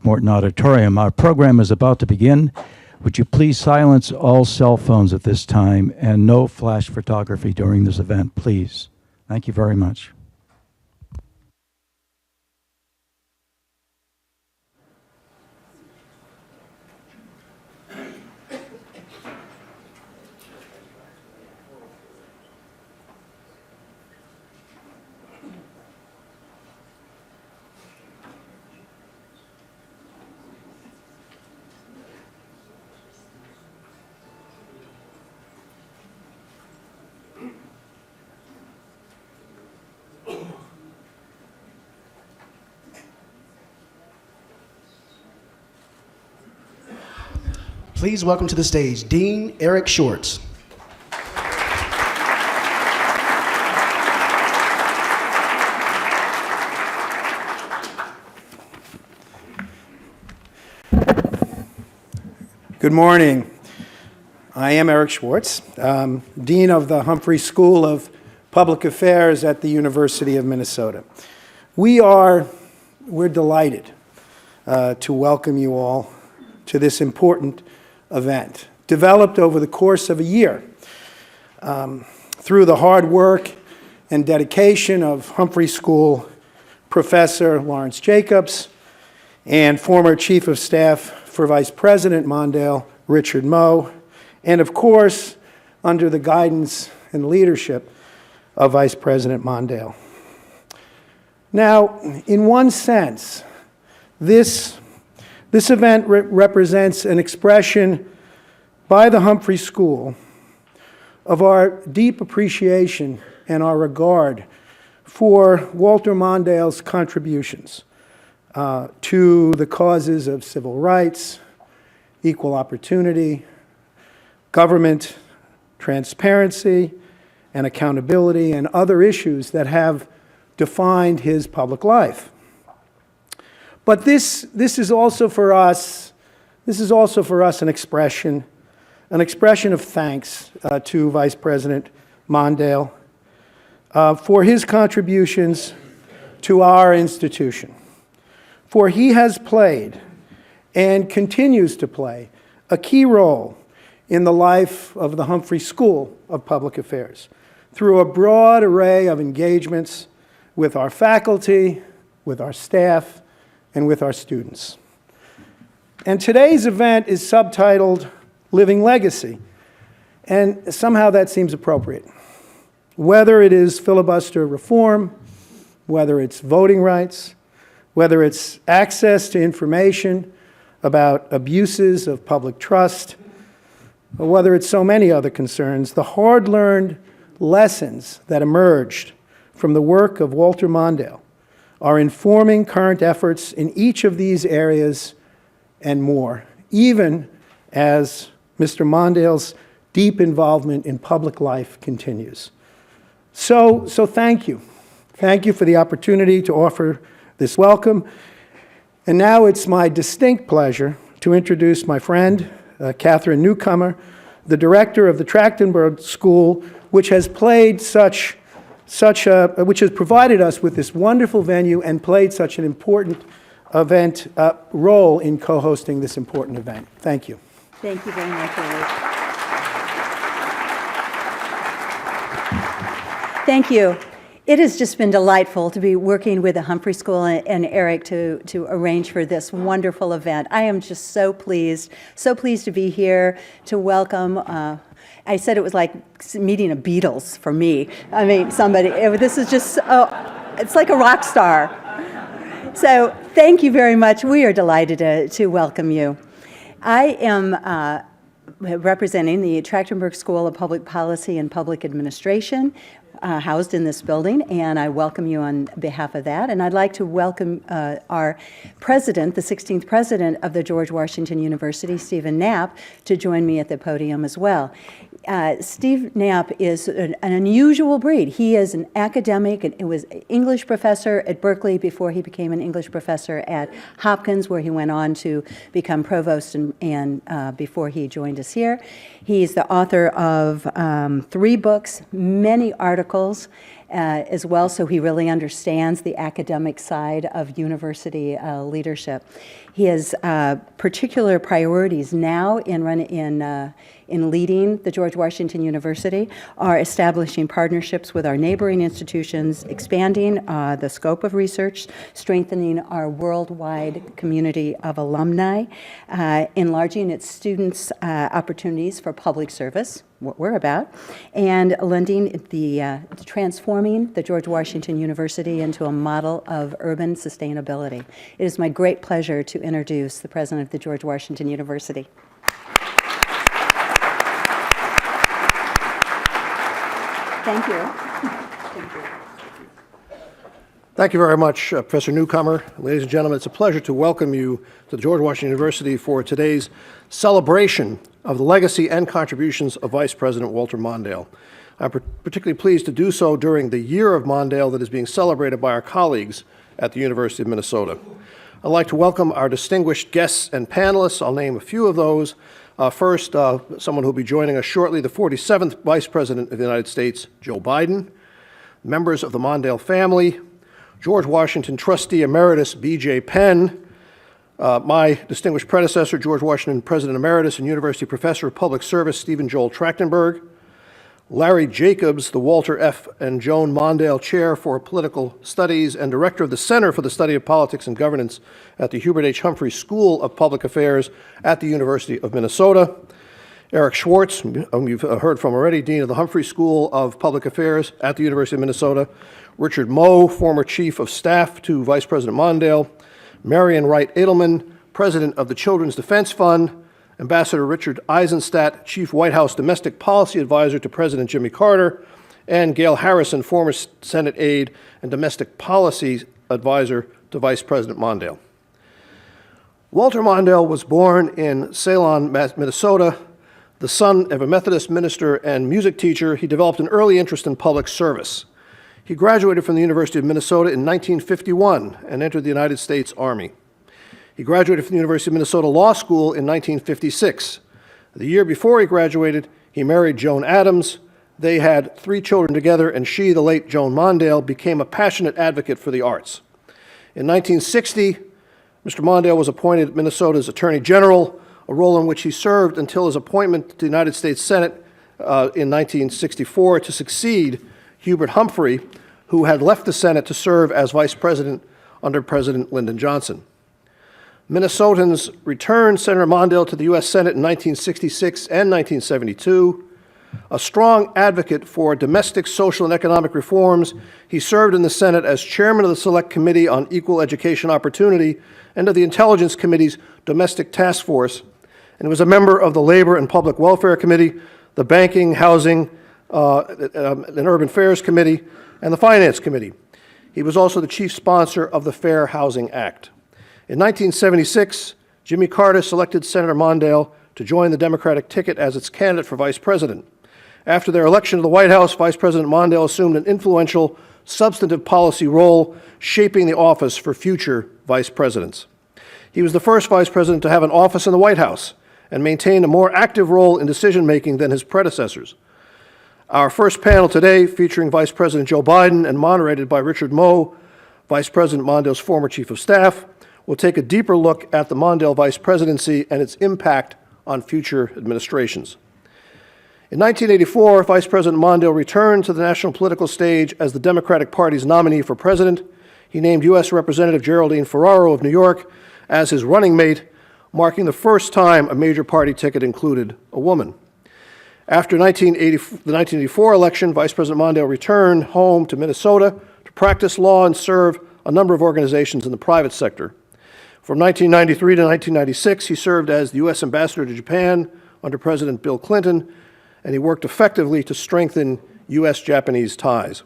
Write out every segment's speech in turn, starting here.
Throckmorton Auditorium. Our program is about to begin. Would you please silence all cell phones at this time and no flash photography during this event, please? Thank you very much. Please welcome to the stage Dean Eric Schwartz. Good morning. I am Eric Schwartz, Dean of the Humphrey School of Public Affairs at the University of Minnesota. We're delighted to welcome you all to this important event, developed over the course of a year through the hard work and dedication of Humphrey School Professor Lawrence Jacobs and former Chief of Staff for Vice President Mondale, Richard Moe, and of course, under the guidance and leadership of Vice President Mondale. Now, in one sense, this event represents an expression by the Humphrey School of our deep appreciation and our regard for Walter Mondale's contributions to the causes of civil rights, equal opportunity, government transparency and accountability, and other issues that have defined his public life. But this is also for us an expression of thanks to Vice President Mondale for his contributions to our institution. For he has played and continues to play a key role in the life of the Humphrey School of Public Affairs through a broad array of engagements with our faculty, with our staff, and with our students. And today's event is subtitled Living Legacy, and somehow that seems appropriate. Whether it is filibuster reform, whether it's voting rights, whether it's access to information about abuses of public trust, or whether it's so many other concerns, the hard-learned lessons that emerged from the work of Walter Mondale are informing current efforts in each of these areas and more, even as Mr. Mondale's deep involvement in public life continues. So thank you. Thank you for the opportunity to offer this welcome. And now it's my distinct pleasure to introduce my friend, Catherine Newcomer, the director of the Trachtenberg School, which has played which has provided us with this wonderful venue and played such an important role in co-hosting this important event. Thank you. Thank you very much, Eric. Thank you. It has just been delightful to be working with the Humphrey School and Eric to arrange for this wonderful event. I am just so pleased to be here to welcome. I said it was like meeting a Beatles for me. I mean, this is just, it's like a rock star. So thank you very much. We are delighted to welcome you. I am representing the Trachtenberg School of Public Policy and Public Administration, housed in this building, and I welcome you on behalf of that. And I'd like to welcome our president, the 16th president of the George Washington University, Stephen Knapp, to join me at the podium as well. Steve Knapp is an unusual breed. He is an academic and was an English professor at Berkeley before he became an English professor at Hopkins, where he went on to become provost and before he joined us here. He's the author of 3 books, many articles, as well, so he really understands the academic side of university leadership. He has particular priorities now in leading the George Washington University, are establishing partnerships with our neighboring institutions, expanding the scope of research, strengthening our worldwide community of alumni, enlarging its students' opportunities for public service, what we're about, and transforming the George Washington University into a model of urban sustainability. It is my great pleasure to introduce the president of the George Washington University. Thank you. Thank you very much, Professor Newcomer. Ladies and gentlemen, it's a pleasure to welcome you to the George Washington University for today's celebration of the legacy and contributions of Vice President Walter Mondale. I'm particularly pleased to do so during the year of Mondale that is being celebrated by our colleagues at the University of Minnesota. I'd like to welcome our distinguished guests and panelists. I'll name a few of those. First, someone who will be joining us shortly, the 47th Vice President of the United States, Joe Biden, members of the Mondale family, George Washington Trustee Emeritus B.J. Penn, my distinguished predecessor, George Washington President Emeritus and University Professor of Public Service, Stephen Joel Trachtenberg, Larry Jacobs, the Walter F. and Joan Mondale Chair for Political Studies and Director of the Center for the Study of Politics and Governance at the Hubert H. Humphrey School of Public Affairs at the University of Minnesota, Eric Schwartz, whom you've heard from already, Dean of the Humphrey School of Public Affairs at the University of Minnesota, Richard Moe, former Chief of Staff to Vice President Mondale, Marian Wright Edelman, President of the Children's Defense Fund, Ambassador Richard Eisenstadt, Chief White House Domestic Policy Advisor to President Jimmy Carter, and Gail Harrison, former Senate aide and Domestic Policy Advisor to Vice President Mondale. Walter Mondale was born in Ceylon, Minnesota. The son of a Methodist minister and music teacher, he developed an early interest in public service. He graduated from the University of Minnesota in 1951 and entered the United States Army. He graduated from the University of Minnesota Law School in 1956. The year before he graduated, he married Joan Adams. They had 3 children together, and she, the late Joan Mondale, became a passionate advocate for the arts. In 1960, Mr. Mondale was appointed Minnesota's Attorney General, a role in which he served until his appointment to the United States Senate in 1964 to succeed Hubert Humphrey, who had left the Senate to serve as Vice President under President Lyndon Johnson. Minnesotans returned Senator Mondale to the U.S. Senate in 1966 and 1972. A strong advocate for domestic, social, and economic reforms, he served in the Senate as chairman of the Select Committee on Equal Education Opportunity and of the Intelligence Committee's Domestic Task Force, and was a member of the Labor and Public Welfare Committee, the Banking, Housing, and Urban Affairs Committee, and the Finance Committee. He was also the chief sponsor of the Fair Housing Act. In 1976, Jimmy Carter selected Senator Mondale to join the Democratic ticket as its candidate for vice president. After their election to the White House, Vice President Mondale assumed an influential, substantive policy role, shaping the office for future vice presidents. He was the first vice president to have an office in the White House and maintained a more active role in decision-making than his predecessors. Our first panel today, featuring Vice President Joe Biden and moderated by Richard Moe, Vice President Mondale's former Chief of Staff, will take a deeper look at the Mondale Vice Presidency and its impact on future administrations. In 1984, Vice President Mondale returned to the national political stage as the Democratic Party's nominee for president. He named U.S. Representative Geraldine Ferraro of New York as his running mate, marking the first time a major party ticket included a woman. After the 1984 election, Vice President Mondale returned home to Minnesota to practice law and serve a number of organizations in the private sector. From 1993 to 1996, he served as the U.S. Ambassador to Japan under President Bill Clinton, and he worked effectively to strengthen U.S.-Japanese ties.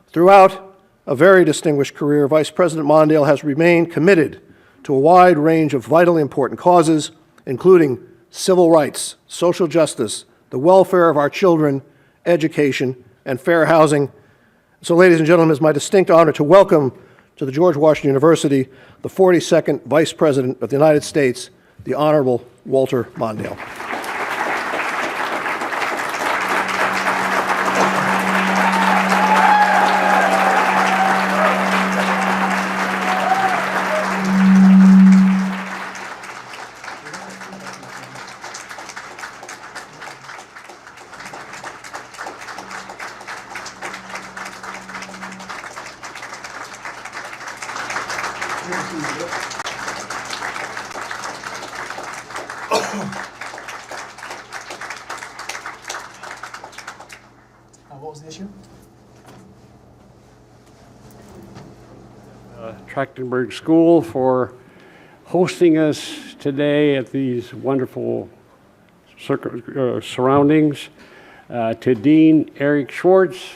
Throughout a very distinguished career, Vice President Mondale has remained committed to a wide range of vitally important causes, including civil rights, social justice, the welfare of our children, education, and fair housing. So, ladies and gentlemen, it's my distinct honor to welcome to the George Washington University the 42nd Vice President of the United States, the Honorable Walter Mondale. What was the issue? Trachtenberg School for hosting us today at these wonderful surroundings. To Dean Eric Schwartz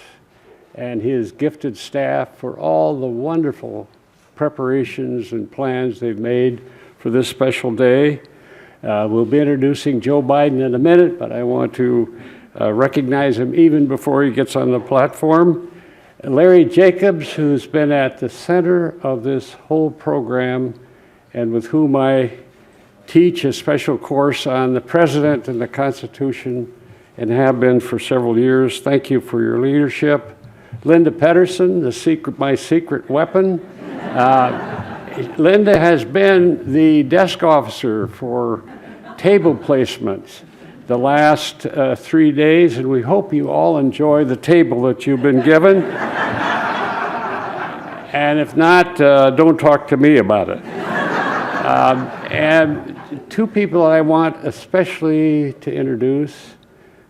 and his gifted staff for all the wonderful preparations and plans they've made for this special day. We'll be introducing Joe Biden in a minute, but I want to recognize him even before he gets on the platform. Larry Jacobs, who's been at the center of this whole program and with whom I teach a special course on the President and the Constitution and have been for several years. Thank you for your leadership. Linda Pedersen, my secret weapon. Linda has been the desk officer for table placements the last 3 days, and we hope you all enjoy the table that you've been given. And if not, don't talk to me about it. And two people I want especially to introduce,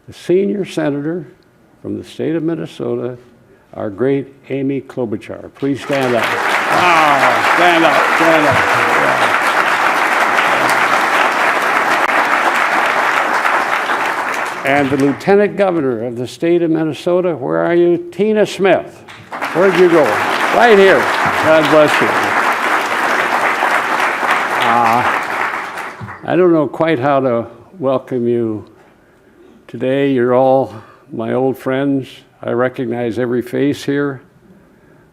the senior senator from the state of Minnesota, our great Amy Klobuchar. Please stand up. Stand up, stand up. Yeah. And the Lieutenant Governor of the state of Minnesota, where are you? Tina Smith. Where'd you go? Right here. God bless you. I don't know quite how to welcome you today. You're all my old friends. I recognize every face here.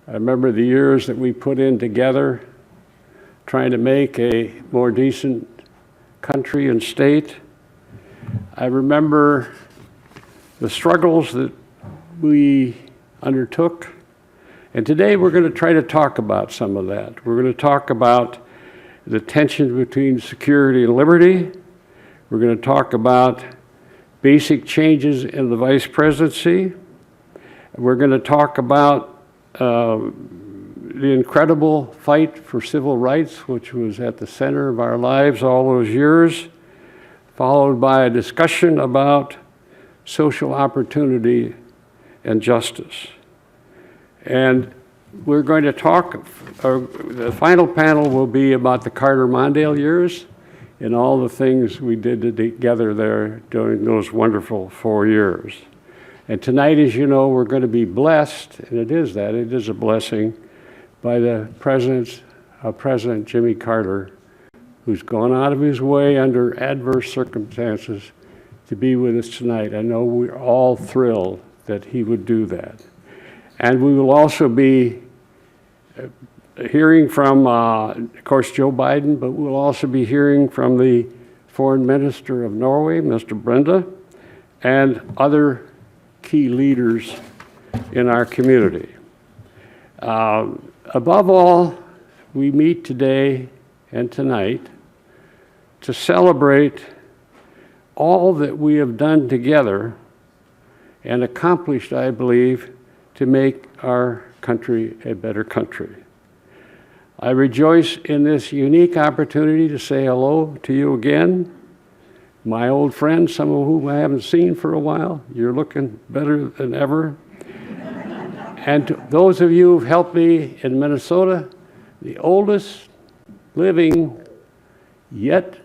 I remember the years that we put in together trying to make a more decent country and state. I remember the struggles that we undertook, and today we're going to try to talk about some of that. We're going to talk about the tension between security and liberty. We're going to talk about basic changes in the Vice Presidency. We're going to talk about the incredible fight for civil rights, which was at the center of our lives all those years, followed by a discussion about social opportunity and justice. And we're going to talk, the final panel will be about the Carter-Mondale years and all the things we did together there during those wonderful 4 years. And tonight, as you know, we're going to be blessed, and it is a blessing, by the President Jimmy Carter, who's gone out of his way under adverse circumstances to be with us tonight. I know we're all thrilled that he would do that. And we will also be hearing from, of course, Joe Biden, but we'll also be hearing from the Foreign Minister of Norway, Mr. Brende, and other key leaders in our community. Above all, we meet today and tonight to celebrate all that we have done together and accomplished, I believe, to make our country a better country. I rejoice in this unique opportunity to say hello to you again, my old friends, some of whom I haven't seen for a while. You're looking better than ever. And to those of you who've helped me in Minnesota, the oldest living yet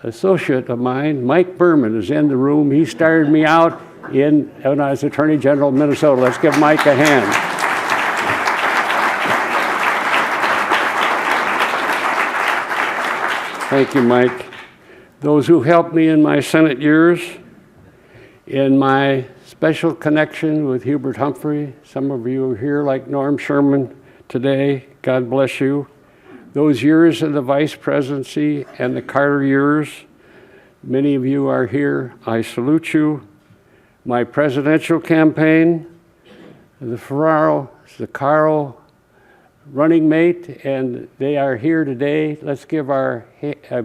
associate of mine, Mike Berman, is in the room. He started me out when I was Attorney General of Minnesota. Let's give Mike a hand. Thank you, Mike. Those who helped me in my Senate years, in my special connection with Hubert Humphrey. Some of you are here like Norm Sherman today. God bless you. Those years in the Vice Presidency and the Carter years, many of you are here. I salute you. My presidential campaign, the Ferraro-Zaccaro running mate, and they are here today. Let's give a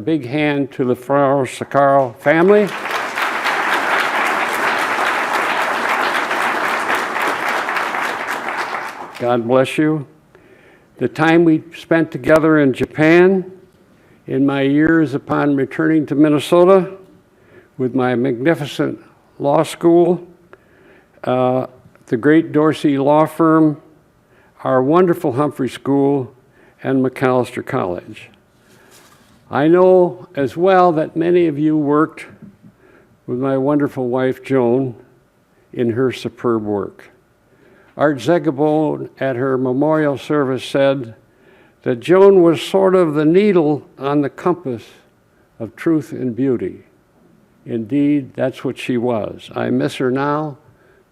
big hand to the Ferraro-Zaccaro family. God bless you. The time we spent together in Japan In my years upon returning to Minnesota with my magnificent law school, the great Dorsey Law Firm, our wonderful Humphrey School, and McAllister College. I know as well that many of you worked with my wonderful wife, Joan, in her superb work. Art Zegabone at her memorial service said that Joan was sort of the needle on the compass of truth and beauty. Indeed, that's what she was. I miss her now,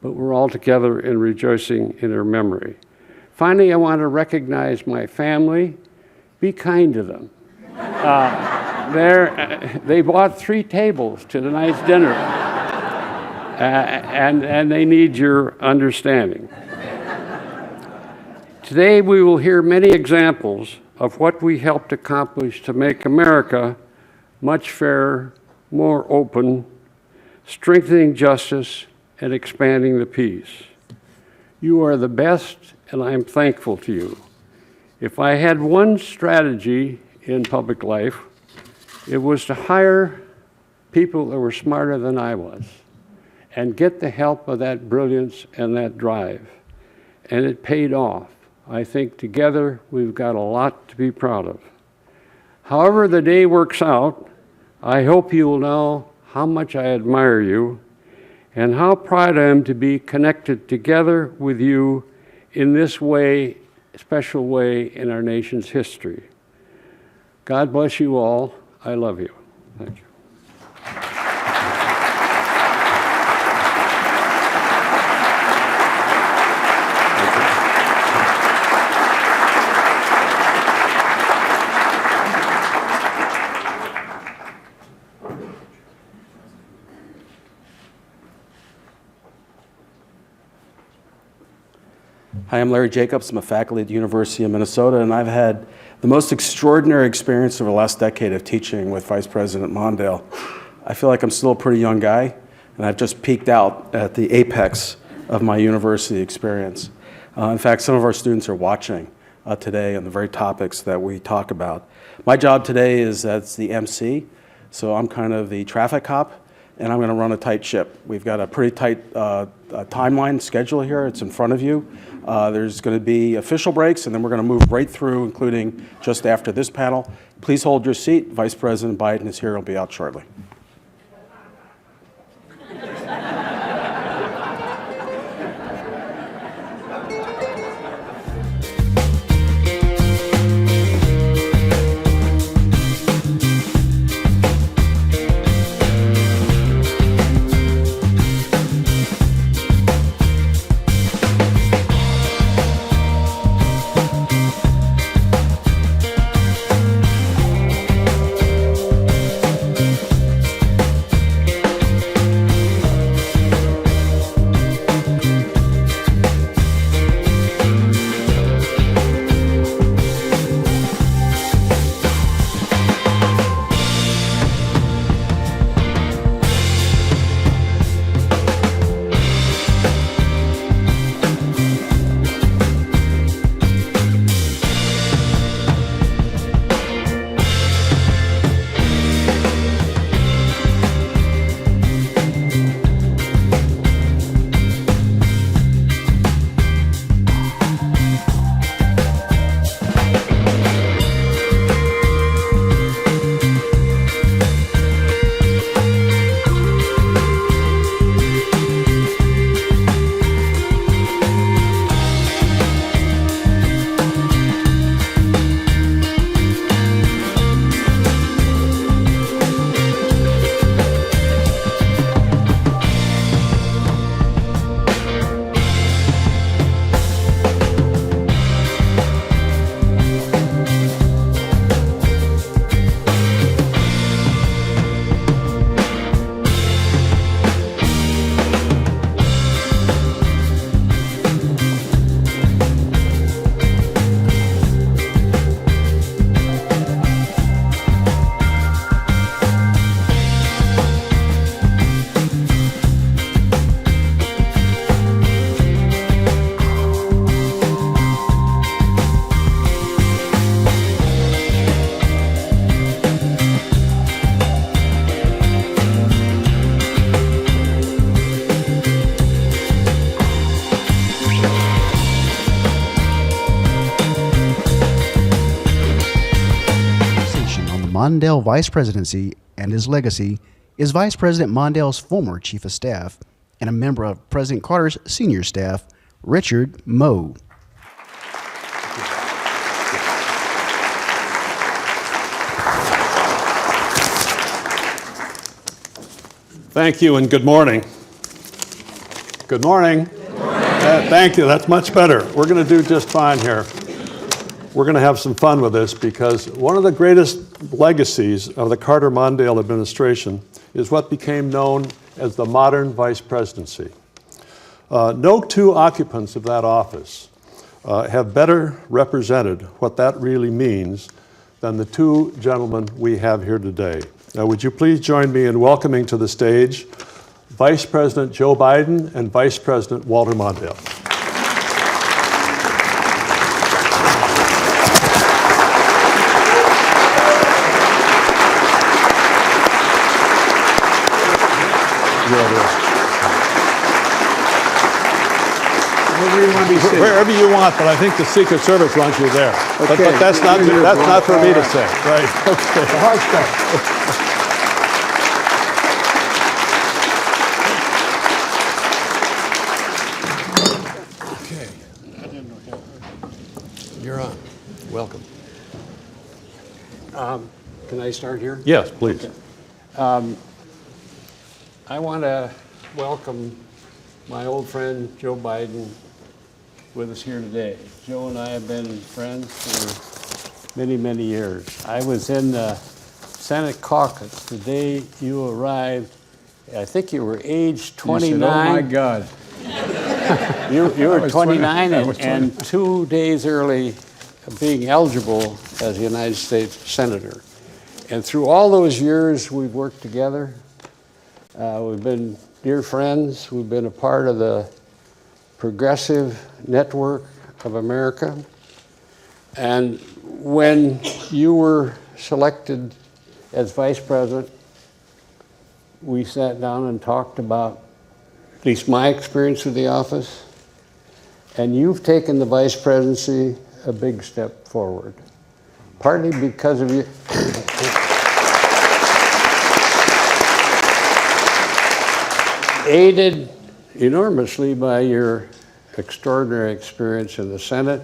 but we're all together in rejoicing in her memory. Finally, I want to recognize my family. Be kind to them. They bought 3 tables to tonight's dinner, and they need your understanding. Today, we will hear many examples of what we helped accomplish to make America much fairer, more open, strengthening justice, and expanding the peace. You are the best, and I'm thankful to you. If I had one strategy in public life, it was to hire people that were smarter than I was and get the help of that brilliance and that drive. And it paid off. I think together we've got a lot to be proud of. However the day works out, I hope you will know how much I admire you and how proud I am to be connected together with you in this way, special way in our nation's history. God bless you all. I love you. Thank you. Hi, I'm Larry Jacobs. I'm a faculty at the University of Minnesota, and I've had the most extraordinary experience over the last decade of teaching with Vice President Mondale. I feel like I'm still a pretty young guy, and I've just peaked out at the apex of my university experience. In fact, some of our students are watching today on the very topics that we talk about. My job today is as the MC, so I'm kind of the traffic cop, and I'm going to run a tight ship. We've got a pretty tight timeline schedule here. It's in front of you. There's going to be official breaks, and then we're going to move right through, including just after this panel. Please hold your seat. Vice President Biden is here. He'll be out shortly. Mondale Vice Presidency and his legacy is Vice President Mondale's former Chief of Staff and a member of President Carter's senior staff, Richard Moe. Thank you and good morning. Good morning. Thank you, that's much better. We're going to do just fine here. We're going to have some fun with this because one of the greatest legacies of the Carter-Mondale administration is what became known as the modern vice presidency. No two occupants of that office have better represented what that really means than the two gentlemen we have here today. Now, would you please join me in welcoming to the stage Vice President Joe Biden and Vice President Walter Mondale. Wherever you want, but I think the Secret Service wants you there. Okay. But that's not for me to say. Right. Okay. The hard stuff. You're on. Welcome. Can I start here? Yes, please. Okay. I want to welcome my old friend Joe Biden with us here today. Joe and I have been friends for many, many years. I was in the Senate caucus the day you arrived. I think you were age 29. You said, oh my God. You were 29 and 2 days early being eligible as a United States Senator. And through all those years we've worked together. We've been dear friends. We've been a part of the progressive network of America. And when you were selected as vice president, we sat down and talked about at least my experience with the office. And you've taken the vice presidency a big step forward, partly because of you. Aided enormously by your extraordinary experience in the Senate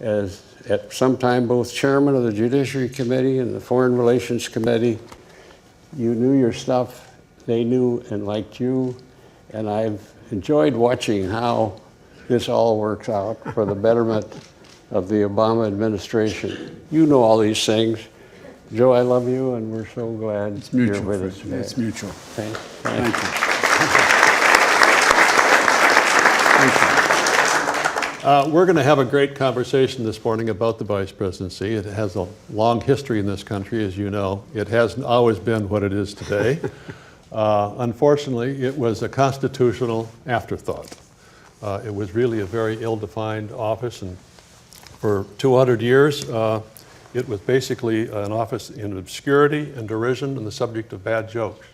as at some time both chairman of the Judiciary Committee and the Foreign Relations Committee. You knew your stuff, they knew and liked you, and I've enjoyed watching how this all works out for the betterment of the Obama administration. You know all these things. Joe, I love you, and we're so glad you're with us today. It's mutual. Thank you. Thank you. We're going to have a great conversation this morning about the vice presidency. It has a long history in this country, as you know. It hasn't always been what it is today. Unfortunately, it was a constitutional afterthought. It was really a very ill-defined office, and for 200 years, it was basically an office in obscurity and derision and the subject of bad jokes.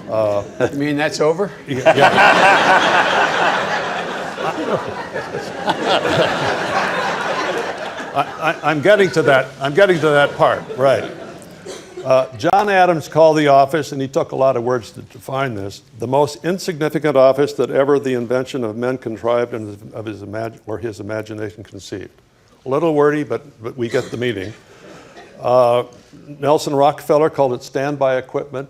You mean that's over? I'm getting to that. I'm getting to that part, right. John Adams called the office, and he took a lot of words to define this, the most insignificant office that ever the invention of men contrived and of his imagination conceived. A little wordy, but we get the meaning. Nelson Rockefeller called it standby equipment.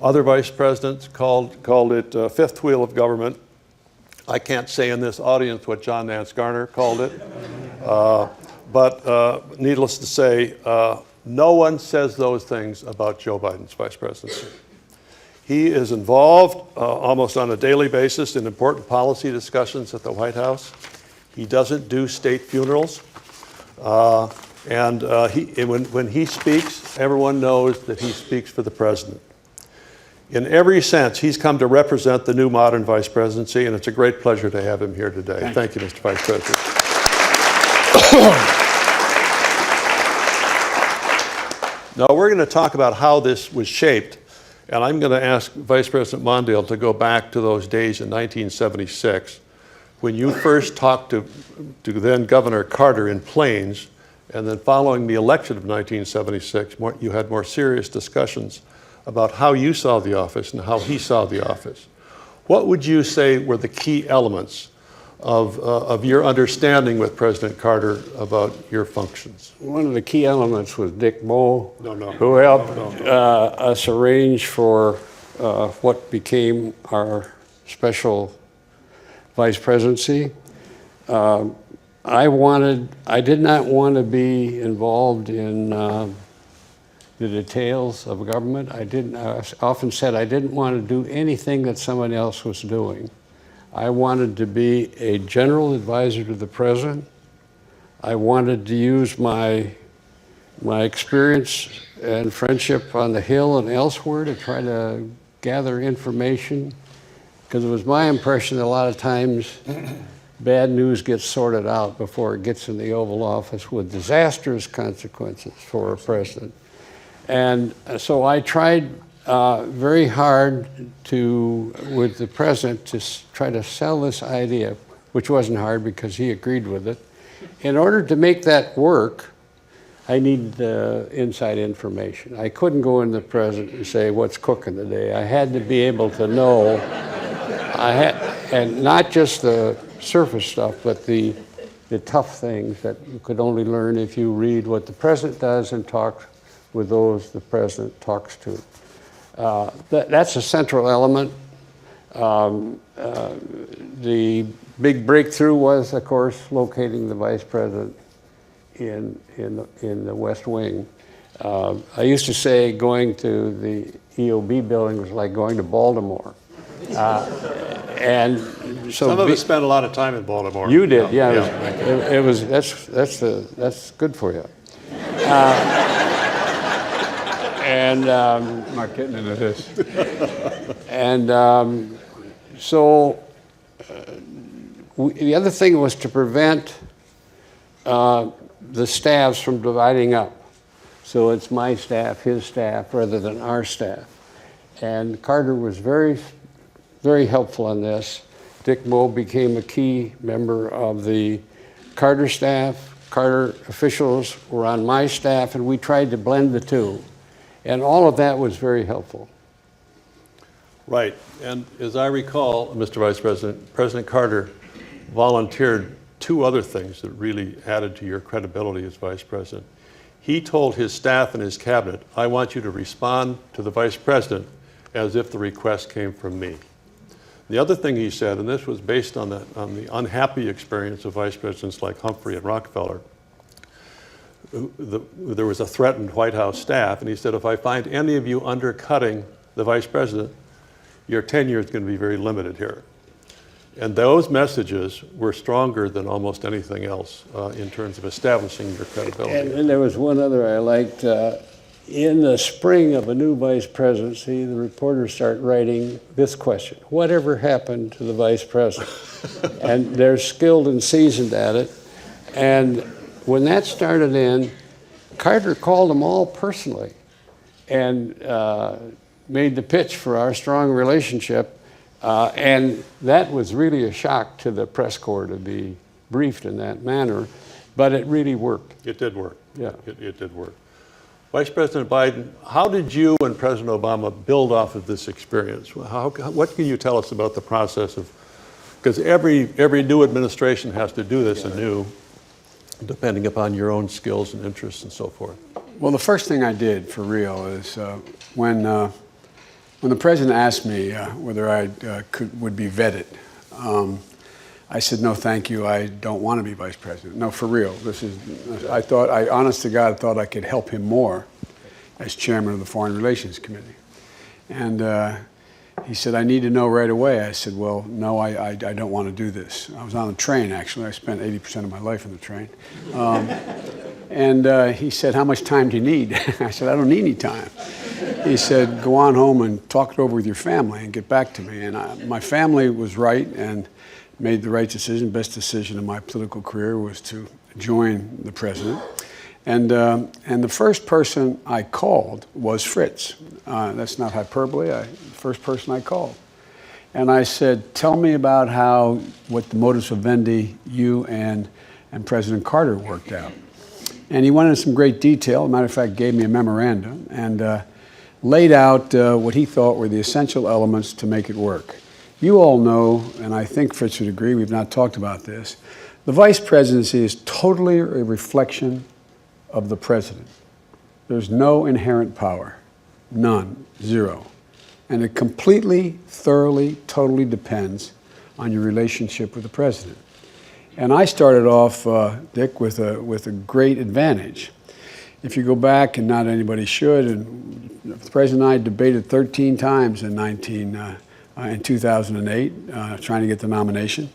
Other vice presidents called it fifth wheel of government. I can't say in this audience what John Nance Garner called it, but needless to say, no one says those things about Joe Biden's vice presidency. He is involved almost on a daily basis in important policy discussions at the White House. He doesn't do state funerals. When he speaks, everyone knows that he speaks for the president. In every sense, he's come to represent the new modern vice presidency, and it's a great pleasure to have him here today. Thank you, Mr. Vice President. Now, we're going to talk about how this was shaped, and I'm going to ask Vice President Mondale to go back to those days in 1976 when you first talked to then Governor Carter in Plains And then following the election of 1976, you had more serious discussions about how you saw the office and how he saw the office. What would you say were the key elements of your understanding with President Carter about your functions? One of the key elements was Dick Moe, No. who helped us arrange for what became our special vice presidency. I did not want to be involved in the details of government. I often said I didn't want to do anything that someone else was doing. I wanted to be a general advisor to the president. I wanted to use my experience and friendship on the Hill and elsewhere to try to gather information, because it was my impression that a lot of times bad news gets sorted out before it gets in the Oval Office with disastrous consequences for a president. And so I tried very hard with the president to try to sell this idea, which wasn't hard because he agreed with it. In order to make that work, I needed inside information. I couldn't go in the president and say, what's cooking today? I had to be able to know, and not just the surface stuff, but the tough things that you could only learn if you read what the president does and talk with those the president talks to. That's a central element. The big breakthrough was, of course, locating the vice president in the West Wing. I used to say going to the EOB building was like going to Baltimore. And so some of us spent a lot of time in Baltimore. You did, yeah. That's good for you. And I'm not getting into this. And the other thing was to prevent the staffs from dividing up. So it's my staff, his staff, rather than our staff. And Carter was very, very helpful on this. Dick Moe became a key member of the Carter staff. Carter officials were on my staff, and we tried to blend the two. And all of that was very helpful. Right. And as I recall, Mr. Vice President, President Carter volunteered two other things that really added to your credibility as vice president. He told his staff and his cabinet, I want you to respond to the vice president as if the request came from me. The other thing he said, and this was based on the unhappy experience of vice presidents like Humphrey and Rockefeller, there was a threatened White House staff, and he said, if I find any of you undercutting the vice president, your tenure is going to be very limited here. And those messages were stronger than almost anything else in terms of establishing your credibility. And there was one other I liked. In the spring of a new vice presidency, the reporters start writing this question: whatever happened to the vice president? And they're skilled and seasoned at it. And when that started in, Carter called them all personally and made the pitch for our strong relationship. And that was really a shock to the press corps to be briefed in that manner, but it really worked. It did work. Yeah. It did work. Vice President Biden, how did you and President Obama build off of this experience? What can you tell us about the process of, because every new administration has to do this anew, depending upon your own skills and interests and so forth. Well, the first thing I did for real is when the president asked me whether I would be vetted, I said, no, thank you. I don't want to be vice president. No, for real. I honest to God, thought I could help him more as chairman of the Foreign Relations Committee. And he said, I need to know right away. I said, well, no, I don't want to do this. I was on a train, actually. I spent 80% of my life on the train. And he said, how much time do you need? I said, I don't need any time. He said, go on home and talk it over with your family and get back to me. And my family was right and made the right decision. Best decision in my political career was to join the president. And the first person I called was Fritz. That's not hyperbole. The first person I called. And I said, tell me about what the modus vivendi you and President Carter worked out. And he went into some great detail. As a matter of fact, gave me a memorandum and laid out what he thought were the essential elements to make it work. You all know, and I think Fritz would agree, we've not talked about this, the Vice Presidency is totally a reflection of the President. There's no inherent power, none, zero. And it completely, thoroughly, totally depends on your relationship with the President. And I started off, Dick, with a great advantage. If you go back, and not anybody should, and the President and I debated 13 times in 2008, trying to get the nomination.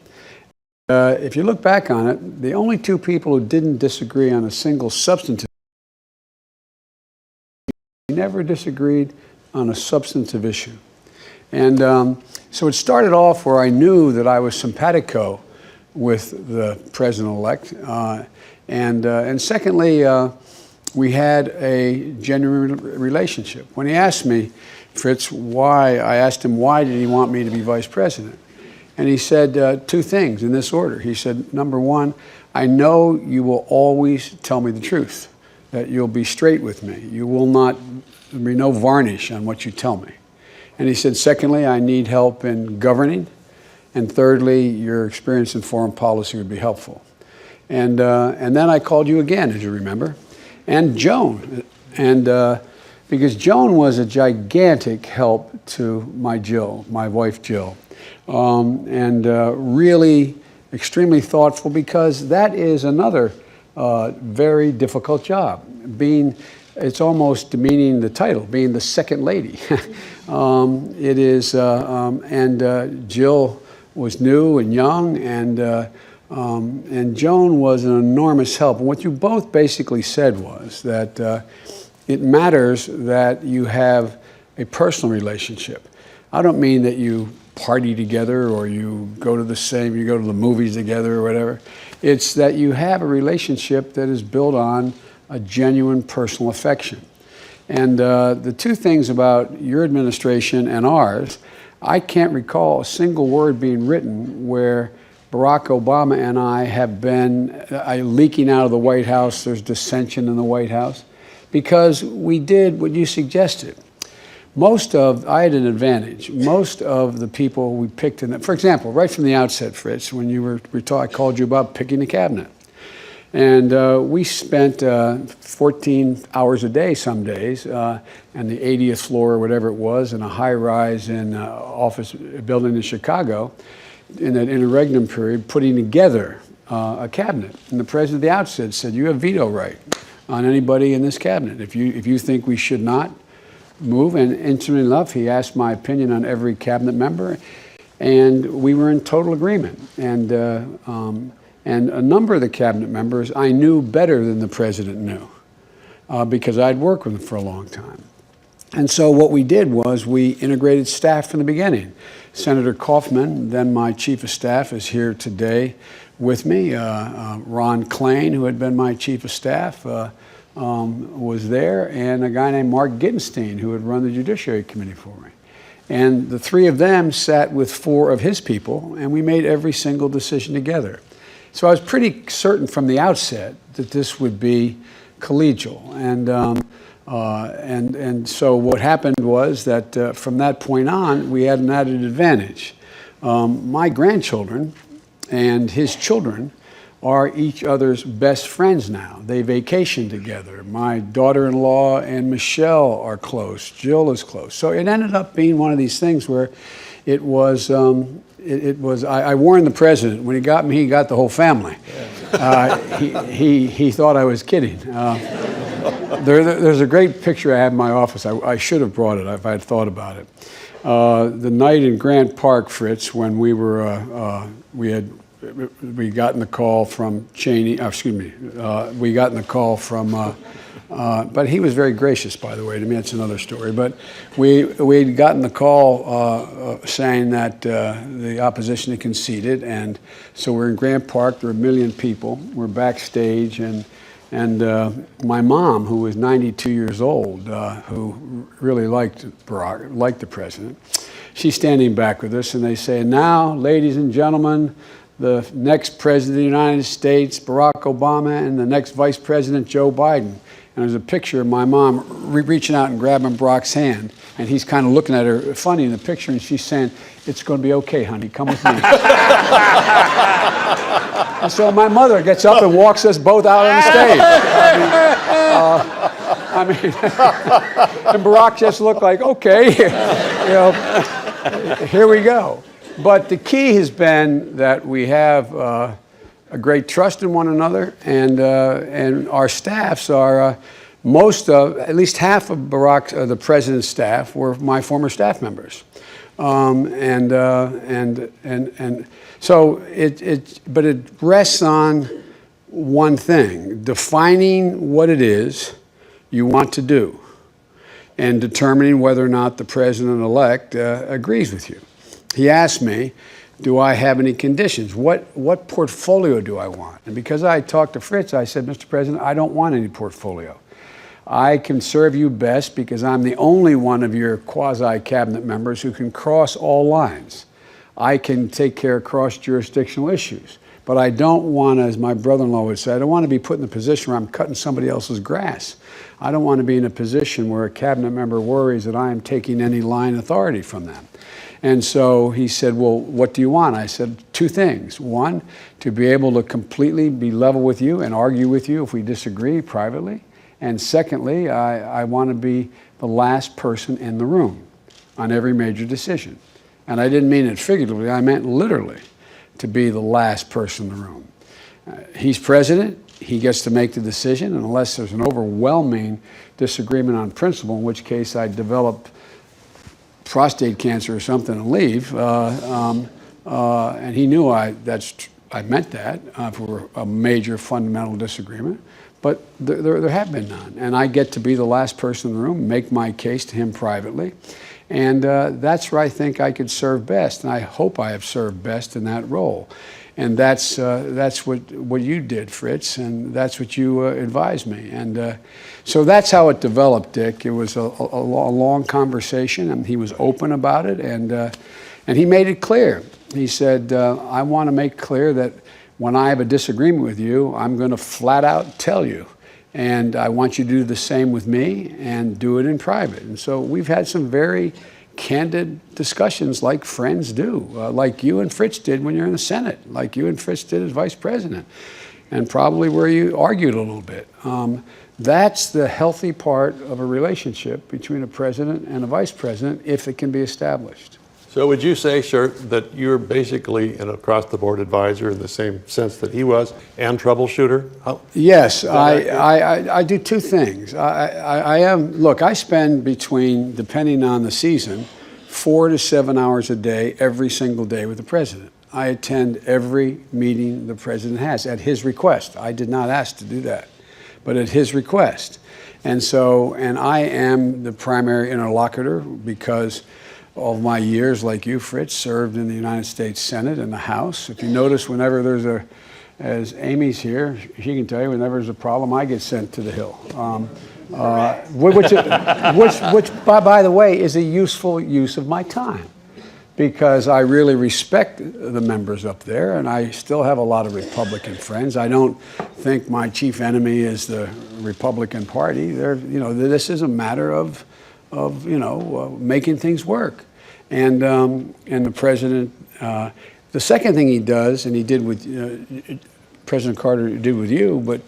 If you look back on it, the only two people who didn't disagree on a single substantive, we never disagreed on a substantive issue. And so it started off where I knew that I was simpatico with the President-elect. And secondly, we had a genuine relationship. When he asked me, Fritz, I asked him why did he want me to be Vice President? And he said two things in this order. He said, number one, I know you will always tell me the truth, that you'll be straight with me. You will not, there'll be no varnish on what you tell me. And he said, secondly, I need help in governing. And thirdly, your experience in foreign policy would be helpful. And then I called you again, as you remember, and Joan. And because Joan was a gigantic help to my wife Jill. Really extremely thoughtful, because that is another very difficult job. It's almost demeaning the title, being the second lady. It is, Jill was new and young, and Joan was an enormous help. And what you both basically said was that it matters that you have a personal relationship. I don't mean that you party together or you go to the movies together or whatever. It's that you have a relationship that is built on a genuine personal affection. And the two things about your administration and ours, I can't recall a single word being written where Barack Obama and I have been leaking out of the White House, there's dissension in the White House, because we did what you suggested. I had an advantage. Most of the people we picked for example, right from the outset, Fritz, when I called you about picking the cabinet. And we spent 14 hours a day some days on the 80th floor or whatever it was in a high-rise office building in Chicago in that interregnum period putting together a cabinet. And the President at the outset said, you have veto right on anybody in this cabinet. If you think we should not move, and interestingly enough, he asked my opinion on every cabinet member, and we were in total agreement. And a number of the cabinet members I knew better than the President knew, because I'd worked with them for a long time. And so what we did was we integrated staff from the beginning. Senator Kaufman, then my chief of staff, is here today with me. Ron Klain, who had been my chief of staff, was there, and a guy named Mark Gittenstein, who had run the Judiciary Committee for me. And the three of them sat with four of his people, and we made every single decision together. So I was pretty certain from the outset that this would be collegial. And so what happened was that from that point on, we had an added advantage. My grandchildren and his children are each other's best friends now. They vacation together. My daughter-in-law and Michelle are close. Jill is close. So it ended up being one of these things where it was, I warned the President, when he got me, he got the whole family. He thought I was kidding. There's a great picture I have in my office. I should have brought it if I had thought about it. The night in Grant Park, Fritz, when we gotten the call from Cheney, we gotten the call from, but he was very gracious, by the way, to me, that's another story. But we'd gotten the call saying that the opposition had conceded, and so we're in Grant Park, there were 1 million people, we're backstage, and my mom, who was 92 years old, who really liked Barack, liked the President, she's standing back with us, and they say, now, ladies and gentlemen, the next President of the United States, Barack Obama, and the next Vice President, Joe Biden. And there's a picture of my mom reaching out and grabbing Barack's hand, and he's kind of looking at her funny in the picture, and she's saying, "It's going to be okay, honey, come with me." And so my mother gets up and walks us both out on the stage. I mean, and Barack just looked like, okay, here we go. But the key has been that we have a great trust in one another, and our staffs are at least half of the president's staff were my former staff members, so but it rests on one thing: defining what it is you want to do, and determining whether or not the president-elect agrees with you. He asked me, do I have any conditions? What portfolio do I want? And because I talked to Fritz, I said, Mr. President, I don't want any portfolio. I can serve you best because I'm the only one of your quasi-cabinet members who can cross all lines. I can take care of cross-jurisdictional issues. But I don't want, as my brother-in-law would say, I don't want to be put in a position where I'm cutting somebody else's grass. I don't want to be in a position where a cabinet member worries that I am taking any line authority from them. And so he said, well, what do you want? I said, two things. One, to be able to completely be level with you and argue with you if we disagree privately. And secondly, I want to be the last person in the room on every major decision. And I didn't mean it figuratively, I meant literally, to be the last person in the room. He's president, he gets to make the decision, and unless there's an overwhelming disagreement on principle, in which case I develop prostate cancer or something and leave, and he knew I meant that for a major fundamental disagreement, but there have been none. And I get to be the last person in the room, make my case to him privately, and that's where I think I could serve best, and I hope I have served best in that role. And that's what you did, Fritz, and that's what you advised me. And so that's how it developed, Dick. It was a long conversation, and he was open about it, and he made it clear. He said, I want to make clear that when I have a disagreement with you, I'm going to flat out tell you. And I want you to do the same with me and do it in private. And so we've had some very candid discussions like friends do, like you and Fritz did when you're in the Senate, like you and Fritz did as vice president, and probably where you argued a little bit. That's the healthy part of a relationship between a president and a vice president if it can be established. So would you say, sir, that you're basically an across-the-board advisor in the same sense that he was, and troubleshooter? Yes, I do two things. I spend between, depending on the season, 4 to 7 hours a day, every single day with the president. I attend every meeting the president has at his request. I did not ask to do that, but at his request. And I am the primary interlocutor because all of my years, like you, Fritz, served in the United States Senate and the House. If you notice, whenever there's as Amy's here, she can tell you, whenever there's a problem, I get sent to the Hill. Which, by the way, is a useful use of my time, because I really respect the members up there, and I still have a lot of Republican friends. I don't think my chief enemy is the Republican Party. This is a matter of making things work. And the president, the second thing he does, and he did with President Carter did with you, but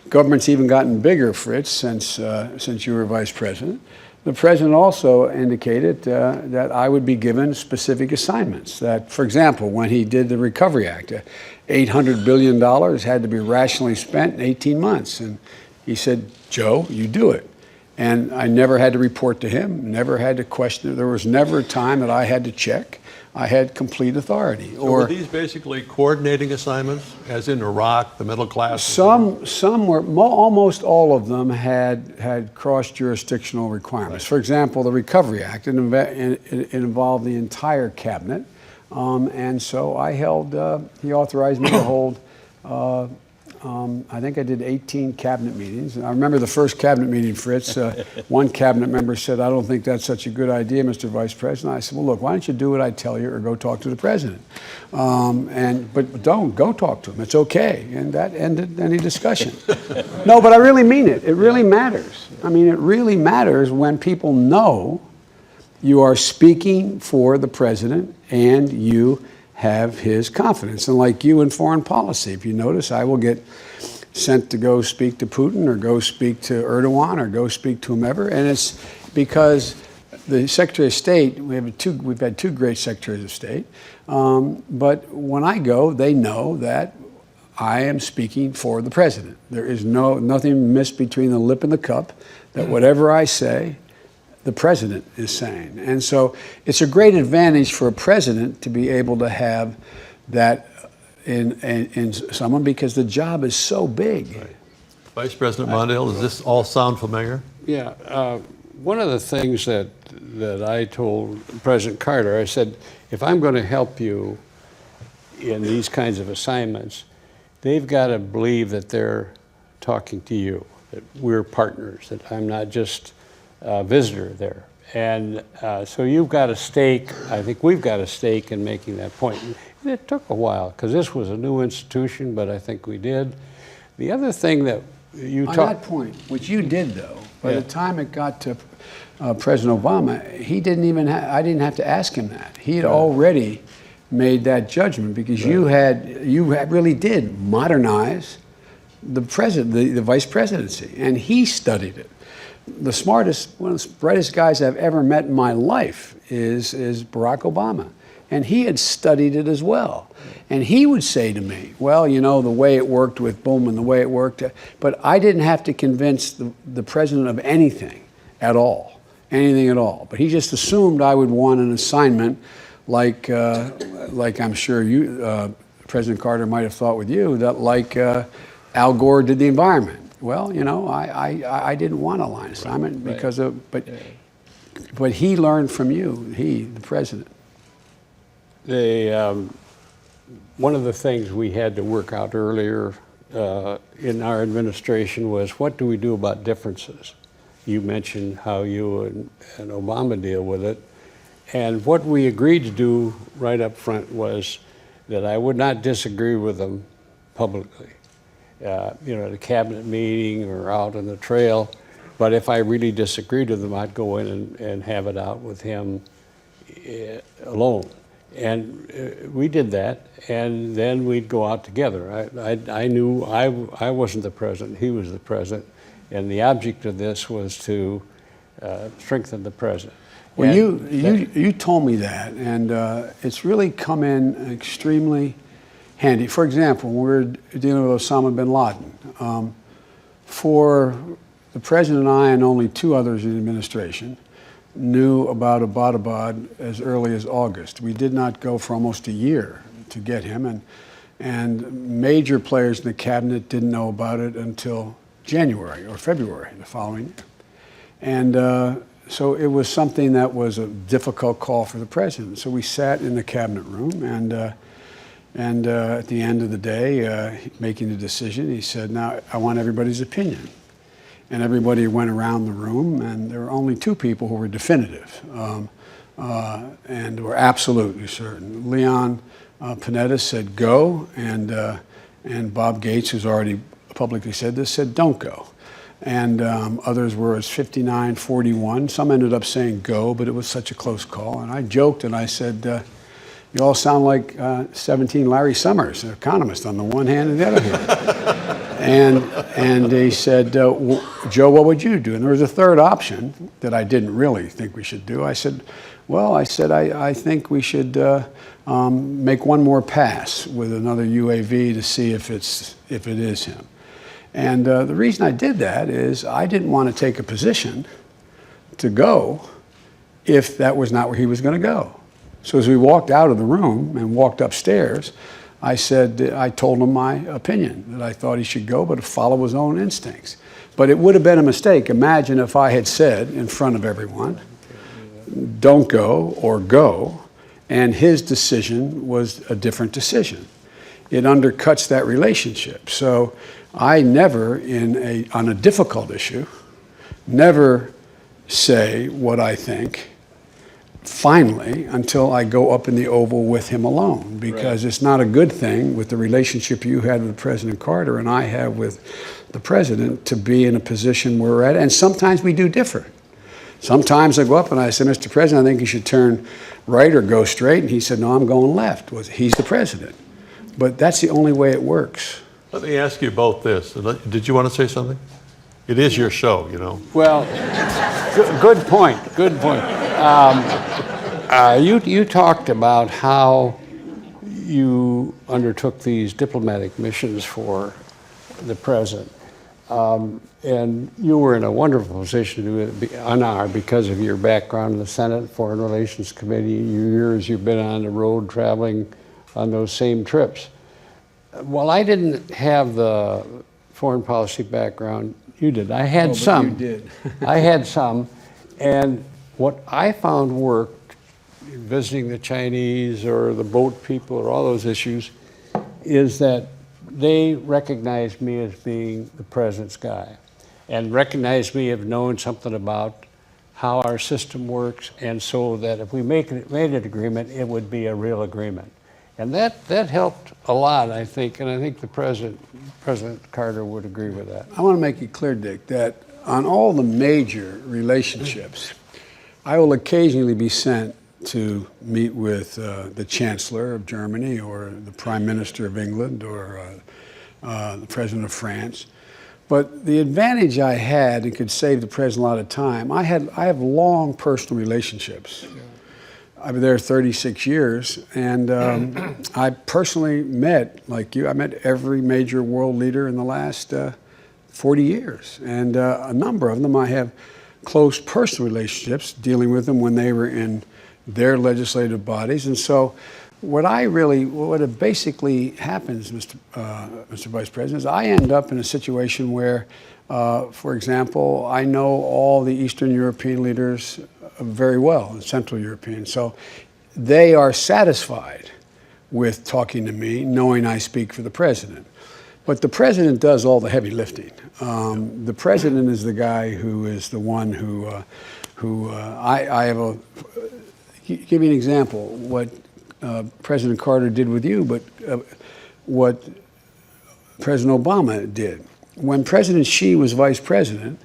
government's even gotten bigger, Fritz, since you were vice president. The president also indicated that I would be given specific assignments. That, for example, when he did the Recovery Act, $800 billion had to be rationally spent in 18 months. And he said, Joe, you do it. And I never had to report to him, never had to question it. There was never a time that I had to check. I had complete authority. So were these basically coordinating assignments, as in Iraq, the middle class? Some were, almost all of them had cross-jurisdictional requirements. For example, the Recovery Act, it involved the entire cabinet. And so I held, he authorized me to hold I think I did 18 cabinet meetings. And I remember the first cabinet meeting, Fritz. One cabinet member said, "I don't think that's such a good idea, Mr. Vice President." I said, "Well, look, why don't you do what I tell you or go talk to the president? But don't go talk to him. It's okay." And that ended any discussion. No, but I really mean it. It really matters. I mean, it really matters when people know you are speaking for the president and you have his confidence. And like you in foreign policy, if you notice, I will get sent to go speak to Putin or go speak to Erdogan or go speak to whomever. And it's because the Secretary of State, we've had two great Secretaries of State, but when I go, they know that I am speaking for the president. There is nothing missed between the lip and the cup, that whatever I say, the president is saying. And so it's a great advantage for a president to be able to have that in someone, because the job is so big. Right. Vice President Mondale, does this all sound familiar? Yeah. One of the things that I told President Carter, I said, if I'm going to help you in these kinds of assignments, they've got to believe that they're talking to you, that we're partners, that I'm not just visitor there. And so you've got a stake, I think we've got a stake in making that point. And it took a while, because this was a new institution, but I think we did. The other thing that you On that point, which you did though, by the time it got to President Obama, he didn't even I didn't have to ask him that. He had already made that judgment, because you really did modernize the president, the vice presidency, and he studied it. The smartest, one of the brightest guys I've ever met in my life is Barack Obama. And he had studied it as well. And he would say to me, well, you know, the way it worked with Bowman, the way it worked, but I didn't have to convince the president of anything at all, anything at all. But he just assumed I would want an assignment like I'm sure you, President Carter might have thought with you, that like Al Gore did the environment. Well, you know, I didn't want a line assignment because of, but he learned from you, the president. One of the things we had to work out earlier in our administration was, what do we do about differences? You mentioned how you and Obama deal with it. And what we agreed to do right up front was that I would not disagree with them publicly. You know, at a cabinet meeting or out on the trail. But if I really disagreed with him, I'd go in and have it out with him alone. And we did that, and then we'd go out together. I knew I wasn't the president, he was the president, and the object of this was to strengthen the president. Well, you told me that, and it's really come in extremely handy. For example, when we were dealing with Osama bin Laden, for the president and I and only two others in the administration knew about Abbottabad as early as August. We did not go for almost a year to get him, and major players in the cabinet didn't know about it until January or February the following year. And so it was something that was a difficult call for the president. So we sat in the cabinet room, and at the end of the day, making the decision, he said, now I want everybody's opinion. And everybody went around the room, and there were only two people who were definitive and were absolutely certain. Leon Panetta said go, and Bob Gates, who's already publicly said this, said don't go. And others were as 59-41. Some ended up saying go, but it was such a close call. And I joked and I said, you all sound like 17 Larry Summers, an economist, on the one hand and the other hand. And they said, Joe, what would you do? And there was a third option that I didn't really think we should do. I said, well, I think we should make one more pass with another UAV to see if it is him. And the reason I did that is I didn't want to take a position to go if that was not where he was going to go. So as we walked out of the room and walked upstairs, I told him my opinion, that I thought he should go, but to follow his own instincts. But it would have been a mistake. Imagine if I had said in front of everyone, don't go or go, and his decision was a different decision. it undercuts that relationship. So I never, on a difficult issue, never say what I think finally until I go up in the Oval with him alone, because it's not a good thing with the relationship you had with President Carter and I have with the President to be in a position where we're at. And sometimes we do differ. Sometimes I go up and I say, Mr. President, I think you should turn right or go straight. And he said, no, I'm going left. He's the President. But that's the only way it works. Let me ask you both this. Did you want to say something? It is your show, you know. Well, good point. Good point. You talked about how you undertook these diplomatic missions for the president, and you were in a wonderful position to be on our because of your background in the Senate Foreign Relations Committee, your years you've been on the road traveling on those same trips. Well, I didn't have the foreign policy background you did. I had some. You did. I had some, and what I found worked, visiting the Chinese or the boat people or all those issues, is that they recognized me as being the president's guy and recognized me as knowing something about how our system works, and so that if we made an agreement, it would be a real agreement. And that helped a lot, I think, and I think President Carter would agree with that. I want to make it clear, Dick, that on all the major relationships, I will occasionally be sent to meet with the Chancellor of Germany or the Prime Minister of England or the President of France. But the advantage I had, and could save the President a lot of time, I have long personal relationships. Yeah. I was there 36 years, and I personally met, like you, I met every major world leader in the last 40 years. And a number of them I have close personal relationships, dealing with them when they were in their legislative bodies. And so what basically happens, Mr. Vice President, is I end up in a situation where, for example, I know all the Eastern European leaders very well, and Central European. So they are satisfied with talking to me, knowing I speak for the President. But the President does all the heavy lifting. The President is the guy who is the one who I have a, give me an example, what President Carter did with you, but what President Obama did. When President Xi was Vice President,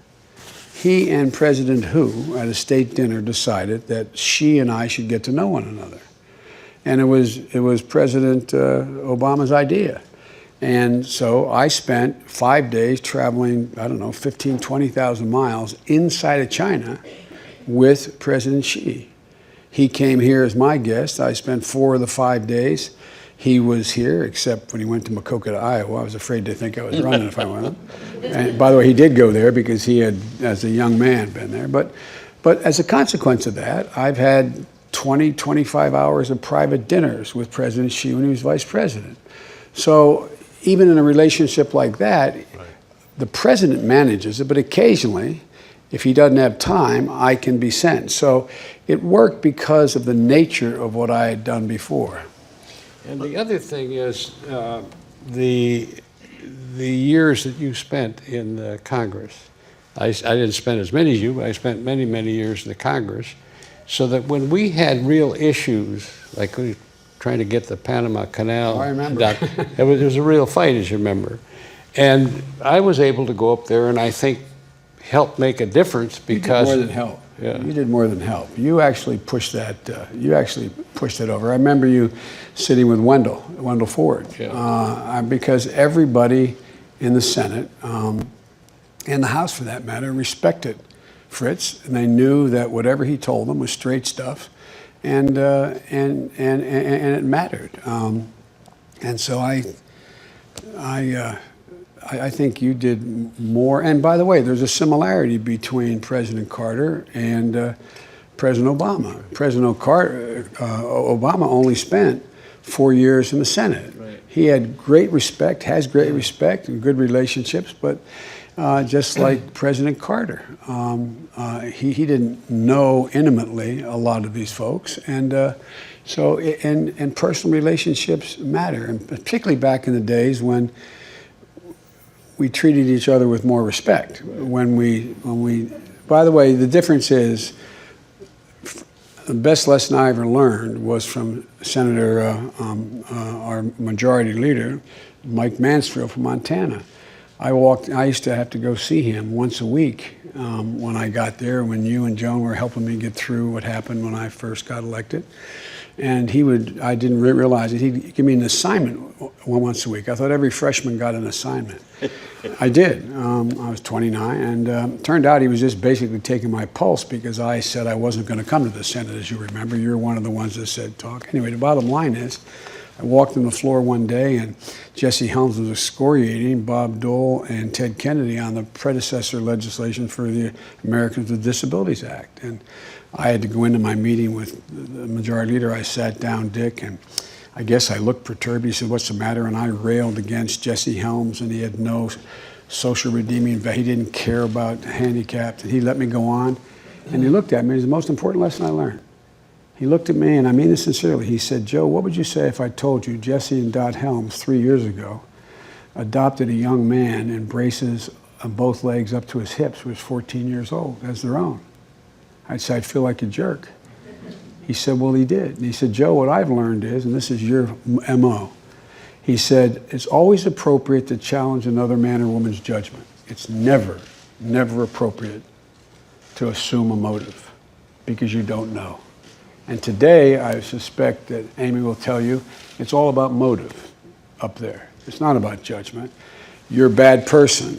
he and President Hu at a state dinner decided that Xi and I should get to know one another. And it was President Obama's idea. And so I spent 5 days traveling, 15, 20,000 miles inside of China with President Xi. He came here as my guest. I spent 4 of the 5 days. He was here, except when he went to Maquoketa, Iowa. I was afraid to think I was running if I went. And by the way, he did go there because he had, as a young man, been there. But as a consequence of that, I've had 20, 25 hours of private dinners with President Xi when he was Vice President. So even in a relationship like that, the President manages it, but occasionally, if he doesn't have time, I can be sent. So it worked because of the nature of what I had done before. And the other thing is the years that you spent in the Congress. I didn't spend as many as you, but I spent many, many years in the Congress, so that when we had real issues, like we were trying to get the Panama Canal, I remember. It was a real fight, as you remember. And I was able to go up there and I think help make a difference because— You did more than help. Yeah. You did more than help. You actually pushed that. You actually pushed it over. I remember you sitting with Wendell Ford, because everybody in the Senate and the House, for that matter, respected Fritz, and they knew that whatever he told them was straight stuff, and it mattered. And so I think you did more. And by the way, there's a similarity between President Carter and President Obama. President Obama only spent 4 years in the Senate. Right. He had great respect, has great respect and good relationships, but just like President Carter. He didn't know intimately a lot of these folks, and and personal relationships matter, and particularly back in the days when we treated each other with more respect. By the way, the difference is, the best lesson I ever learned was from Senator, our majority leader, Mike Mansfield from Montana. I used to have to go see him once a week when I got there, when you and Joan were helping me get through what happened when I first got elected. And I didn't realize it, he'd give me an assignment once a week. I thought every freshman got an assignment. I did. I was 29, and turned out he was just basically taking my pulse because I said I wasn't going to come to the Senate, as you remember. You're one of the ones that said talk. Anyway, the bottom line is, I walked on the floor one day, and Jesse Helms was excoriating Bob Dole and Ted Kennedy on the predecessor legislation for the Americans with Disabilities Act. And I had to go into my meeting with the majority leader. I sat down, Dick, and I guess I looked perturbed. He said, "What's the matter?" And I railed against Jesse Helms, and he had no social redeeming value. He didn't care about handicapped. And he let me go on. And he looked at me. It was the most important lesson I learned. He looked at me, and I mean this sincerely. He said, "Joe, what would you say if I told you Jesse and Dot Helms 3 years ago adopted a young man in braces on both legs up to his hips, who was 14 years old, as their own?" I'd say, "I'd feel like a jerk." He said, "Well, he did." And he said, "Joe, what I've learned is," and this is your MO, he said, "it's always appropriate to challenge another man or woman's judgment. It's never, never appropriate to assume a motive, because you don't know." And today, I suspect that Amy will tell you, it's all about motive up there. It's not about judgment. You're a bad person.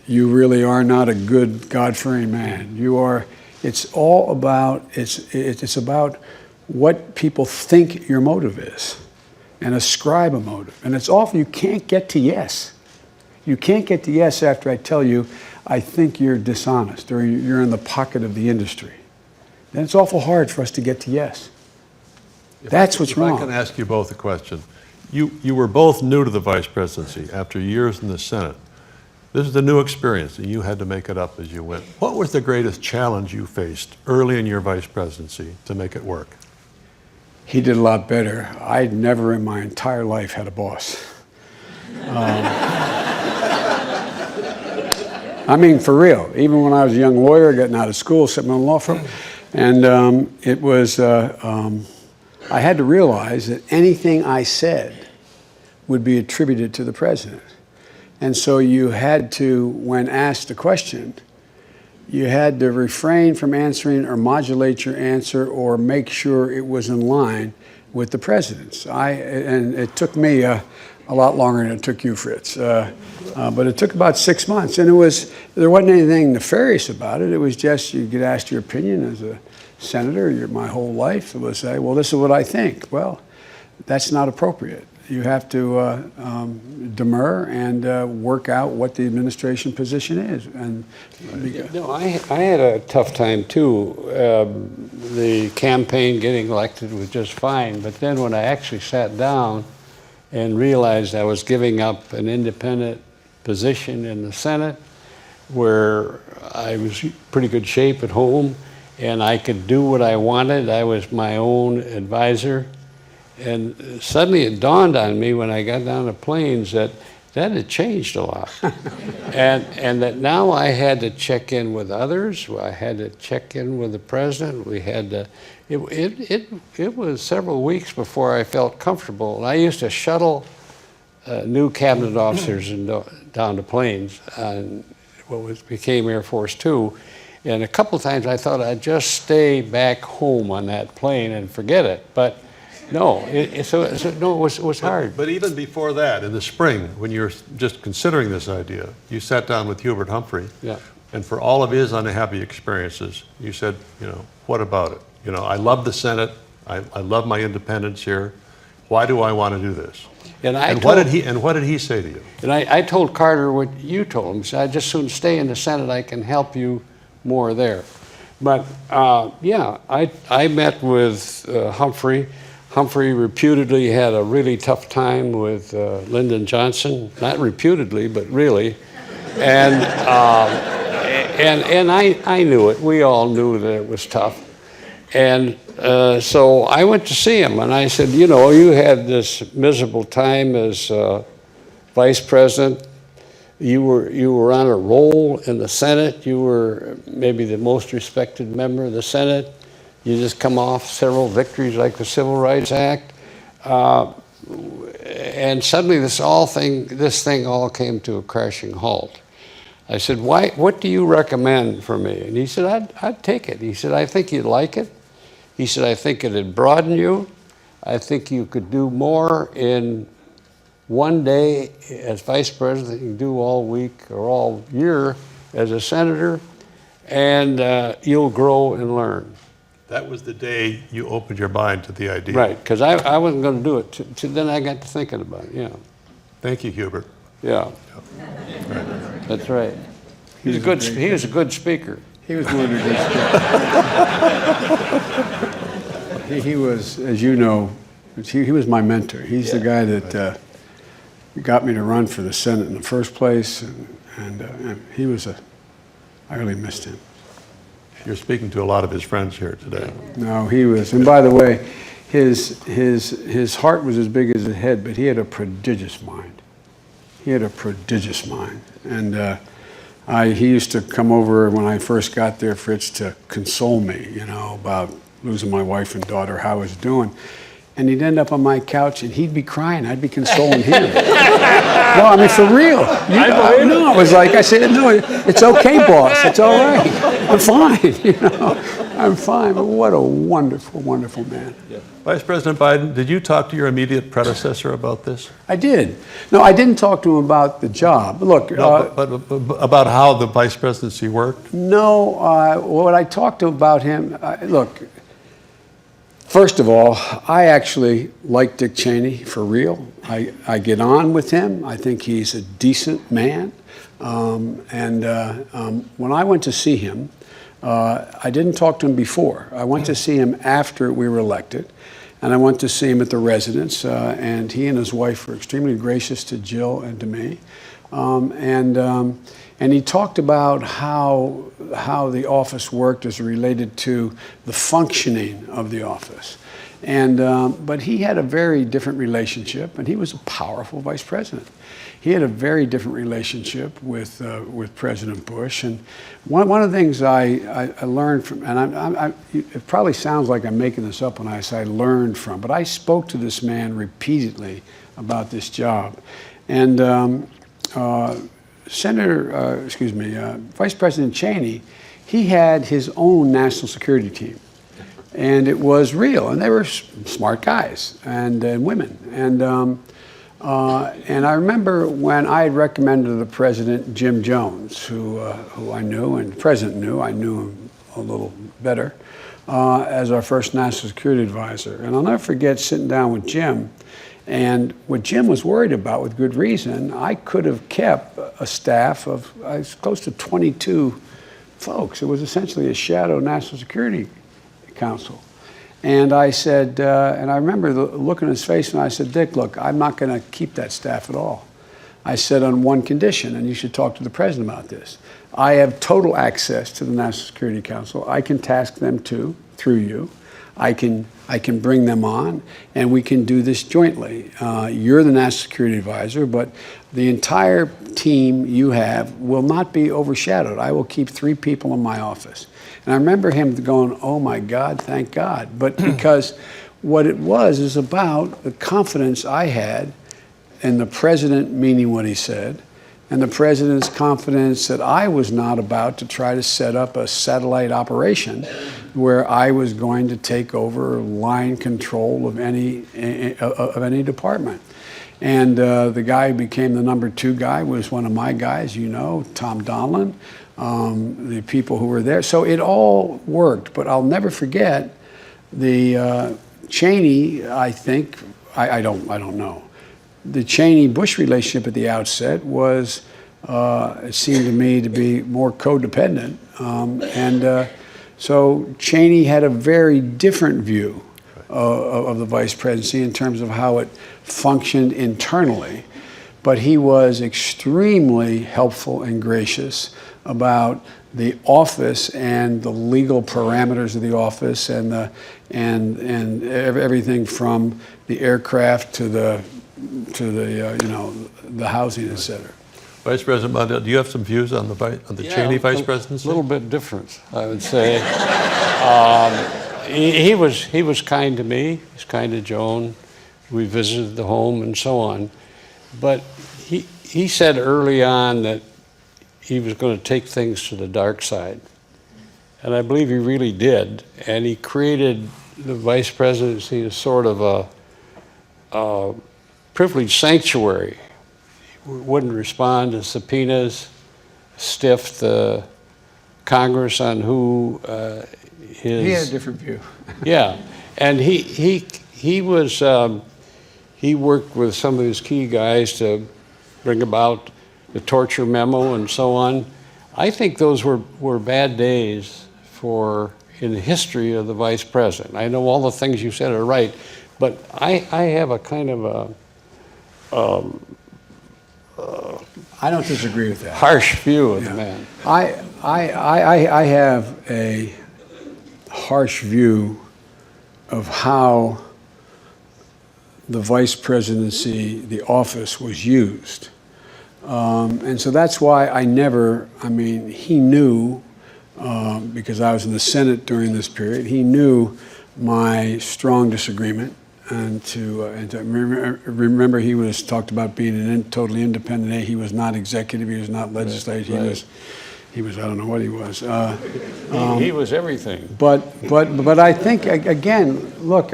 You really are not a good, God-fearing man. You are. It's all about, it's about what people think your motive is, and ascribe a motive. And it's often, you can't get to yes. You can't get to yes after I tell you, I think you're dishonest, or you're in the pocket of the industry. Then it's awful hard for us to get to yes. That's what's wrong. If I can ask you both a question. You were both new to the vice presidency after years in the Senate. This is a new experience, and you had to make it up as you went. What was the greatest challenge you faced early in your vice presidency to make it work? He did a lot better. I'd never in my entire life had a boss. I mean, for real. Even when I was a young lawyer, getting out of school, sitting in a law firm, and I had to realize that anything I said would be attributed to the president. And so you had to, when asked a question, you had to refrain from answering or modulate your answer or make sure it was in line with the president's. And it took me a lot longer than it took you, Fritz. But it took about 6 months. And there wasn't anything nefarious about it. It was just, you get asked your opinion as a senator my whole life. It was say, well, this is what I think. Well, that's not appropriate. You have to demur and work out what the administration position is. And no, I had a tough time too. The campaign getting elected was just fine, but then when I actually sat down and realized I was giving up an independent position in the Senate, where I was in pretty good shape at home and I could do what I wanted. I was my own advisor. And suddenly it dawned on me when I got down to Plains that had changed a lot. and that now I had to check in with others. I had to check in with the president. We had to, it was several weeks before I felt comfortable. And I used to shuttle new cabinet officers down to Plains on what became Air Force 2. And a couple times I thought I'd just stay back home on that plane and forget it. But no, it was hard. But even before that, in the spring, when you were just considering this idea, you sat down with Hubert Humphrey. Yeah. And for all of his unhappy experiences, you said, what about it? I love the Senate. I love my independence here. Why do I want to do this? What did he say to you? And I told Carter what you told him. So I just soon stay in the Senate. I can help you more there. But yeah, I met with Humphrey. Humphrey reputedly had a really tough time with Lyndon Johnson. Not reputedly, but really. And, and I knew it. We all knew that it was tough. And so I went to see him, and I said, you know, you had this miserable time as vice president. You were on a roll in the Senate. You were maybe the most respected member of the Senate. You just come off several victories like the Civil Rights Act. And suddenly this thing all came to a crashing halt. I said, what do you recommend for me? And he said, I'd take it. He said, I think you'd like it. He said, I think it'd broaden you. I think you could do more in one day as vice president than you do all week or all year as a senator, and you'll grow and learn. That was the day you opened your mind to the idea. Right, because I wasn't going to do it. Then I got to thinking about it, yeah. Thank you, Hubert. Yeah. Right. That's right. He was a good speaker. He was one of the good speakers. He was, as you know, he was my mentor. He's the guy that got me to run for the Senate in the first place, and he was I really missed him. You're speaking to a lot of his friends here today. No, he was, and by the way, his heart was as big as his head, but he had a prodigious mind. He had a prodigious mind, and he used to come over when I first got there, Fritz, to console me, you know, about losing my wife and daughter, how I was doing. And he'd end up on my couch and he'd be crying. I'd be consoling him. No, I mean, for real. I was like, I said, no, it's okay, boss. It's all right. I'm fine, you know. I'm fine. But what a wonderful, wonderful man. Yeah. Vice President Biden, did you talk to your immediate predecessor about this? I did. No, I didn't talk to him about the job. Look. No, but about how the vice presidency worked? No, what I talked to about him, look, first of all, I actually like Dick Cheney for real. I get on with him. I think he's a decent man. When I went to see him, I didn't talk to him before. I went to see him after we were elected, and I went to see him at the residence, and he and his wife were extremely gracious to Jill and to me. And he talked about how the office worked as related to the functioning of the office. But he had a very different relationship, and he was a powerful vice president. He had a very different relationship with President Bush. And one of the things I learned from, and it probably sounds like I'm making this up when I say I learned from, but I spoke to this man repeatedly about this job. And Vice President Cheney, he had his own national security team. And it was real, and they were smart guys and women. And I remember when I had recommended to the president Jim Jones, who I knew, and the president knew, I knew him a little better, as our first national security advisor. And I'll never forget sitting down with Jim. And what Jim was worried about, with good reason, I could have kept a staff of close to 22 folks. It was essentially a shadow national security council. And I said, and I remember looking at his face, and I said, Dick, look, I'm not going to keep that staff at all. I said, on one condition, and you should talk to the president about this. I have total access to the National Security Council. I can task them too, through you. I can bring them on, and we can do this jointly. You're the National Security Advisor, but the entire team you have will not be overshadowed. I will keep 3 people in my office. And I remember him going, oh my God, thank God. But because what it was is about the confidence I had in the president meaning what he said, and the president's confidence that I was not about to try to set up a satellite operation where I was going to take over line control of any department. And the guy who became the number 2 guy was one of my guys, you know, Tom Donlin, the people who were there. So it all worked, but I'll never forget the Cheney, I think, I don't know. The Cheney-Bush relationship at the outset was, it seemed to me to be more codependent. So Cheney had a very different view of the vice presidency in terms of how it functioned internally. but he was extremely helpful and gracious about the office and the legal parameters of the office and everything from the aircraft to the the housing, et cetera. Vice President Mondale, do you have some views on the Cheney Vice Presidency? A little bit different, I would say. He was kind to me. He's kind to Joan. We visited the home and so on. But he said early on that he was going to take things to the dark side. And I believe he really did. And he created the Vice Presidency as sort of a privileged sanctuary. He wouldn't respond to subpoenas, stiffed the Congress on who his... He had a different view. Yeah, and he worked with some of his key guys to bring about the torture memo and so on. I think those were bad days in the history of the vice president. I know all the things you said are right, but I have a kind of I don't disagree with that. harsh view of the man. I have a harsh view of how the vice presidency, the office, was used. And so that's why he knew, because I was in the Senate during this period, he knew my strong disagreement. And to remember, he was talked about being totally independent. He was not executive. He was not legislative. Right. He was I don't know what he was. He was everything. But I think again, look,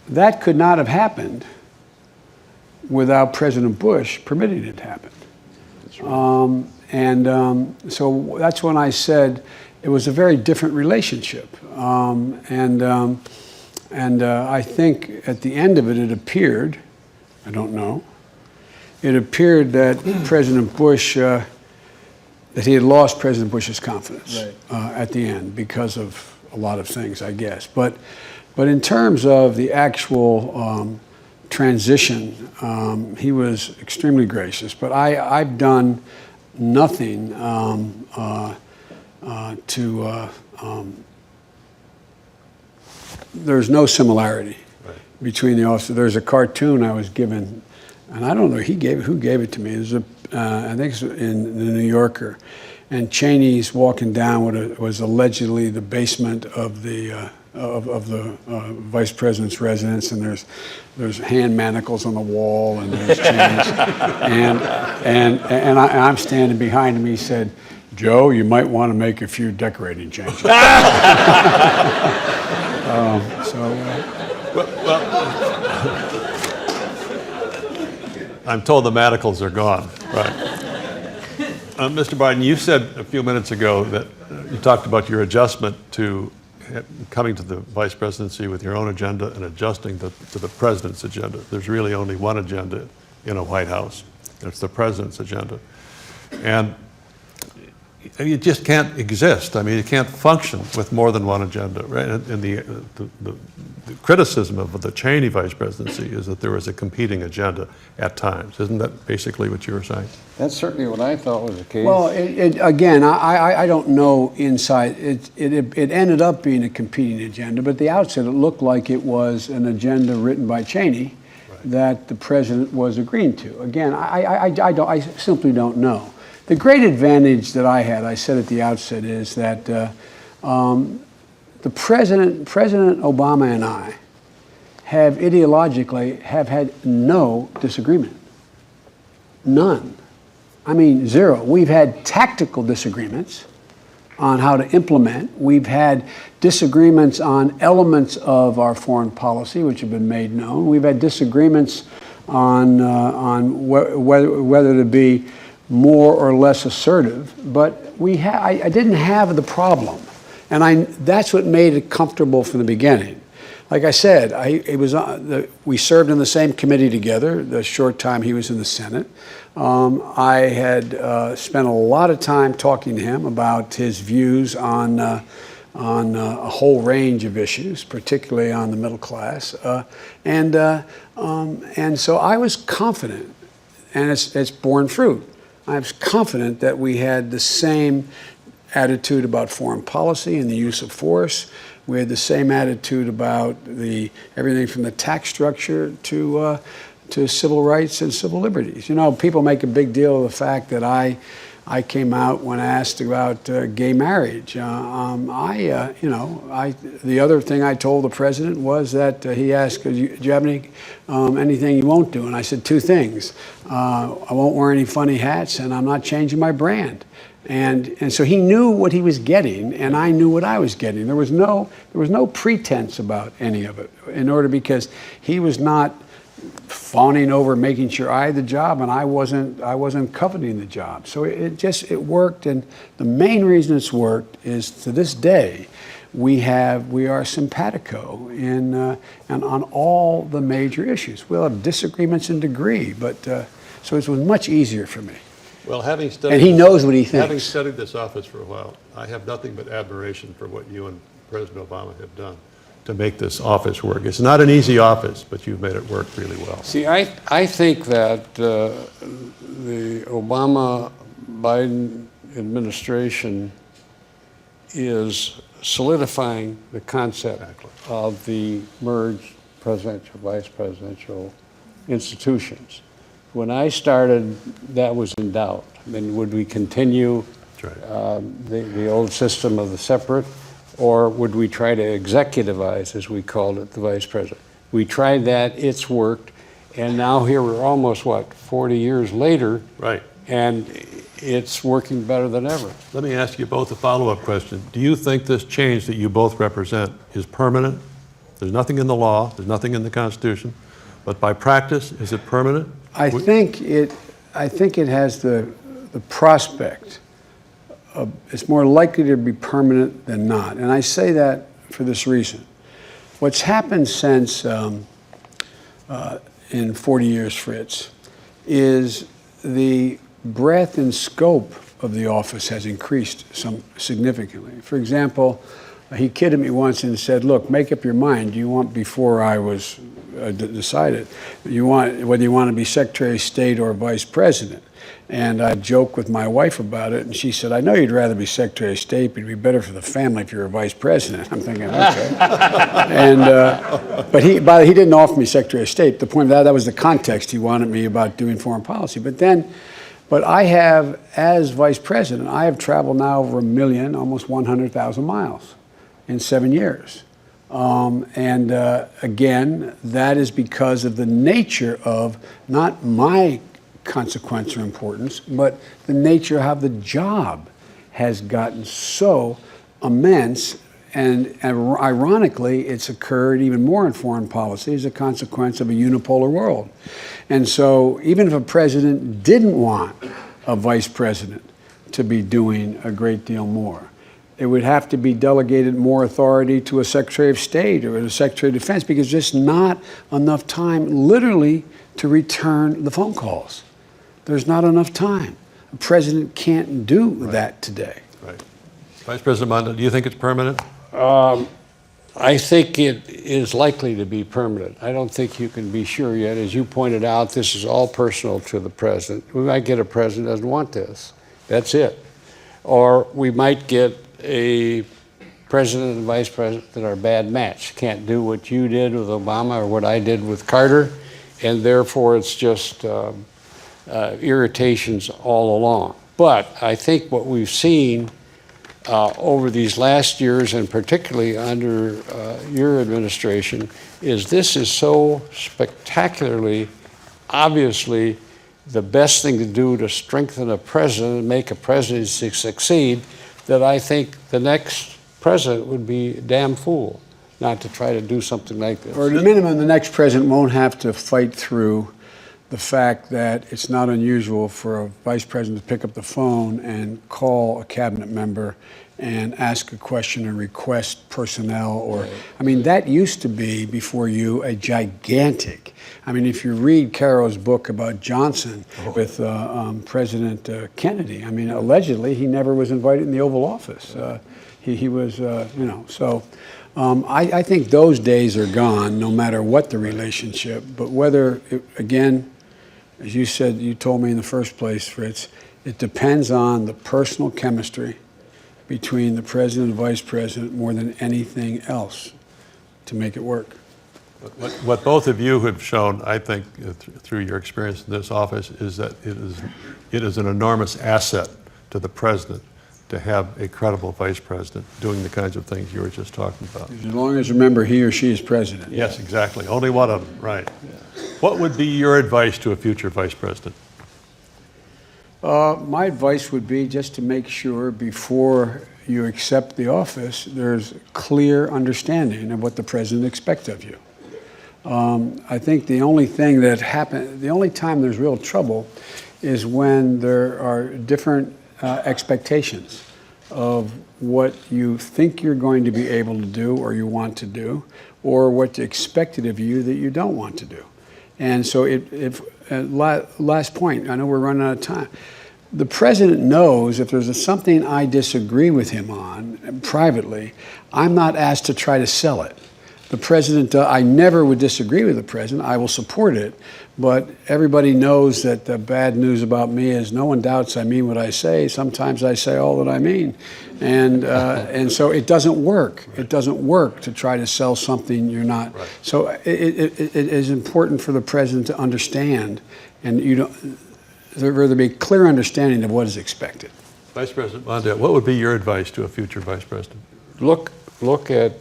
that could not have happened without President Bush permitting it to happen. That's right. So that's when I said it was a very different relationship. I think at the end of it, it appeared, I don't know, it appeared that President Bush, that he had lost President Bush's confidence at the end because of a lot of things, I guess. But in terms of the actual transition, he was extremely gracious. But I've done nothing there's no similarity between the officers. There's a cartoon I was given, and I don't know who gave it to me. It was I think it's in the New Yorker, and Cheney's walking down what was allegedly the basement of the vice president's residence, and there's hand manacles on the wall, and there's chains, and I'm standing behind him. He said, "Joe, you might want to make a few decorating changes." I'm told the manacles are gone. Right. Mr. Biden, you said a few minutes ago that you talked about your adjustment to coming to the vice presidency with your own agenda and adjusting to the president's agenda. There's really only one agenda in a White House. It's the president's agenda. And it just can't exist. I mean, it can't function with more than one agenda, right? And the criticism of the Cheney vice presidency is that there was a competing agenda at times. Isn't that basically what you were saying? That's certainly what I thought was the case. Well, again, I don't know inside. It ended up being a competing agenda, but at the outset it looked like it was an agenda written by Cheney that the president was agreeing to. Again, I simply don't know. The great advantage that I had, I said at the outset, is that President Obama and I have ideologically had no disagreement. None. I mean, zero. We've had tactical disagreements on how to implement. We've had disagreements on elements of our foreign policy, which have been made known. We've had disagreements on whether to be more or less assertive, but I didn't have the problem, and that's what made it comfortable from the beginning. Like I said, we served in the same committee together the short time he was in the Senate. I had spent a lot of time talking to him about his views on on a whole range of issues, particularly on the middle class. And so I was confident, and it's borne fruit. I was confident that we had the same attitude about foreign policy and the use of force. We had the same attitude about everything from the tax structure to civil rights and civil liberties. You know, people make a big deal of the fact that I came out when asked about gay marriage. The other thing I told the president was that he asked, do you have anything you won't do? And I said two things. I won't wear any funny hats, and I'm not changing my brand. And so he knew what he was getting, and I knew what I was getting. There was no pretense about any of it, because he was not fawning over making sure I had the job, and I wasn't coveting the job. So it worked, and the main reason it's worked is, to this day, we are simpatico and on all the major issues. We'll have disagreements in degree, but so it was much easier for me. Well, having studied, and he knows what he thinks. Having studied this office for a while, I have nothing but admiration for what you and President Obama have done to make this office work. It's not an easy office, but you've made it work really well. See, I think that the Obama-Biden administration is solidifying the concept of the merged presidential, vice presidential institutions. When I started, that was in doubt. I mean, would we continue the old system of the separate, or would we try to executivize, as we called it, the vice president? We tried that, it's worked, and now here we're almost, 40 years later, right? And it's working better than ever. Let me ask you both a follow-up question. Do you think this change that you both represent is permanent? There's nothing in the law, there's nothing in the Constitution, but by practice, is it permanent? I think it has the prospect of, it's more likely to be permanent than not. And I say that for this reason. What's happened since in 40 years, Fritz, is the breadth and scope of the office has increased significantly. For example, he kidded me once and said, look, make up your mind. Do you want, before I was decided, whether you want to be Secretary of State or Vice President? And I joked with my wife about it, and she said, I know you'd rather be Secretary of State, but it'd be better for the family if you were Vice President. I'm thinking, okay. But he didn't offer me Secretary of State. The point of that was the context. He wanted me about doing foreign policy. But I have, as Vice President, I have traveled now over 1 million, almost 100,000 miles in 7 years. Again, that is because of the nature of not my consequence or importance, but the nature of how the job has gotten so immense. And ironically, it's occurred even more in foreign policy as a consequence of a unipolar world. And so even if a president didn't want a vice president to be doing a great deal more, it would have to be delegated more authority to a Secretary of State or a Secretary of Defense, because there's not enough time, literally, to return the phone calls. There's not enough time. A president can't do that today. Right. Vice President Mondale, do you think it's permanent? I think it is likely to be permanent. I don't think you can be sure yet. As you pointed out, this is all personal to the president. We might get a president who doesn't want this. That's it. Or we might get a president and vice president that are a bad match. Can't do what you did with Obama or what I did with Carter, and therefore it's just irritations all along. But I think what we've seen over these last years, and particularly under your administration, is this is so spectacularly, obviously, the best thing to do to strengthen a president and make a presidency succeed, that I think the next president would be a damn fool not to try to do something like this. Or at a minimum, the next president won't have to fight through the fact that it's not unusual for a vice president to pick up the phone and call a cabinet member and ask a question and request personnel, or, I mean, that used to be, before you, a gigantic. I mean, if you read Caro's book about Johnson with President Kennedy, I mean, allegedly he never was invited in the Oval Office. He was, so I think those days are gone, no matter what the relationship. But whether, again, as you said, you told me in the first place, Fritz, it depends on the personal chemistry between the president and vice president more than anything else to make it work. What both of you have shown, I think, through your experience in this office, is that it is an enormous asset to the president to have a credible vice president doing the kinds of things you were just talking about. As long as, remember, he or she is president. Yes, exactly. Only one of them, right. What would be your advice to a future vice president? My advice would be just to make sure before you accept the office, there's clear understanding of what the president expects of you. I think the only thing that the only time there's real trouble is when there are different expectations of what you think you're going to be able to do or you want to do, or what's expected of you that you don't want to do. And so last point, I know we're running out of time. The president knows if there's something I disagree with him on privately, I'm not asked to try to sell it. The president, I never would disagree with the president. I will support it. But everybody knows that the bad news about me is no one doubts I mean what I say. Sometimes I say all that I mean. And so it doesn't work. It doesn't work to try to sell something you're not. Right. So it is important for the president to understand, and there to be a clear understanding of what is expected. Vice President Mondale, what would be your advice to a future vice president? Look at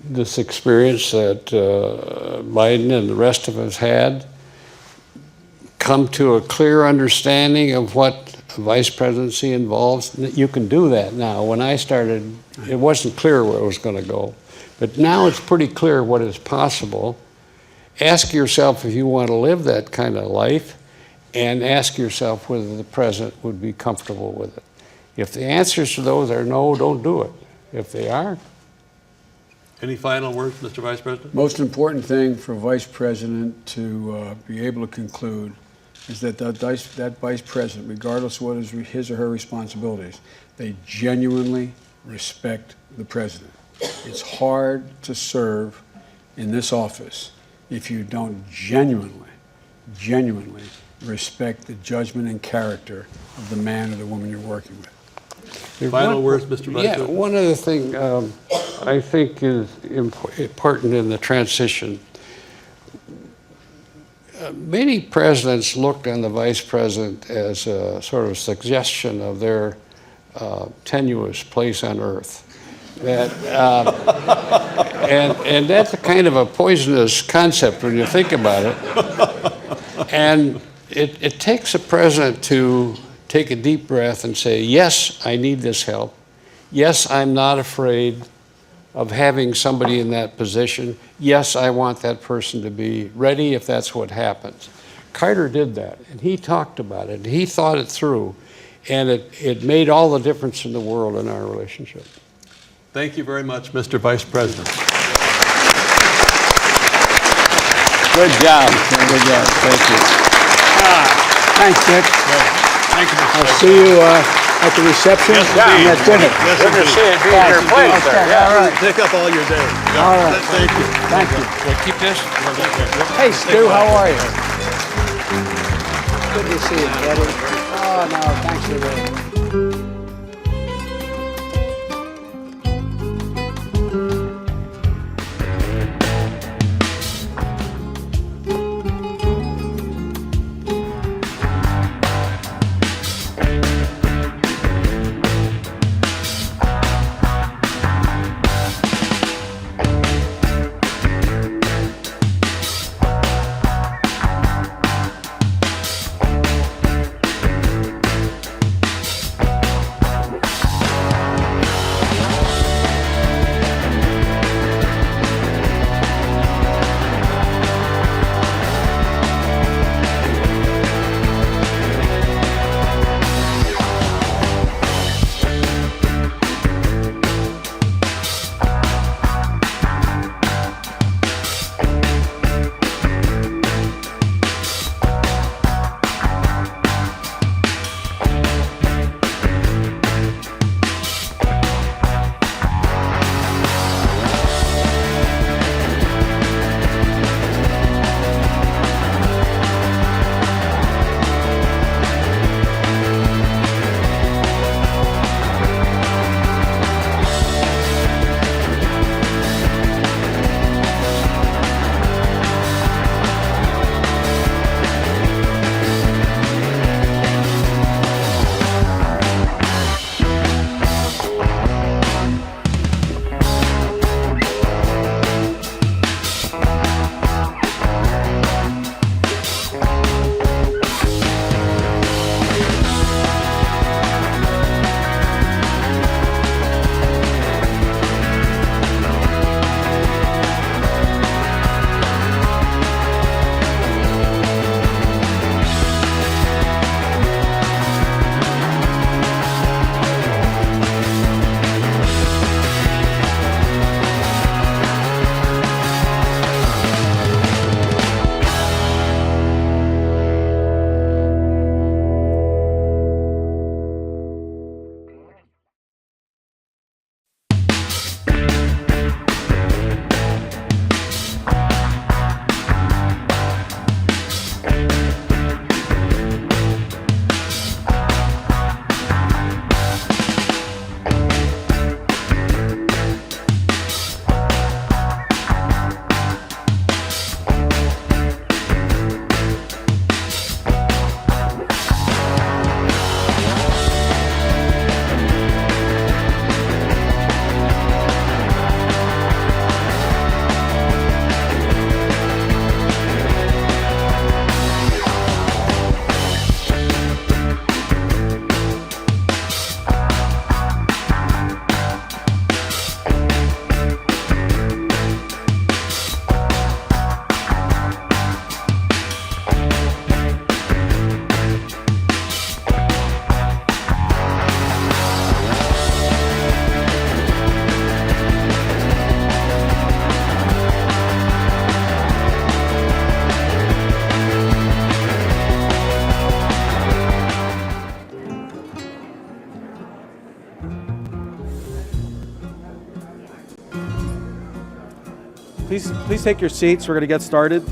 this experience that Biden and the rest of us had. Come to a clear understanding of what vice presidency involves. You can do that now. When I started, it wasn't clear where it was going to go. But now it's pretty clear what is possible. Ask yourself if you want to live that kind of life, and ask yourself whether the president would be comfortable with it. If the answers to those are no, don't do it. If they are. Any final words, Mr. Vice President? Most important thing for vice president to be able to conclude is that that vice president, regardless of what is his or her responsibilities, they genuinely respect the president. It's hard to serve in this office if you don't genuinely respect the judgment and character of the man or the woman you're working with. Final words, Mr. Vice President? Yeah, one other thing I think is important in the transition. Many presidents looked on the vice president as a sort of suggestion of their tenuous place on earth. That, and that's a kind of a poisonous concept when you think about it. And it takes a president to take a deep breath and say, yes, I need this help. Yes, I'm not afraid of having somebody in that position. Yes, I want that person to be ready if that's what happens. Carter did that, and he talked about it, and he thought it through, and it made all the difference in the world in our relationship. Thank you very much, Mr. Vice President. Good job. Good job. Thank you. Thanks, Dick. Thank you, Mr. I'll see you at the reception and at dinner. Yes, Good to indeed. see it being your place there. All right. Take up all your day. All right. Thank you. Thank you. We'll keep this. Hey, Stu, how are you? Good to see you, buddy. Oh, no, thanks for that. Please take your seats. We're going to get started.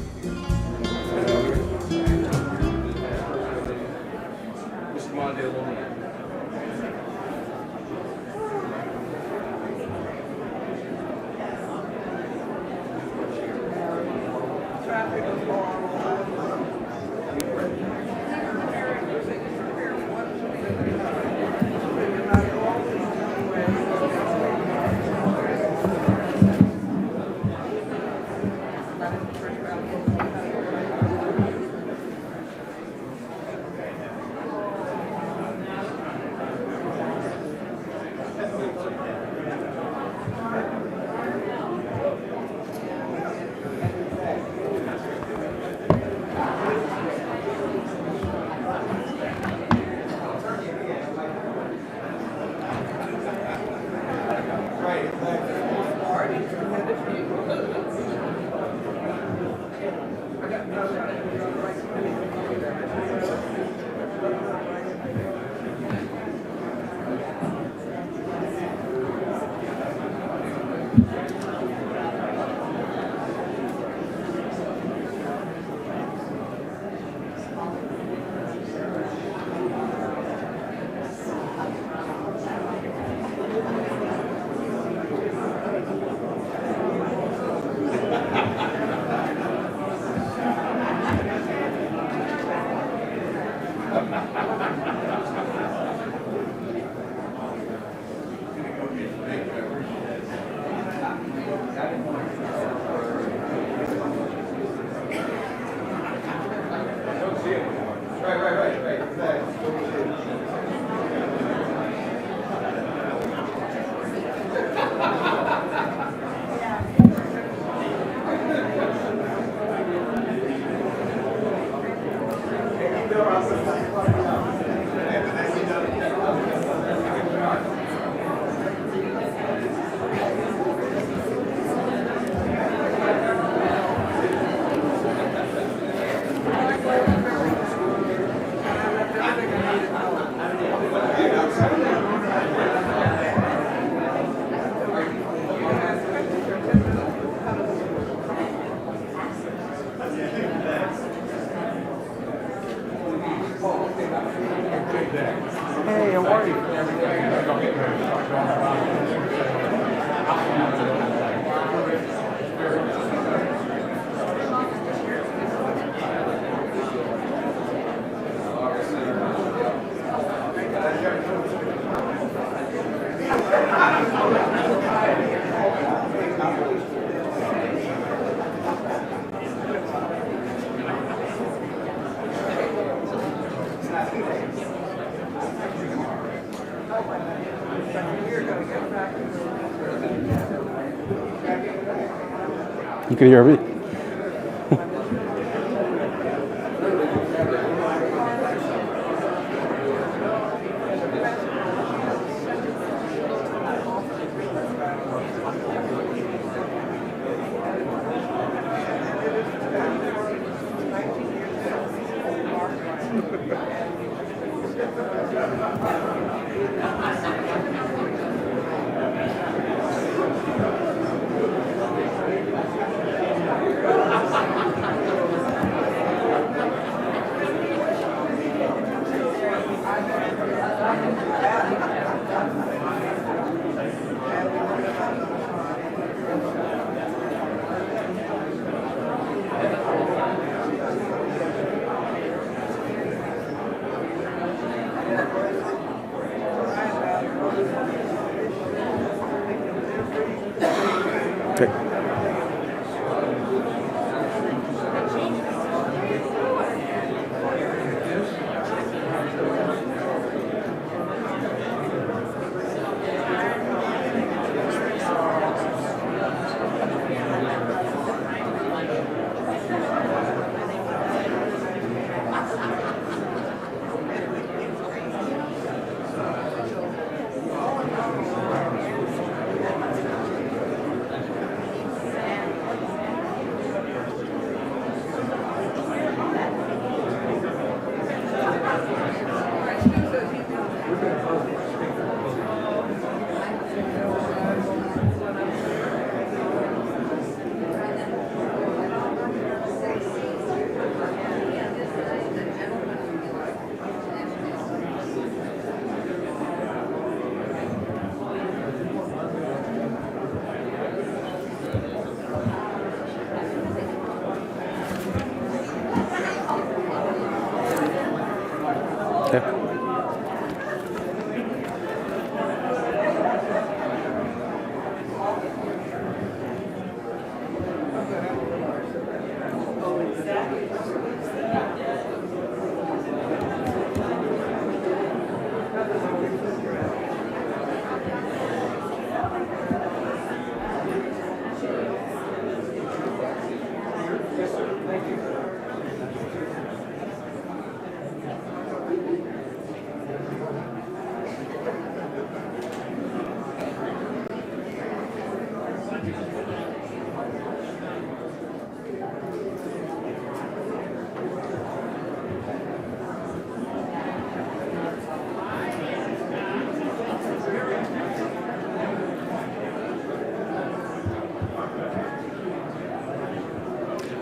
You can hear me?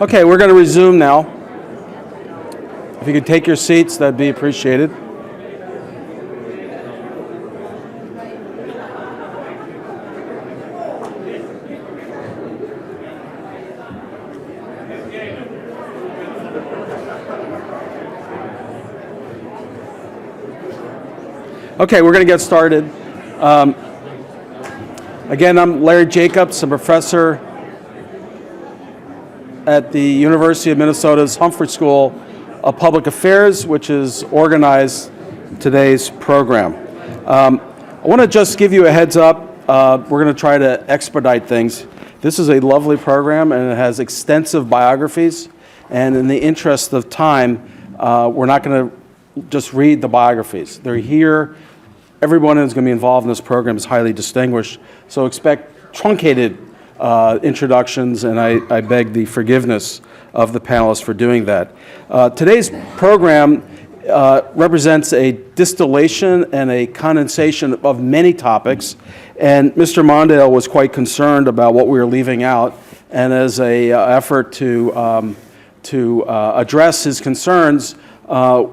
Okay, we're going to resume now. If you could take your seats, that'd be appreciated. Okay, we're going to get started. Again, I'm Larry Jacobs, a professor at the University of Minnesota's Humphrey School of Public Affairs, which has organized today's program. I want to just give you a heads up. We're going to try to expedite things. This is a lovely program, and it has extensive biographies. And in the interest of time, we're not going to just read the biographies. They're here. Everyone who's going to be involved in this program is highly distinguished, so expect truncated introductions, and I beg the forgiveness of the panelists for doing that. Today's program represents a distillation and a condensation of many topics, and Mr. Mondale was quite concerned about what we were leaving out, and as an effort to address his concerns,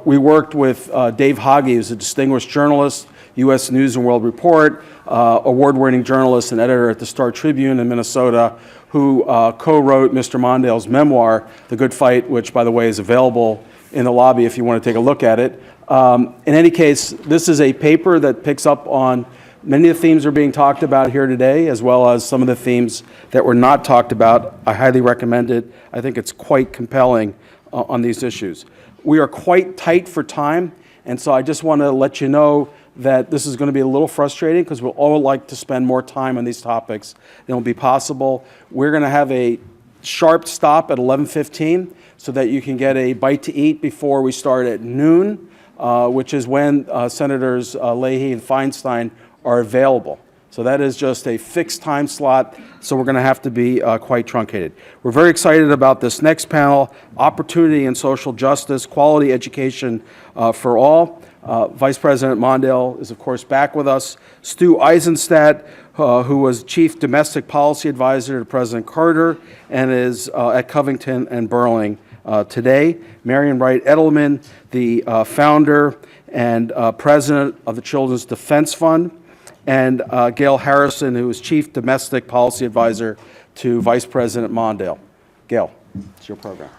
we worked with Dave Hoggy, who's a distinguished journalist, U.S. News and World Report, award-winning journalist and editor at the Star Tribune in Minnesota, who co-wrote Mr. Mondale's memoir, The Good Fight, which, by the way, is available in the lobby if you want to take a look at it. In any case, this is a paper that picks up on many of the themes that are being talked about here today, as well as some of the themes that were not talked about. I highly recommend it. I think it's quite compelling on these issues. We are quite tight for time, and so I just want to let you know that this is going to be a little frustrating because we'll all like to spend more time on these topics than will be possible. We're going to have a sharp stop at 11:15 so that you can get a bite to eat before we start at noon, which is when Senators Leahy and Feinstein are available. So that is just a fixed time slot, so we're going to have to be quite truncated. We're very excited about this next panel, Opportunity and Social Justice, Quality Education for All. Vice President Mondale is, of course, back with us. Stu Eisenstadt, who was Chief Domestic Policy Advisor to President Carter and is at Covington and Burling today. Marian Wright Edelman, the founder and president of the Children's Defense Fund. And Gail Harrison, who is Chief Domestic Policy Advisor to Vice President Mondale. Gail, it's your program.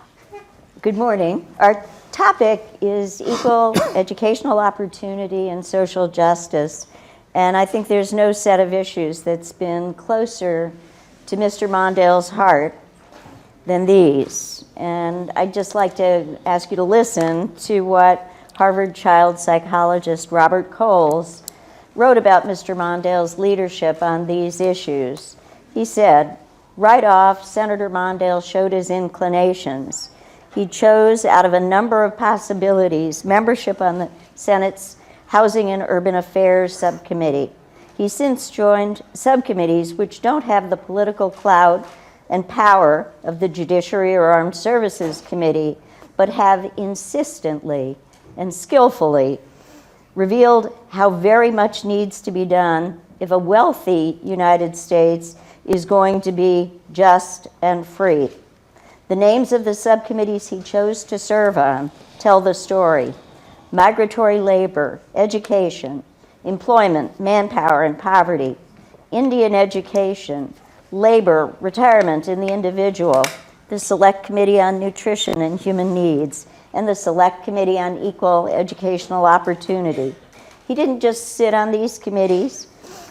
Good morning. Our topic is equal educational opportunity and social justice. And I think there's no set of issues that's been closer to Mr. Mondale's heart than these. And I'd just like to ask you to listen to what Harvard child psychologist Robert Coles wrote about Mr. Mondale's leadership on these issues. He said, right off, Senator Mondale showed his inclinations. He chose, out of a number of possibilities, membership on the Senate's Housing and Urban Affairs Subcommittee. He's since joined subcommittees which don't have the political clout and power of the Judiciary or Armed Services Committee, but have insistently and skillfully revealed how very much needs to be done if a wealthy United States is going to be just and free. The names of the subcommittees he chose to serve on tell the story: migratory labor, education, employment, manpower, and poverty, Indian education, labor, retirement and the individual, the Select Committee on Nutrition and Human Needs, and the Select Committee on Equal Educational Opportunity. He didn't just sit on these committees,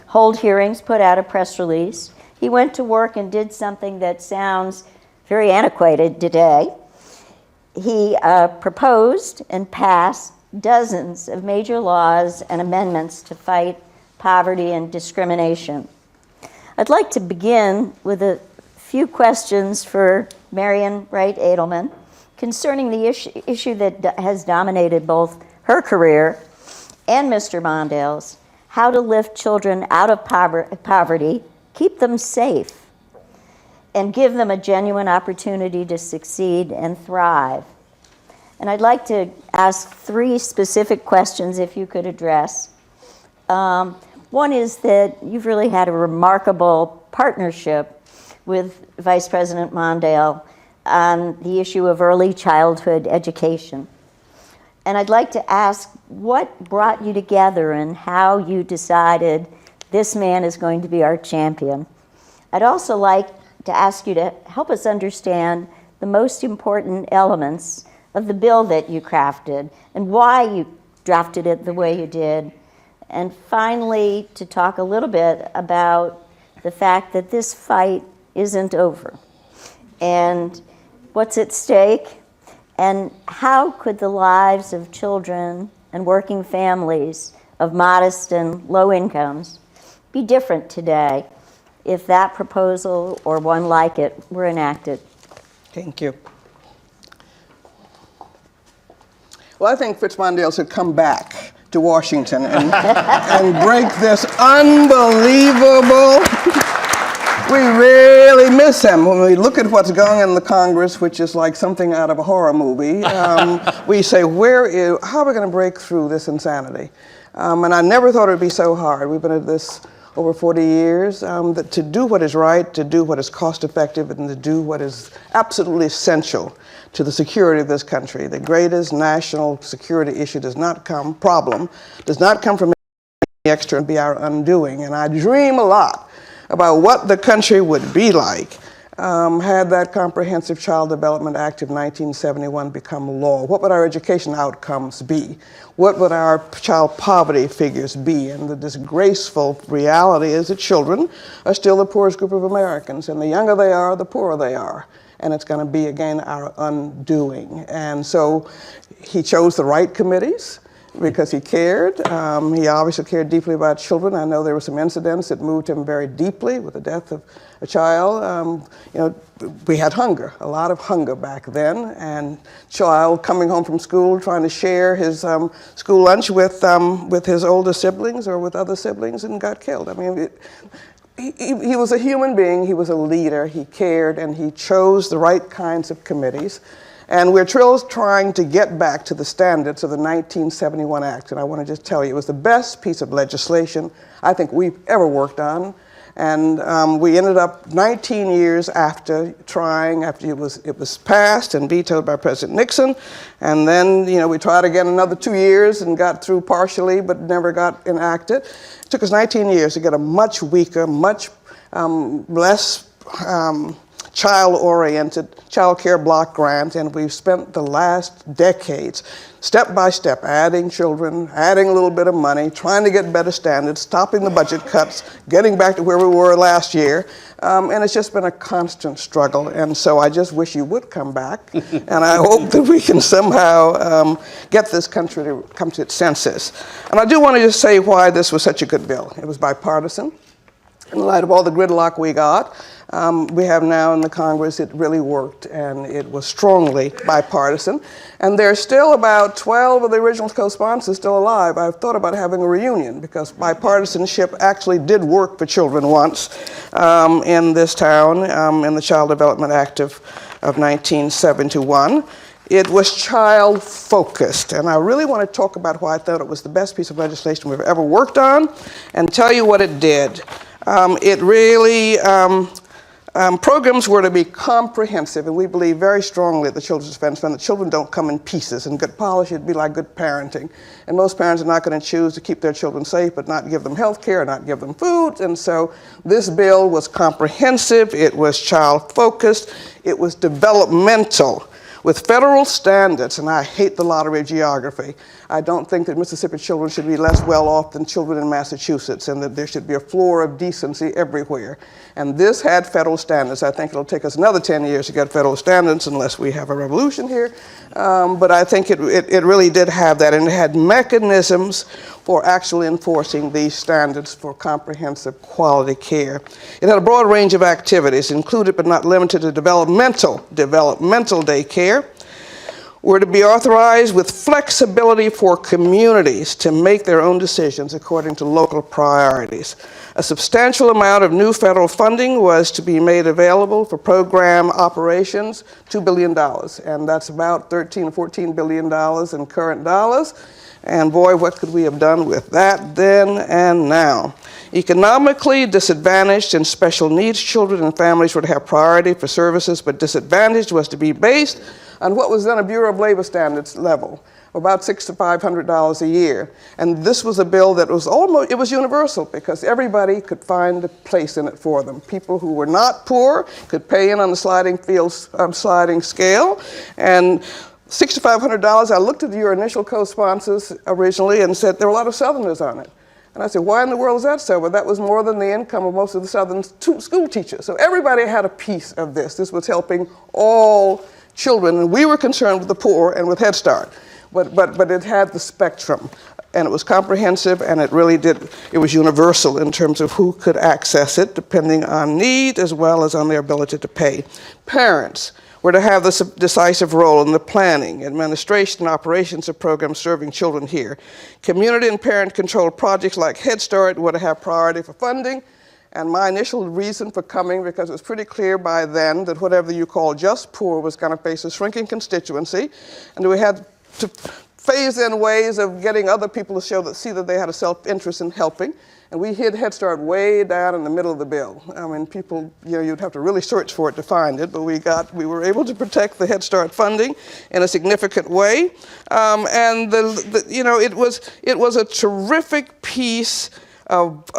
hold hearings, put out a press release. He went to work and did something that sounds very antiquated today. He proposed and passed dozens of major laws and amendments to fight poverty and discrimination. I'd like to begin with a few questions for Marian Wright Edelman concerning the issue that has dominated both her career and Mr. Mondale's: how to lift children out of poverty, keep them safe, and give them a genuine opportunity to succeed and thrive. And I'd like to ask three specific questions if you could address. One is that you've really had a remarkable partnership with Vice President Mondale on the issue of early childhood education. And I'd like to ask what brought you together and how you decided this man is going to be our champion. I'd also like to ask you to help us understand the most important elements of the bill that you crafted and why you drafted it the way you did. And finally, to talk a little bit about the fact that this fight isn't over and what's at stake, and how could the lives of children and working families of modest and low incomes be different today if that proposal or one like it were enacted? Thank you. Well, I think Mondale should come back to Washington and break this unbelievable. We really miss him. When we look at what's going on in the Congress, which is like something out of a horror movie, we say, how are we going to break through this insanity? And I never thought it would be so hard. We've been at this over 40 years, that to do what is right, to do what is cost effective, and to do what is absolutely essential to the security of this country. The greatest national security issue does not come from any extra and be our undoing. And I dream a lot about what the country would be like had that Comprehensive Child Development Act of 1971 become law. What would our education outcomes be? What would our child poverty figures be? And the disgraceful reality is that children are still the poorest group of Americans, and the younger they are, the poorer they are. And it's going to be, again, our undoing. And so he chose the right committees because he cared. He obviously cared deeply about children. I know there were some incidents that moved him very deeply with the death of a child. We had hunger, a lot of hunger back then, and child coming home from school trying to share his school lunch with his older siblings or with other siblings and got killed. I mean, he was a human being, he was a leader, he cared, and he chose the right kinds of committees. And we're trying to get back to the standards of the 1971 Act. And I want to just tell you, it was the best piece of legislation I think we've ever worked on. And we ended up 19 years after trying, after it was passed and vetoed by President Nixon. And then, we tried again another 2 years and got through partially, but never got enacted. It took us 19 years to get a much weaker, much less child-oriented child care block grant, and we've spent the last decades step by step adding children, adding a little bit of money, trying to get better standards, stopping the budget cuts, getting back to where we were last year, and it's just been a constant struggle. And so I just wish you would come back, and I hope that we can somehow get this country to come to its senses. And I do want to just say why this was such a good bill. It was bipartisan. In light of all the gridlock we got, we have now in the Congress, it really worked, and it was strongly bipartisan. And there's still about 12 of the original co-sponsors still alive. I've thought about having a reunion because bipartisanship actually did work for children once in this town, in the Child Development Act of 1971. It was child-focused, and I really want to talk about why I thought it was the best piece of legislation we've ever worked on and tell you what it did. It really, programs were to be comprehensive, and we believe very strongly at the Children's Defense Fund that children don't come in pieces, and good policy would be like good parenting. And most parents are not going to choose to keep their children safe, but not give them health care, not give them food. And so this bill was comprehensive, it was child-focused, it was developmental. With federal standards, and I hate the lottery of geography, I don't think that Mississippi children should be less well off than children in Massachusetts, and that there should be a floor of decency everywhere. And this had federal standards. I think it'll take us another 10 years to get federal standards unless we have a revolution here. But I think it really did have that, and it had mechanisms for actually enforcing these standards for comprehensive quality care. It had a broad range of activities, included but not limited to developmental day care, were to be authorized with flexibility for communities to make their own decisions according to local priorities. A substantial amount of new federal funding was to be made available for program operations, $2 billion. And that's about $13 or $14 billion in current dollars. And boy, what could we have done with that then and now? Economically disadvantaged and special needs children and families would have priority for services, but disadvantaged was to be based on what was then a Bureau of Labor Standards level, about $600 to $500 a year. And this was a bill that was almost, it was universal because everybody could find a place in it for them. People who were not poor could pay in on the sliding scale. And $600 to $500, I looked at your initial co-sponsors originally and said there were a lot of Southerners on it. And I said, why in the world is that so? Well, that was more than the income of most of the Southern school teachers. So everybody had a piece of this. This was helping all children, and we were concerned with the poor and with Head Start. But it had the spectrum, and it was comprehensive, and it really did, it was universal in terms of who could access it, depending on need as well as on their ability to pay. Parents were to have this decisive role in the planning, administration, and operations of programs serving children here. Community and parent-controlled projects like Head Start were to have priority for funding, and my initial reason for coming, because it was pretty clear by then that whatever you call just poor was going to face a shrinking constituency, and we had to phase in ways of getting other people to see that they had a self-interest in helping. And we hid Head Start way down in the middle of the bill. I mean, people, you'd have to really search for it to find it, but we were able to protect the Head Start funding in a significant way. And it was a terrific piece of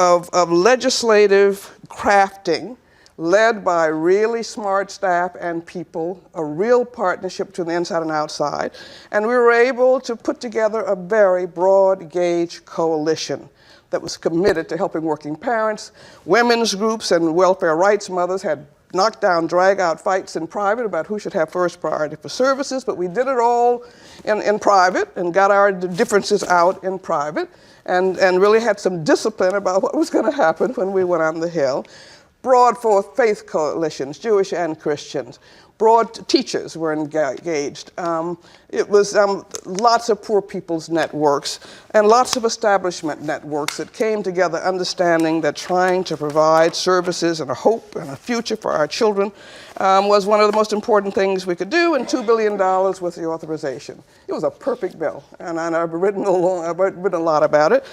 legislative crafting led by really smart staff and people, a real partnership between the inside and outside. And we were able to put together a very broad gauge coalition that was committed to helping working parents. Women's groups and welfare rights mothers had knockdown, drag-out fights in private about who should have first priority for services, but we did it all in private and got our differences out in private and really had some discipline about what was going to happen when we went on the Hill. Broad forth faith coalitions, Jewish and Christians. Broad teachers were engaged. It was lots of poor people's networks and lots of establishment networks that came together understanding that trying to provide services and a hope and a future for our children was one of the most important things we could do, and $2 billion was the authorization. It was a perfect bill, and I've written a lot about it.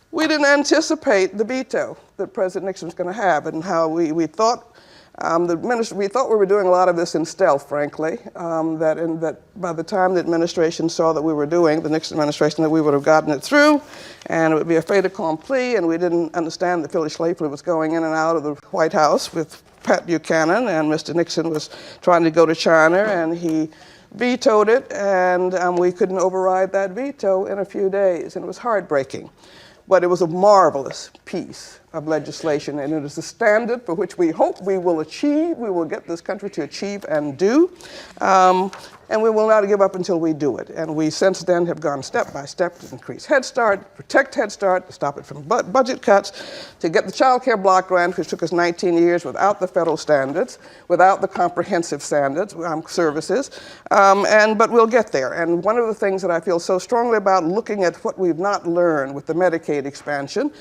We didn't anticipate the veto that President Nixon was going to have, and how we thought we thought we were doing a lot of this in stealth, frankly, that by the time the administration saw that we were doing, the Nixon administration, that we would have gotten it through, and it would be a fait accompli, and we didn't understand that Phyllis Schlafly was going in and out of the White House with Pat Buchanan, and Mr. Nixon was trying to go to China, and he vetoed it, and we couldn't override that veto in a few days, and it was heartbreaking. But it was a marvelous piece of legislation, and it is a standard for which we hope we will get this country to achieve and do. And we will not give up until we do it. And we since then have gone step by step to increase Head Start, protect Head Start, to stop it from budget cuts, to get the child care block grant, which took us 19 years without the federal standards, without the comprehensive standards, services. But we'll get there. And one of the things that I feel so strongly about, looking at what we've not learned with the Medicaid expansion,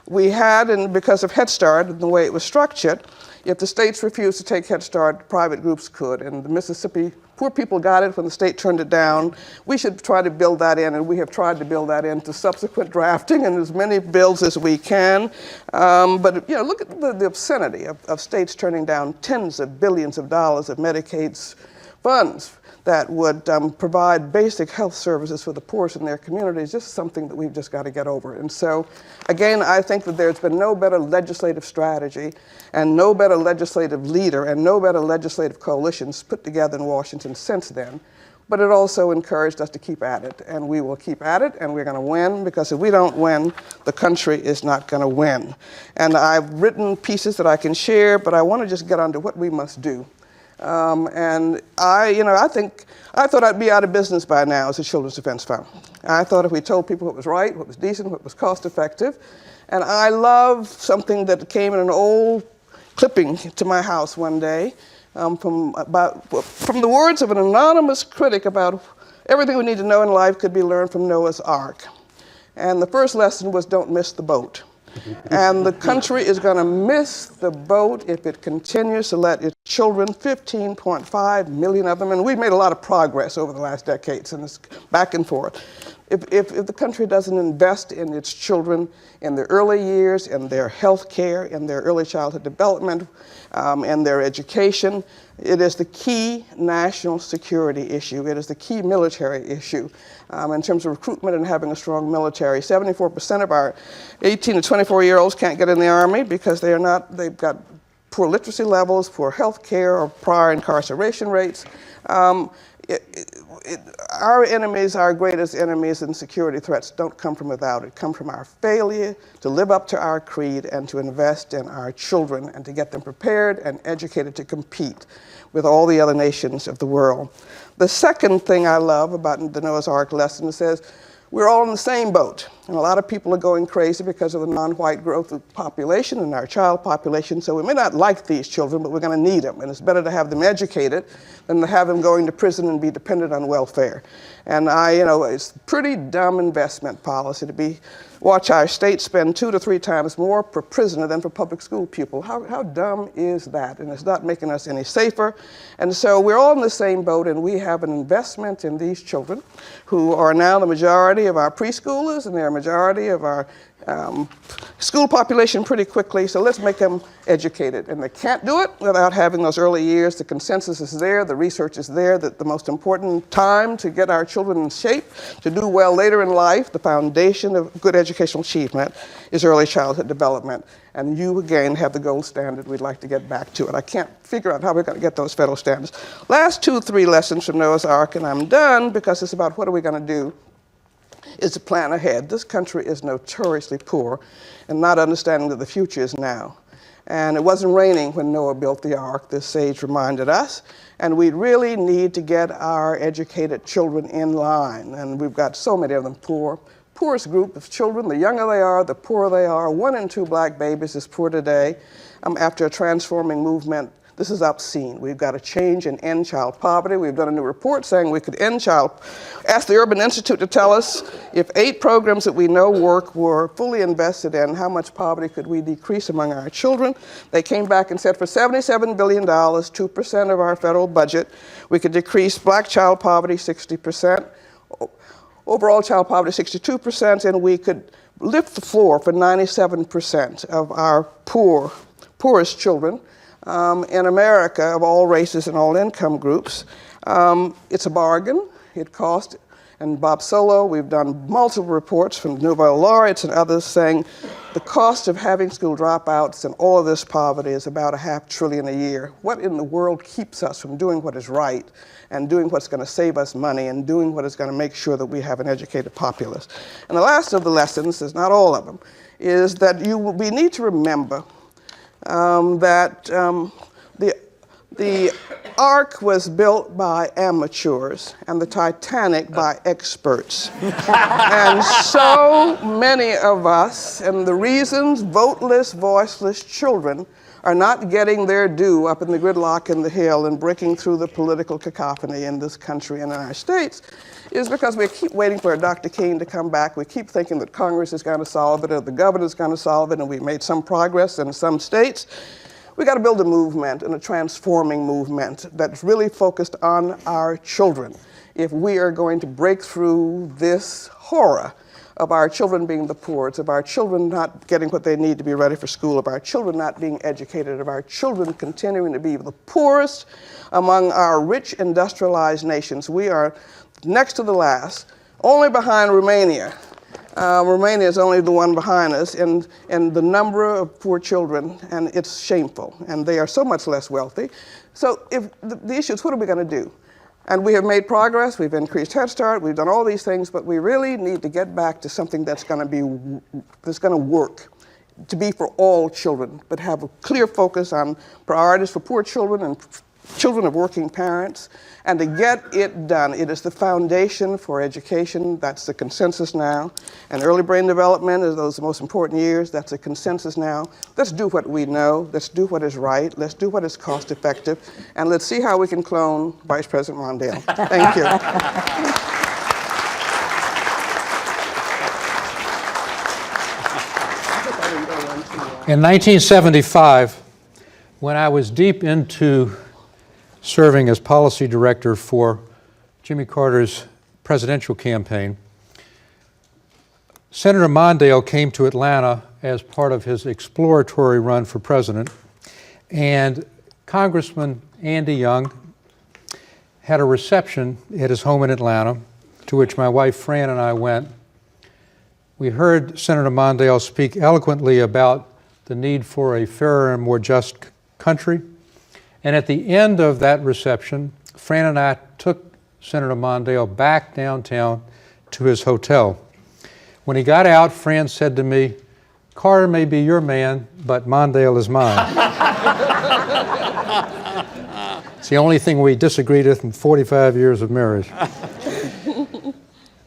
we had, and because of Head Start and the way it was structured, if the states refused to take Head Start, private groups could. And the Mississippi poor people got it when the state turned it down. We should try to build that in, and we have tried to build that into subsequent drafting and as many bills as we can. But look at the obscenity of states turning down tens of billions of dollars of Medicaid's funds that would provide basic health services for the poorest in their communities. Just something that we've just got to get over. And so, again, I think that there's been no better legislative strategy and no better legislative leader and no better legislative coalitions put together in Washington since then. But it also encouraged us to keep at it, and we will keep at it, and we're going to win, because if we don't win, the country is not going to win. And I've written pieces that I can share, but I want to just get on to what we must do. And I thought I'd be out of business by now as a Children's Defense Fund. I thought if we told people what was right, what was decent, what was cost effective. And I love something that came in an old clipping to my house one day from the words of an anonymous critic about everything we need to know in life could be learned from Noah's Ark. And the first lesson was, don't miss the boat. And the country is going to miss the boat if it continues to let its children, 15.5 million of them, and we've made a lot of progress over the last decades, and it's back and forth. If the country doesn't invest in its children in their early years, in their health care, in their early childhood development, in their education, it is the key national security issue. It is the key military issue in terms of recruitment and having a strong military. 74% of our 18 to 24-year-olds can't get in the Army because they've got poor literacy levels, poor health care, or prior incarceration rates. Our enemies, our greatest enemies and security threats don't come from without. It comes from our failure to live up to our creed and to invest in our children and to get them prepared and educated to compete with all the other nations of the world. The second thing I love about the Noah's Ark lesson says we're all in the same boat. And a lot of people are going crazy because of the non-white growth of population and our child population. So we may not like these children, but we're going to need them. And it's better to have them educated than to have them going to prison and be dependent on welfare. And it's pretty dumb investment policy to watch our state spend 2 to 3 times more per prisoner than for public school pupil. How dumb is that? And it's not making us any safer. And so we're all in the same boat, and we have an investment in these children who are now the majority of our preschoolers, and they're a majority of our school population pretty quickly, so let's make them educated. And they can't do it without having those early years. The consensus is there, the research is there, that the most important time to get our children in shape to do well later in life, the foundation of good educational achievement, is early childhood development. And you, again, have the gold standard. We'd like to get back to it. I can't figure out how we're going to get those federal standards. Last 2 or 3 lessons from Noah's Ark, and I'm done, because it's about what are we going to do, is to plan ahead. This country is notoriously poor and not understanding that the future is now. And it wasn't raining when Noah built the ark, this sage reminded us. And we really need to get our educated children in line. And we've got so many of them poor. Poorest group of children, the younger they are, the poorer they are. 1 in 2 black babies is poor today. After a transforming movement, this is obscene. We've got to change and end child poverty. We've done a new report saying we could end ask the Urban Institute to tell us if 8 programs that we know work were fully invested in, how much poverty could we decrease among our children. They came back and said for $77 billion, 2% of our federal budget, we could decrease black child poverty 60%, overall child poverty 62%, and we could lift the floor for 97% of our poorest children in America, of all races and all income groups. It's a bargain. It costs, and Bob Solo, we've done multiple reports from Nobel laureates and others saying the cost of having school dropouts and all of this poverty is about $500 billion a year. What in the world keeps us from doing what is right and doing what's going to save us money and doing what is going to make sure that we have an educated populace? And the last of the lessons, is not all of them, is that we need to remember that the Ark was built by amateurs and the Titanic by experts. And so many of us, and the reasons voteless, voiceless children are not getting their due up in the gridlock in the Hill and breaking through the political cacophony in this country and in our states, is because we keep waiting for Dr. King to come back. We keep thinking that Congress is going to solve it or the governor is going to solve it, and we've made some progress in some states. We got to build a movement, and a transforming movement that's really focused on our children. If we are going to break through this horror of our children being the poorest, of our children not getting what they need to be ready for school, of our children not being educated, of our children continuing to be the poorest among our rich industrialized nations. We are next to the last, only behind Romania. Romania is only the one behind us in the number of poor children, and it's shameful, and they are so much less wealthy. So if the issue is, what are we going to do? And we have made progress, we've increased Head Start, we've done all these things, but we really need to get back to something that's going to work, to be for all children, but have a clear focus on priorities for poor children and children of working parents, and to get it done. It is the foundation for education. That's the consensus now. And early brain development is those most important years. That's the consensus now. Let's do what we know. Let's do what is right. Let's do what is cost effective. And let's see how we can clone Vice President Mondale. Thank you. In 1975, when I was deep into serving as policy director for Jimmy Carter's presidential campaign, Senator Mondale came to Atlanta as part of his exploratory run for president, and Congressman Andy Young had a reception at his home in Atlanta, to which my wife Fran and I went. We heard Senator Mondale speak eloquently about the need for a fairer and more just country. And at the end of that reception, Fran and I took Senator Mondale back downtown to his hotel. When he got out, Fran said to me, "Carter may be your man, but Mondale is mine." It's the only thing we disagreed with in 45 years of marriage.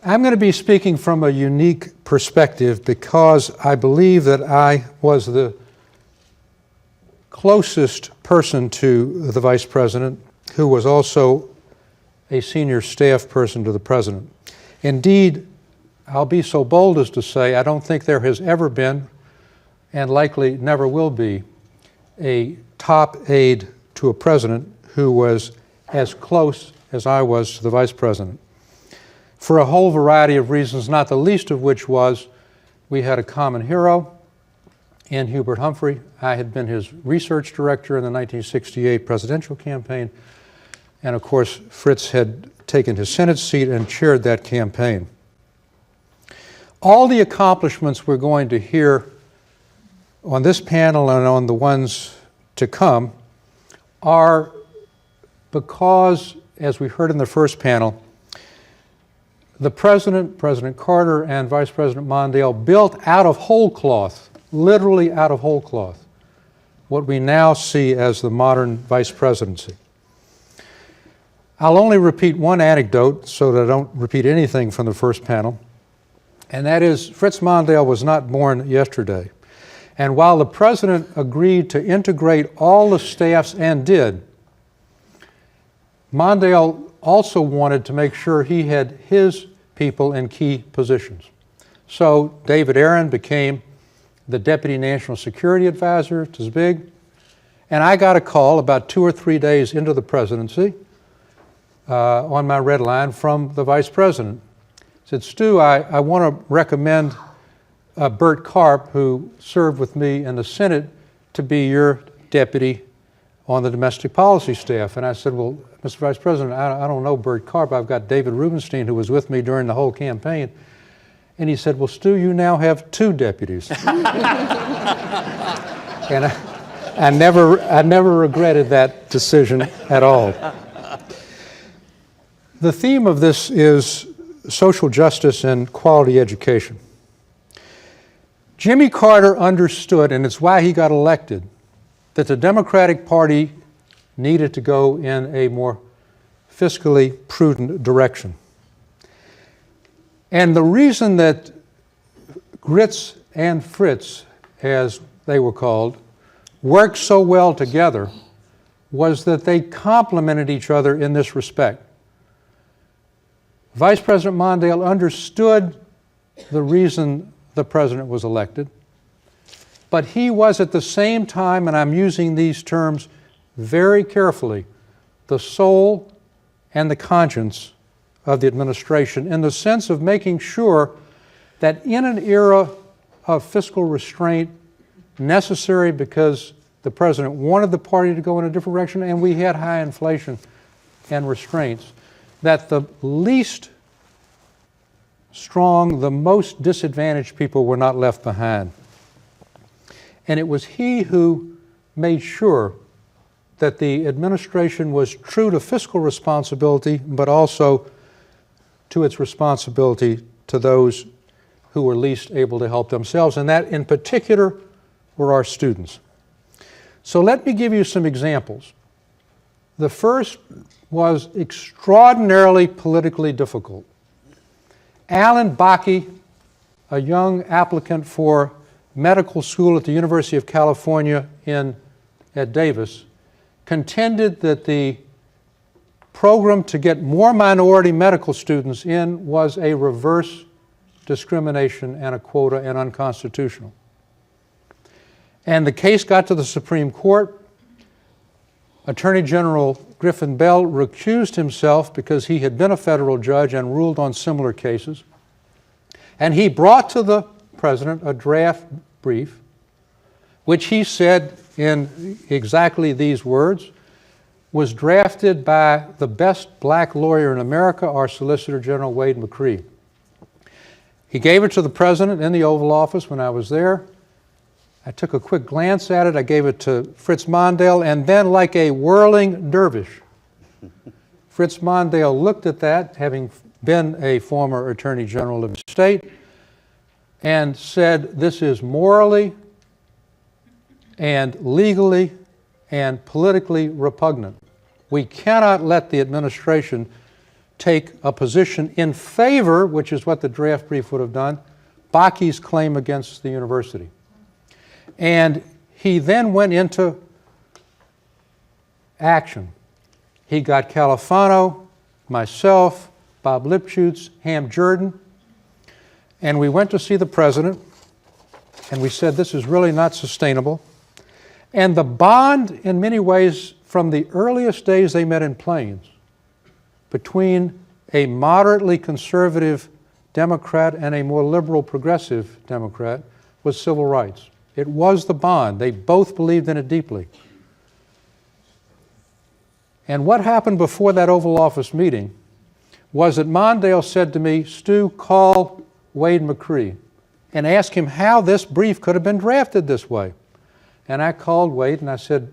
I'm going to be speaking from a unique perspective because I believe that I was the closest person to the Vice President, who was also a senior staff person to the President. Indeed, I'll be so bold as to say I don't think there has ever been, and likely never will be, a top aide to a president who was as close as I was to the Vice President, for a whole variety of reasons, not the least of which was we had a common hero in Hubert Humphrey. I had been his research director in the 1968 presidential campaign, and of course Fritz had taken his Senate seat and chaired that campaign. All the accomplishments we're going to hear on this panel and on the ones to come are because, as we heard in the first panel, the President, President Carter, and Vice President Mondale built out of whole cloth, literally out of whole cloth, what we now see as the modern Vice Presidency. I'll only repeat one anecdote so that I don't repeat anything from the first panel, and that is Fritz Mondale was not born yesterday. And while the President agreed to integrate all the staffs and did, Mondale also wanted to make sure he had his people in key positions. So David Aaron became the Deputy National Security Advisor to Zbig, and I got a call about 2 or 3 days into the presidency on my red line from the Vice President. He said, "Stu, I want to recommend Bert Karp, who served with me in the Senate, to be your deputy on the domestic policy staff." And I said, "Well, Mr. Vice President, I don't know Bert Karp. I've got David Rubenstein, who was with me during the whole campaign." And he said, "Well, Stu, you now have 2 deputies." And I never regretted that decision at all. The theme of this is social justice and quality education. Jimmy Carter understood, and it's why he got elected, that the Democratic Party needed to go in a more fiscally prudent direction. And the reason that Grits and Fritz, as they were called, worked so well together was that they complemented each other in this respect. Vice President Mondale understood the reason the president was elected, but he was at the same time, and I'm using these terms very carefully, the soul and the conscience of the administration, in the sense of making sure that in an era of fiscal restraint necessary because the president wanted the party to go in a different direction and we had high inflation and restraints, that the least strong, the most disadvantaged people were not left behind. And it was he who made sure that the administration was true to fiscal responsibility, but also to its responsibility to those who were least able to help themselves, and that in particular were our students. So let me give you some examples. The first was extraordinarily politically difficult. Alan Bakke, a young applicant for medical school at the University of California at Davis, contended that the program to get more minority medical students in was a reverse discrimination and a quota and unconstitutional. And the case got to the Supreme Court. Attorney General Griffin Bell recused himself because he had been a federal judge and ruled on similar cases. And he brought to the president a draft brief, which he said in exactly these words, was drafted by the best black lawyer in America, our Solicitor General Wade McCree. He gave it to the president in the Oval Office when I was there. I took a quick glance at it. I gave it to Fritz Mondale, and then like a whirling dervish, Fritz Mondale looked at that, having been a former Attorney General of the state, and said, this is morally and legally and politically repugnant. We cannot let the administration take a position in favor, which is what the draft brief would have done, Baki's claim against the university. And he then went into action. He got Califano, myself, Bob Lipschutz, Ham Jordan, and we went to see the president, and we said, this is really not sustainable. And the bond, in many ways, from the earliest days they met in Plains, between a moderately conservative Democrat and a more liberal progressive Democrat, was civil rights. It was the bond. They both believed in it deeply. And what happened before that Oval Office meeting was that Mondale said to me, Stu, call Wade McCree and ask him how this brief could have been drafted this way. And I called Wade and I said,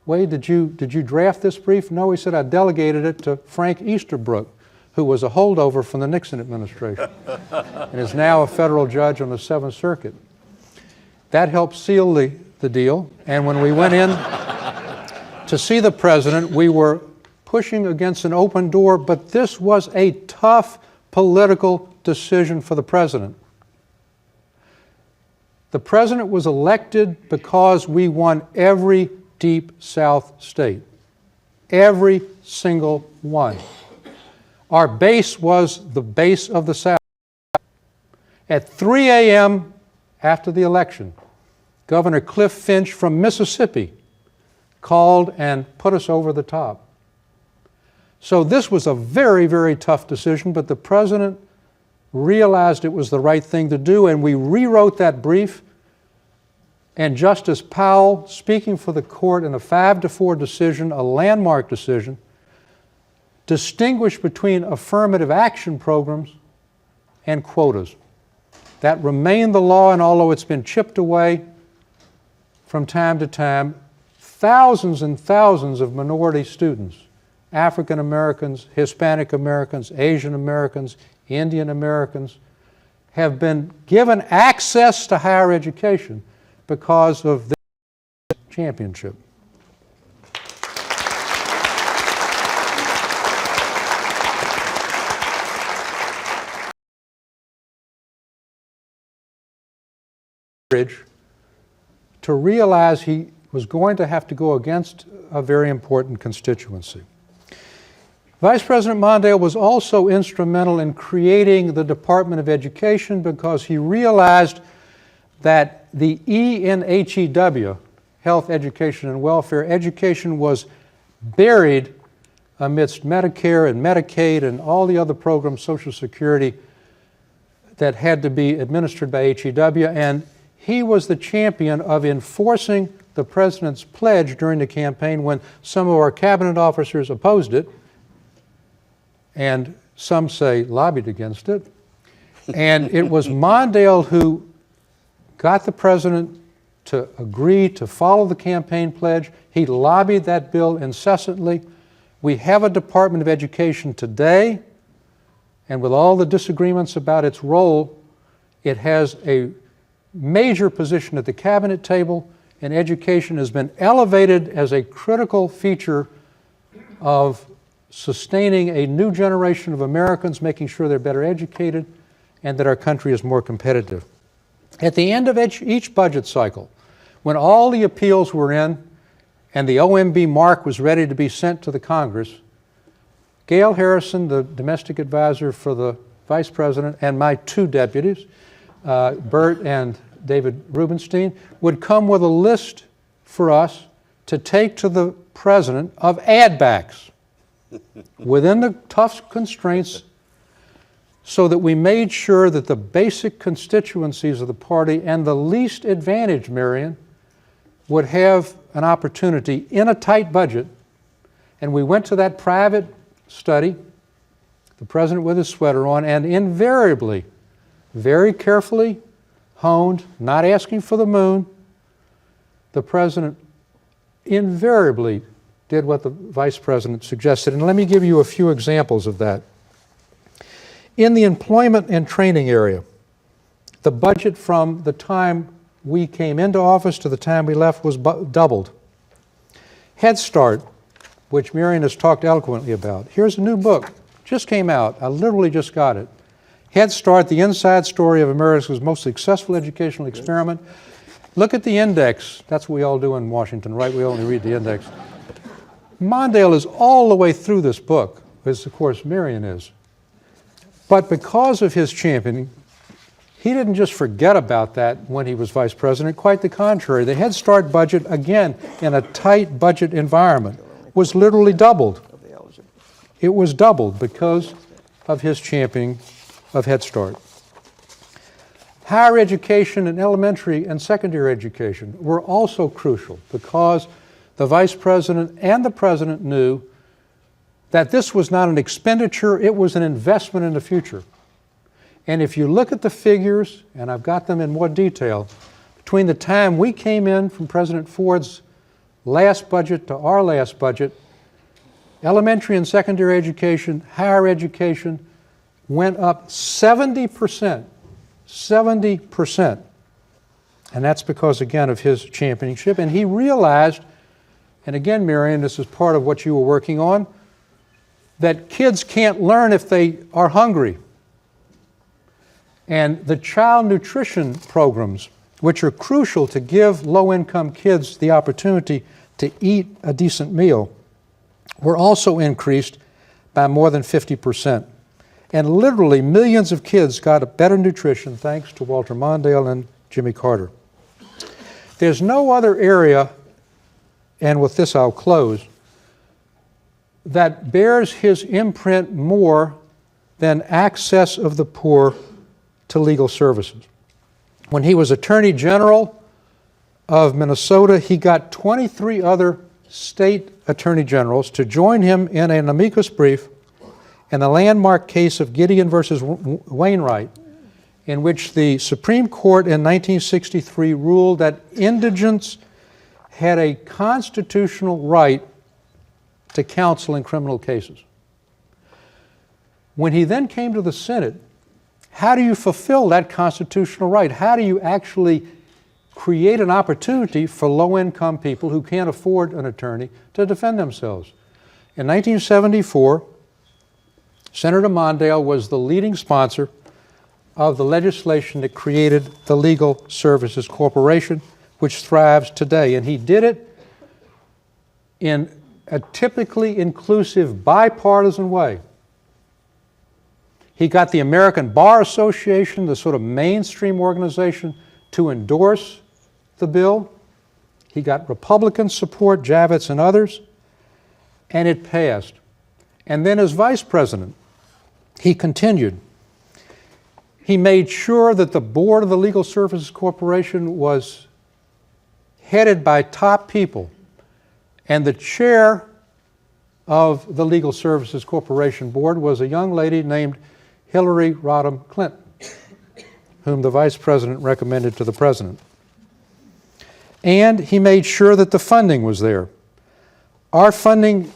Wade, did you draft this brief? No, he said, I delegated it to Frank Easterbrook, who was a holdover from the Nixon administration and is now a federal judge on the Seventh Circuit. That helped seal the deal. And when we went in to see the president, we were pushing against an open door, but this was a tough political decision for the president. The president was elected because we won every Deep South state, every single one. Our base was the base of the South. At 3 a.m. after the election, Governor Cliff Finch from Mississippi called and put us over the top. So this was a very, very tough decision, but the president realized it was the right thing to do, and we rewrote that brief. And Justice Powell, speaking for the court in a 5-4 decision, a landmark decision, distinguished between affirmative action programs and quotas. That remained the law, and although it's been chipped away from time to time, thousands and thousands of minority students, African Americans, Hispanic Americans, Asian Americans, Indian Americans, have been given access to higher education because of this championship. To realize he was going to have to go against a very important constituency. Vice President Mondale was also instrumental in creating the Department of Education because he realized that the E in HEW, Health, Education, and Welfare, education was buried amidst Medicare and Medicaid and all the other programs, Social Security, that had to be administered by HEW, and he was the champion of enforcing the president's pledge during the campaign when some of our cabinet officers opposed it, and some say lobbied against it. And it was Mondale who got the president to agree to follow the campaign pledge. He lobbied that bill incessantly. We have a Department of Education today, and with all the disagreements about its role, it has a major position at the cabinet table, and education has been elevated as a critical feature of sustaining a new generation of Americans, making sure they're better educated, and that our country is more competitive. At the end of each budget cycle, when all the appeals were in and the OMB mark was ready to be sent to the Congress, Gail Harrison, the domestic advisor for the vice president, and my two deputies, Bert and David Rubenstein, would come with a list for us to take to the president of add-backs within the tough constraints, so that we made sure that the basic constituencies of the party and the least advantaged, Marion, would have an opportunity in a tight budget. And we went to that private study, the president with his sweater on, and invariably, very carefully honed, not asking for the moon, the president invariably did what the vice president suggested. And let me give you a few examples of that. In the employment and training area, the budget from the time we came into office to the time we left was doubled. Head Start, which Marion has talked eloquently about. Here's a new book, just came out. I literally just got it. Head Start, the inside story of America's most successful educational experiment. Look at the index. That's what we all do in Washington, right? We only read the index. Mondale is all the way through this book, as of course Marion is. But because of his championing, he didn't just forget about that when he was vice president. Quite the contrary. The Head Start budget, again, in a tight budget environment, was literally doubled. It was doubled because of his championing of Head Start. Higher education and elementary and secondary education were also crucial because the vice president and the president knew that this was not an expenditure, it was an investment in the future. And if you look at the figures, and I've got them in more detail, between the time we came in from President Ford's last budget to our last budget, elementary and secondary education, higher education went up 70%. 70%. And that's because, again, of his championship. And he realized, and again, Marion, this is part of what you were working on, that kids can't learn if they are hungry. And the child nutrition programs, which are crucial to give low-income kids the opportunity to eat a decent meal, were also increased by more than 50%. And literally millions of kids got a better nutrition thanks to Walter Mondale and Jimmy Carter. There's no other area, and with this I'll close, that bears his imprint more than access of the poor to legal services. When he was Attorney General of Minnesota, he got 23 other state attorney generals to join him in an amicus brief in the landmark case of Gideon versus Wainwright, in which the Supreme Court in 1963 ruled that indigents had a constitutional right to counsel in criminal cases. When he then came to the Senate, how do you fulfill that constitutional right? How do you actually create an opportunity for low-income people who can't afford an attorney to defend themselves? In 1974, Senator Mondale was the leading sponsor of the legislation that created the Legal Services Corporation, which thrives today. And he did it in a typically inclusive, bipartisan way. He got the American Bar Association, the sort of mainstream organization, to endorse the bill. He got Republican support, Javits and others, and it passed. And then as vice president, he continued. He made sure that the board of the Legal Services Corporation was headed by top people, and the chair of the Legal Services Corporation board was a young lady named Hillary Rodham Clinton, whom the vice president recommended to the president. And he made sure that the funding was there. Our funding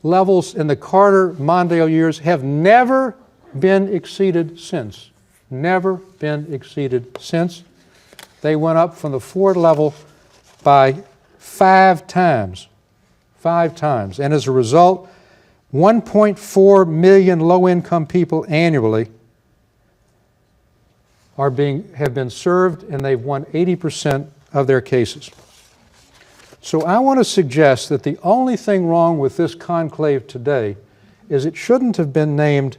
levels in the Carter-Mondale years have never been exceeded since. Never been exceeded since. They went up from the Ford level by 5 times. 5 times. And as a result, 1.4 million low-income people annually have been served, and they've won 80% of their cases. So I want to suggest that the only thing wrong with this conclave today is it shouldn't have been named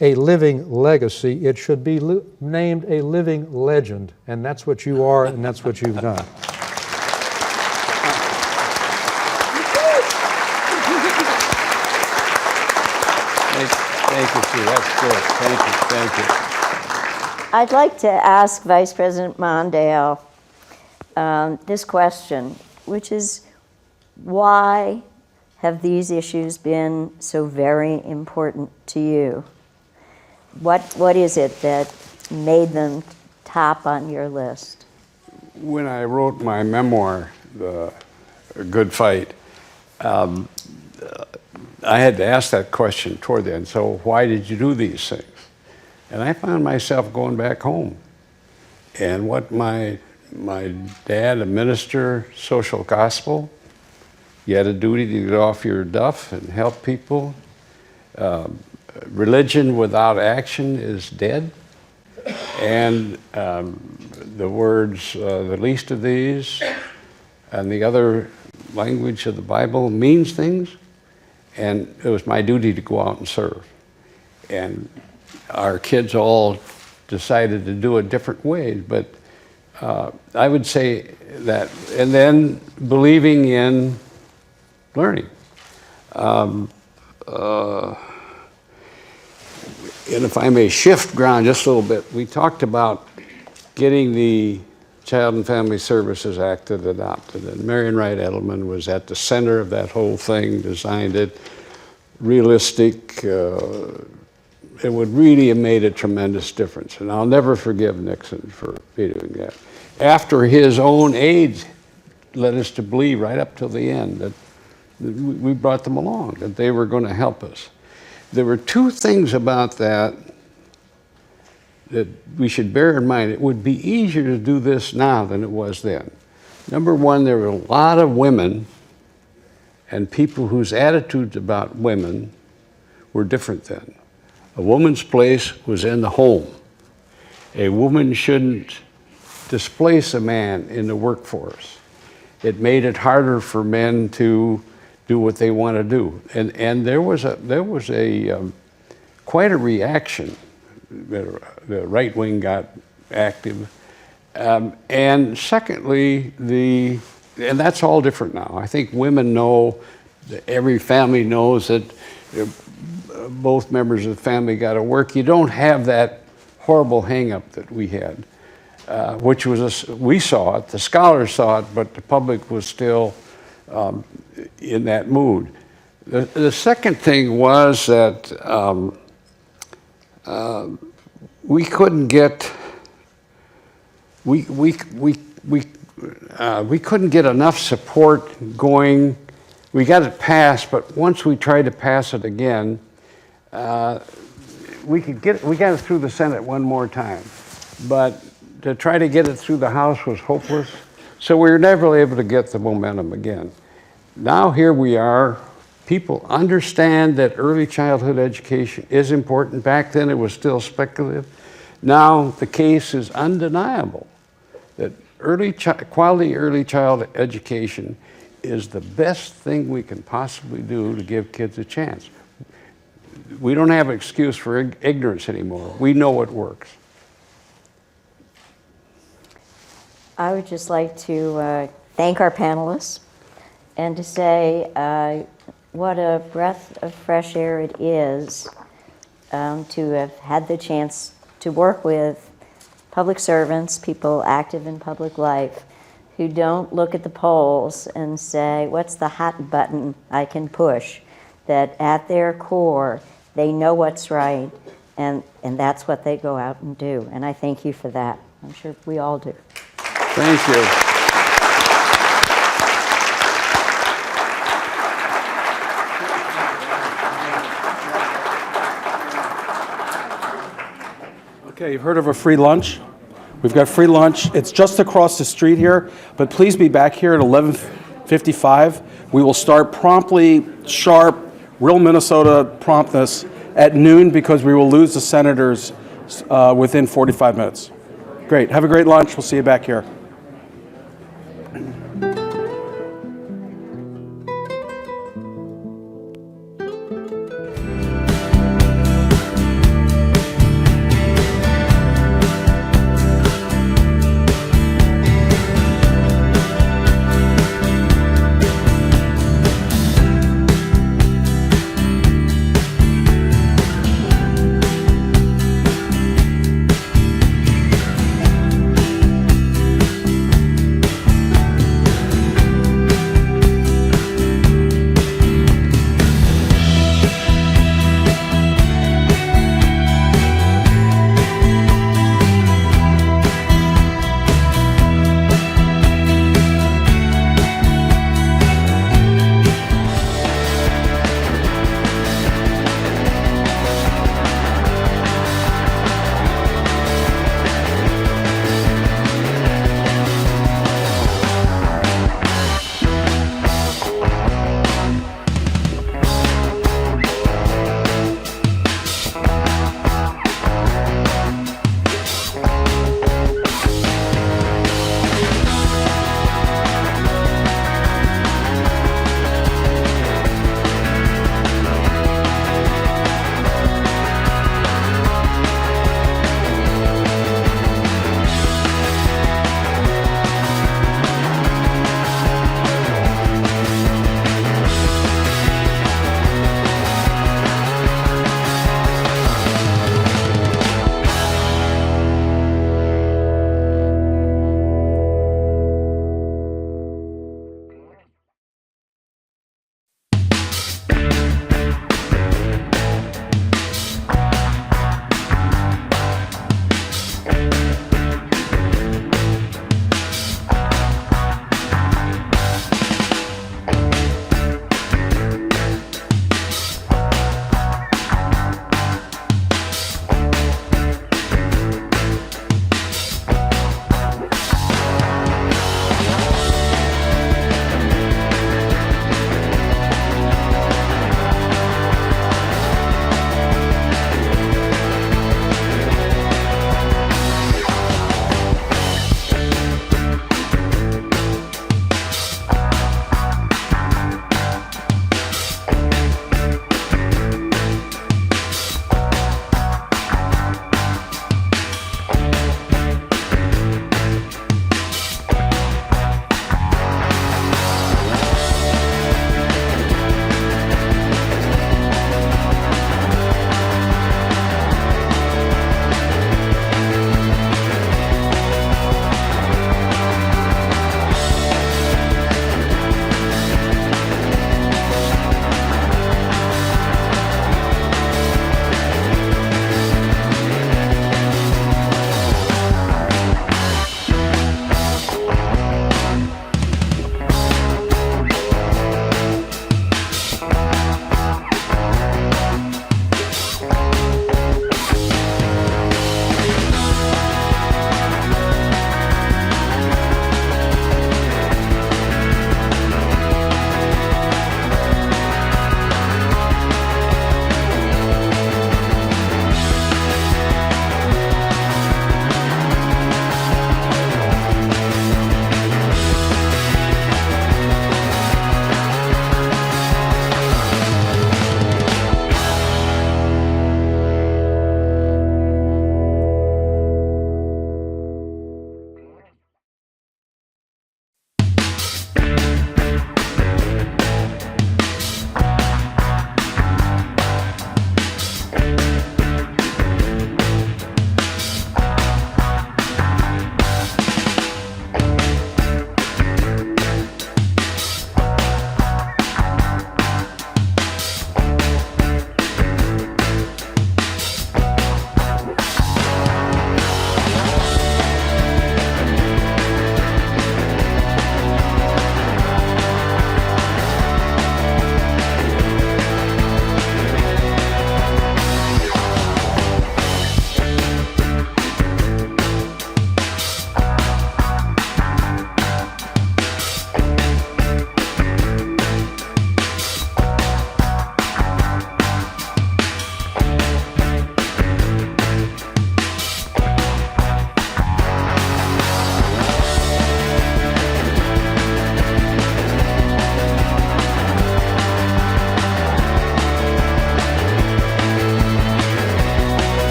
a living legacy. It should be named a living legend, and that's what you are, and that's what you've done. Thank you, Sue. That's good. Thank you. I'd like to ask Vice President Mondale this question, which is, why have these issues been so very important to you? What is it that made them top on your list? When I wrote my memoir, The Good Fight, I had to ask that question toward the end. So why did you do these things? And I found myself going back home. And what my dad, a minister, social gospel, you had a duty to get off your duff and help people. Religion without action is dead. And the words, the least of these, and the other language of the Bible means things. And it was my duty to go out and serve. And our kids all decided to do it different ways, but I would say that, and then believing in learning. And if I may shift ground just a little bit, we talked about getting the Child and Family Services Act adopted, and Marian Wright Edelman was at the center of that whole thing, designed it, realistic. It would really have made a tremendous difference, and I'll never forgive Nixon for doing that. After his own age led us to believe right up till the end that we brought them along, that they were going to help us. There were two things about that that we should bear in mind. It would be easier to do this now than it was then. Number one, there were a lot of women and people whose attitudes about women were different then. A woman's place was in the home. A woman shouldn't displace a man in the workforce. It made it harder for men to do what they want to do. And there was quite a reaction. The right wing got active. And secondly, and that's all different now. I think women know, that every family knows that both members of the family got to work. You don't have that horrible hang-up that we had, which was, we saw it, the scholars saw it, but the public was still in that mood. The second thing was that we couldn't get, we couldn't get enough support going. We got it passed, but once we tried to pass it again, we got it through the Senate one more time, but to try to get it through the House was hopeless. So we were never able to get the momentum again. Now here we are. People understand that early childhood education is important. Back then it was still speculative. Now the case is undeniable that quality early child education is the best thing we can possibly do to give kids a chance. We don't have an excuse for ignorance anymore. We know it works. I would just like to thank our panelists and to say what a breath of fresh air it is to have had the chance to work with public servants, people active in public life, who don't look at the polls and say, what's the hot button I can push? That at their core, they know what's right, and that's what they go out and do. And I thank you for that. I'm sure we all do. Thank you. Okay, you've heard of a free lunch? We've got free lunch. It's just across the street here, but please be back here at 11:55. We will start promptly, sharp, real Minnesota promptness at noon because we will lose the senators within 45 minutes. Great. Have a great lunch. We'll see you back here.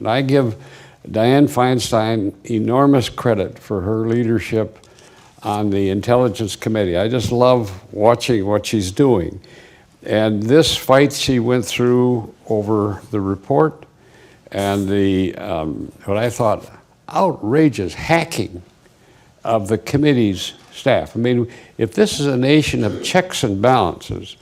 I give Dianne Feinstein enormous credit for her leadership on the Intelligence Committee. I just love watching what she's doing. And this fight she went through over the report and the, what I thought, outrageous hacking of the committee's staff. I mean, if this is a nation of checks and balances,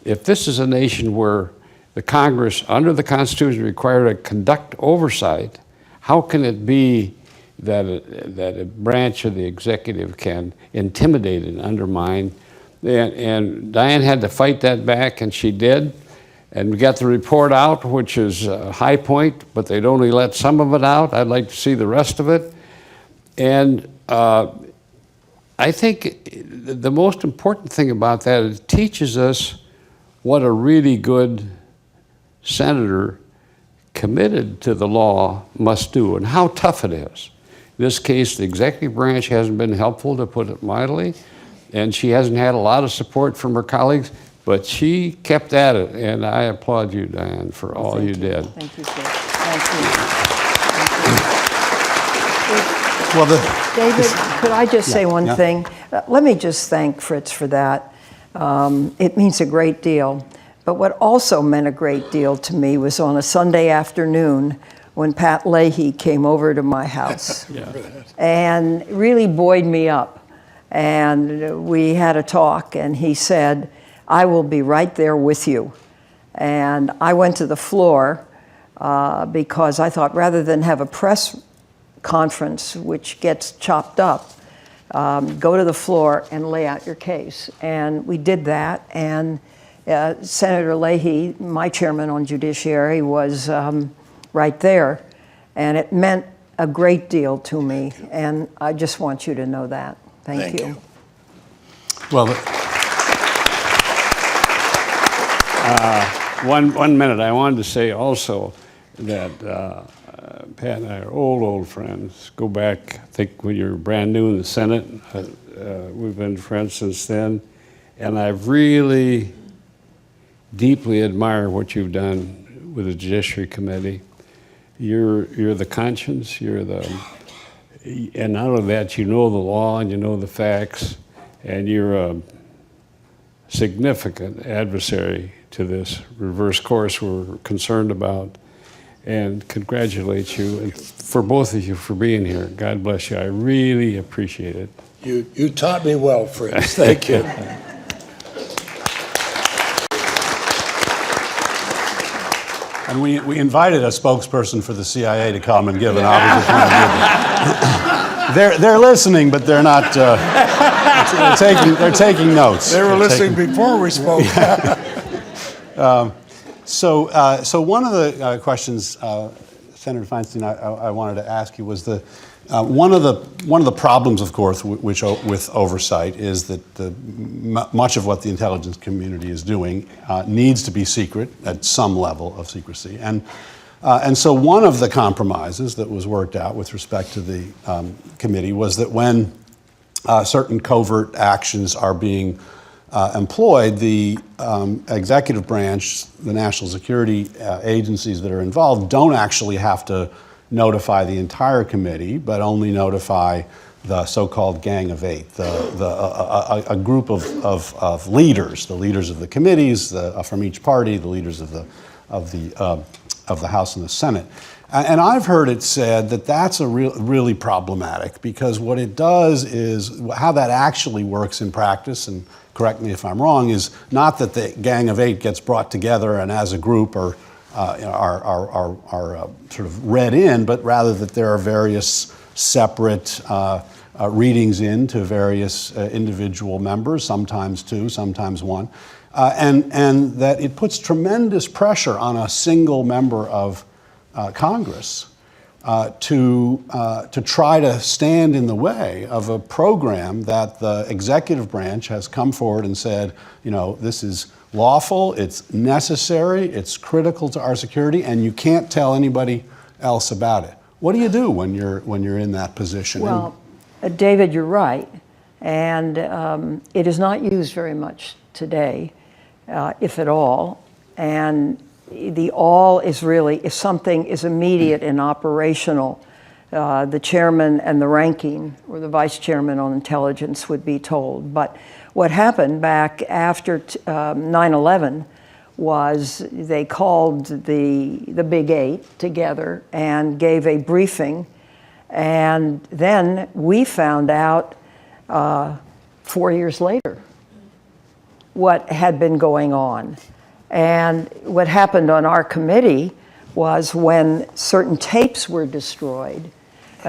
if this is a nation where the Congress, under the Constitution, is required to conduct oversight, how can it be that a branch of the executive can intimidate and undermine? And Dianne had to fight that back, and she did. And we got the report out, which is a high point, but they'd only let some of it out. I'd like to see the rest of it. And I think the most important thing about that is it teaches us what a really good senator committed to the law must do and how tough it is. In this case, the executive branch hasn't been helpful, to put it mildly, and she hasn't had a lot of support from her colleagues, but she kept at it, and I applaud you, Dianne, for all you did. Thank you, sir. Thank you. Well, David, could I just say one thing? Let me just thank Fritz for that. It means a great deal. But what also meant a great deal to me was on a Sunday afternoon when Pat Leahy came over to my house and really buoyed me up. And we had a talk, and he said, "I will be right there with you." And I went to the floor because I thought rather than have a press conference, which gets chopped up, go to the floor and lay out your case. And we did that, and Senator Leahy, my chairman on Judiciary, was right there, and it meant a great deal to me, and I just want you to know that. Thank you. Well, One minute, I wanted to say also that Pat and I are old friends. Go back, I think when you were brand new in the Senate, we've been friends since then, and I've really deeply admire what you've done with the Judiciary Committee. You're the conscience, and not only that, you know the law and you know the facts, and you're a significant adversary to this reverse course we're concerned about. And congratulate you, and for both of you for being here. God bless you. I really appreciate it. You taught me well, Fritz. Thank you. and we invited a spokesperson for the CIA to come and give an opposite point of view. They're listening, but they're not. They're taking notes. They were listening before we spoke. So one of the questions, Senator Feinstein, I wanted to ask you was one of the problems, of course, with oversight is that much of what the intelligence community is doing needs to be secret at some level of secrecy, and so one of the compromises that was worked out with respect to the committee was that when certain covert actions are being employed, the executive branch, the national security agencies that are involved don't actually have to notify the entire committee, but only notify the so-called Gang of Eight, a group of leaders, the leaders of the committees from each party, the leaders of the House and the Senate. And I've heard it said that that's really problematic, because what it does is, how that actually works in practice, and correct me if I'm wrong, is not that the Gang of Eight gets brought together and as a group are sort of read in, but rather that there are various separate readings in to various individual members, sometimes two, sometimes one, and that it puts tremendous pressure on a single member of Congress to try to stand in the way of a program that the executive branch has come forward and said, you know, this is lawful, it's necessary, it's critical to our security, and you can't tell anybody else about it. What do you do when you're in that position? Well, David, you're right, and it is not used very much today, if at all. And the all is really, if something is immediate and operational, the chairman and the ranking, or the vice chairman on intelligence, would be told. But what happened back after 9/11 was they called the Big Eight together and gave a briefing, and then we found out 4 years later what had been going on. And what happened on our committee was when certain tapes were destroyed,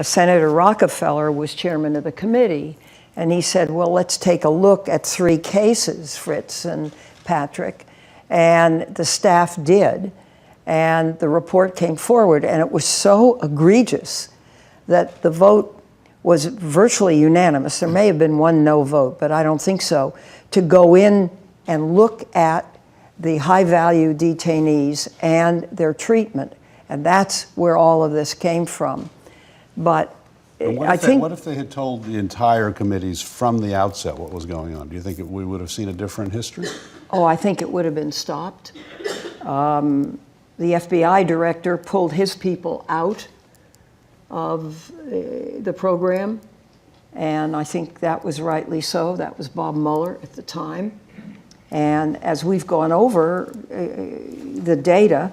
Senator Rockefeller was chairman of the committee, and he said, well, let's take a look at 3 cases, Fritz and Patrick, and the staff did, and the report came forward, and it was so egregious that the vote was virtually unanimous. There may have been one no vote, but I don't think so, to go in and look at the high-value detainees and their treatment. And that's where all of this came from. But I think... What if they had told the entire committees from the outset what was going on? Do you think we would have seen a different history? Oh, I think it would have been stopped. The FBI director pulled his people out of the program, and I think that was rightly so. That was Bob Mueller at the time. And as we've gone over the data,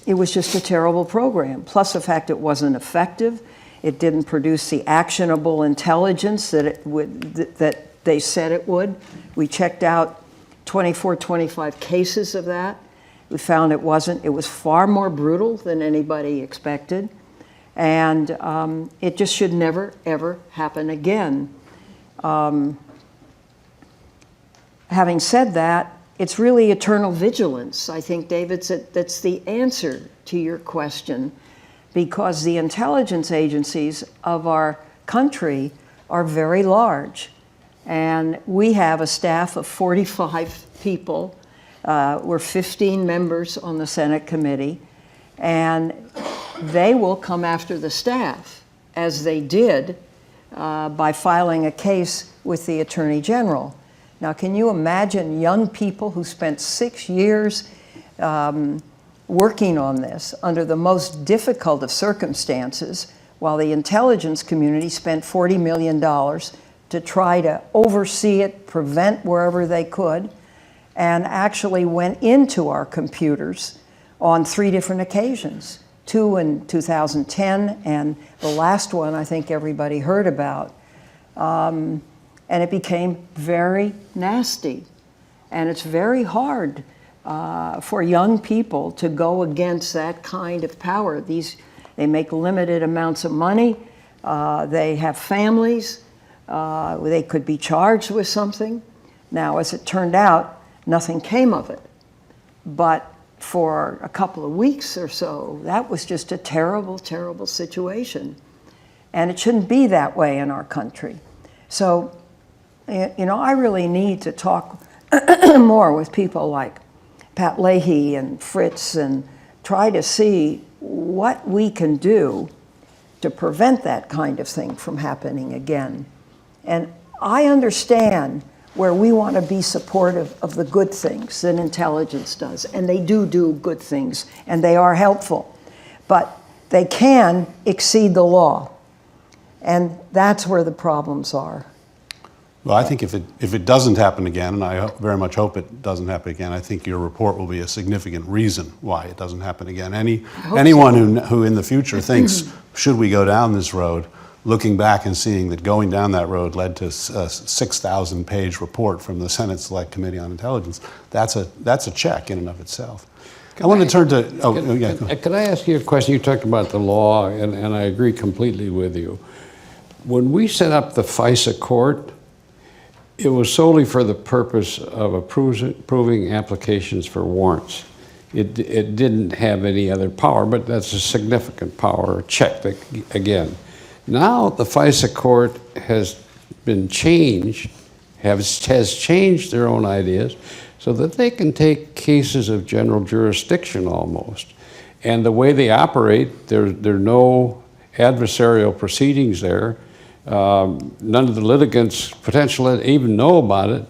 it was just a terrible program. Plus the fact it wasn't effective. It didn't produce the actionable intelligence that they said it would. We checked out 24, 25 cases of that. We found it wasn't. It was far more brutal than anybody expected. And it just should never, ever happen again. Having said that, it's really eternal vigilance. I think, David, that's the answer to your question, because the intelligence agencies of our country are very large. And we have a staff of 45 people. We're 15 members on the Senate committee. And they will come after the staff, as they did by filing a case with the Attorney General. Now, can you imagine young people who spent 6 years working on this under the most difficult of circumstances, while the intelligence community spent $40 million to try to oversee it, prevent wherever they could, and actually went into our computers on 3 different occasions, 2 in 2010, and the last one I think everybody heard about. And it became very nasty. And it's very hard for young people to go against that kind of power. They make limited amounts of money. They have families. They could be charged with something. Now, as it turned out, nothing came of it. But for a couple of weeks or so, that was just a terrible, terrible situation. And it shouldn't be that way in our country. So, you know, I really need to talk more with people like Pat Leahy and Fritz and try to see what we can do to prevent that kind of thing from happening again. And I understand where we want to be supportive of the good things that intelligence does, and they do good things, and they are helpful. But they can exceed the law, and that's where the problems are. Well, I think if it doesn't happen again, and I very much hope it doesn't happen again, I think your report will be a significant reason why it doesn't happen again. Anyone who in the future thinks, should we go down this road, looking back and seeing that going down that road led to a 6,000-page report from the Senate Select Committee on Intelligence, that's a check in and of itself. I want to turn to... Can I ask you a question? You talked about the law, and I agree completely with you. When we set up the FISA court, it was solely for the purpose of approving applications for warrants. It didn't have any other power, but that's a significant power check again. Now the FISA court has been changed, has changed their own ideas so that they can take cases of general jurisdiction almost. And the way they operate, there are no adversarial proceedings there. None of the litigants potentially even know about it.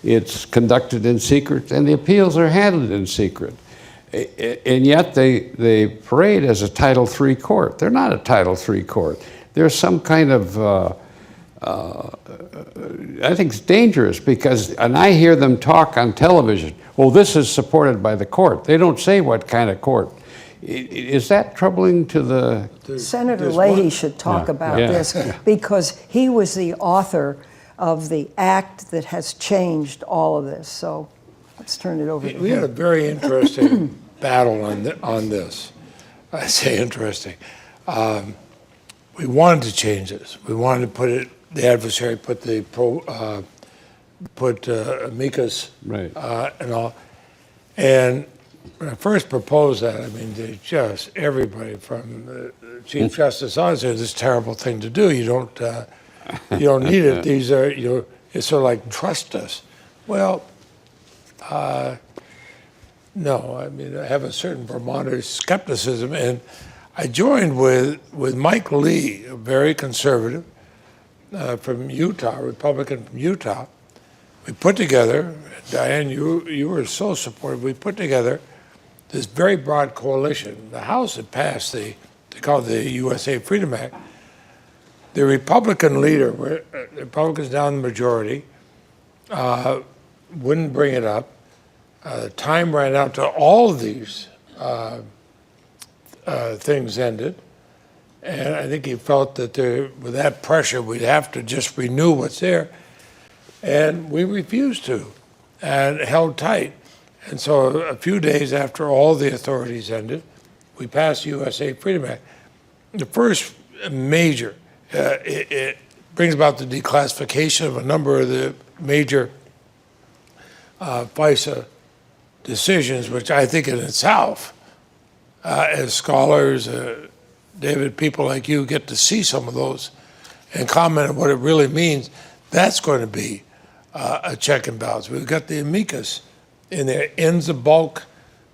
It's conducted in secret, and the appeals are handled in secret. And yet they parade as a Title III court. They're not a Title III court. There's some kind of, I think it's dangerous because, and I hear them talk on television, well, this is supported by the court. They don't say what kind of court. Is that troubling to the... Senator Leahy should talk about this because he was the author of the act that has changed all of this. So let's turn it over to him. We had a very interesting battle on this. I say interesting. We wanted to change this. We wanted to put it, the adversary put the amicus right. And all. And when I first proposed that, I mean, just everybody from the Chief Justice on said, this is a terrible thing to do. You don't need it. These are, it's sort of like, trust us. Well, no, I mean, I have a certain Vermonter skepticism, and I joined with Mike Lee, a very conservative from Utah, Republican from Utah. We put together, Diane, you were so supportive, we put together this very broad coalition. The House had passed they call it the USA Freedom Act. The Republican leader, the Republicans down the majority, wouldn't bring it up. Time ran out to all of these things ended. And I think he felt that with that pressure, we'd have to just renew what's there. And we refused to and held tight. And so a few days after all the authorities ended, we passed the USA Freedom Act. The first major, it brings about the declassification of a number of the major FISA decisions, which I think in itself, as scholars, David, people like you get to see some of those and comment on what it really means. That's going to be a check and balance. We've got the amicus in there, ends the bulk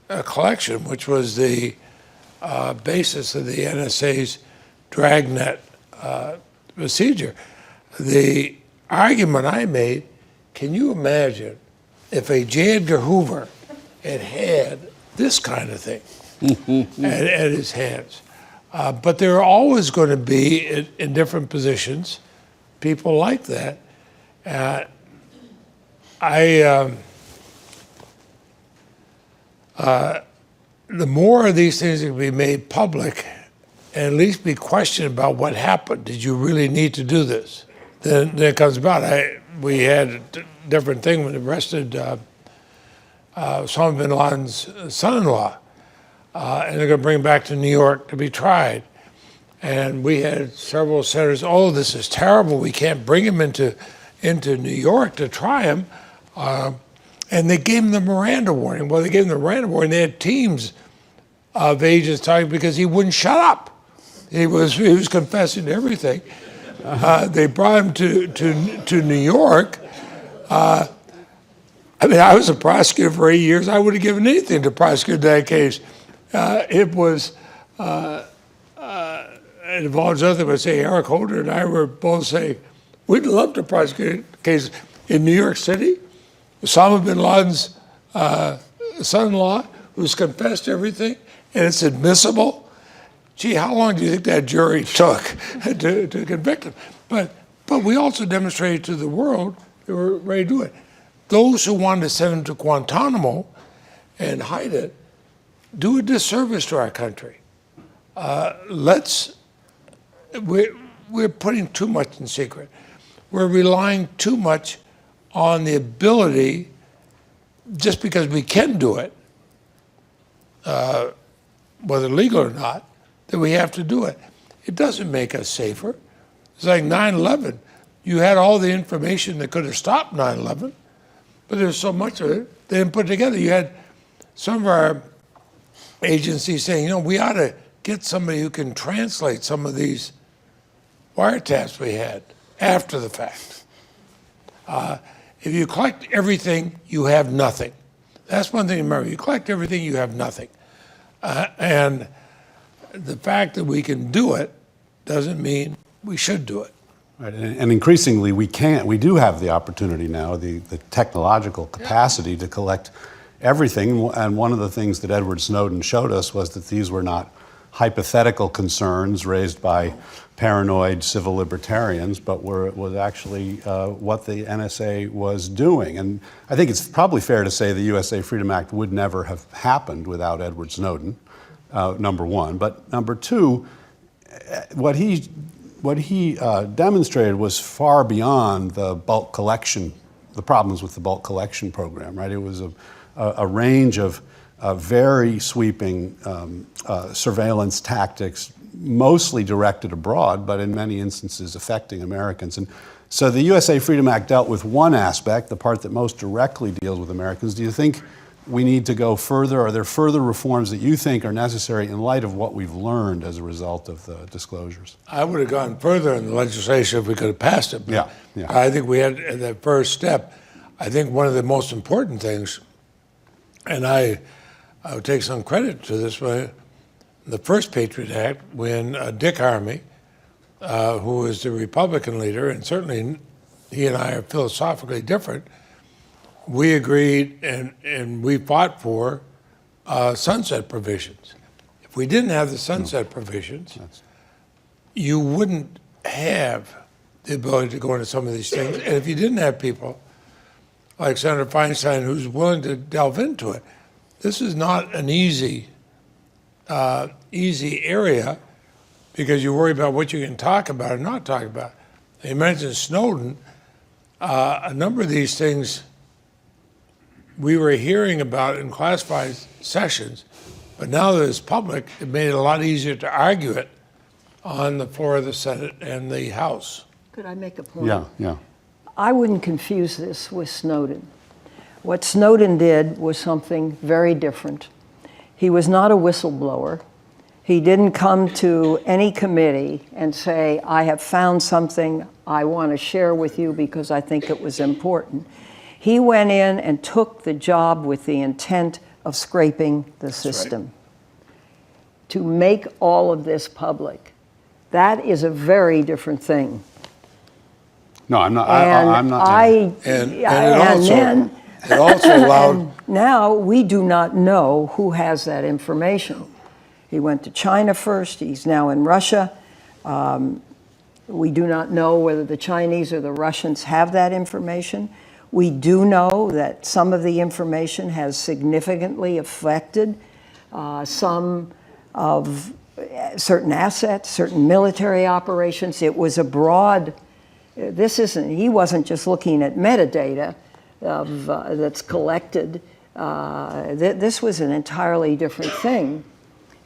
collection, which was the basis of the NSA's dragnet procedure. The argument I made, can you imagine if a J. Edgar Hoover had this kind of thing at his hands? But there are always going to be, in different positions, people like that. The more of these things can be made public, and at least be questioned about what happened. Did you really need to do this? Then it comes about. We had a different thing when they arrested Osama bin Laden's son-in-law, and they're going to bring him back to New York to be tried. And we had several senators, oh, this is terrible. We can't bring him into New York to try him. And they gave him the Miranda warning. Well, they gave him the Miranda warning. They had teams of agents talking because he wouldn't shut up. He was confessing to everything. They brought him to New York. I mean, I was a prosecutor for 8 years. I would have given anything to prosecute that case. It involves other, but say Eric Holder and I were both saying, we'd love to prosecute a case in New York City. Osama bin Laden's son-in-law, who's confessed everything, and it's admissible. Gee, how long do you think that jury took to convict him? But we also demonstrated to the world they were ready to do it. Those who wanted to send him to Guantanamo and hide it do a disservice to our country. We're putting too much in secret. We're relying too much on the ability, just because we can do it, whether legal or not, that we have to do it. It doesn't make us safer. It's like 9/11. You had all the information that could have stopped 9/11, but there's so much of it they didn't put together. You had some of our agencies saying, we ought to get somebody who can translate some of these wiretaps we had after the fact. If you collect everything, you have nothing. That's one thing to remember. You collect everything, you have nothing. And the fact that we can do it doesn't mean we should do it. Right, and increasingly we do have the opportunity now, the technological capacity to collect everything. And one of the things that Edward Snowden showed us was that these were not hypothetical concerns raised by paranoid civil libertarians, but was actually what the NSA was doing. And I think it's probably fair to say the USA Freedom Act would never have happened without Edward Snowden, number one. But number two, what he demonstrated was far beyond the bulk collection, the problems with the bulk collection program, right? It was a range of very sweeping surveillance tactics, mostly directed abroad, but in many instances affecting Americans. And so the USA Freedom Act dealt with one aspect, the part that most directly deals with Americans. Do you think we need to go further? Are there further reforms that you think are necessary in light of what we've learned as a result of the disclosures? I would have gone further in the legislation if we could have passed it. But Yeah. I think we had that first step. I think one of the most important things, and I would take some credit to this, but the first Patriot Act, when Dick Armey, who was the Republican leader, and certainly he and I are philosophically different, we agreed and we fought for sunset provisions. If we didn't have the sunset provisions, you wouldn't have the ability to go into some of these things. And if you didn't have people like Senator Feinstein who's willing to delve into it, this is not an easy area, because you worry about what you can talk about or not talk about. You mentioned Snowden. A number of these things we were hearing about in classified sessions, but now that it's public, it made it a lot easier to argue it on the floor of the Senate and the House. Could I make a point? Yeah. I wouldn't confuse this with Snowden. What Snowden did was something very different. He was not a whistleblower. He didn't come to any committee and say, I have found something I want to share with you because I think it was important. He went in and took the job with the intent of scraping the system. To make all of this public. That is a very different thing. No, I'm not. And I'm not. It also allowed. Now we do not know who has that information. He went to China first. He's now in Russia. We do not know whether the Chinese or the Russians have that information. We do know that some of the information has significantly affected some of certain assets, certain military operations. It was a broad. He wasn't just looking at metadata that's collected. This was an entirely different thing.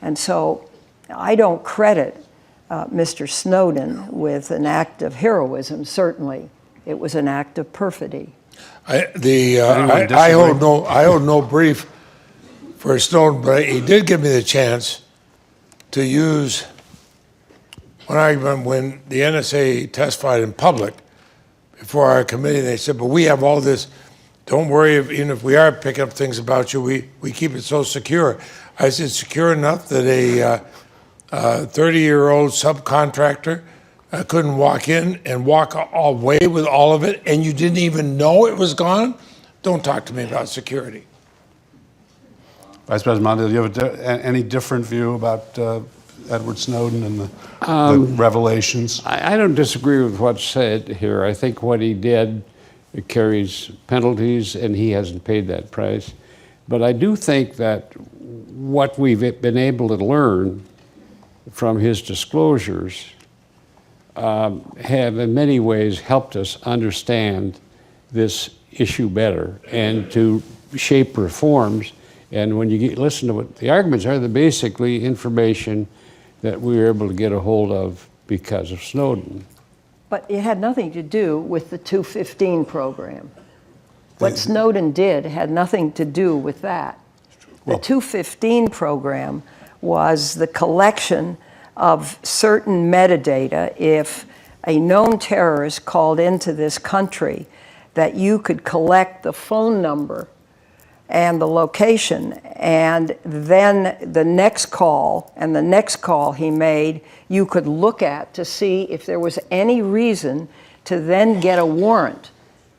And so I don't credit Mr. Snowden with an act of heroism, certainly. It was an act of perfidy. I hold no brief for Snowden, but he did give me the chance to use one argument when the NSA testified in public before our committee. They said, but we have all this. Don't worry, even if we are picking up things about you, we keep it so secure. I said, secure enough that a 30-year-old subcontractor couldn't walk in and walk away with all of it, and you didn't even know it was gone? Don't talk to me about security. Vice President Mondale, do you have any different view about Edward Snowden and the revelations? I don't disagree with what's said here. I think what he did carries penalties, and he hasn't paid that price. But I do think that what we've been able to learn from his disclosures have in many ways helped us understand this issue better and to shape reforms. And when you listen to what the arguments are, they're basically information that we were able to get a hold of because of Snowden. But it had nothing to do with the 215 program. What Snowden did had nothing to do with that. The 215 program was the collection of certain metadata. If a known terrorist called into this country, that you could collect the phone number and the location, and then the next call and the next call he made, you could look at to see if there was any reason to then get a warrant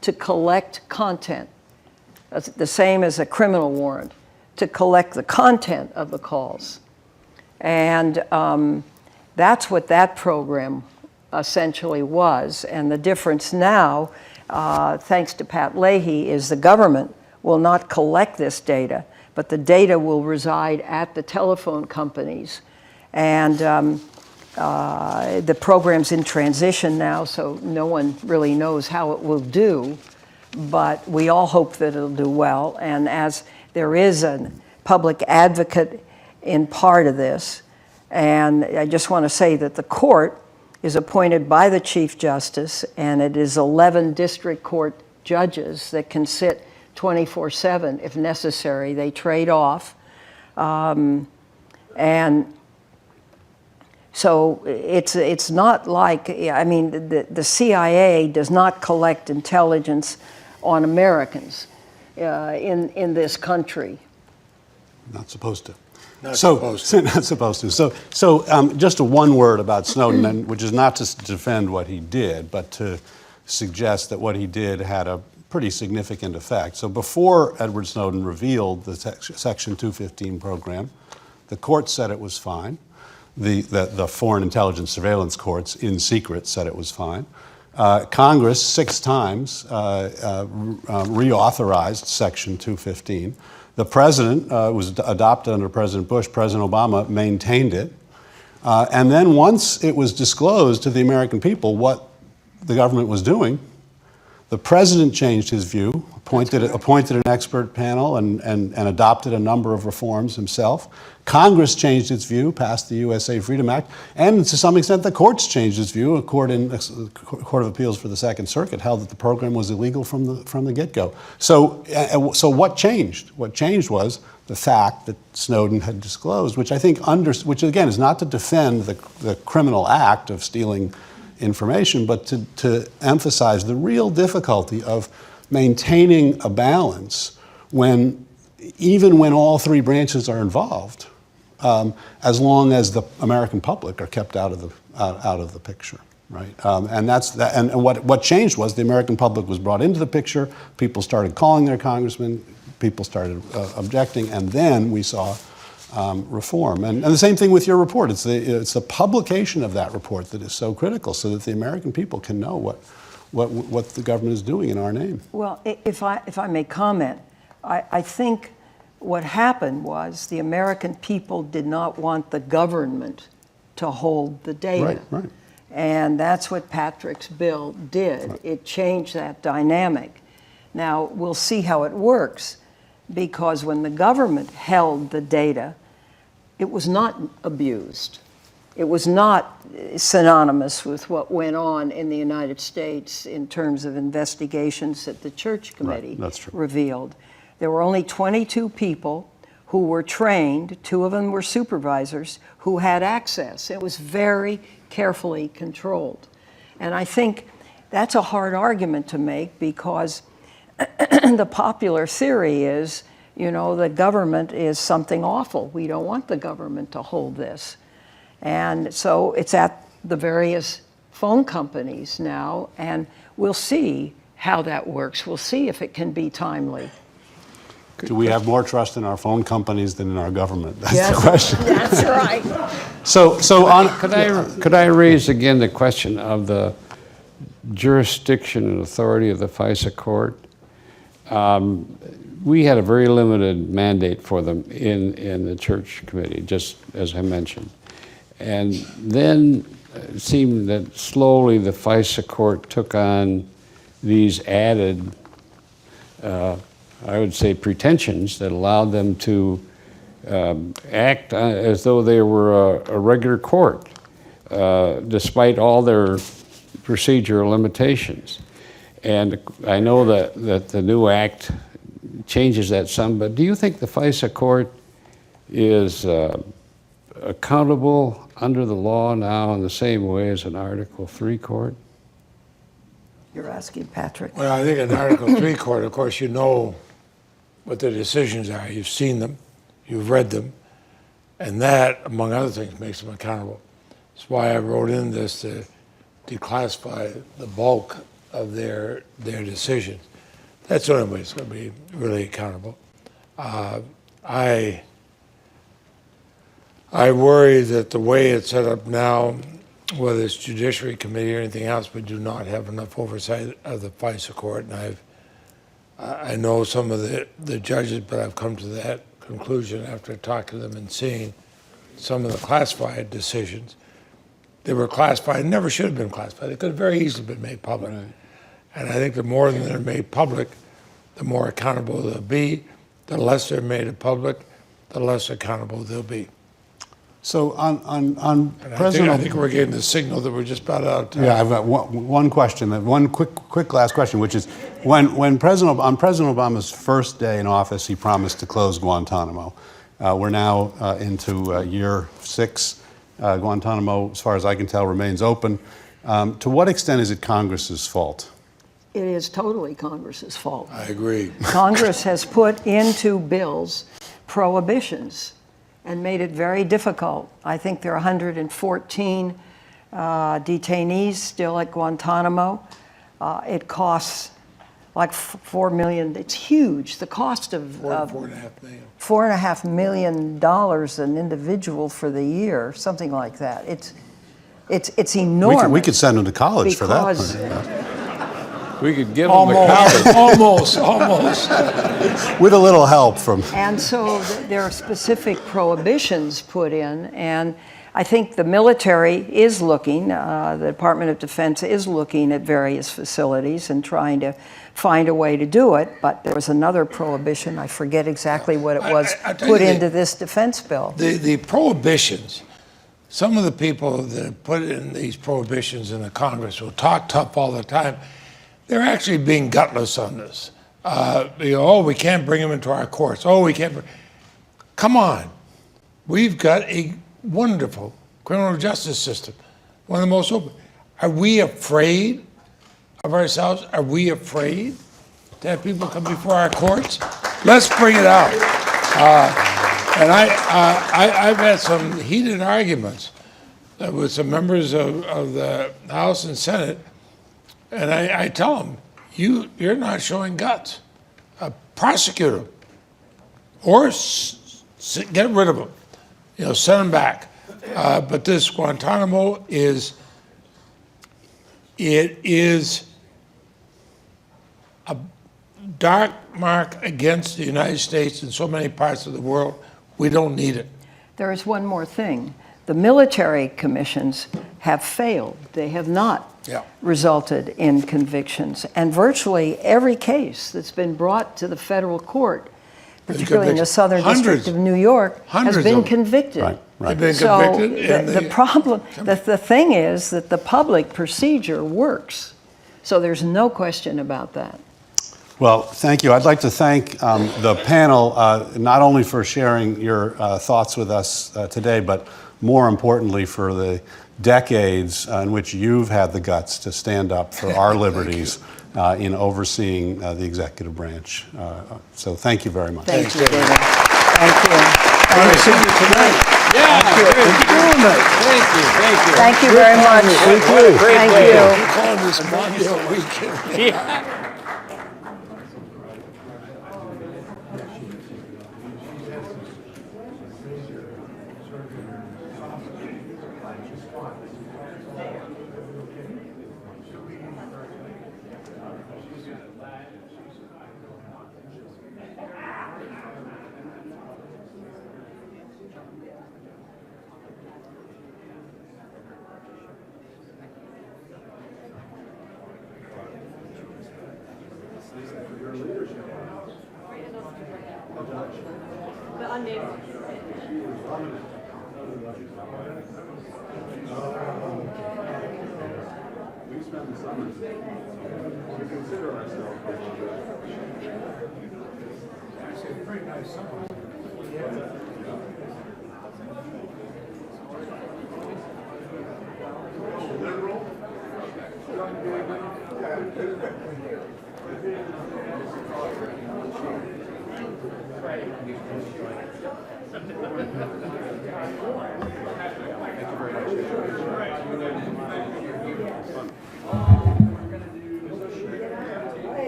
to collect content. the same as a criminal warrant, to collect the content of the calls. And that's what that program essentially was. And the difference now, thanks to Pat Leahy, is the government will not collect this data, but the data will reside at the telephone companies. And the program's in transition now, so no one really knows how it will do, but we all hope that it'll do well. And as there is a public advocate in part of this, and I just want to say that the court is appointed by the Chief Justice, and it is 11 district court judges that can sit 24/7 if necessary. They trade off. And so it's not like, I mean, the CIA does not collect intelligence on Americans in this country. Not supposed to. Not supposed to. Not supposed to. So just a one word about Snowden, which is not to defend what he did, but to suggest that what he did had a pretty significant effect. So before Edward Snowden revealed the Section 215 program, the court said it was fine. The Foreign Intelligence Surveillance Courts in secret said it was fine. Congress 6 times reauthorized Section 215. The president was adopted under President Bush. President Obama maintained it. And then once it was disclosed to the American people what the government was doing, the president changed his view, appointed an expert panel, and adopted a number of reforms himself. Congress changed its view, passed the USA Freedom Act, and to some extent the courts changed its view. A court of Appeals for the Second Circuit held that the program was illegal from the get-go. So what changed? What changed was the fact that Snowden had disclosed, which I think which again is not to defend the criminal act of stealing information, but to emphasize the real difficulty of maintaining a balance even when all 3 branches are involved, as long as the American public are kept out of the picture, right? And what changed was the American public was brought into the picture. People started calling their congressmen. People started objecting, and then we saw reform. And the same thing with your report. It's the publication of that report that is so critical, so that the American people can know what the government is doing in our name. Well, if I may comment, I think what happened was the American people did not want the government to hold the data. Right. And that's what Patrick's bill did. Right. It changed that dynamic. Now, we'll see how it works, because when the government held the data, it was not abused. It was not synonymous with what went on in the United States in terms of investigations that the Church Committee revealed. There were only 22 people who were trained, 2 of them were supervisors, who had access. It was very carefully controlled. And I think that's a hard argument to make, because the popular theory is, the government is something awful. We don't want the government to hold this. And so it's at the various phone companies now, and we'll see how that works. We'll see if it can be timely. Do we have more trust in our phone companies than in our government? That's the question. That's right. Could I raise again the question of the jurisdiction and authority of the FISA court? We had a very limited mandate for them in the Church Committee, just as I mentioned. And then it seemed that slowly the FISA court took on these added, I would say, pretensions that allowed them to act as though they were a regular court, despite all their procedural limitations. And I know that the new act changes that some, but do you think the FISA court is accountable under the law now in the same way as an Article III court? You're asking Patrick. Well, I think an Article III court, of course, you know what the decisions are. You've seen them, you've read them, and that, among other things, makes them accountable. That's why I wrote in this to declassify the bulk of their decisions. That's the only way it's going to be really accountable. I worry that the way it's set up now, whether it's Judiciary Committee or anything else, we do not have enough oversight of the FISA court. And I know some of the judges, but I've come to that conclusion after talking to them and seeing some of the classified decisions. They were classified, never should have been classified. They could have very easily been made public. Right. And I think the more they're made public, the more accountable they'll be. The less they're made public, the less accountable they'll be. So on And President, I think we're getting the signal that we're just about out of time. yeah, I've got one question, one quick last question, which is when President Obama's first day in office, he promised to close Guantanamo. We're now into year 6. Guantanamo, as far as I can tell, remains open. To what extent is it Congress's fault? It is totally Congress's fault. I agree. Congress has put into bills prohibitions and made it very difficult. I think there are 114 detainees still at Guantanamo. It costs like $4 million. It's huge. The cost of $4.5 million an individual for the year, something like that. It's enormous. We could send them to college for that. We could give them the college. Almost. With a little help from. And so there are specific prohibitions put in, and I think the military is looking, the Department of Defense is looking at various facilities and trying to find a way to do it, but there was another prohibition, I forget exactly what it was, put into this defense bill. The prohibitions, some of the people that put in these prohibitions in the Congress will talk tough all the time. They're actually being gutless on this. Oh, we can't bring them into our courts. Oh, we can't. Come on. We've got a wonderful criminal justice system, one of the most open. Are we afraid of ourselves? Are we afraid to have people come before our courts? Let's bring it out. And I've had some heated arguments with some members of the House and Senate. And I tell them, you're not showing guts. Prosecute them, or get rid of them. Send them back. But this Guantanamo is a dark mark against the United States in so many parts of the world. We don't need it. There is one more thing. The military commissions have failed. They have not resulted in convictions. And virtually every case that's been brought to the federal court, particularly in the Southern District of New York, has been convicted. Right. They've been So convicted. the problem, the thing is that the public procedure works. So there's no question about that. Well, thank you. I'd like to thank the panel, not only for sharing your thoughts with us today, but more importantly for the decades in which you've had the guts to stand up for our liberties in overseeing the executive branch. So thank you very much. Thank you, David. Thank you. Nice to see you tonight. Yeah, Thank you. Thank you very much. Thank you. We're calling this Mondale weekend. Yeah.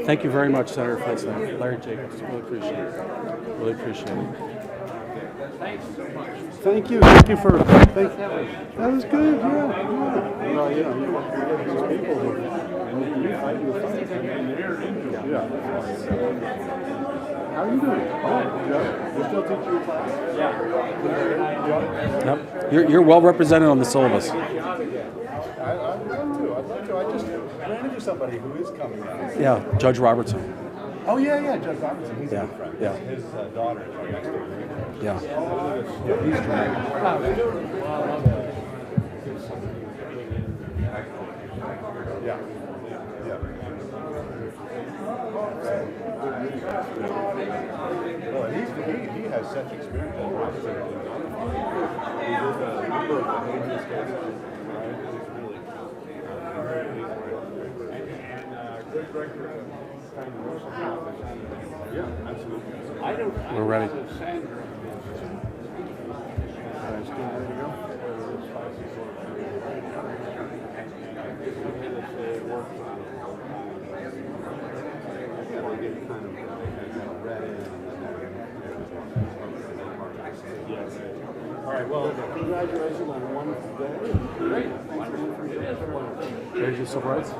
Thank you very much, Senator Feinstein. Larry Jacobs, really appreciate it. Really appreciate it. Thank you. Thank you for. That was good. Yeah. Well, you know, you get these people who and you fight. Yeah. How are you doing? Oh, good. You still teaching your class? Yeah. Yep. You're well represented on the syllabus. I'd love to. I just ran into somebody who is coming out. Yeah, Judge Robertson. Oh yeah, Judge Robertson. He's Yeah, a good friend. yeah. His daughter is right next door. Yeah. He's great. Yeah. Well, he has such experience. He did a number of behaviorist cases, right? Good record of kind of yeah, absolutely. We're ready. All right, well, congratulations on one day. Great. There's your civil rights.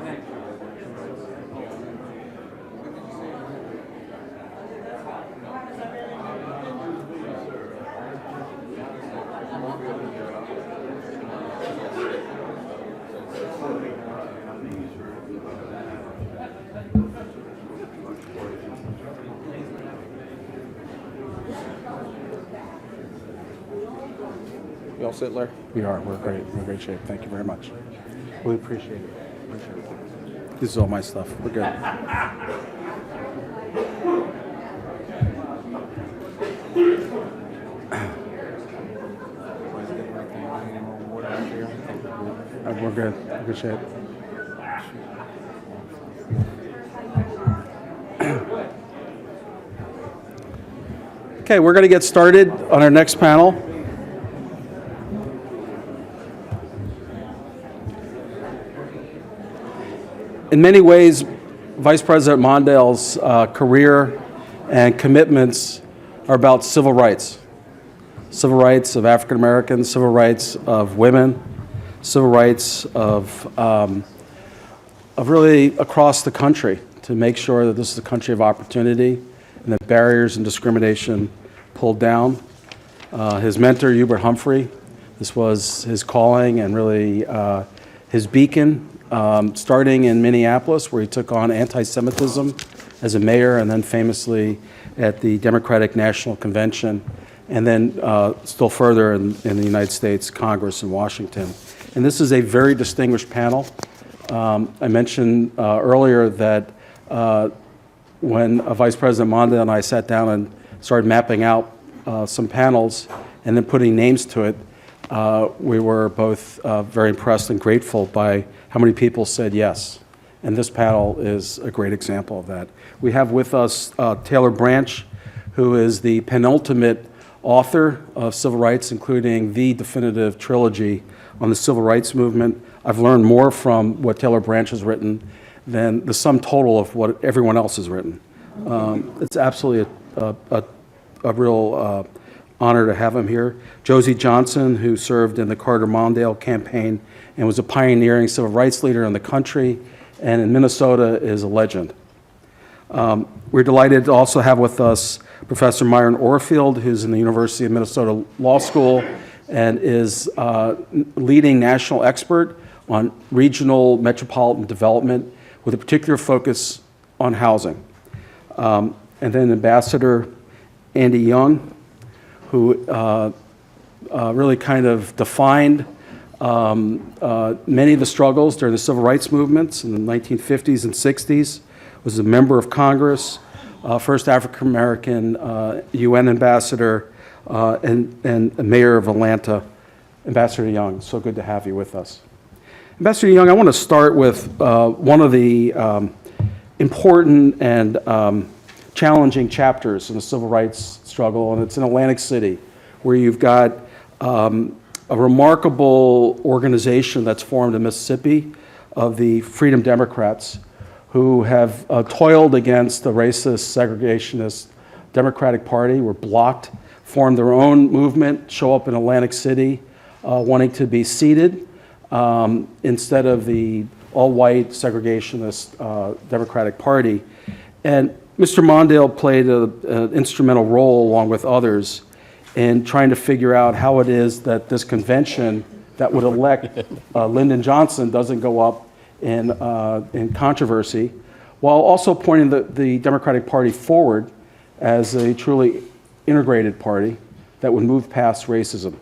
You all set, Larry? We are. We're great. We're in great shape. Thank you very much. We appreciate it. This is all my stuff. We're good. We're good. We're in good shape. Okay, we're going to get started on our next panel. In many ways, Vice President Mondale's career and commitments are about civil rights. Civil rights of African Americans, civil rights of women, civil rights of really across the country, to make sure that this is a country of opportunity and that barriers and discrimination pulled down. His mentor, Hubert Humphrey, this was his calling and really his beacon, starting in Minneapolis, where he took on anti-Semitism as a mayor, and then famously at the Democratic National Convention, and then still further in the United States Congress in Washington. And this is a very distinguished panel. I mentioned earlier that when Vice President Mondale and I sat down and started mapping out some panels and then putting names to it, we were both very impressed and grateful by how many people said yes. And this panel is a great example of that. We have with us Taylor Branch, who is the penultimate author of civil rights, including the definitive trilogy on the civil rights movement. I've learned more from what Taylor Branch has written than the sum total of what everyone else has written. It's absolutely a real honor to have him here. Josie Johnson, who served in the Carter-Mondale campaign and was a pioneering civil rights leader in the country, and in Minnesota is a legend. We're delighted to also have with us Professor Myron Orfield, who's in the University of Minnesota Law School and is leading national expert on regional metropolitan development with a particular focus on housing. And then Ambassador Andy Young, who really kind of defined many of the struggles during the civil rights movements in the 1950s and 60s, was a member of Congress, first African-American UN ambassador, and mayor of Atlanta. Ambassador Young, so good to have you with us. Ambassador Young, I want to start with one of the important and challenging chapters in the civil rights struggle, and it's in Atlantic City, where you've got a remarkable organization that's formed in Mississippi of the Freedom Democrats, who have toiled against the racist, segregationist Democratic Party, were blocked, formed their own movement, show up in Atlantic City wanting to be seated instead of the all-white segregationist Democratic Party. And Mr. Mondale played an instrumental role, along with others, in trying to figure out how it is that this convention that would elect Lyndon Johnson doesn't go up in controversy, while also pointing the Democratic Party forward as a truly integrated party that would move past racism.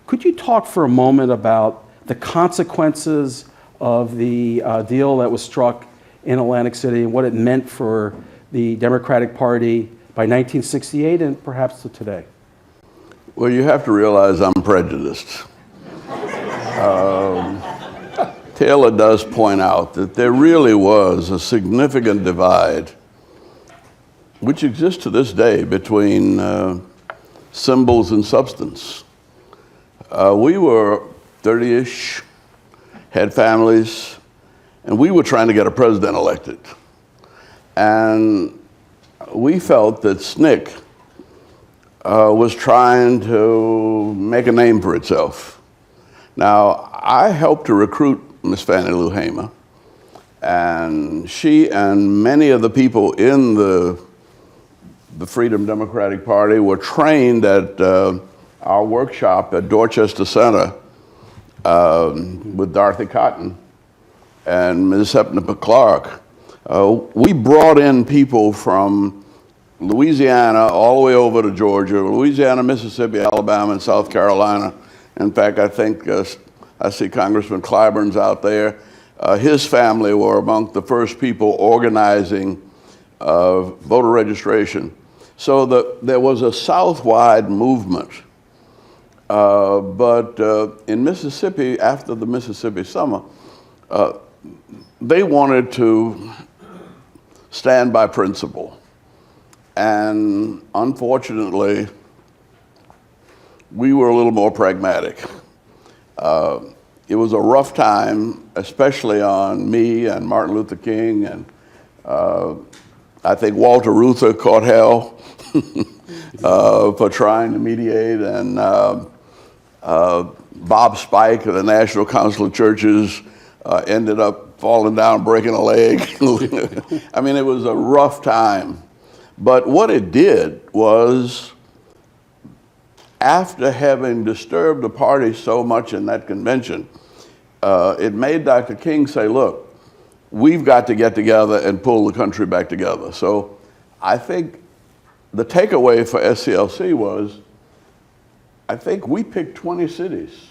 Could you talk for a moment about the consequences of the deal that was struck in Atlantic City and what it meant for the Democratic Party by 1968 and perhaps to today? Well, you have to realize I'm prejudiced. Taylor does point out that there really was a significant divide, which exists to this day, between symbols and substance. We were 30-ish, had families, and we were trying to get a president elected. And we felt that SNCC was trying to make a name for itself. Now, I helped to recruit Miss Fannie Lou Hamer, and she and many of the people in the Freedom Democratic Party were trained at our workshop at Dorchester Center with Dorothy Cotton and Ms. Hepner Clark. We brought in people from Louisiana all the way over to Georgia, Louisiana, Mississippi, Alabama, and South Carolina. In fact, I think I see Congressman Clyburn's out there. His family were among the first people organizing voter registration. So there was a South-wide movement. But in Mississippi, after the Mississippi summer, they wanted to stand by principle. And unfortunately, we were a little more pragmatic. It was a rough time, especially on me and Martin Luther King, and I think Walter Reuther caught hell for trying to mediate, and Bob Spike of the National Council of Churches ended up falling down, breaking a leg. I mean, it was a rough time. But what it did was, after having disturbed the party so much in that convention, it made Dr. King say, look, we've got to get together and pull the country back together. So I think the takeaway for SCLC was, I think we picked 20 cities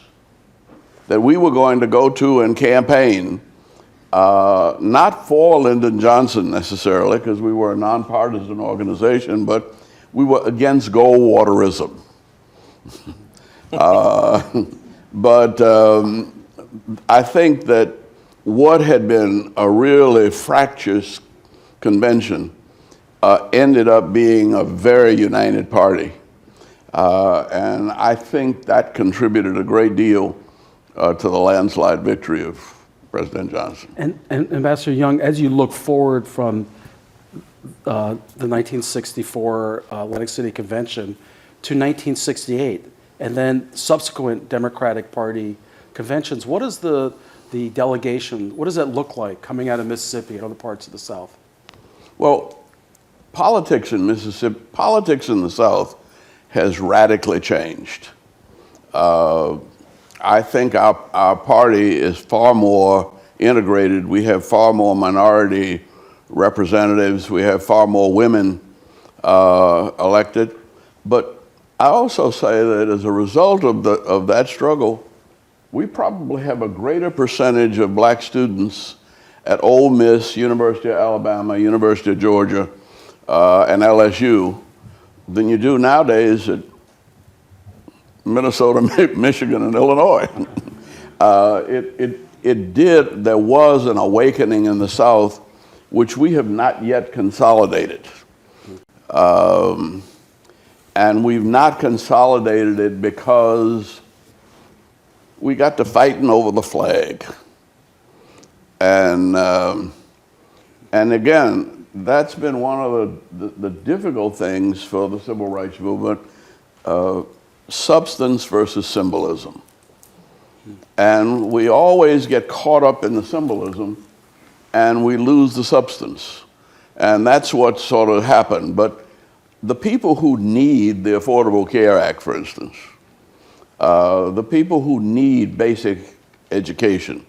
that we were going to go to and campaign, not for Lyndon Johnson necessarily, because we were a nonpartisan organization, but we were against Goldwaterism. But I think that what had been a really fractious convention ended up being a very united party. And I think that contributed a great deal to the landslide victory of President Johnson. And Ambassador Young, as you look forward from the 1964 Atlantic City Convention to 1968, and then subsequent Democratic Party conventions, what is the delegation, what does that look like coming out of Mississippi and other parts of the South? Well, politics in Mississippi, politics in the South has radically changed. I think our party is far more integrated. We have far more minority representatives. We have far more women elected. But I also say that as a result of that struggle, we probably have a greater percentage of black students at Ole Miss, University of Alabama, University of Georgia, and LSU than you do nowadays at Minnesota, Michigan, and Illinois. There was an awakening in the South, which we have not yet consolidated. And we've not consolidated it because we got to fighting over the flag. And And again, that's been one of the difficult things for the civil rights movement, substance versus symbolism. And we always get caught up in the symbolism and we lose the substance. And that's what sort of happened. But the people who need the Affordable Care Act, for instance, the people who need basic education,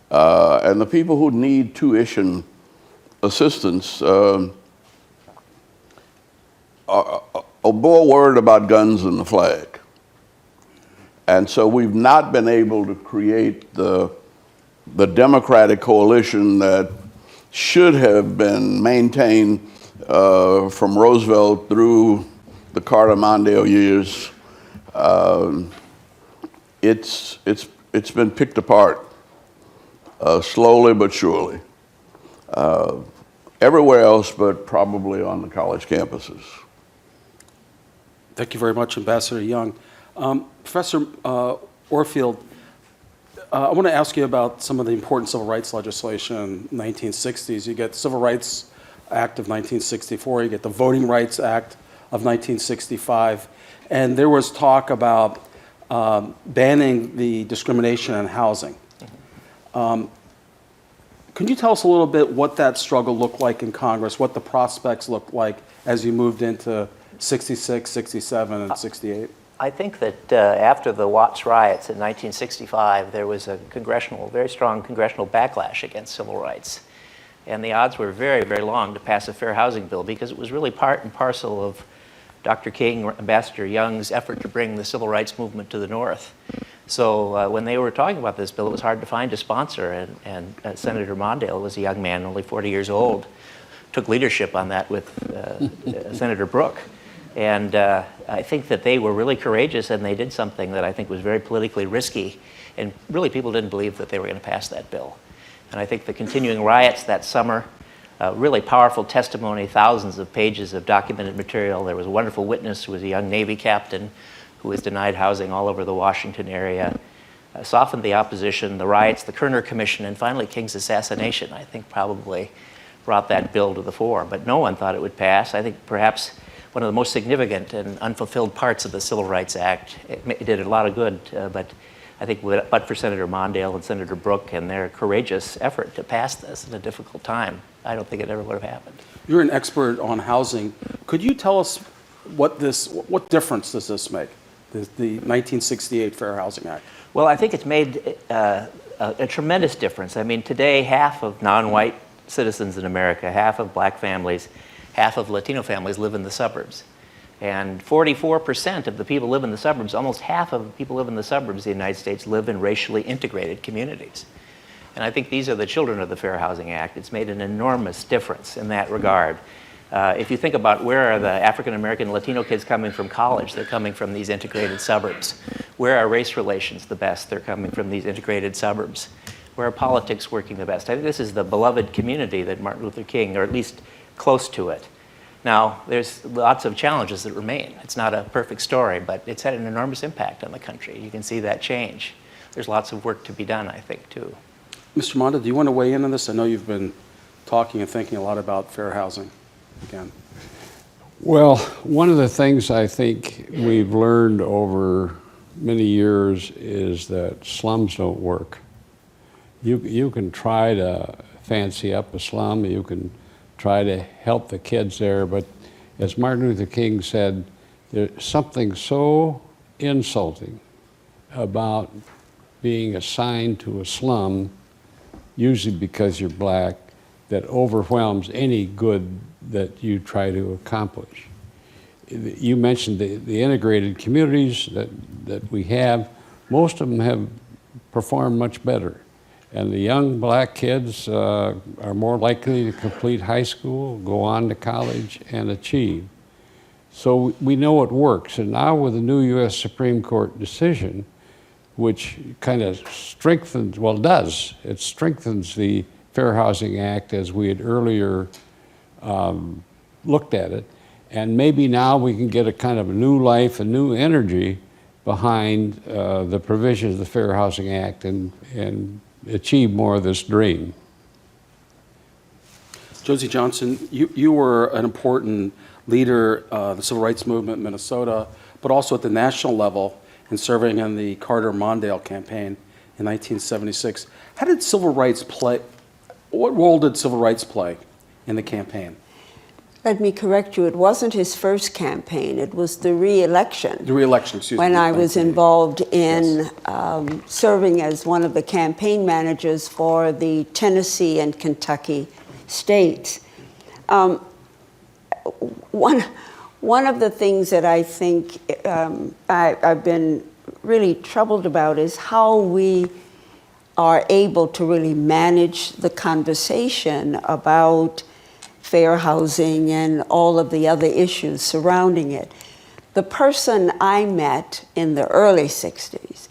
and the people who need tuition assistance are more worried about guns than the flag. And so we've not been able to create the democratic coalition that should have been maintained from Roosevelt through the Carter-Mondale years. It's been picked apart slowly but surely. Everywhere else but probably on the college campuses. Thank you very much, Ambassador Young. Professor Orfield, I want to ask you about some of the important civil rights legislation in the 1960s. You get the Civil Rights Act of 1964, you get the Voting Rights Act of 1965, and there was talk about banning the discrimination in housing. Can you tell us a little bit what that struggle looked like in Congress, what the prospects looked like as you moved into 66, 67, and 68? I think that after the Watts riots in 1965, there was a very strong congressional backlash against civil rights. And the odds were very, very long to pass a fair housing bill because it was really part and parcel of Dr. King, Ambassador Young's effort to bring the civil rights movement to the North. So when they were talking about this bill, it was hard to find a sponsor, and Senator Mondale was a young man, only 40 years old, took leadership on that with Senator Brooke. And I think that they were really courageous, and they did something that I think was very politically risky, and really people didn't believe that they were going to pass that bill. And I think the continuing riots that summer, really powerful testimony, thousands of pages of documented material. There was a wonderful witness who was a young Navy captain who was denied housing all over the Washington area, softened the opposition, the riots, the Kerner Commission, and finally King's assassination, I think probably brought that bill to the fore. But no one thought it would pass. I think perhaps one of the most significant and unfulfilled parts of the Civil Rights Act, it did a lot of good, but I think but for Senator Mondale and Senator Brooke and their courageous effort to pass this in a difficult time, I don't think it ever would have happened. You're an expert on housing. Could you tell us what difference does this make, the 1968 Fair Housing Act? Well, I think it's made a tremendous difference. I mean, today, half of non-white citizens in America, half of black families, half of Latino families live in the suburbs. And 44% of the people live in the suburbs, almost half of the people live in the suburbs of the United States live in racially integrated communities. And I think these are the children of the Fair Housing Act. It's made an enormous difference in that regard. If you think about where are the African American Latino kids coming from college, they're coming from these integrated suburbs. Where are race relations the best? They're coming from these integrated suburbs. Where are politics working the best? I think this is the beloved community that Martin Luther King, or at least close to it. Now, there's lots of challenges that remain. It's not a perfect story, but it's had an enormous impact on the country. You can see that change. There's lots of work to be done, I think, too. Mr. Mondale, do you want to weigh in on this? I know you've been talking and thinking a lot about fair housing again. Well, one of the things I think we've learned over many years is that slums don't work. You can try to fancy up a slum, you can try to help the kids there, but as Martin Luther King said, there's something so insulting about being assigned to a slum, usually because you're black, that overwhelms any good that you try to accomplish. You mentioned the integrated communities that we have. Most of them have performed much better. And the young black kids are more likely to complete high school, go on to college, and achieve. So we know it works. And now with the new U.S. Supreme Court decision, which kind of strengthens, well, it strengthens the Fair Housing Act as we had earlier looked at it. And maybe now we can get a kind of a new life, a new energy behind the provisions of the Fair Housing Act and achieve more of this dream. Josie Johnson, you were an important leader of the civil rights movement in Minnesota, but also at the national level in serving in the Carter-Mondale campaign in 1976. How did civil rights play, what role did civil rights play in the campaign? Let me correct you. It wasn't his first campaign. It was the re-election. The re-election, excuse me. When I was involved in serving as one of the campaign managers for the Tennessee and Kentucky states. One of the things that I think I've been really troubled about is how we are able to really manage the conversation about fair housing and all of the other issues surrounding it. The person I met in the early 60s,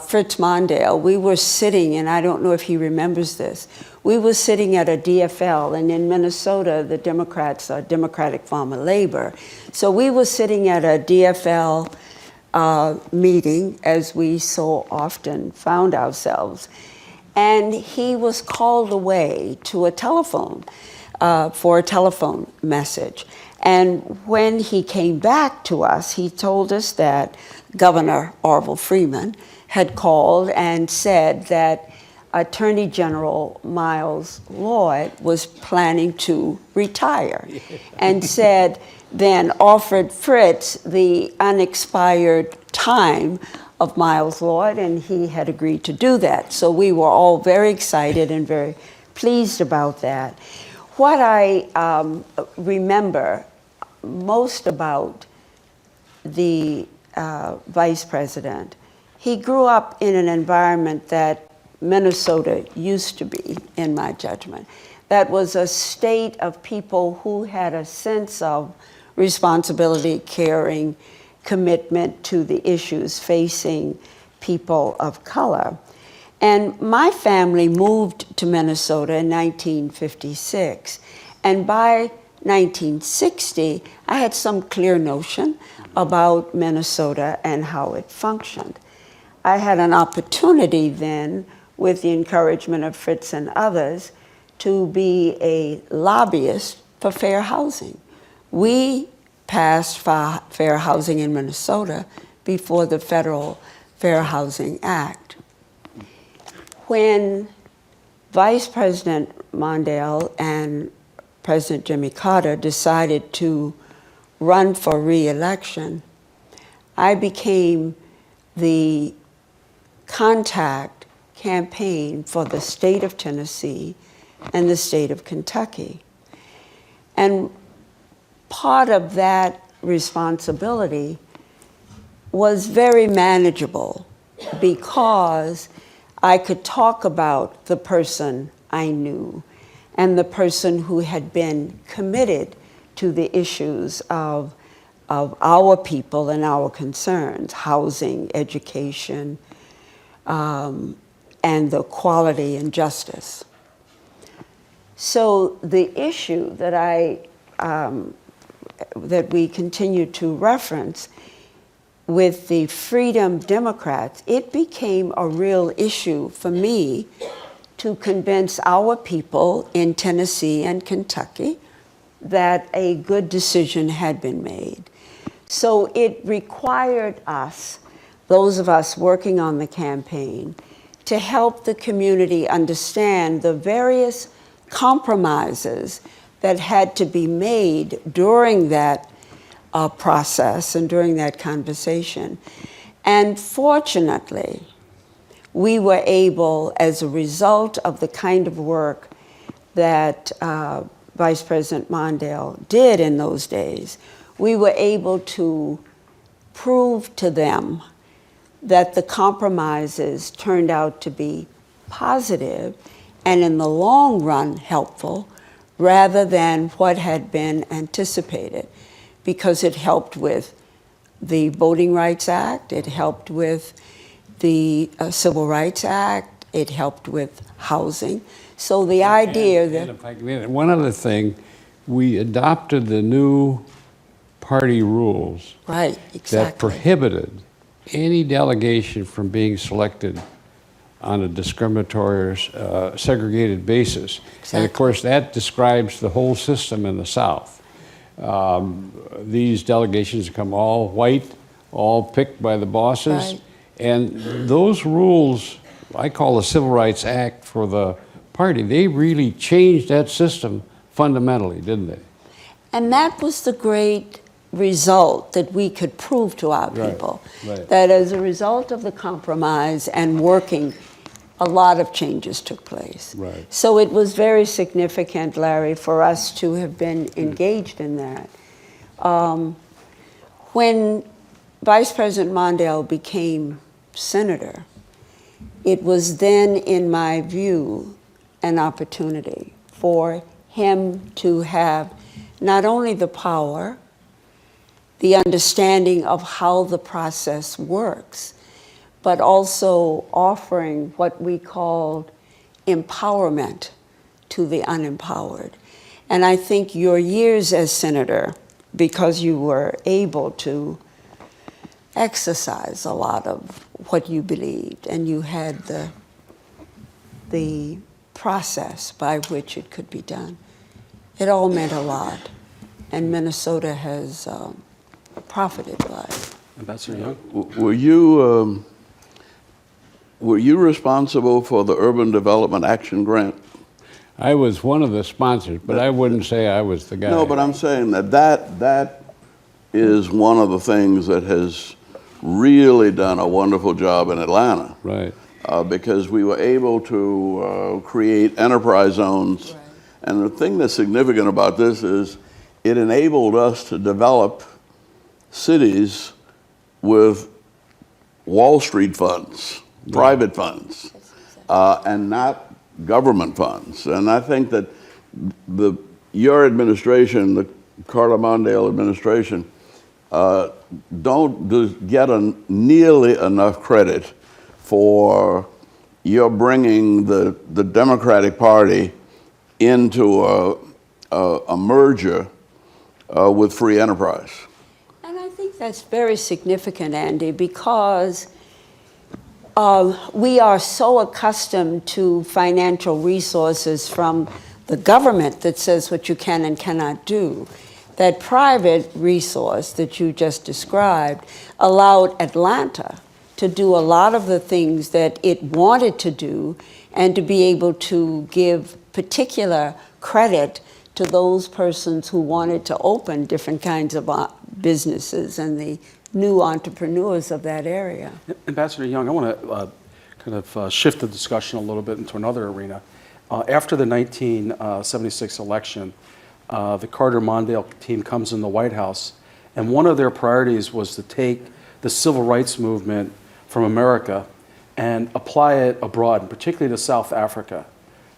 Fritz Mondale, we were sitting, and I don't know if he remembers this, we were sitting at a DFL, and in Minnesota, the Democrats are Democratic Farmer Labor. So we were sitting at a DFL meeting, as we so often found ourselves, and he was called away to a telephone for a telephone message. And when he came back to us, he told us that Governor Orville Freeman had called and said that Attorney General Miles Lloyd was planning to retire, and said, then offered Fritz the unexpired time of Miles Lloyd, and he had agreed to do that. So we were all very excited and very pleased about that. What I remember most about the vice president, he grew up in an environment that Minnesota used to be, in my judgment. That was a state of people who had a sense of responsibility, caring, commitment to the issues facing people of color. And my family moved to Minnesota in 1956. And by 1960, I had some clear notion about Minnesota and how it functioned. I had an opportunity then, with the encouragement of Fritz and others, to be a lobbyist for fair housing. We passed fair housing in Minnesota before the Federal Fair Housing Act. When Vice President Mondale and President Jimmy Carter decided to run for re-election, I became the contact campaign for the state of Tennessee and the state of Kentucky. And part of that responsibility was very manageable because I could talk about the person I knew and the person who had been committed to the issues of our people and our concerns, housing, education, and the quality and justice. So the issue that that we continue to reference with the Freedom Democrats, it became a real issue for me to convince our people in Tennessee and Kentucky that a good decision had been made. So it required us, those of us working on the campaign, to help the community understand the various compromises that had to be made during that process and during that conversation. And fortunately, we were able, as a result of the kind of work that Vice President Mondale did in those days, we were able to prove to them that the compromises turned out to be positive and in the long run helpful, rather than what had been anticipated, because it helped with the Voting Rights Act, it helped with the Civil Rights Act, it helped with housing. So the idea that... And if I can, one other thing, we adopted the new party rules right, exactly. that prohibited any delegation from being selected on a discriminatory, segregated basis. And of course, that describes the whole system in the South. These delegations come all white, all picked by the bosses. Right. And those rules, I call the Civil Rights Act for the party, they really changed that system fundamentally, didn't they? And that was the great result that we could prove to our people. Right. That as a result of the compromise and working, a lot of changes took place. Right. So it was very significant, Larry, for us to have been engaged in that. When Vice President Mondale became senator, it was then, in my view, an opportunity for him to have not only the power, the understanding of how the process works, but also offering what we called empowerment to the unempowered. And I think your years as senator, because you were able to exercise a lot of what you believed, and you had the process by which it could be done, it all meant a lot. And Minnesota has profited by it. Ambassador Young? Were you responsible for the Urban Development Action Grant? I was one of the sponsors, but I wouldn't say I was the guy. No, but I'm saying that is one of the things that has really done a wonderful job in Atlanta. Right. Because we were able to create enterprise zones. Right. And the thing that's significant about this is it enabled us to develop cities with Wall Street funds, private funds, and not government funds. And I think that your administration, the Carter Mondale administration, don't get nearly enough credit for your bringing the Democratic Party into a merger with free enterprise. And I think that's very significant, Andy, because we are so accustomed to financial resources from the government that says what you can and cannot do. That private resource that you just described allowed Atlanta to do a lot of the things that it wanted to do, and to be able to give particular credit to those persons who wanted to open different kinds of businesses and the new entrepreneurs of that area. Ambassador Young, I want to kind of shift the discussion a little bit into another arena. After the 1976 election, the Carter-Mondale team comes in the White House, and one of their priorities was to take the civil rights movement from America and apply it abroad, particularly to South Africa,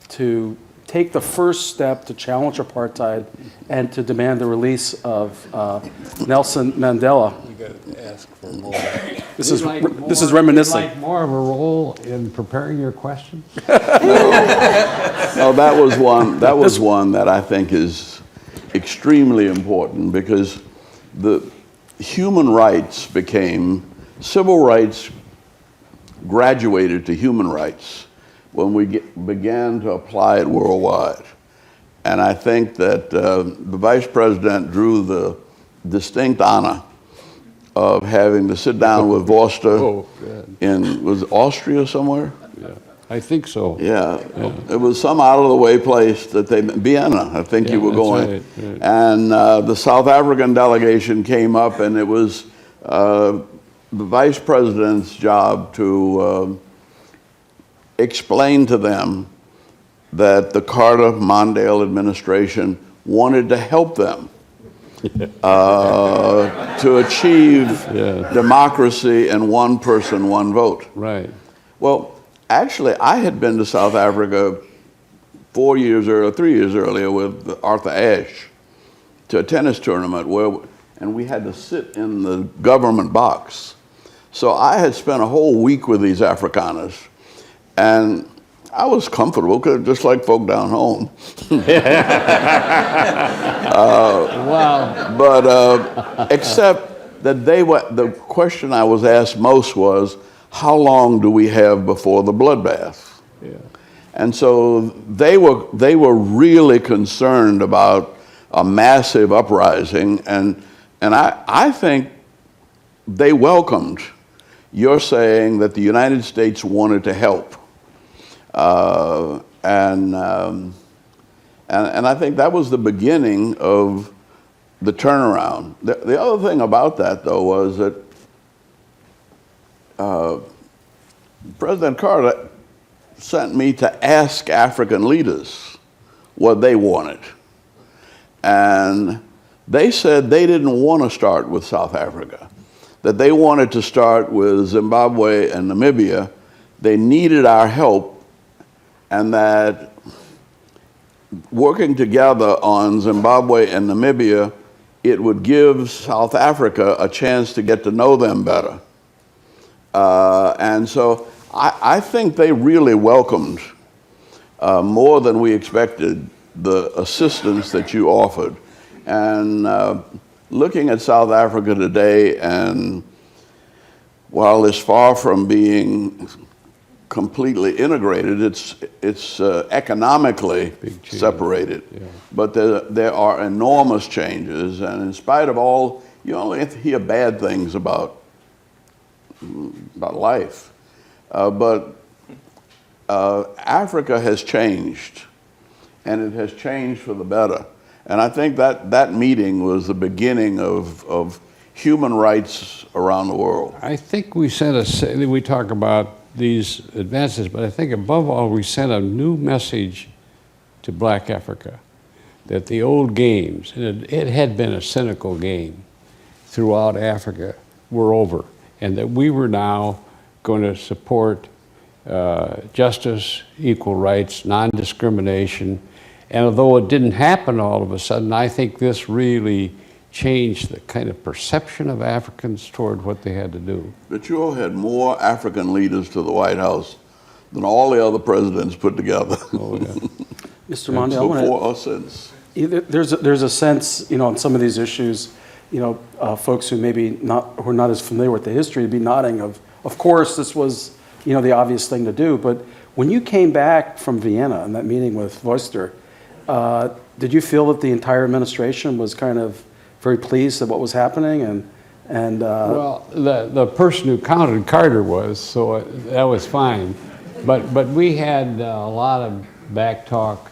to take the first step to challenge apartheid and to demand the release of Nelson Mandela. You got to ask for more. This is reminiscent. Would you like more of a role in preparing your questions? No, that was one. That was one that I think is extremely important, because the human rights became civil rights, graduated to human rights when we began to apply it worldwide. And I think that the Vice President drew the distinct honor of having to sit down with Vorster in, was it Austria somewhere? Yeah, I think so. Yeah, it was some out-of-the-way place that Vienna, I think you were going. Right, right. And the South African delegation came up, and it was the Vice President's job to explain to them that the Carter-Mondale administration wanted to help them to achieve democracy and one person, one vote. Right. Well, actually, I had been to South Africa 3 years earlier with Arthur Ashe to a tennis tournament and we had to sit in the government box. So I had spent a whole week with these Afrikaners, and I was comfortable, just like folk down home. Wow. But except that the question I was asked most was, how long do we have before the bloodbath? Yeah. And so they were really concerned about a massive uprising, and I think they welcomed your saying that the United States wanted to help, and I think that was the beginning of the turnaround. The other thing about that, though, was that President Carter sent me to ask African leaders what they wanted. And they said they didn't want to start with South Africa, that they wanted to start with Zimbabwe and Namibia. They needed our help, and that working together on Zimbabwe and Namibia, it would give South Africa a chance to get to know them better. And so I think they really welcomed, more than we expected, the assistance that you offered. And looking at South Africa today, and while it's far from being completely integrated, it's economically separated. Yeah. But there are enormous changes, and in spite of all, you only hear bad things about life. But Africa has changed, and it has changed for the better. And I think that meeting was the beginning of human rights around the world. I think we talk about these advances, but I think above all we sent a new message to Black Africa, that the old games, and it had been a cynical game throughout Africa, were over, and that we were now going to support justice, equal rights, non-discrimination. And although it didn't happen all of a sudden, I think this really changed the kind of perception of Africans toward what they had to do. But you all had more African leaders to the White House than all the other presidents put together. Oh, yeah. Mr. Mondale, before or since. There's a sense, on some of these issues, folks who who are not as familiar with the history would be nodding of course this was, the obvious thing to do. But when you came back from Vienna and that meeting with Voster, did you feel that the entire administration was kind of very pleased at what was happening? Well, the person who counted Carter was, so that was fine. But we had a lot of back talk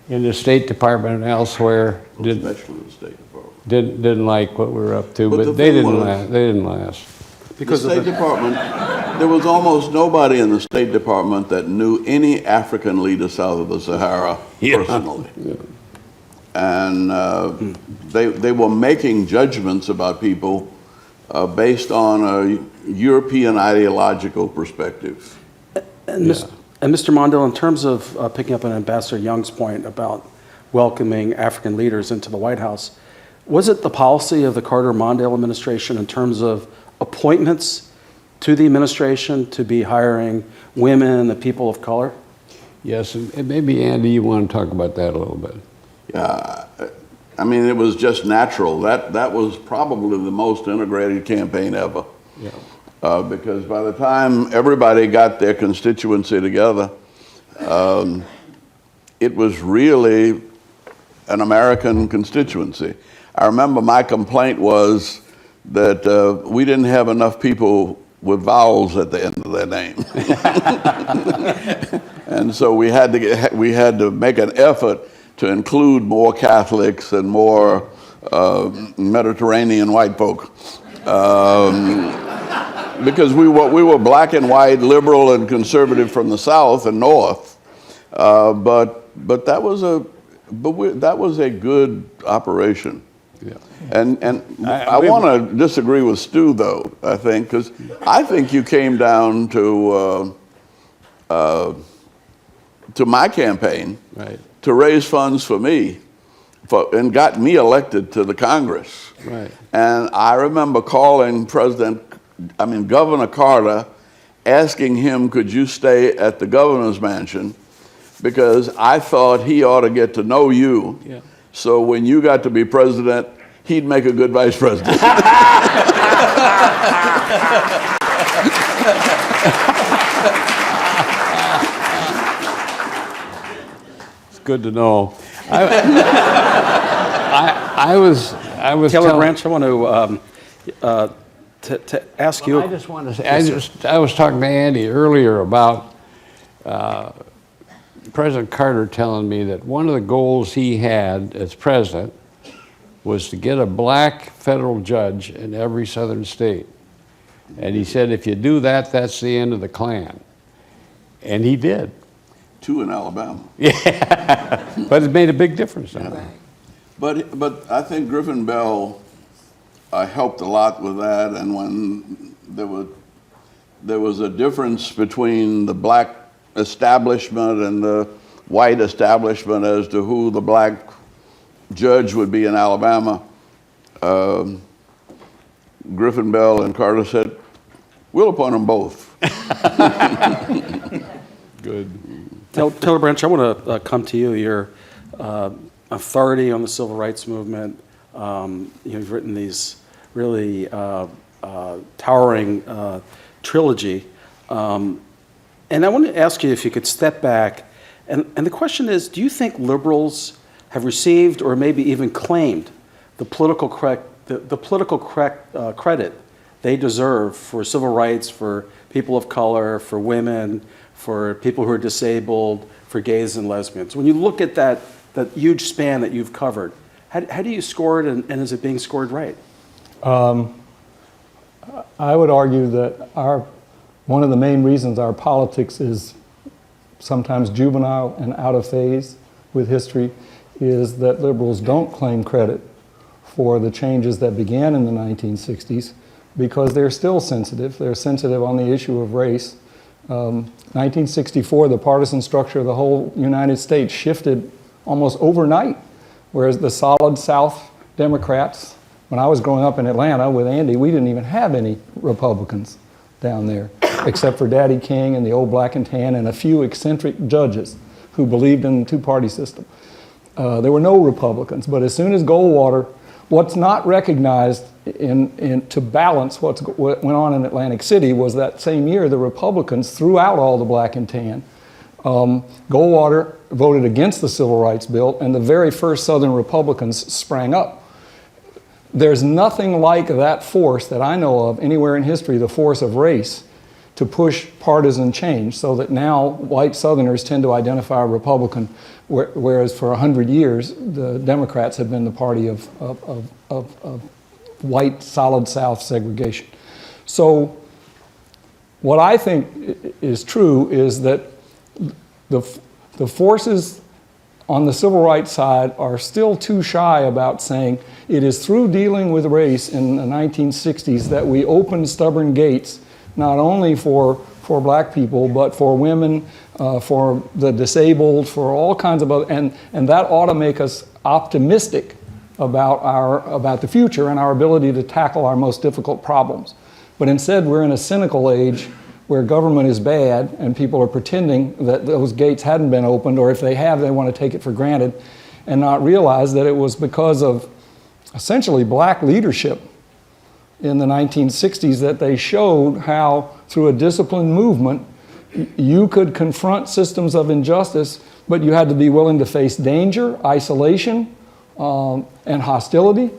in the State Department and elsewhere. Especially the State Department. Didn't like what we were up to, but they didn't last. Because the State Department, there was almost nobody in the State Department that knew any African leader south of the Sahara personally. Yeah. And they were making judgments about people based on a European ideological perspective. And Mr. Mondale, in terms of picking up on Ambassador Young's point about welcoming African leaders into the White House, was it the policy of the Carter-Mondale administration in terms of appointments to the administration to be hiring women and people of color? Yes, and maybe Andy, you want to talk about that a little bit. Yeah, I mean, it was just natural. That was probably the most integrated campaign ever. Yeah. Because by the time everybody got their constituency together, it was really an American constituency. I remember my complaint was that we didn't have enough people with vowels at the end of their name. And so we had to make an effort to include more Catholics and more Mediterranean white folk. Because we were black and white, liberal and conservative from the South and North. But that was a good operation. Yeah. And I want to disagree with Stu, though, I think, because I think you came down to my campaign, right, to raise funds for me and got me elected to the Congress. Right. And I remember calling Governor Carter, asking him, could you stay at the governor's mansion? Because I thought he ought to get to know you. Yeah. So when you got to be president, he'd make a good vice president. It's good to know. I was Taylor telling- Branch, I want to ask you. I just want to say, I was talking to Andy earlier about President Carter telling me that one of the goals he had as president was to get a black federal judge in every southern state. And he said, if you do that, that's the end of the Klan. And he did. 2 in Alabama. Yeah, but it made a big difference. Yeah. But I think Griffin Bell helped a lot with that, and when there was a difference between the black establishment and the white establishment as to who the black judge would be in Alabama, Griffin Bell and Carter said, we'll appoint them both. Good. Taylor Branch, I want to come to you. Your authority on the civil rights movement. You've written these really towering trilogy. And I want to ask you if you could step back. And the question is, do you think liberals have received or maybe even claimed the political credit they deserve for civil rights, for people of color, for women, for people who are disabled, for gays and lesbians? When you look at that huge span that you've covered, how do you score it, and is it being scored right? I would argue that one of the main reasons our politics is sometimes juvenile and out of phase with history is that liberals don't claim credit for the changes that began in the 1960s because they're still sensitive. They're sensitive on the issue of race. 1964, the partisan structure of the whole United States shifted almost overnight, whereas the solid South Democrats, when I was growing up in Atlanta with Andy, we didn't even have any Republicans down there, except for Daddy King and the old black and tan and a few eccentric judges who believed in the two-party system. There were no Republicans, but as soon as Goldwater, what's not recognized to balance what went on in Atlantic City was that same year the Republicans threw out all the black and tan. Goldwater voted against the Civil Rights Bill, and the very first Southern Republicans sprang up. There's nothing like that force that I know of anywhere in history, the force of race, to push partisan change, so that now white Southerners tend to identify a Republican, whereas for 100 years the Democrats have been the party of white solid South segregation. So what I think is true is that the forces on the civil rights side are still too shy about saying it is through dealing with race in the 1960s that we opened stubborn gates, not only for black people, but for women, for the disabled, for all kinds of other, and that ought to make us optimistic about the future and our ability to tackle our most difficult problems. But instead, we're in a cynical age where government is bad and people are pretending that those gates hadn't been opened, or if they have, they want to take it for granted and not realize that it was because of essentially black leadership in the 1960s that they showed how, through a disciplined movement, you could confront systems of injustice, but you had to be willing to face danger, isolation, and hostility,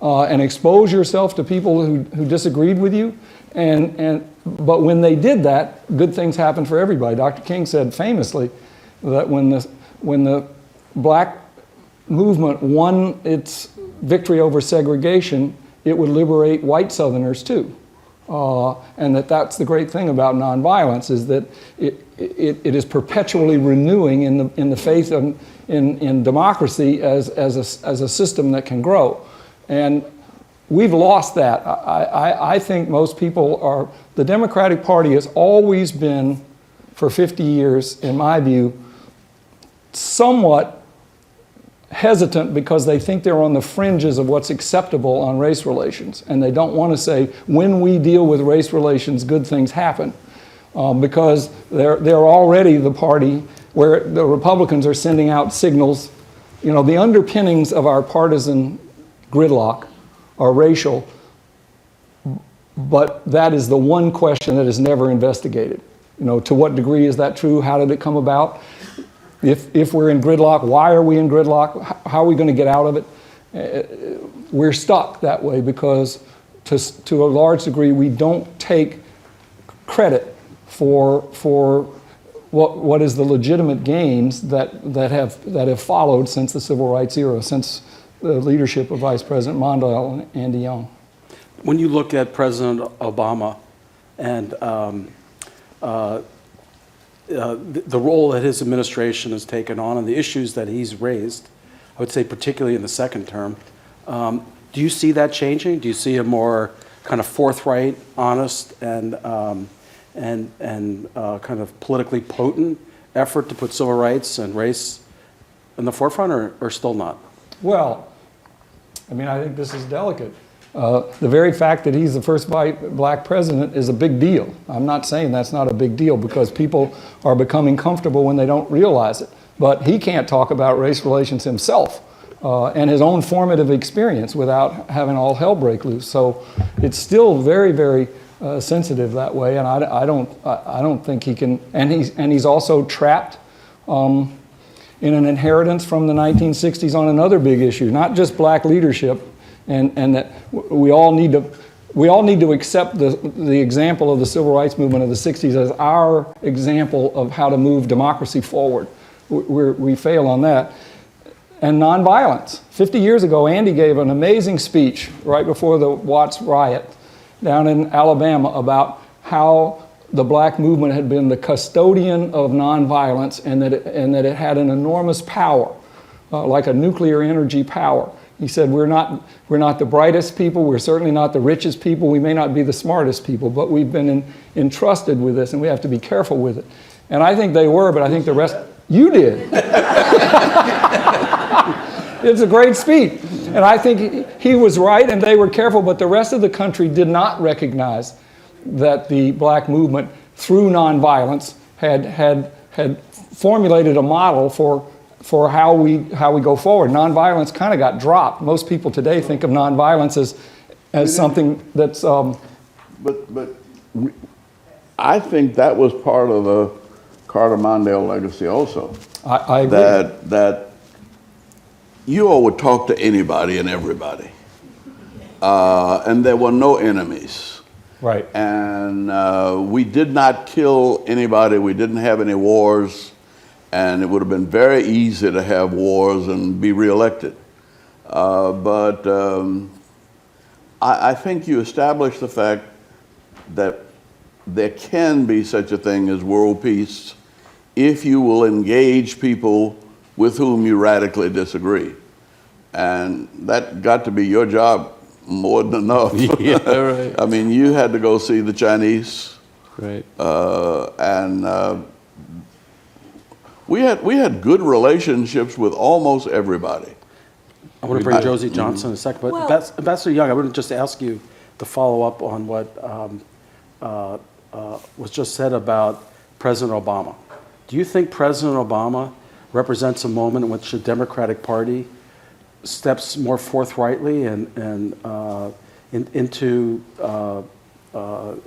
and expose yourself to people who disagreed with you. But when they did that, good things happened for everybody. Dr. King said famously that when the black movement won its victory over segregation, it would liberate white Southerners too. And that's the great thing about nonviolence, is that it is perpetually renewing in the faith in democracy as a system that can grow. And we've lost that. I think most people are, the Democratic Party has always been, for 50 years, in my view, somewhat hesitant because they think they're on the fringes of what's acceptable on race relations. And they don't want to say, when we deal with race relations, good things happen. Because they're already the party where the Republicans are sending out signals. You know, the underpinnings of our partisan gridlock are racial, but that is the one question that is never investigated. You know, to what degree is that true? How did it come about? If we're in gridlock, why are we in gridlock? How are we going to get out of it? We're stuck that way because to a large degree, we don't take credit for what is the legitimate gains that have followed since the civil rights era, since the leadership of Vice President Mondale and Andy Young. When you look at President Obama and the role that his administration has taken on and the issues that he's raised, I would say particularly in the second term, do you see that changing? Do you see a more kind of forthright, honest, and kind of politically potent effort to put civil rights and race in the forefront, or still not? Well, I mean, I think this is delicate. The very fact that he's the first black president is a big deal. I'm not saying that's not a big deal because people are becoming comfortable when they don't realize it. But he can't talk about race relations himself and his own formative experience without having all hell break loose. So it's still very, very sensitive that way, and I don't think he can. And he's also trapped in an inheritance from the 1960s on another big issue, not just black leadership. And that we all need to accept the example of the civil rights movement of the 60s as our example of how to move democracy forward. We fail on that. And nonviolence. 50 years ago, Andy gave an amazing speech right before the Watts riot down in Alabama about how the black movement had been the custodian of nonviolence and that it had an enormous power, like a nuclear energy power. He said, we're not the brightest people, we're certainly not the richest people, we may not be the smartest people, but we've been entrusted with this and we have to be careful with it. And I think they were, but I think the rest, you did. It's a great speech. And I think he was right and they were careful, but the rest of the country did not recognize that the black movement, through nonviolence, had formulated a model for how we go forward. Nonviolence kind of got dropped. Most people today think of nonviolence as something that's... But I think that was part of the Carter-Mondale legacy also. I agree. That you all would talk to anybody and everybody. And there were no enemies. Right. And we did not kill anybody. We didn't have any wars. And it would have been very easy to have wars and be reelected. But I think you establish the fact that there can be such a thing as world peace if you will engage people with whom you radically disagree. And that got to be your job more than enough. Yeah, right. I mean, you had to go see the Chinese. Right. We had good relationships with almost everybody. I want to bring Josie Johnson in a second, but Well- Ambassador Young, I want to just ask you to follow up on what was just said about President Obama. Do you think President Obama represents a moment in which the Democratic Party steps more forthrightly into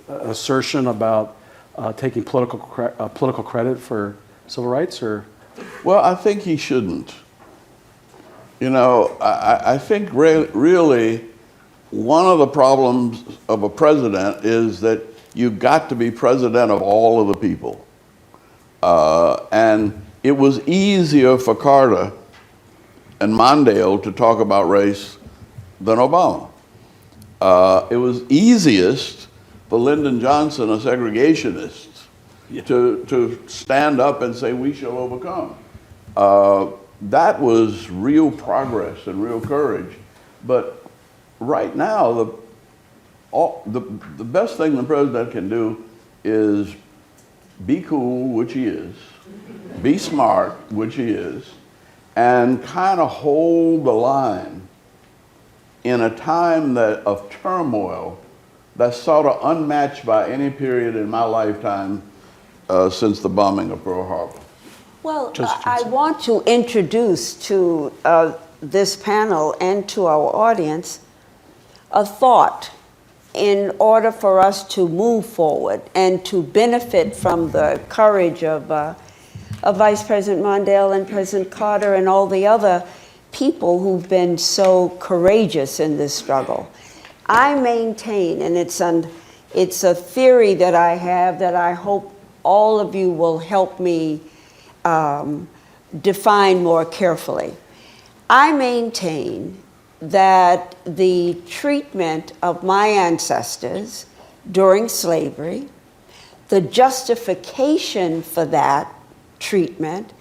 assertion about taking political credit for civil rights, or? Well, I think he shouldn't. You know, I think really one of the problems of a president is that you've got to be president of all of the people. And it was easier for Carter and Mondale to talk about race than Obama. It was easiest for Lyndon Johnson, a segregationist, to stand up and say, we shall overcome. That was real progress and real courage. But right now, the best thing the president can do is be cool, which he is, be smart, which he is, and kind of hold the line in a time of turmoil that's sort of unmatched by any period in my lifetime since the bombing of Pearl Harbor. Well, I want to introduce to this panel and to our audience a thought in order for us to move forward and to benefit from the courage of Vice President Mondale and President Carter and all the other people who've been so courageous in this struggle. I maintain, and it's a theory that I have that I hope all of you will help me define more carefully. I maintain that the treatment of my ancestors during slavery, the justification for that treatment,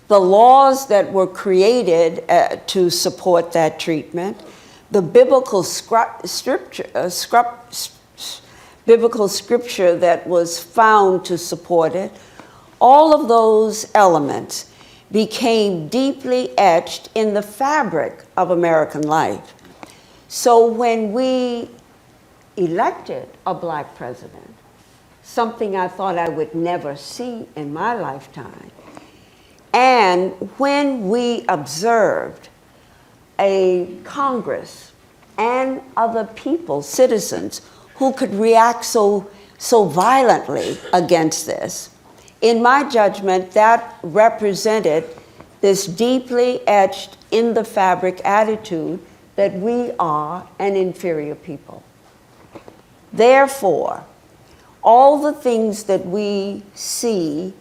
the laws that were created to support that treatment, the biblical scripture that was found to support it, all of those elements became deeply etched in the fabric of American life. So when we elected a black president, something I thought I would never see in my lifetime, and when we observed a Congress and other people, citizens, who could react so violently against this, in my judgment, that represented this deeply etched in the fabric attitude that we are an inferior people. Therefore, all the things that we see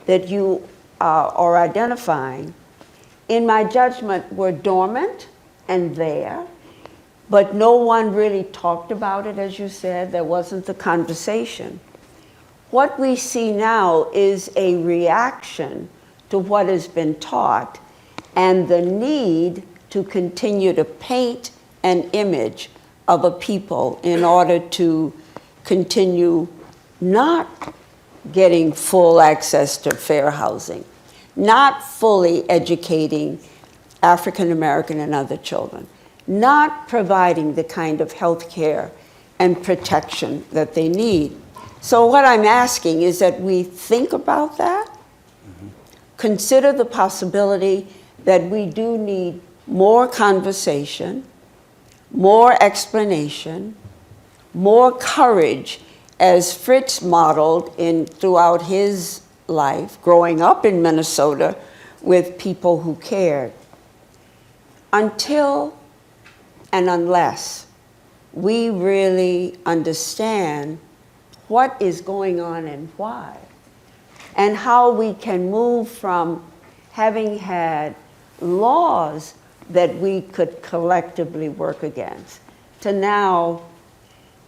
that you are identifying, in my judgment, were dormant and there, but no one really talked about it, as you said. There wasn't the conversation. What we see now is a reaction to what has been taught and the need to continue to paint an image of a people in order to continue not getting full access to fair housing, not fully educating African American and other children, not providing the kind of health care and protection that they need. So what I'm asking is that we think about that, consider the possibility that we do need more conversation, more explanation, more courage, as Fritz modeled throughout his life, growing up in Minnesota with people who cared. Until and unless we really understand what is going on and why, and how we can move from having had laws that we could collectively work against to now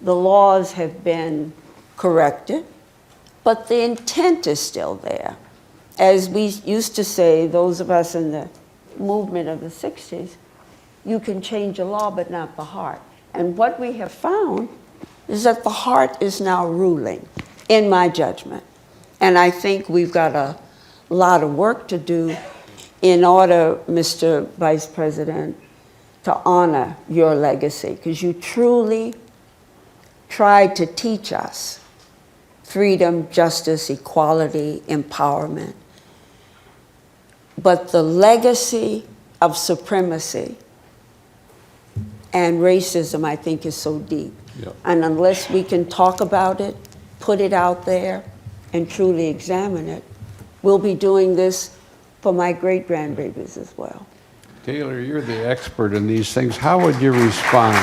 the laws have been corrected, but the intent is still there. As we used to say, those of us in the movement of the 60s, you can change a law, but not the heart. And what we have found is that the heart is now ruling, in my judgment. And I think we've got a lot of work to do in order, Mr. Vice President, to honor your legacy, because you truly tried to teach us freedom, justice, equality, empowerment. But the legacy of supremacy and racism, I think, is so deep. Yep. And unless we can talk about it, put it out there, and truly examine it, we'll be doing this for my great-grandbabies as well. Taylor, you're the expert in these things. How would you respond?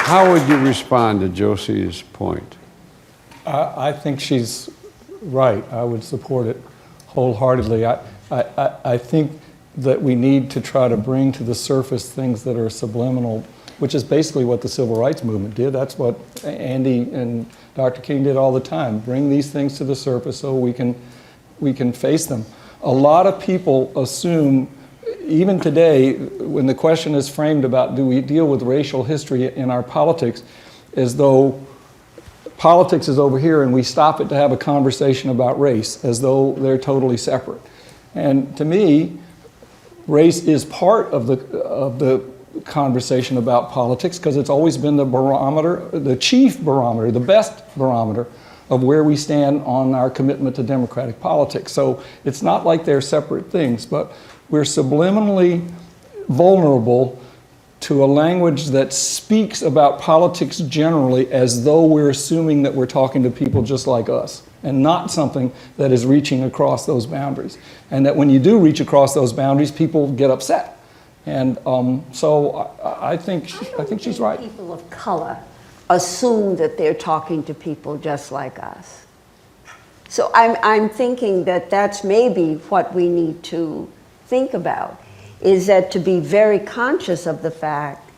How would you respond to Josie's point? I think she's right. I would support it wholeheartedly. I think that we need to try to bring to the surface things that are subliminal, which is basically what the civil rights movement did. That's what Andy and Dr. King did all the time. Bring these things to the surface so we can face them. A lot of people assume, even today, when the question is framed about do we deal with racial history in our politics, as though politics is over here and we stop it to have a conversation about race, as though they're totally separate. And to me, race is part of the conversation about politics, because it's always been the barometer, the chief barometer, the best barometer of where we stand on our commitment to democratic politics. So it's not like they're separate things, but we're subliminally vulnerable to a language that speaks about politics generally as though we're assuming that we're talking to people just like us, and not something that is reaching across those boundaries. And that when you do reach across those boundaries, people get upset. And so I think she's right. People of color assume that they're talking to people just like us. So I'm thinking that that's maybe what we need to think about, is that to be very conscious of the fact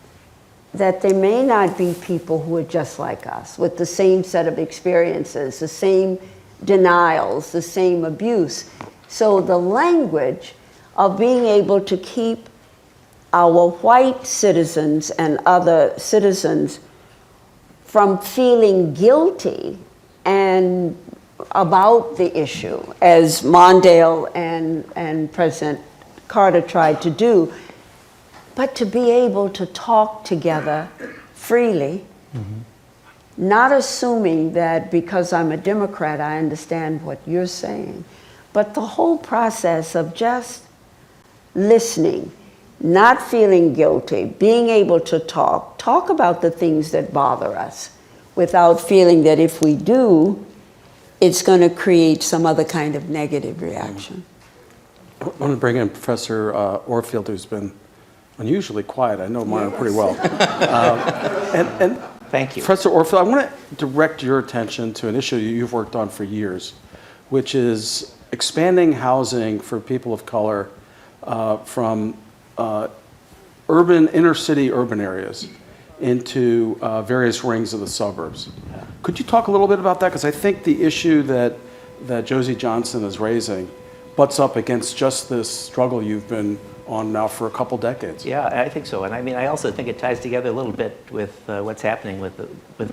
that there may not be people who are just like us, with the same set of experiences, the same denials, the same abuse. So the language of being able to keep our white citizens and other citizens from feeling guilty and about the issue, as Mondale and President Carter tried to do, but to be able to talk together freely, not assuming that because I'm a Democrat, I understand what you're saying, but the whole process of just listening, not feeling guilty, being able to talk about the things that bother us without feeling that if we do, it's going to create some other kind of negative reaction. I want to bring in Professor Orfield, who's been unusually quiet. I know Martin pretty well. And thank you. Professor Orfield, I want to direct your attention to an issue you've worked on for years, which is expanding housing for people of color from inner city urban areas into various rings of the suburbs. Could you talk a little bit about that? Because I think the issue that Josie Johnson is raising butts up against just this struggle you've been on now for a couple decades. Yeah, I think so. And I mean, I also think it ties together a little bit with what's happening with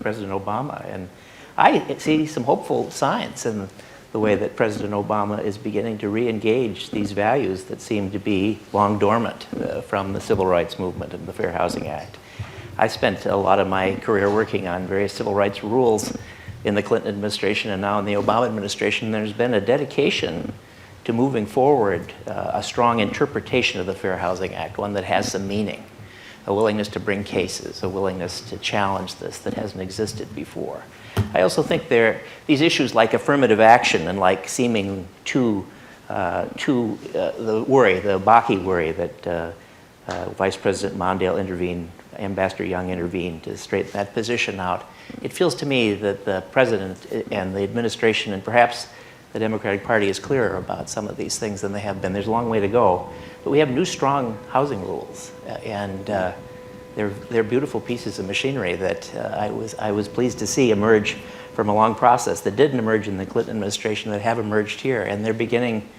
President Obama. And I see some hopeful signs in the way that President Obama is beginning to re-engage these values that seem to be long dormant from the Civil Rights Movement and the Fair Housing Act. I spent a lot of my career working on various civil rights rules in the Clinton administration and now in the Obama administration. There's been a dedication to moving forward a strong interpretation of the Fair Housing Act, one that has some meaning, a willingness to bring cases, a willingness to challenge this that hasn't existed before. I also think these issues like affirmative action and like seeming the Bakke worry that Vice President Mondale intervened, Ambassador Young intervened to straighten that position out. It feels to me that the President and the administration and perhaps the Democratic Party is clearer about some of these things than they have been. There's a long way to go, but we have new, strong housing rules, and they're beautiful pieces of machinery that I was pleased to see emerge from a long process that didn't emerge in the Clinton administration, that have emerged here, and they're beginning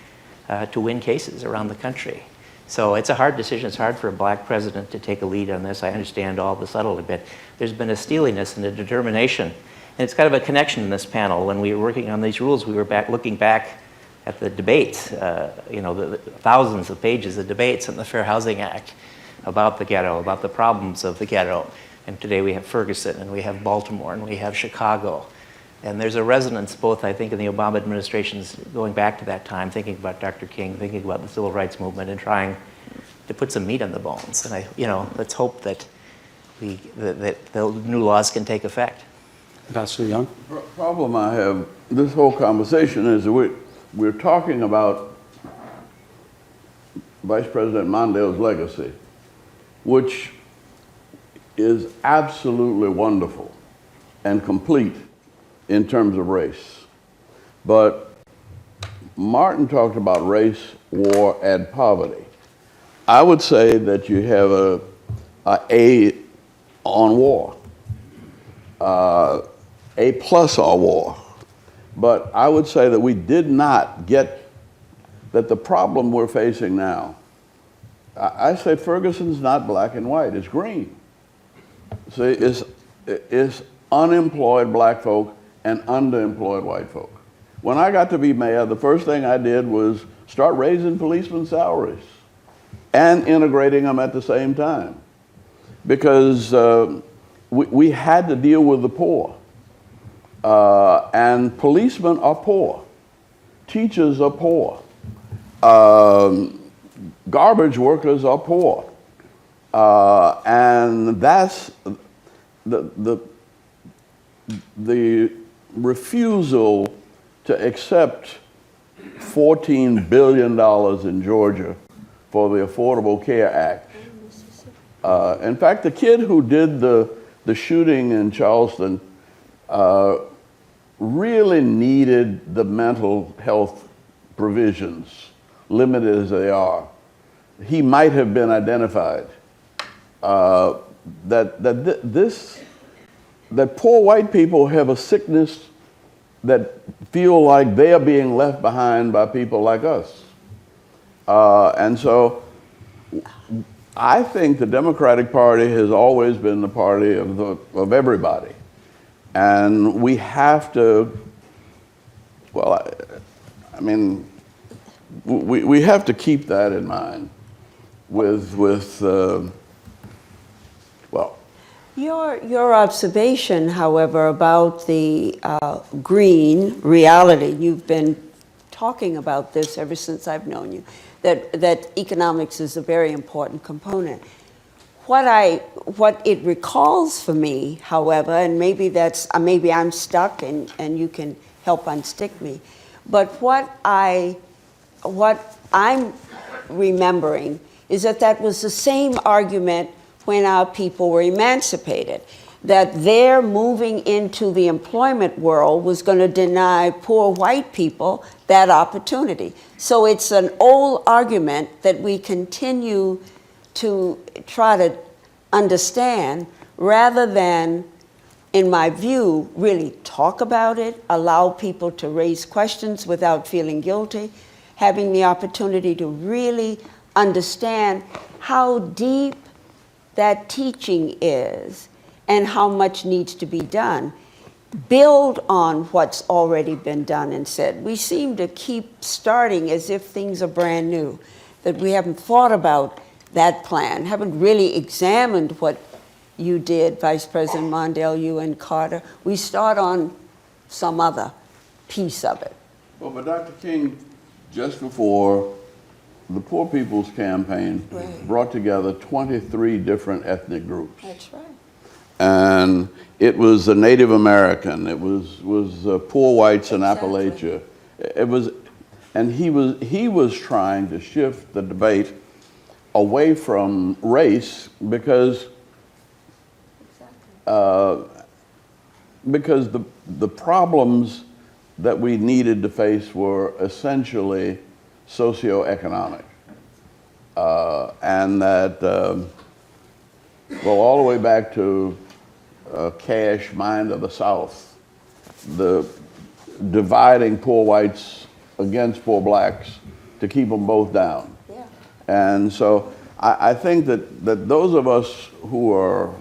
to win cases around the country. So it's a hard decision. It's hard for a black president to take a lead on this. I understand all the subtlety, but there's been a steeliness and a determination. And it's kind of a connection in this panel. When we were working on these rules, we were looking back at the debates, the thousands of pages of debates on the Fair Housing Act about the ghetto, about the problems of the ghetto. And today we have Ferguson, and we have Baltimore, and we have Chicago. And there's a resonance both, I think, in the Obama administration's going back to that time, thinking about Dr. King, thinking about the Civil Rights Movement, and trying to put some meat on the bones. And let's hope that that the new laws can take effect. Ambassador Young? The problem I have, this whole conversation is that we're talking about Vice President Mondale's legacy, which is absolutely wonderful and complete in terms of race. But Martin talked about race, war, and poverty. I would say that you have a A on war, A plus on war. But I would say that we did not get, that the problem we're facing now, I say Ferguson's not black and white, it's green. See, it's unemployed black folk and underemployed white folk. When I got to be mayor, the first thing I did was start raising policemen's salaries and integrating them at the same time. Because we had to deal with the poor. And policemen are poor. Teachers are poor. Garbage workers are poor. And that's the refusal to accept $14 billion in Georgia for the Affordable Care Act. In fact, the kid who did the shooting in Charleston really needed the mental health provisions, limited as they are. He might have been identified. That poor white people have a sickness that feel like they are being left behind by people like us. And so I think the Democratic Party has always been the party of everybody. And we have to, well, I mean, we have to keep that in mind with well. Your observation, however, about the green reality, you've been talking about this ever since I've known you, that economics is a very important component. What it recalls for me, however, and maybe maybe I'm stuck and you can help unstick me, but what I'm remembering is that was the same argument when our people were emancipated, that their moving into the employment world was going to deny poor white people that opportunity. So it's an old argument that we continue to try to understand rather than, in my view, really talk about it, allow people to raise questions without feeling guilty, having the opportunity to really understand how deep that teaching is and how much needs to be done. Build on what's already been done and said. We seem to keep starting as if things are brand new, that we haven't thought about that plan, haven't really examined what you did, Vice President Mondale, you and Carter. We start on some other piece of it. Well, but Dr. King, just before the Poor People's Campaign brought together 23 different ethnic groups. That's right. And it was the Native American, it was poor whites in Appalachia. It was, and he was trying to shift the debate away from race because the problems that we needed to face were essentially socioeconomic, and that well, all the way back to Cash, Mind of the South, the dividing poor whites against poor blacks to keep them both down. Yeah. And so I think that those of us who are, I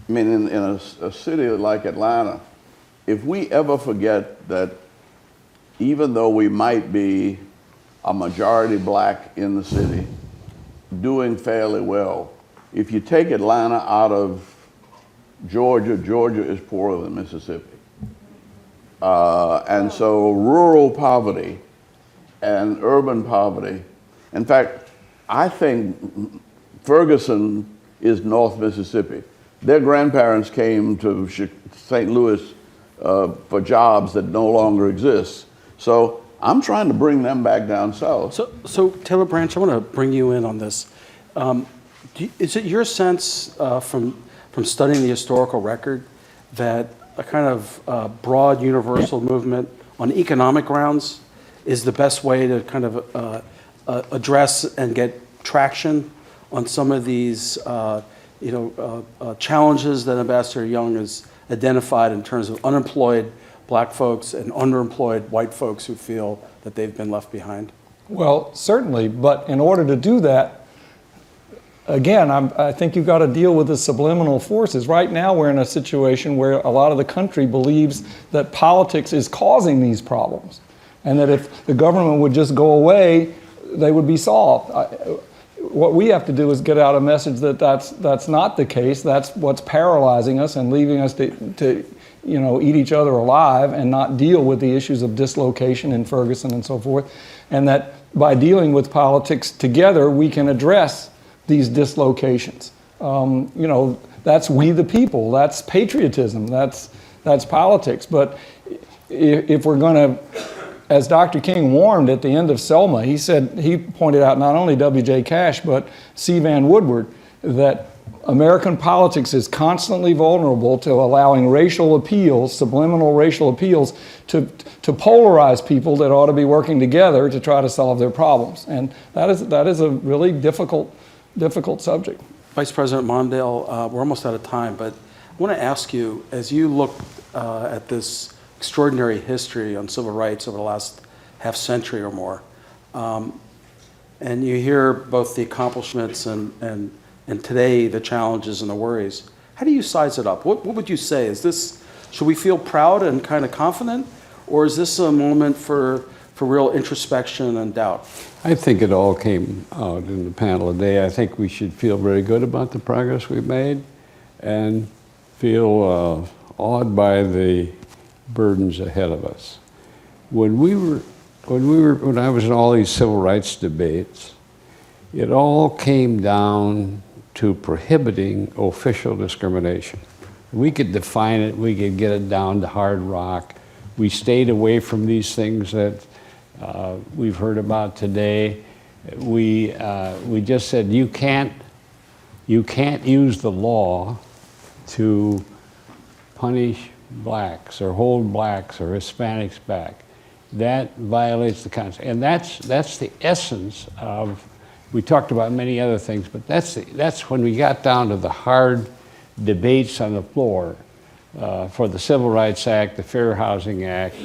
mean, in a city like Atlanta, if we ever forget that even though we might be a majority black in the city, doing fairly well, if you take Atlanta out of Georgia, Georgia is poorer than Mississippi. And so rural poverty and urban poverty, in fact, I think Ferguson is North Mississippi. Their grandparents came to St. Louis for jobs that no longer exist. So I'm trying to bring them back down south. So Taylor Branch, I want to bring you in on this. Is it your sense from studying the historical record that a kind of broad universal movement on economic grounds is the best way to kind of address and get traction on some of these challenges that Ambassador Young has identified in terms of unemployed black folks and underemployed white folks who feel that they've been left behind? Well, certainly, but in order to do that, again, I think you've got to deal with the subliminal forces. Right now, we're in a situation where a lot of the country believes that politics is causing these problems, and that if the government would just go away, they would be solved. What we have to do is get out a message that that's not the case. That's what's paralyzing us and leaving us to eat each other alive and not deal with the issues of dislocation in Ferguson and so forth. And that by dealing with politics together, we can address these dislocations. You know, that's we the people, that's patriotism, that's politics. But if we're going to, as Dr. King warned at the end of Selma, he pointed out not only W.J. Cash, but C. Van Woodward, that American politics is constantly vulnerable to allowing racial appeals, subliminal racial appeals, to polarize people that ought to be working together to try to solve their problems. And that is a really difficult subject. Vice President Mondale, we're almost out of time, but I want to ask you, as you look at this extraordinary history on civil rights over the last half century or more, and you hear both the accomplishments and today the challenges and the worries, how do you size it up? What would you say? Should we feel proud and kind of confident, or is this a moment for real introspection and doubt? I think it all came out in the panel today. I think we should feel very good about the progress we've made and feel awed by the burdens ahead of us. When I was in all these civil rights debates, it all came down to prohibiting official discrimination. We could define it, we could get it down to hard rock. We stayed away from these things that we've heard about today. We just said you can't use the law to punish blacks or hold blacks or Hispanics back. That violates the Constitution, and that's the essence of. We talked about many other things, but that's when we got down to the hard debates on the floor for the Civil Rights Act, the Fair Housing Act.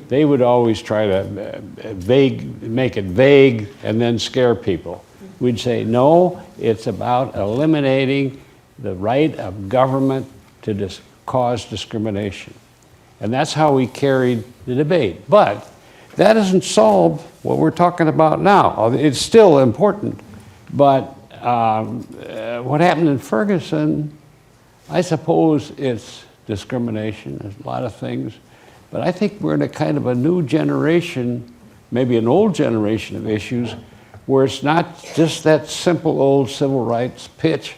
They would always try to make it vague and then scare people. We'd say, no, it's about eliminating the right of government to cause discrimination. And that's how we carried the debate. But that doesn't solve what we're talking about now. It's still important, but what happened in Ferguson, I suppose it's discrimination, there's a lot of things, but I think we're in a kind of a new generation, maybe an old generation of issues, where it's not just that simple old civil rights pitch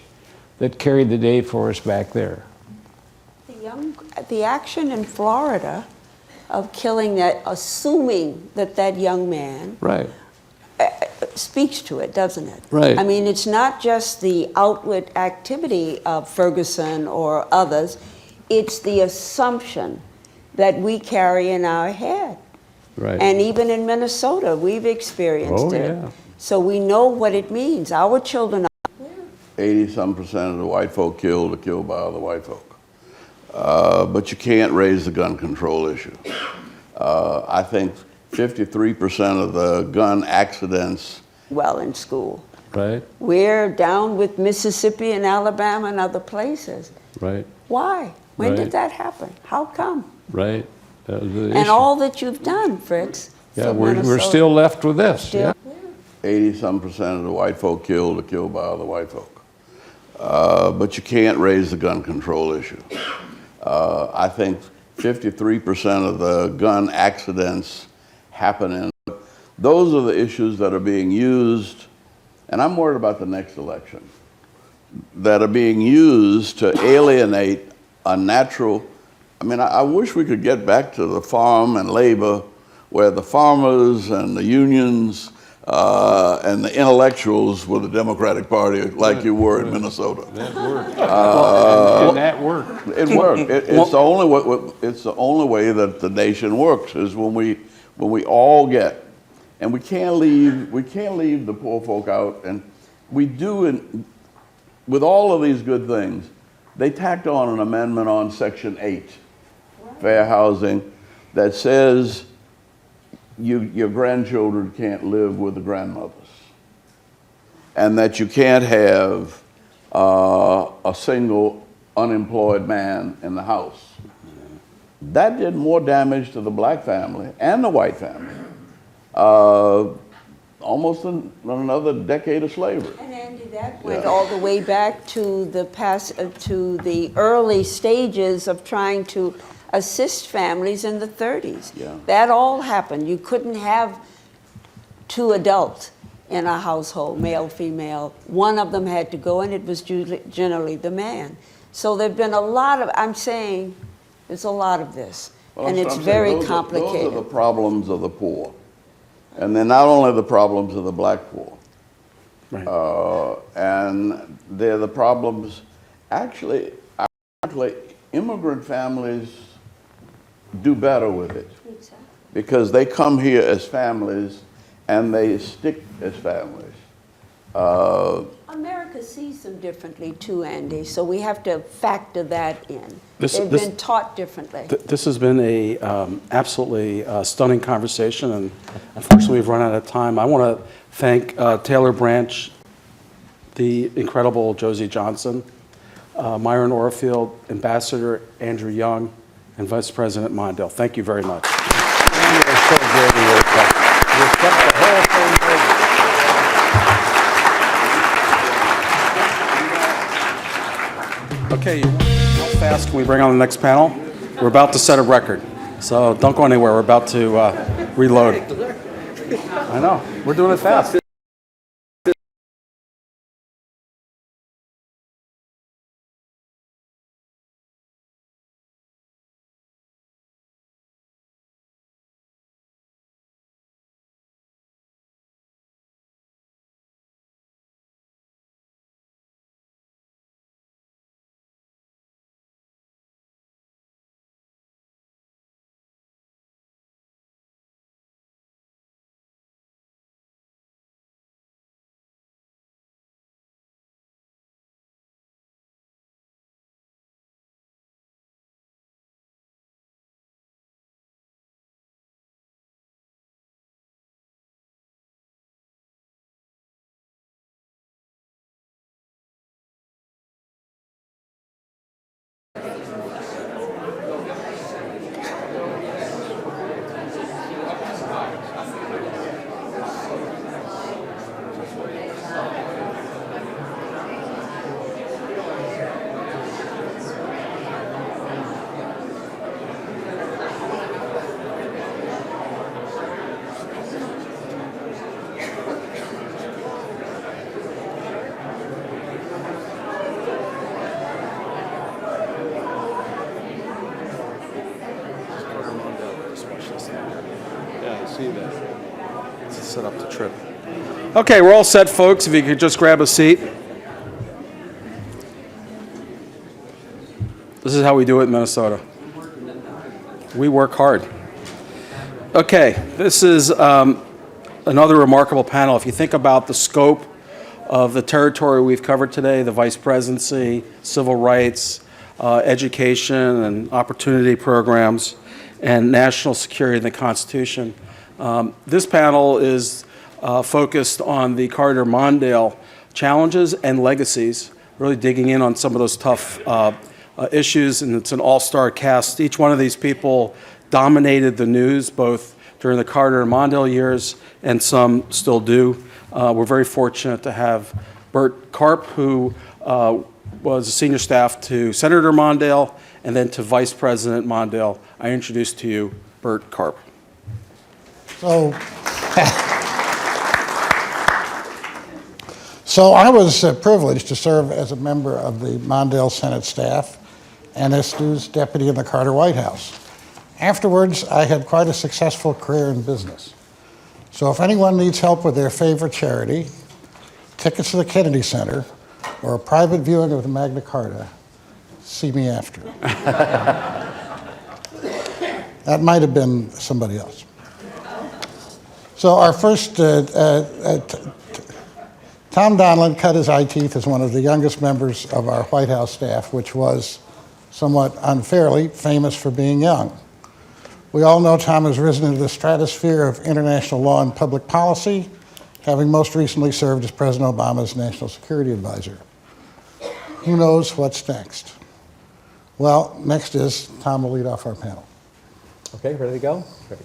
that carried the day for us back there. The action in Florida of killing that, assuming that young man, right, speaks to it, doesn't it? Right. I mean, it's not just the outward activity of Ferguson or others, it's the assumption that we carry in our head. Right. And even in Minnesota, we've experienced it. Yeah. So we know what it means. Our children are 80-some% of the white folk killed are killed by other white folk. But you can't raise the gun control issue. I think 53% of the gun accidents. well in school. Right. We're down with Mississippi and Alabama and other places. Right. Why? When Right. did that happen? How come? Right. That was the And issue. all that you've done, Fritz. Yeah, for we're Minnesota. still left with this. Still. Yeah. 80-some% of the white folk killed are killed by other white folk. But you can't raise the gun control issue. I think 53% of the gun accidents happen in. Those are the issues that are being used, and I'm worried about the next election, that are being used to alienate a natural. I mean, I wish we could get back to the farm and labor where the farmers and the unions and the intellectuals were the Democratic Party, like you were in Minnesota. That worked. And that worked. It worked. It's the only way. It's the only way that the nation works is when we all get, and we can't leave the poor folk out. And we do with all of these good things. They tacked on an amendment on Section 8, fair housing, that says your grandchildren can't live with the grandmothers, and that you can't have a single unemployed man in the house. That did more damage to the black family and the white family, almost another decade of slavery. And Andy, that went all the way back to the early stages of trying to assist families in the 30s. Yeah. That all happened. You couldn't have two adults in a household, male, female, one of them had to go, and it was generally the man. So there've been a lot of, I'm saying, there's a lot of this, Well, and that's it's what I'm saying. very complicated. Those are the problems of the poor. And they're not only the problems of the black poor. Right. And they're the problems, actually, immigrant families do better with it. Because they come here as families and they stick as families. America sees them differently too, Andy, so we have to factor that in. They've been taught differently. This has been a absolutely stunning conversation, and unfortunately we've run out of time. I want to thank Taylor Branch, the incredible Josie Johnson, Myron Orfield, Ambassador Andrew Young, and Vice President Mondale. Thank you very much. So great to hear. You kept the whole thing moving. Okay, how fast can we bring on the next panel? We're about to set a record, so don't go anywhere. We're about to reload. I know, we're doing it fast. Set up the trip. Okay, we're all set, folks. If you could just grab a seat. This is how we do it in Minnesota. We work hard. Okay, this is another remarkable panel. If you think about the scope of the territory we've covered today, the Vice Presidency, civil rights, education and opportunity programs, and national security and the Constitution. This panel is focused on the Carter-Mondale challenges and legacies, really digging in on some of those tough issues, and it's an all-star cast. Each one of these people dominated the news, both during the Carter and Mondale years, and some still do. We're very fortunate to have Bert Karp, who was a senior staff to Senator Mondale, and then to Vice President Mondale. I introduce to you Bert Karp. So I was privileged to serve as a member of the Mondale Senate staff and as Stu's deputy in the Carter White House. Afterwards, I had quite a successful career in business. So if anyone needs help with their favorite charity, tickets to the Kennedy Center, or a private viewing of the Magna Carta, see me after. That might have been somebody else. So our first, Tom Donlan cut his eye teeth as one of the youngest members of our White House staff, which was somewhat unfairly famous for being young. We all know Tom has risen into the stratosphere of international law and public policy, having most recently served as President Obama's national security advisor. Who knows what's next? Well, next is Tom will lead off our panel. Okay, ready to go? Great.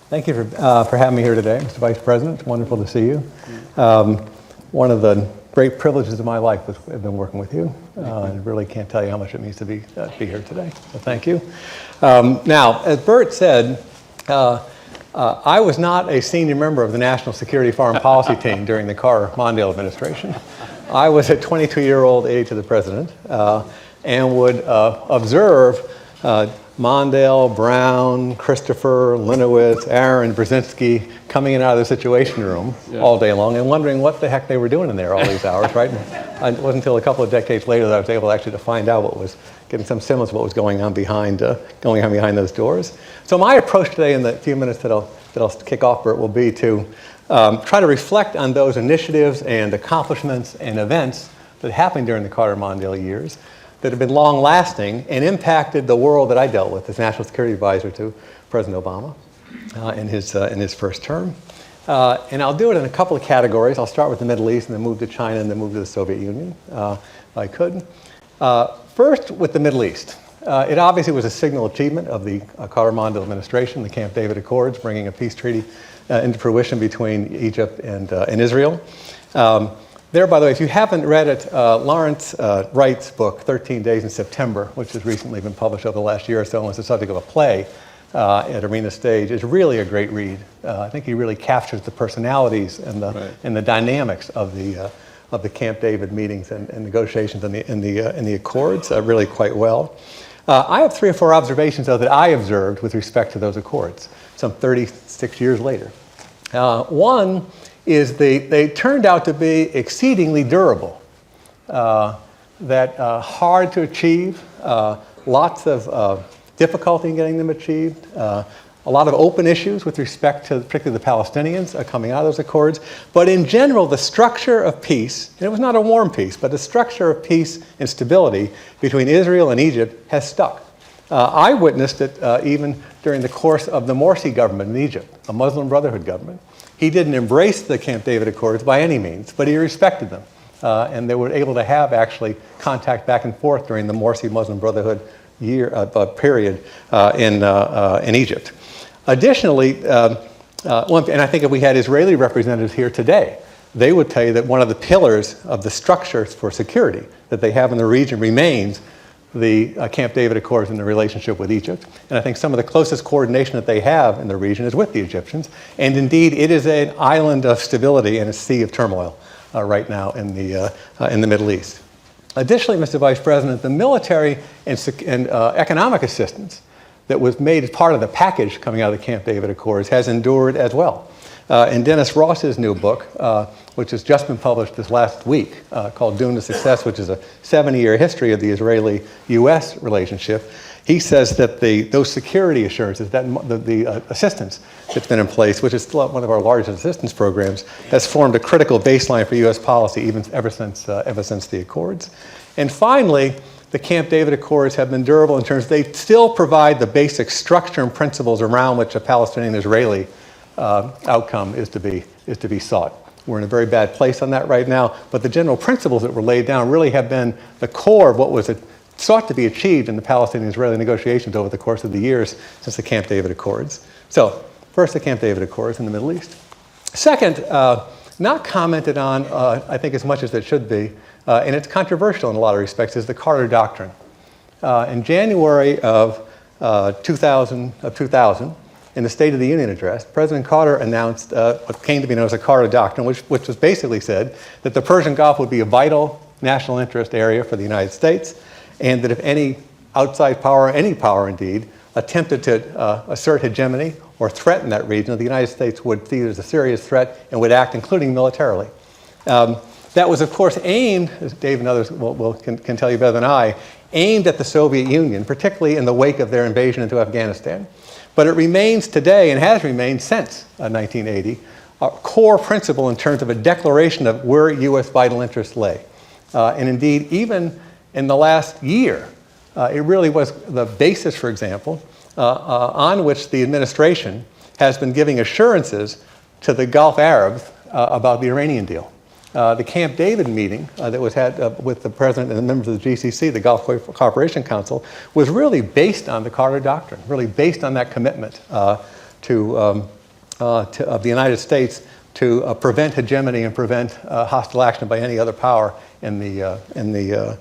Thank you for having me here today, Mr. Vice President. It's wonderful to see you. One of the great privileges of my life has been working with you. I really can't tell you how much it means to be here today, so thank you. Now, as Bert said, I was not a senior member of the National Security Foreign Policy team during the Carter-Mondale administration. I was a 22-year-old aide to the president and would observe Mondale, Brown, Christopher, Linowitz, Aaron, Brzezinski coming in and out of the Situation Room all day long and wondering what the heck they were doing in there all these hours, right? And it wasn't until a couple of decades later that I was able actually to find out what was, getting some semblance of what was going on behind those doors. So my approach today in the few minutes that I'll kick off, Bert, will be to try to reflect on those initiatives and accomplishments and events that happened during the Carter-Mondale years that have been long-lasting and impacted the world that I dealt with as National Security Advisor to President Obama in his first term. And I'll do it in a couple of categories. I'll start with the Middle East and then move to China and then move to the Soviet Union, if I could. First, with the Middle East. It obviously was a signal achievement of the Carter-Mondale administration, the Camp David Accords, bringing a peace treaty into fruition between Egypt and Israel. There, by the way, if you haven't read it, Lawrence Wright's book, 13 Days in September, which has recently been published over the last year or so and was the subject of a play at Arena Stage, is really a great read. I think he really captures the personalities and the dynamics of the Camp David meetings and negotiations and the Accords really quite well. I have 3 or 4 observations, though, that I observed with respect to those Accords, some 36 years later. One is they turned out to be exceedingly durable, hard to achieve, lots of difficulty in getting them achieved, a lot of open issues with respect to particularly the Palestinians coming out of those Accords. But in general, the structure of peace, and it was not a warm peace, but the structure of peace and stability between Israel and Egypt has stuck. I witnessed it even during the course of the Morsi government in Egypt, a Muslim Brotherhood government. He didn't embrace the Camp David Accords by any means, but he respected them. And they were able to have actually contact back and forth during the Morsi Muslim Brotherhood period in Egypt. Additionally, and I think if we had Israeli representatives here today, they would tell you that one of the pillars of the structures for security that they have in the region remains the Camp David Accords and the relationship with Egypt. And I think some of the closest coordination that they have in the region is with the Egyptians. And indeed, it is an island of stability and a sea of turmoil right now in the Middle East. Additionally, Mr. Vice President, the military and economic assistance that was made as part of the package coming out of the Camp David Accords has endured as well. In Dennis Ross's new book, which has just been published this last week, called Doomed to Success, which is a 70-year history of the Israeli-U.S. relationship, he says that those security assurances, that the assistance that's been in place, which is still one of our largest assistance programs, has formed a critical baseline for U.S. policy ever since the Accords. And finally, the Camp David Accords have been durable in terms they still provide the basic structure and principles around which a Palestinian-Israeli outcome is to be sought. We're in a very bad place on that right now, but the general principles that were laid down really have been the core of what was sought to be achieved in the Palestinian-Israeli negotiations over the course of the years since the Camp David Accords. So, first the Camp David Accords in the Middle East. Second, not commented on, I think, as much as it should be, and it's controversial in a lot of respects, is the Carter Doctrine. In January of 2000, in the State of the Union address, President Carter announced what came to be known as the Carter Doctrine, which was basically said that the Persian Gulf would be a vital national interest area for the United States, and that if any outside power, any power indeed, attempted to assert hegemony or threaten that region, the United States would see it as a serious threat and would act, including militarily. That was, of course, aimed, as Dave and others can tell you better than I, aimed at the Soviet Union, particularly in the wake of their invasion into Afghanistan. But it remains today, and has remained since 1980, a core principle in terms of a declaration of where U.S. vital interests lay. And indeed, even in the last year, it really was the basis, for example, on which the administration has been giving assurances to the Gulf Arabs about the Iranian deal. The Camp David meeting that was had with the President and the members of the GCC, the Gulf Cooperation Council, was really based on the Carter Doctrine, really based on that commitment of the United States to prevent hegemony and prevent hostile action by any other power in the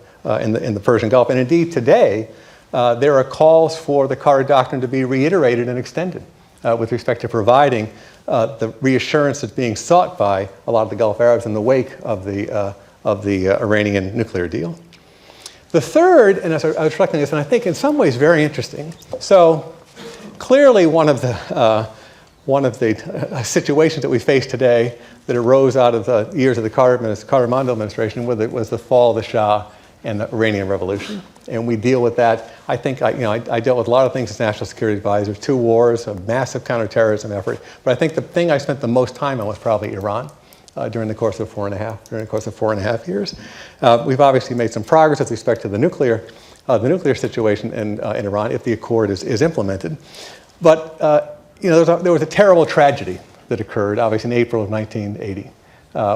Persian Gulf. And indeed, today, there are calls for the Carter Doctrine to be reiterated and extended with respect to providing the reassurance that's being sought by a lot of the Gulf Arabs in the wake of the Iranian nuclear deal. The third, and as I was reflecting on this, and I think in some ways very interesting. So clearly one of the situations that we face today that arose out of the years of the Carter-Mondale administration was the fall of the Shah and the Iranian Revolution. And we deal with that. I think I dealt with a lot of things as National Security Advisor, 2 wars, a massive counterterrorism effort. But I think the thing I spent the most time on was probably Iran during the course of 4.5 years. We've obviously made some progress with respect to the nuclear situation in Iran if the accord is implemented. But there was a terrible tragedy that occurred, obviously in April of 1980,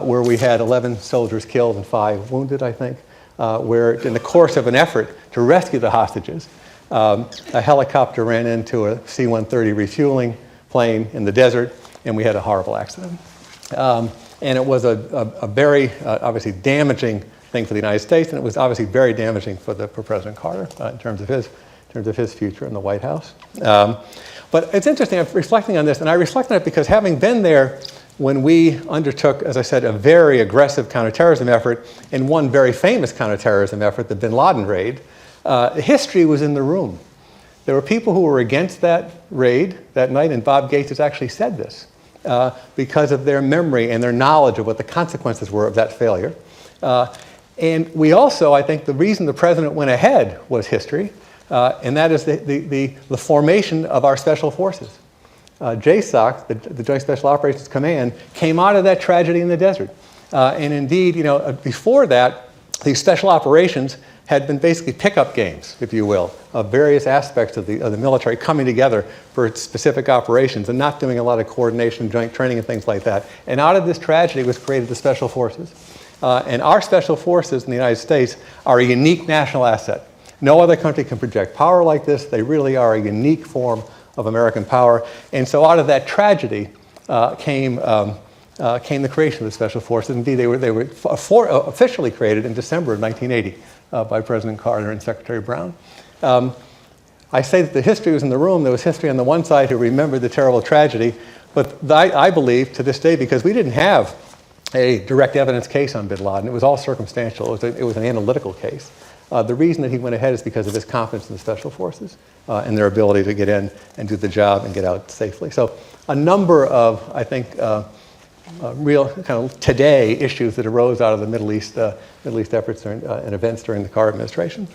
where we had 11 soldiers killed and 5 wounded, I think, where in the course of an effort to rescue the hostages, a helicopter ran into a C-130 refueling plane in the desert, and we had a horrible accident. And it was a very, obviously, damaging thing for the United States, and it was obviously very damaging for President Carter in terms of his future in the White House. But it's interesting, I'm reflecting on this, and I reflect on it because having been there when we undertook, as I said, a very aggressive counterterrorism effort, and one very famous counterterrorism effort, the bin Laden raid, history was in the room. There were people who were against that raid that night, and Bob Gates has actually said this, because of their memory and their knowledge of what the consequences were of that failure. And we also, I think, the reason the president went ahead was history, and that is the formation of our special forces. JSOC, the Joint Special Operations Command, came out of that tragedy in the desert. And indeed, before that, these special operations had been basically pickup games, if you will, of various aspects of the military coming together for specific operations and not doing a lot of coordination, joint training, and things like that. And out of this tragedy was created the special forces. And our special forces in the United States are a unique national asset. No other country can project power like this. They really are a unique form of American power. And so out of that tragedy came the creation of the Special Forces. Indeed, they were officially created in December of 1980 by President Carter and Secretary Brown. I say that the history was in the room. There was history on the one side who remembered the terrible tragedy, but I believe to this day, because we didn't have a direct evidence case on bin Laden, it was all circumstantial. It was an analytical case. The reason that he went ahead is because of his confidence in the Special Forces and their ability to get in and do the job and get out safely. So a number of, I think, real kind of today issues that arose out of the Middle East efforts and events during the Carter administration.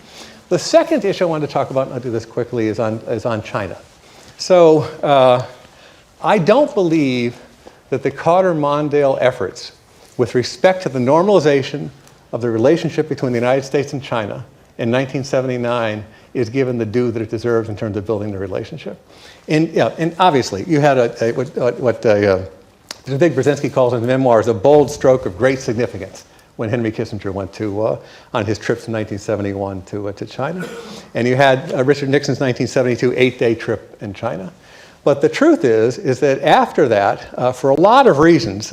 The second issue I wanted to talk about, and I'll do this quickly, is on China. So I don't believe that the Carter-Mondale efforts with respect to the normalization of the relationship between the United States and China in 1979 is given the due that it deserves in terms of building the relationship. And obviously, you had what Vice Presidency calls in the memoirs a bold stroke of great significance when Henry Kissinger went on his trips in 1971 to China. And you had Richard Nixon's 1972 8-day trip in China. But the truth is that after that, for a lot of reasons,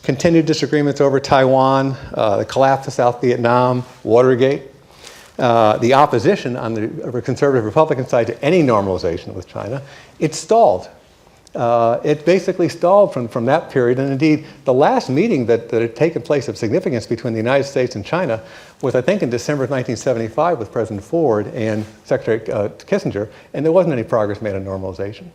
continued disagreements over Taiwan, the collapse of South Vietnam, Watergate, the opposition on the conservative Republican side to any normalization with China, it stalled. It basically stalled from that period. And indeed, the last meeting that had taken place of significance between the United States and China was, I think, in December of 1975 with President Ford and Secretary Kissinger, and there wasn't any progress made on normalization.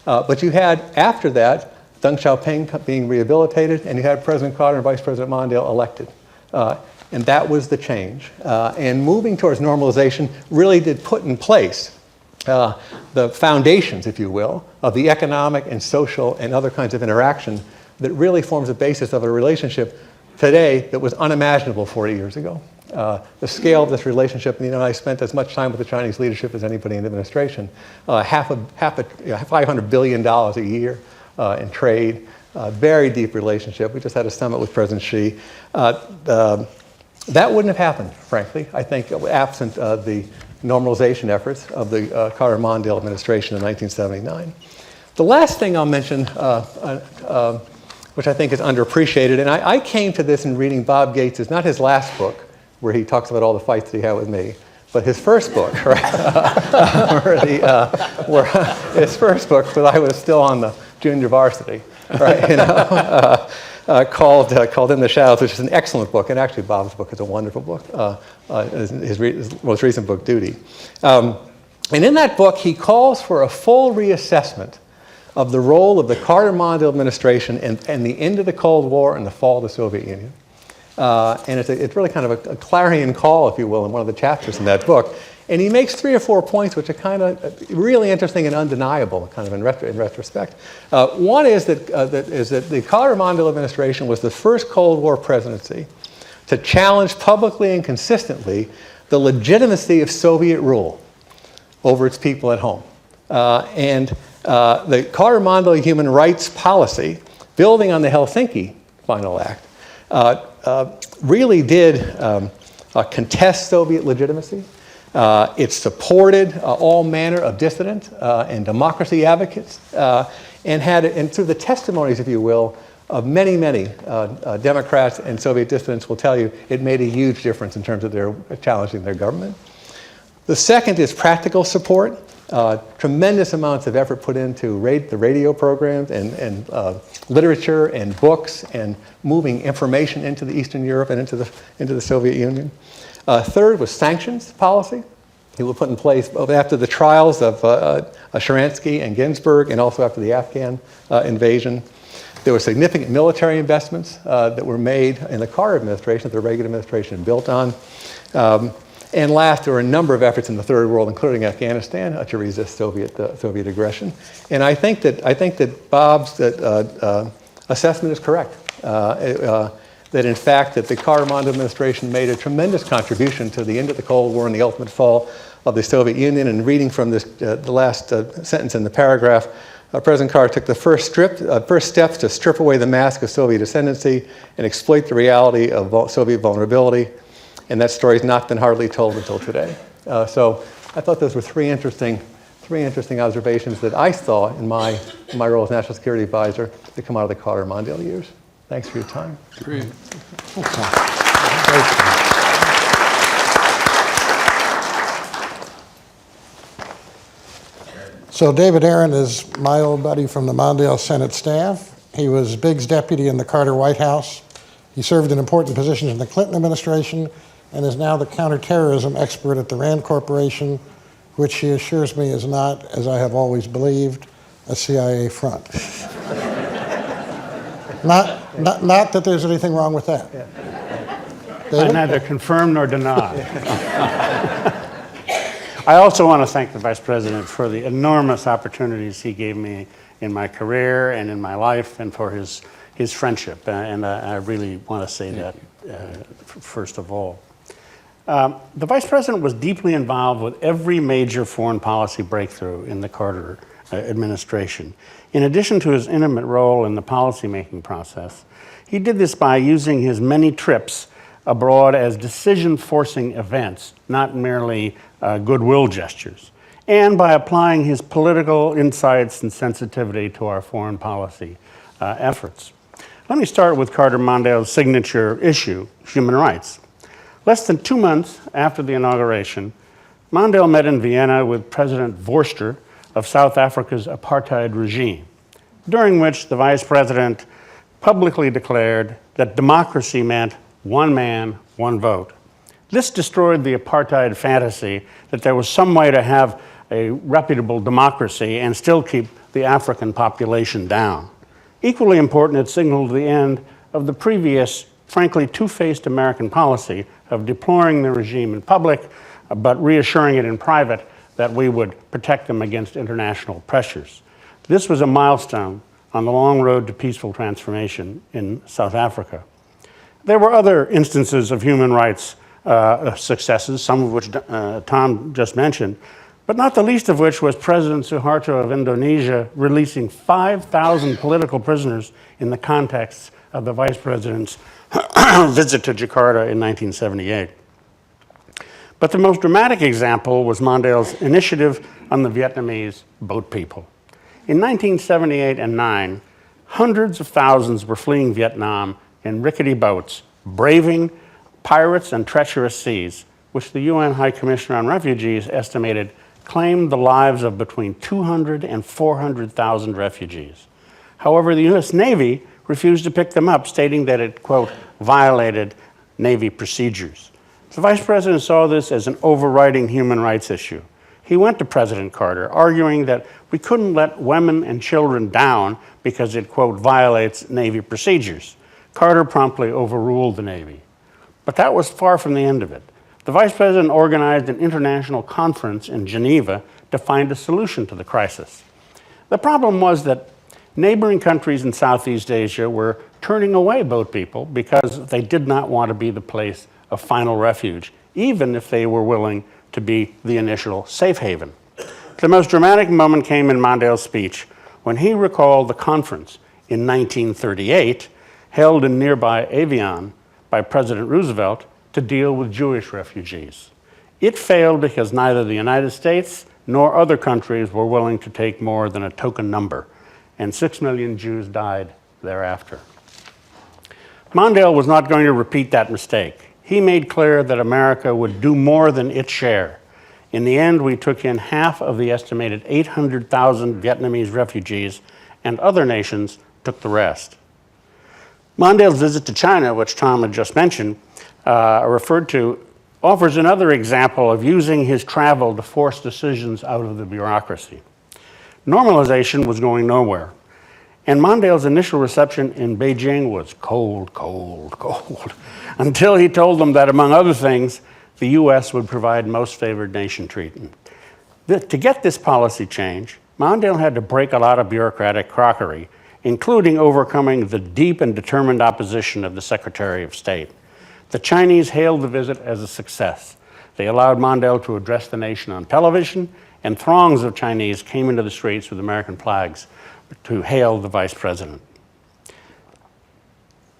But you had, after that, Deng Xiaoping being rehabilitated, and you had President Carter and Vice President Mondale elected. And that was the change. And moving towards normalization really did put in place the foundations, if you will, of the economic and social and other kinds of interaction that really forms the basis of a relationship today that was unimaginable 40 years ago. The scale of this relationship, and I spent as much time with the Chinese leadership as anybody in the administration, $500 billion a year in trade, very deep relationship. We just had a summit with President Xi. That wouldn't have happened, frankly, I think, absent the normalization efforts of the Carter-Mondale administration in 1979. The last thing I'll mention, which I think is underappreciated, and I came to this in reading Bob Gates', not his last book, where he talks about all the fights that he had with me, But his first book, right, his first book, when I was still on the junior varsity, right, called In the Shadows, which is an excellent book, and actually Bob's book is a wonderful book, his most recent book, Duty. And in that book, he calls for a full reassessment of the role of the Carter-Mondale administration and the end of the Cold War and the fall of the Soviet Union. And it's really kind of a clarion call, if you will, in one of the chapters in that book. And he makes 3 or 4 points which are kind of really interesting and undeniable, kind of in retrospect. One is that the Carter-Mondale administration was the first Cold War presidency to challenge publicly and consistently the legitimacy of Soviet rule over its people at home. And the Carter-Mondale human rights policy, building on the Helsinki Final Act, really did contest Soviet legitimacy. It supported all manner of dissident and democracy advocates, and through the testimonies, if you will, of many, many Democrats and Soviet dissidents will tell you it made a huge difference in terms of their challenging their government. The second is practical support. Tremendous amounts of effort put into the radio programs and literature and books and moving information into the Eastern Europe and into the Soviet Union. Third was sanctions policy. He was put in place after the trials of Sharansky and Ginsburg, and also after the Afghan invasion. There were significant military investments that were made in the Carter administration, that the Reagan administration built on. And last, there were a number of efforts in the Third World, including Afghanistan, to resist Soviet aggression. And I think that Bob's assessment is correct. That in fact, that the Carter-Mondale administration made a tremendous contribution to the end of the Cold War and the ultimate fall of the Soviet Union. And reading from this, the last sentence in the paragraph, President Carter took the first steps to strip away the mask of Soviet ascendancy and exploit the reality of Soviet vulnerability. And that story has not been hardly told until today. So I thought those were three interesting observations that I saw in my role as National Security Advisor that come out of the Carter-Mondale years. Thanks for your time. Great. So David Aaron is my old buddy from the Mondale Senate staff. He was Biggs' deputy in the Carter White House. He served in important positions in the Clinton administration and is now the counterterrorism expert at the Rand Corporation, which he assures me is not, as I have always believed, a CIA front. Not that there's anything wrong with that. I neither confirm nor deny. I also want to thank the Vice President for the enormous opportunities he gave me in my career and in my life, and for his friendship. And I really want to say that first of all. The Vice President was deeply involved with every major foreign policy breakthrough in the Carter administration. In addition to his intimate role in the policymaking process, he did this by using his many trips abroad as decision-forcing events, not merely goodwill gestures, and by applying his political insights and sensitivity to our foreign policy efforts. Let me start with Carter-Mondale's signature issue, human rights. Less than 2 months after the inauguration, Mondale met in Vienna with President Vorster of South Africa's apartheid regime, during which the Vice President publicly declared that democracy meant one man, one vote. This destroyed the apartheid fantasy that there was some way to have a reputable democracy and still keep the African population down. Equally important, it signaled the end of the previous, frankly, two-faced American policy of deploring the regime in public, but reassuring it in private that we would protect them against international pressures. This was a milestone on the long road to peaceful transformation in South Africa. There were other instances of human rights successes, some of which Tom just mentioned, but not the least of which was President Suharto of Indonesia releasing 5,000 political prisoners in the context of the Vice President's visit to Jakarta in 1978. But the most dramatic example was Mondale's initiative on the Vietnamese boat people. In 1978 and 9, hundreds of thousands were fleeing Vietnam in rickety boats, braving pirates and treacherous seas, which the UN High Commissioner on Refugees estimated claimed the lives of between 200 and 400,000 refugees. However, the U.S. Navy refused to pick them up, stating that it, quote, violated Navy procedures. The Vice President saw this as an overriding human rights issue. He went to President Carter, arguing that we couldn't let women and children down because it, quote, violates Navy procedures. Carter promptly overruled the Navy. But that was far from the end of it. The Vice President organized an international conference in Geneva to find a solution to the crisis. The problem was that neighboring countries in Southeast Asia were turning away boat people because they did not want to be the place of final refuge, even if they were willing to be the initial safe haven. The most dramatic moment came in Mondale's speech when he recalled the conference in 1938 held in nearby Evian by President Roosevelt to deal with Jewish refugees. It failed because neither the United States nor other countries were willing to take more than a token number, and 6 million Jews died thereafter. Mondale was not going to repeat that mistake. He made clear that America would do more than its share. In the end, we took in half of the estimated 800,000 Vietnamese refugees, and other nations took the rest. Mondale's visit to China, which Tom had just mentioned, referred to, offers another example of using his travel to force decisions out of the bureaucracy. Normalization was going nowhere, and Mondale's initial reception in Beijing was cold, cold, cold, until he told them that, among other things, the U.S. would provide most favored nation treatment. To get this policy change, Mondale had to break a lot of bureaucratic crockery, including overcoming the deep and determined opposition of the Secretary of State. The Chinese hailed the visit as a success. They allowed Mondale to address the nation on television, and throngs of Chinese came into the streets with American flags to hail the Vice President.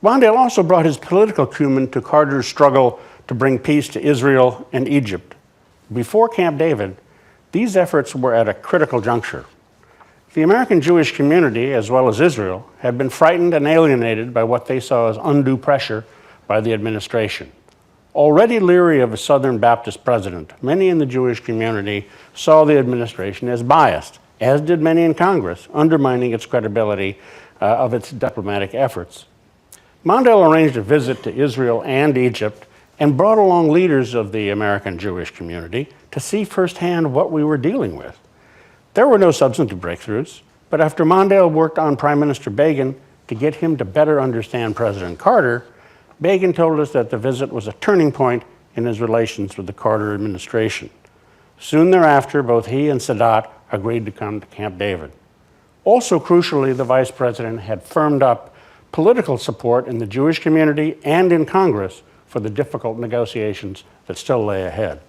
Mondale also brought his political acumen to Carter's struggle to bring peace to Israel and Egypt. Before Camp David, these efforts were at a critical juncture. The American Jewish community, as well as Israel, had been frightened and alienated by what they saw as undue pressure by the administration. Already leery of a Southern Baptist president, many in the Jewish community saw the administration as biased, as did many in Congress, undermining its credibility of its diplomatic efforts. Mondale arranged a visit to Israel and Egypt and brought along leaders of the American Jewish community to see firsthand what we were dealing with. There were no substantive breakthroughs, but after Mondale worked on Prime Minister Begin to get him to better understand President Carter, Begin told us that the visit was a turning point in his relations with the Carter administration. Soon thereafter, both he and Sadat agreed to come to Camp David. Also crucially, the Vice President had firmed up political support in the Jewish community and in Congress for the difficult negotiations that still lay ahead.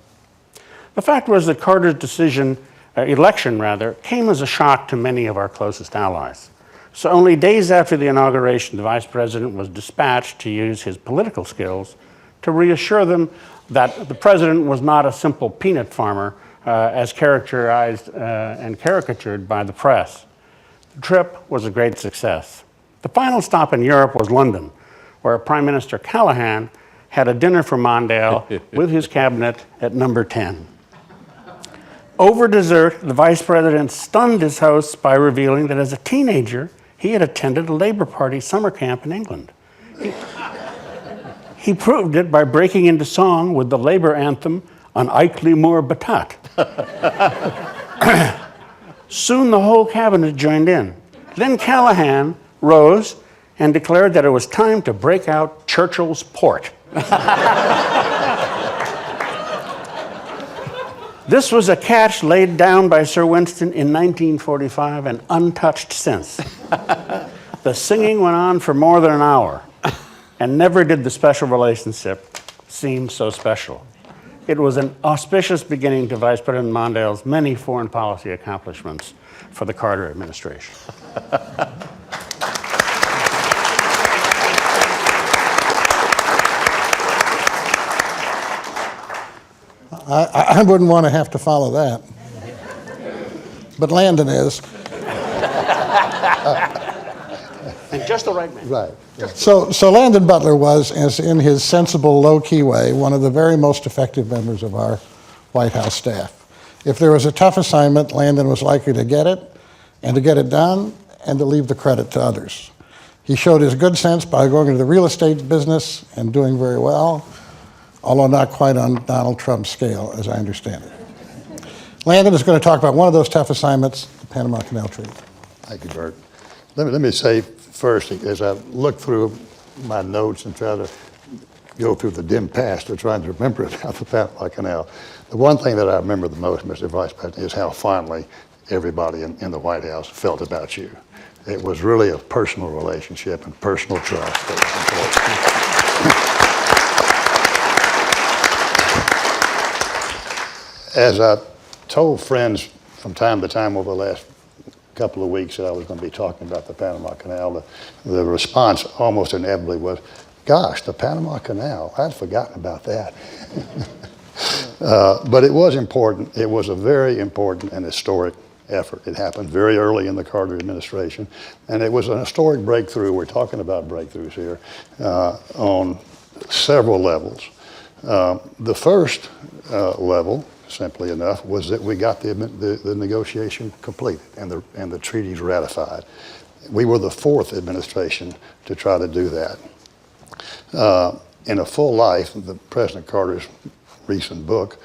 The fact was that Carter's election came as a shock to many of our closest allies. So only days after the inauguration, the Vice President was dispatched to use his political skills to reassure them that the President was not a simple peanut farmer as characterized and caricatured by the press. The trip was a great success. The final stop in Europe was London, where Prime Minister Callahan had a dinner for Mondale with his cabinet at number 10. Over dessert, the Vice President stunned his hosts by revealing that as a teenager, he had attended a Labour Party summer camp in England. He proved it by breaking into song with the Labour anthem, An Ikely Moor Batat. Soon the whole cabinet joined in. Then Callahan rose and declared that it was time to break out Churchill's Port. This was a catch laid down by Sir Winston in 1945 and untouched since. The singing went on for more than an hour, and never did the special relationship seem so special. It was an auspicious beginning to Vice President Mondale's many foreign policy accomplishments for the Carter administration. I wouldn't want to have to follow that. But Landon is. And Just the right man. Right. So Landon Butler was, as in his sensible, low-key way, one of the very most effective members of our White House staff. If there was a tough assignment, Landon was likely to get it, and to get it done, and to leave the credit to others. He showed his good sense by going into the real estate business and doing very well, although not quite on Donald Trump's scale, as I understand it. Landon is going to talk about one of those tough assignments, the Panama Canal Treaty. Thank you, Bert. Let me say first, as I look through my notes and try to go through the dim past of trying to remember about the Panama Canal, the one thing that I remember the most, Mr. Vice President, is how fondly everybody in the White House felt about you. It was really a personal relationship and personal trust that was important. As I told friends from time to time over the last couple of weeks that I was going to be talking about the Panama Canal, the response almost inevitably was, gosh, the Panama Canal, I'd forgotten about that. But it was important. It was a very important and historic effort. It happened very early in the Carter administration, and it was an historic breakthrough. We're talking about breakthroughs here on several levels. The first level, simply enough, was that we got the negotiation completed and the treaties ratified. We were the fourth administration to try to do that. In A Full Life, President Carter's recent book,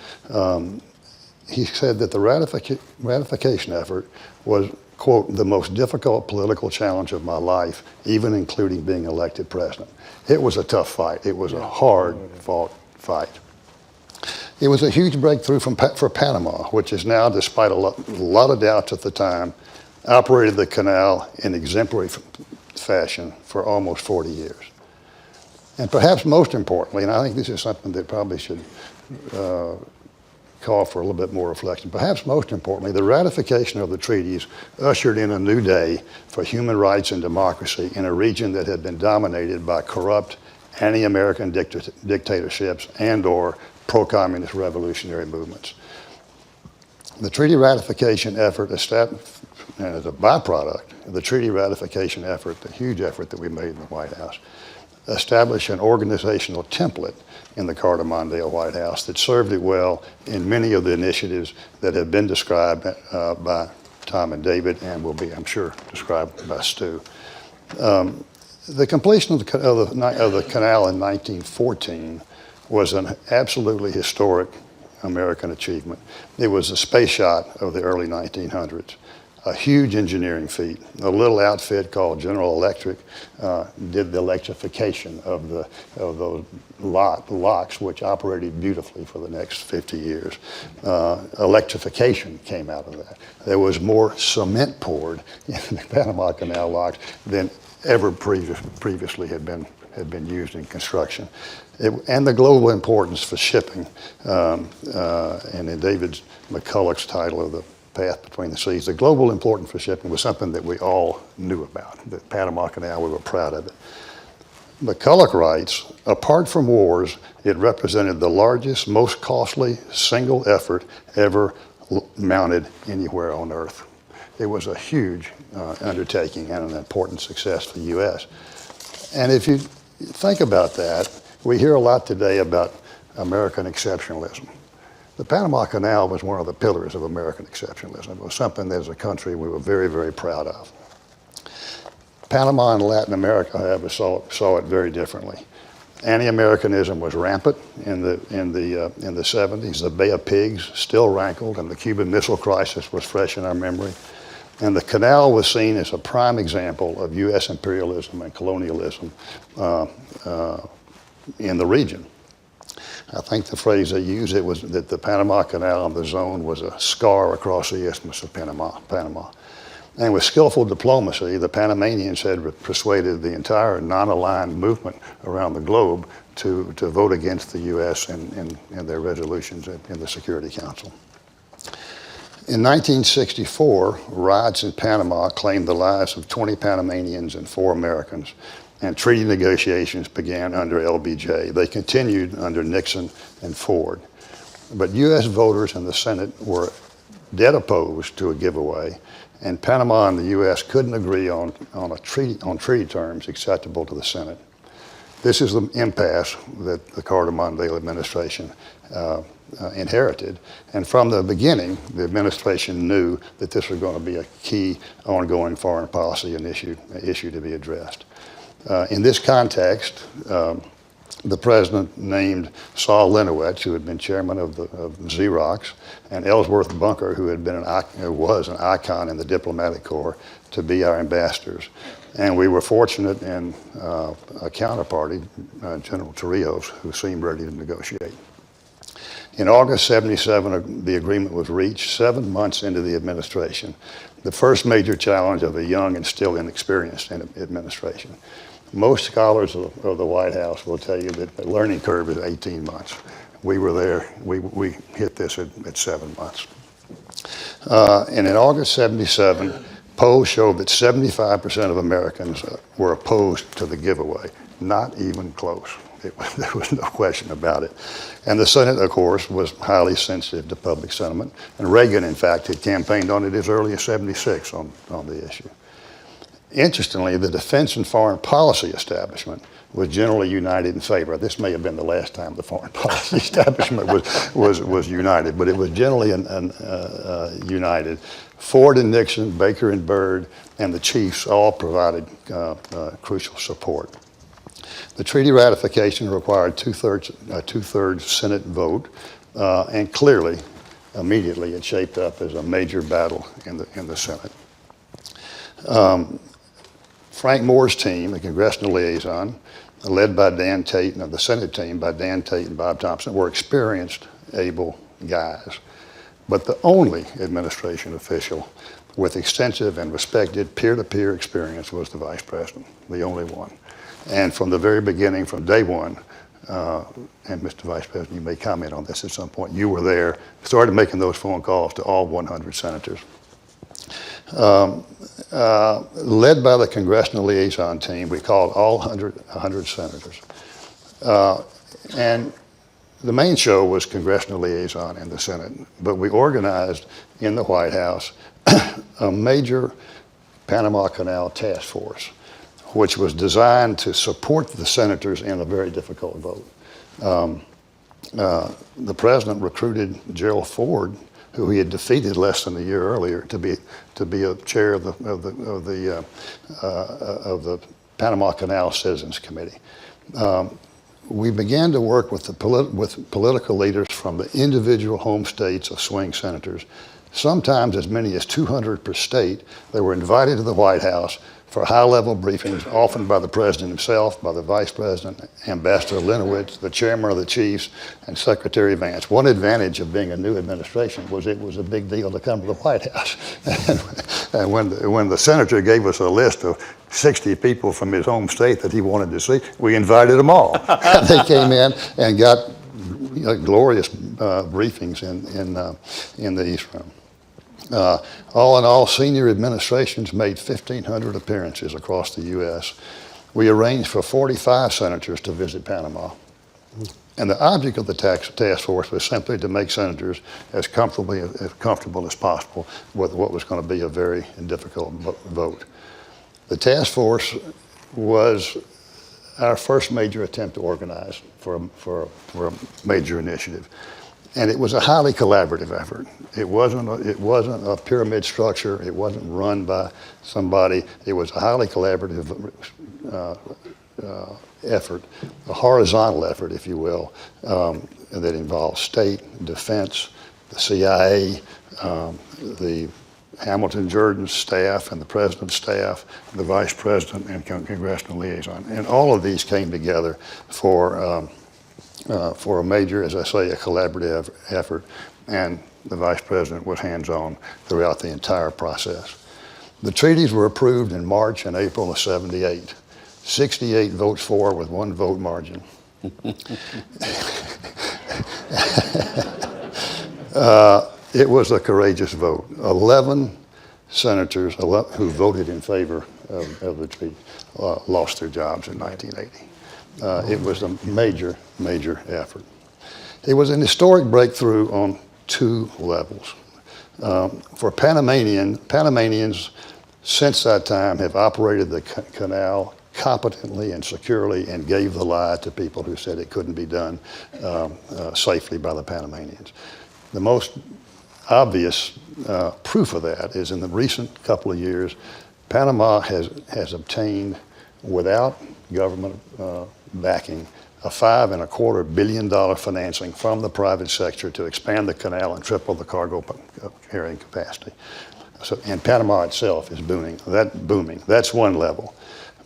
he said that the ratification effort was, quote, the most difficult political challenge of my life, even including being elected president. It was a tough fight. It was a hard-fought fight. It was a huge breakthrough for Panama, which is now, despite a lot of doubts at the time, operated the canal in exemplary fashion for almost 40 years. And perhaps most importantly, and I think this is something that probably should call for a little bit more reflection, perhaps most importantly, the ratification of the treaties ushered in a new day for human rights and democracy in a region that had been dominated by corrupt, anti-American dictatorships and/or pro-communist revolutionary movements. The treaty ratification effort established, and as a byproduct, the treaty ratification effort, the huge effort that we made in the White House, established an organizational template in the Carter-Mondale White House that served it well in many of the initiatives that have been described by Tom and David and will be, I'm sure, described by Stu. The completion of the canal in 1914 was an absolutely historic American achievement. It was a space shot of the early 1900s, a huge engineering feat. A little outfit called General Electric did the electrification of those locks, which operated beautifully for the next 50 years. Electrification came out of that. There was more cement poured in the Panama Canal locks than ever previously had been used in construction. And the global importance for shipping, and in David McCulloch's title of The Path Between the Seas, the global importance for shipping was something that we all knew about. The Panama Canal, we were proud of it. McCulloch writes, apart from wars, it represented the largest, most costly single effort ever mounted anywhere on Earth. It was a huge undertaking and an important success for the U.S. And if you think about that, we hear a lot today about American exceptionalism. The Panama Canal was one of the pillars of American exceptionalism. It was something that as a country we were very, very proud of. Panama and Latin America, however, saw it very differently. Anti-Americanism was rampant in the 70s. The Bay of Pigs still rankled, and the Cuban Missile Crisis was fresh in our memory. And the canal was seen as a prime example of U.S. imperialism and colonialism in the region. I think the phrase they used it was that the Panama Canal and the zone was a scar across the Isthmus of Panama. And with skillful diplomacy, the Panamanians had persuaded the entire non-aligned movement around the globe to vote against the U.S. in their resolutions in the Security Council. In 1964, riots in Panama claimed the lives of 20 Panamanians and 4 Americans, and treaty negotiations began under LBJ. They continued under Nixon and Ford. But U.S. voters in the Senate were dead opposed to a giveaway, and Panama and the U.S. couldn't agree on treaty terms acceptable to the Senate. This is the impasse that the Carter-Mondale administration inherited, and from the beginning, the administration knew that this was going to be a key ongoing foreign policy issue to be addressed. In this context, the president named Saul Linowitz, who had been chairman of Xerox, and Ellsworth Bunker, who was an icon in the diplomatic corps, to be our ambassadors. And we were fortunate in a counterparty, General Torrijos, who seemed ready to negotiate. In August '77, the agreement was reached 7 months into the administration, the first major challenge of a young and still inexperienced administration. Most scholars of the White House will tell you that the learning curve is 18 months. We were there, we hit this at 7 months. And in August '77, polls showed that 75% of Americans were opposed to the giveaway, not even close. There was no question about it. And the Senate, of course, was highly sensitive to public sentiment. And Reagan, in fact, had campaigned on it as early as '76 on the issue. Interestingly, the defense and foreign policy establishment was generally united in favor. This may have been the last time the foreign policy establishment was united, but it was generally united. Ford and Nixon, Baker and Byrd, and the chiefs all provided crucial support. The treaty ratification required two-thirds Senate vote, and clearly, immediately, it shaped up as a major battle in the Senate. Frank Moore's team, the congressional liaison, led by Dan Tate, and the Senate team by Dan Tate and Bob Thompson, were experienced, able guys. But the only administration official with extensive and respected peer-to-peer experience was the Vice President, the only one. And from the very beginning, from day one, and Mr. Vice President, you may comment on this at some point, you were there, started making those phone calls to all 100 senators. Led by the congressional liaison team, we called all 100 senators. And the main show was congressional liaison in the Senate, but we organized in the White House a major Panama Canal task force, which was designed to support the senators in a very difficult vote. The president recruited Gerald Ford, who he had defeated less than a year earlier, to be a chair of the Panama Canal Citizens Committee. We began to work with political leaders from the individual home states of swing senators, sometimes as many as 200 per state. They were invited to the White House for high-level briefings, often by the president himself, by the vice president, Ambassador Linowitz, the chairman of the chiefs, and Secretary Vance. One advantage of being a new administration was it was a big deal to come to the White House. And when the senator gave us a list of 60 people from his home state that he wanted to see, we invited them all. They came in and got glorious briefings in the East Room. All in all, senior administrations made 1,500 appearances across the U.S. We arranged for 45 senators to visit Panama. And the object of the task force was simply to make senators as comfortable as possible with what was going to be a very difficult vote. The task force was our first major attempt to organize for a major initiative. And it was a highly collaborative effort. It wasn't a pyramid structure. It wasn't run by somebody. It was a highly collaborative effort, a horizontal effort, if you will, that involved state, defense, the CIA, the Hamilton Jordan's staff and the president's staff, the vice president and congressional liaison. And all of these came together for a major, as I say, a collaborative effort, and the Vice President was hands-on throughout the entire process. The treaties were approved in March and April of '78. 68 votes for with 1 vote margin. It was a courageous vote. 11 senators who voted in favor of the treaty lost their jobs in 1980. It was a major, major effort. It was an historic breakthrough on 2 levels. For Panamanians, since that time, have operated the canal competently and securely and gave the lie to people who said it couldn't be done safely by the Panamanians. The most obvious proof of that is in the recent couple of years, Panama has obtained, without government backing, a $5.25 billion financing from the private sector to expand the canal and triple the cargo carrying capacity. So, and Panama itself is booming. That's one level.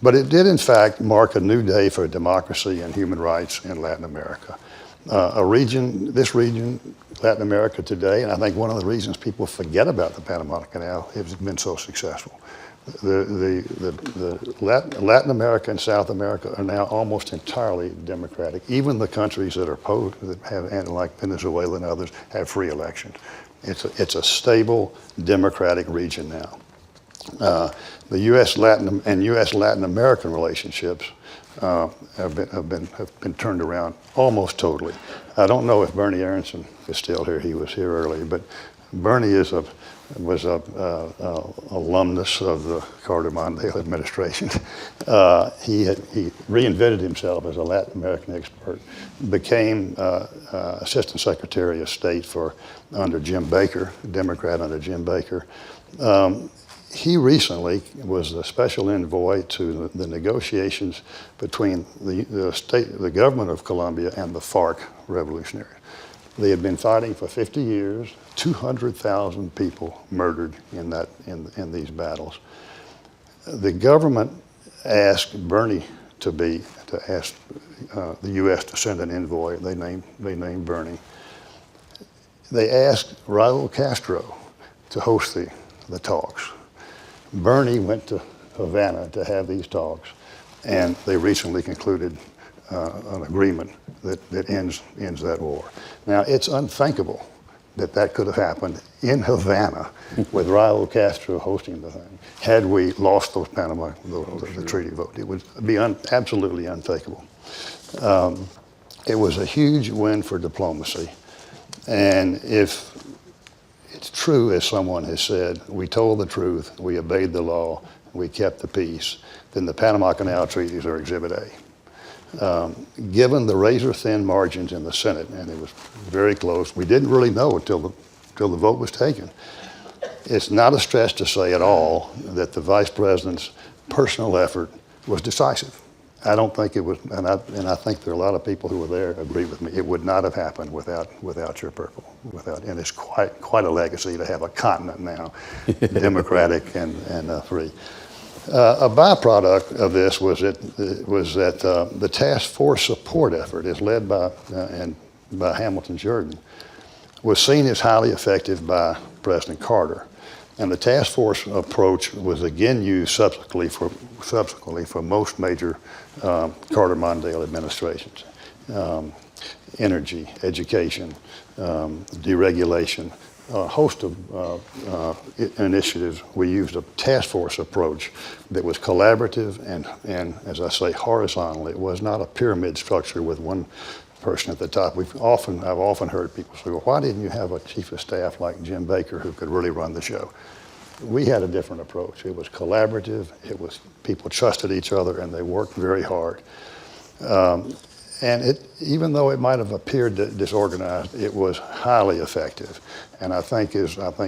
But it did, in fact, mark a new day for democracy and human rights in Latin America. This region, Latin America today, and I think one of the reasons people forget about the Panama Canal has been so successful. Latin America and South America are now almost entirely democratic. Even the countries that are opposed, like Venezuela and others, have free elections. It's a stable, democratic region now. The U.S.-Latin and U.S.-Latin American relationships have been turned around almost totally. I don't know if Bernie Aronson is still here. He was here earlier, but Bernie was a alumnus of the Carter-Mondale administration. He reinvented himself as a Latin American expert, became Assistant Secretary of State under Jim Baker, Democrat under Jim Baker. He recently was the special envoy to the negotiations between the government of Colombia and the FARC revolutionaries. They had been fighting for 50 years, 200,000 people murdered in these battles. The government asked Bernie to ask the U.S. to send an envoy. They named Bernie. They asked Raul Castro to host the talks. Bernie went to Havana to have these talks, and they recently concluded an agreement that ends that war. Now, it's unthinkable that could have happened in Havana with Raul Castro hosting the thing, had we lost the treaty vote. It would be absolutely unthinkable. It was a huge win for diplomacy, and if it's true, as someone has said, we told the truth, we obeyed the law, we kept the peace, then the Panama Canal treaties are Exhibit A. Given the razor-thin margins in the Senate, and it was very close, we didn't really know until the vote was taken. It's not a stretch to say at all that the Vice President's personal effort was decisive. I don't think it was, and I think there are a lot of people who were there agree with me. It would not have happened without your purple, and it's quite a legacy to have a continent now, democratic and free. A byproduct of this was that the task force support effort, is led by Hamilton Jordan, was seen as highly effective by President Carter. And the task force approach was again used subsequently for most major Carter-Mondale administrations. Energy, education, deregulation, a host of initiatives. We used a task force approach that was collaborative and, as I say, horizontal. It was not a pyramid structure with one person at the top. I've often heard people say, well, why didn't you have a chief of staff like Jim Baker who could really run the show? We had a different approach. It was collaborative. It was people trusted each other and they worked very hard. And even though it might have appeared disorganized, it was highly effective. And I think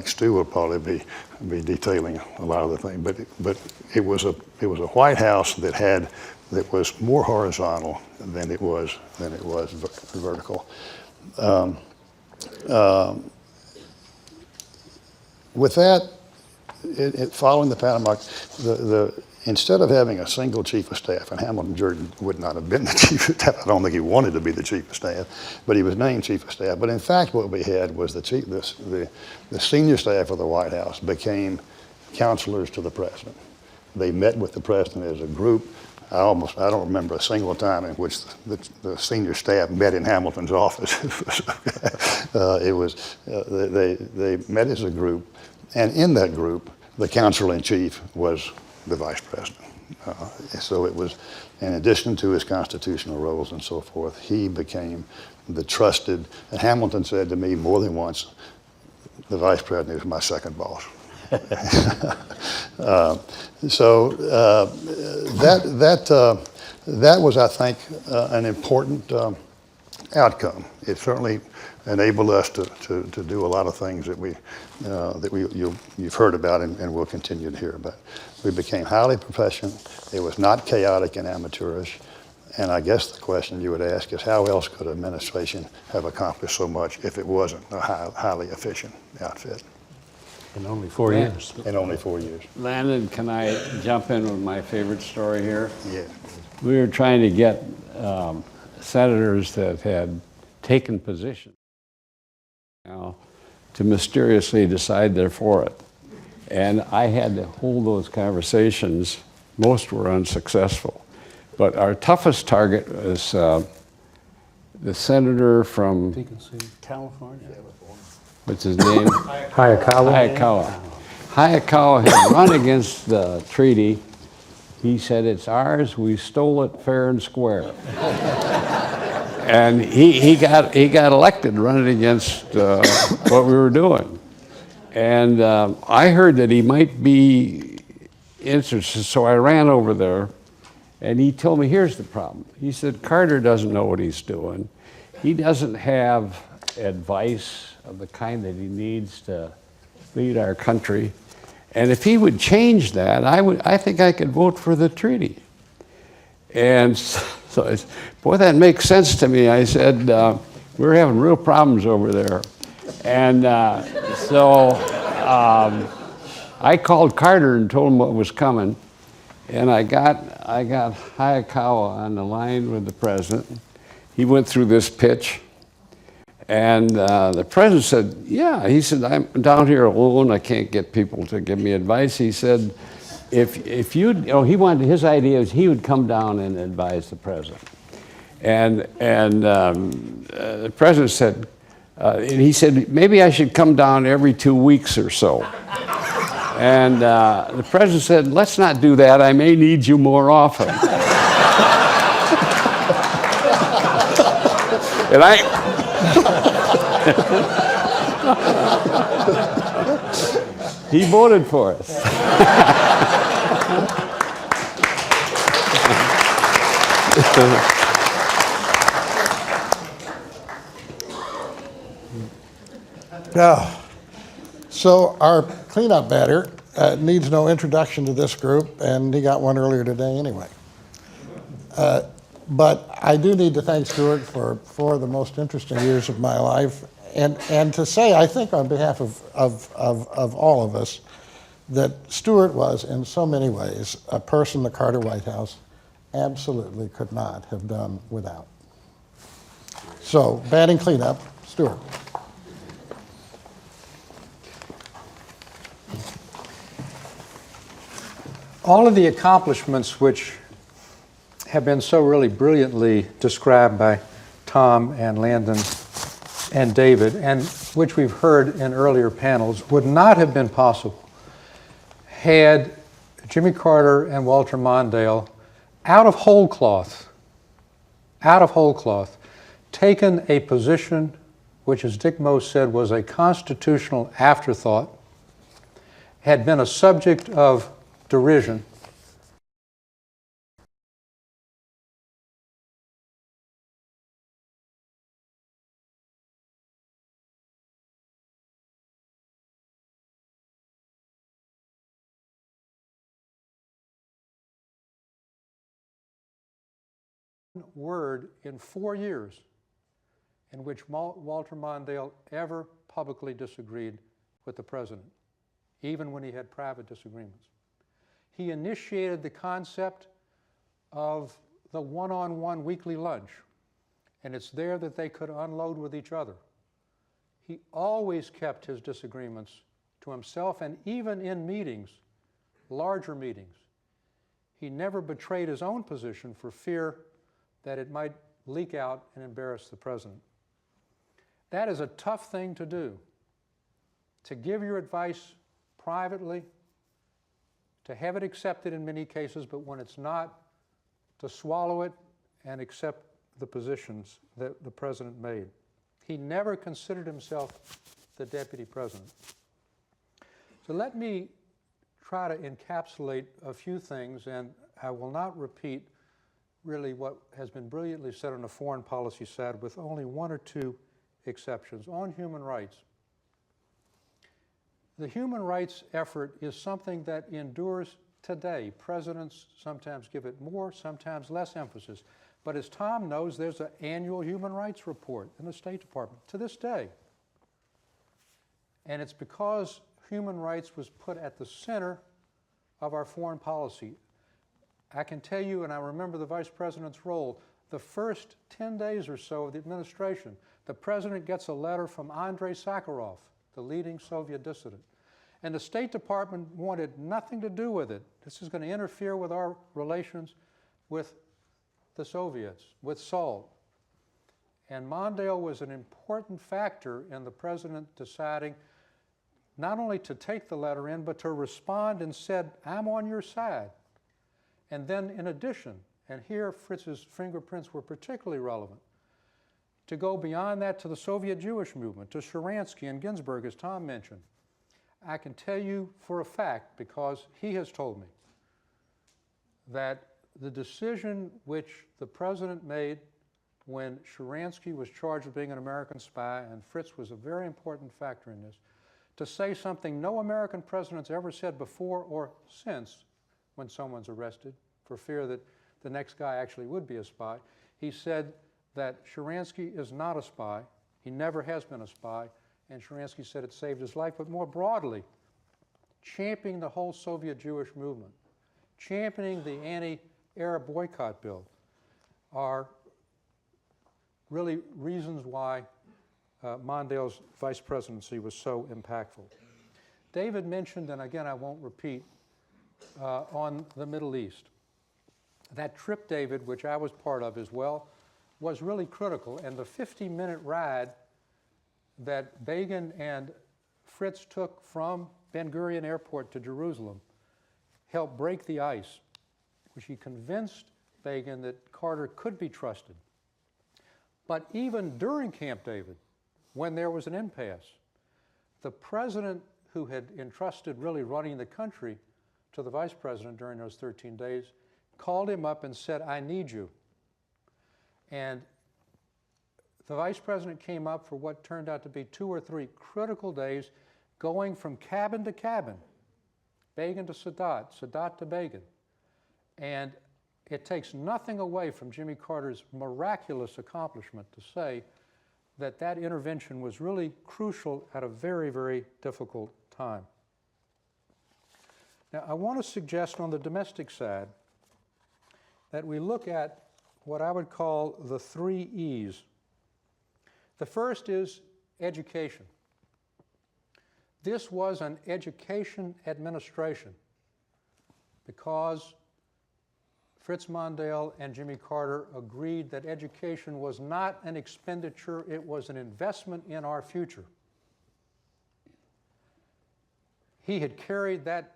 Stu will probably be detailing a lot of the things. But it was a White House that was more horizontal than it was vertical. With that, following the Panama, instead of having a single chief of staff, and Hamilton Jordan would not have been the chief of staff, I don't think he wanted to be the chief of staff, but he was named chief of staff. But in fact, what we had was the senior staff of the White House became counselors to the president. They met with the president as a group. I don't remember a single time in which the senior staff met in Hamilton's office. They met as a group, and in that group, the counselor-in-chief was the vice president. So it was, in addition to his constitutional roles and so forth, he became the trusted, and Hamilton said to me more than once, the vice president is my second boss. That was, I think, an important outcome. It certainly enabled us to do a lot of things that you've heard about and will continue to hear about. We became highly professional. It was not chaotic and amateurish. And I guess the question you would ask is, how else could an administration have accomplished so much if it wasn't a highly efficient outfit? In only 4 years. In only 4 years. Landon, can I jump in with my favorite story here? Yeah. We were trying to get senators that had taken position now to mysteriously decide they're for it. And I had to hold those conversations. Most were unsuccessful. But our toughest target was the senator from California. What's his name? Hayakawa. Hayakawa had run against the treaty. He said, "It's ours. We stole it fair and square." And he got elected running against what we were doing. And I heard that he might be interested, so I ran over there. And he told me, here's the problem. He said, Carter doesn't know what he's doing. He doesn't have advice of the kind that he needs to lead our country. And if he would change that, I think I could vote for the treaty. And so I said, boy, that makes sense to me. I said, we're having real problems over there. And I called Carter and told him what was coming. And I got Hayakawa on the line with the president. He went through this pitch. And the president said, yeah. He said, I'm down here alone. I can't get people to give me advice. He said, if you, he wanted, his idea is he would come down and advise the president. And the president said, and he said, maybe I should come down every 2 weeks or so. And the president said, let's not do that. I may need you more often. And he voted for us. So our cleanup batter needs no introduction to this group, and he got one earlier today anyway. But I do need to thank Stuart for 4 of the most interesting years of my life, and to say, I think on behalf of all of us, that Stuart was, in so many ways, a person the Carter White House absolutely could not have done without. So, batting cleanup, Stuart. All of the accomplishments which have been so really brilliantly described by Tom and Landon and David, and which we've heard in earlier panels, would not have been possible had Jimmy Carter and Walter Mondale, out of whole cloth, taken a position which, as Dick Moe said, was a constitutional afterthought, had been a subject of derision. Word in 4 years in which Walter Mondale ever publicly disagreed with the president, even when he had private disagreements. He initiated the concept of the one-on-one weekly lunch, and it's there that they could unload with each other. He always kept his disagreements to himself, and even in meetings, larger meetings, he never betrayed his own position for fear that it might leak out and embarrass the president. That is a tough thing to do, to give your advice privately, to have it accepted in many cases, but when it's not, to swallow it and accept the positions that the president made. He never considered himself the deputy president. So let me try to encapsulate a few things, and I will not repeat really what has been brilliantly said on the foreign policy side, with only one or two exceptions. On human rights, the human rights effort is something that endures today. Presidents sometimes give it more, sometimes less emphasis. But as Tom knows, there's an annual human rights report in the State Department to this day. And it's because human rights was put at the center of our foreign policy. I can tell you, and I remember the Vice President's role, the first 10 days or so of the administration, the President gets a letter from Andrei Sakharov, the leading Soviet dissident. And the State Department wanted nothing to do with it. This is going to interfere with our relations with the Soviets, with SALT. And Mondale was an important factor in the President deciding not only to take the letter in, but to respond and said, I'm on your side. And then in addition, and here Fritz's fingerprints were particularly relevant, to go beyond that to the Soviet Jewish movement, to Sharansky and Ginsburg, as Tom mentioned. I can tell you for a fact, because he has told me, that the decision which the President made when Sharansky was charged with being an American spy, and Fritz was a very important factor in this, to say something no American president's ever said before or since when someone's arrested for fear that the next guy actually would be a spy. He said that Sharansky is not a spy. He never has been a spy. And Sharansky said it saved his life. But more broadly, championing the whole Soviet Jewish movement, championing the anti-Arab boycott bill are really reasons why Mondale's vice presidency was so impactful. David mentioned, and again I won't repeat, on the Middle East. That trip, David, which I was part of as well, was really critical. And the 50-minute ride that Begin and Fritz took from Ben Gurion Airport to Jerusalem helped break the ice, which he convinced Begin that Carter could be trusted. But even during Camp David, when there was an impasse, the president who had entrusted really running the country to the vice president during those 13 days called him up and said, I need you. And the vice president came up for what turned out to be 2 or 3 critical days, going from cabin to cabin, Begin to Sadat, Sadat to Begin. And it takes nothing away from Jimmy Carter's miraculous accomplishment to say that that intervention was really crucial at a very, very difficult time. Now, I want to suggest on the domestic side that we look at what I would call the 3 E's. The first is education. This was an education administration because Fritz Mondale and Jimmy Carter agreed that education was not an expenditure, it was an investment in our future. He had carried that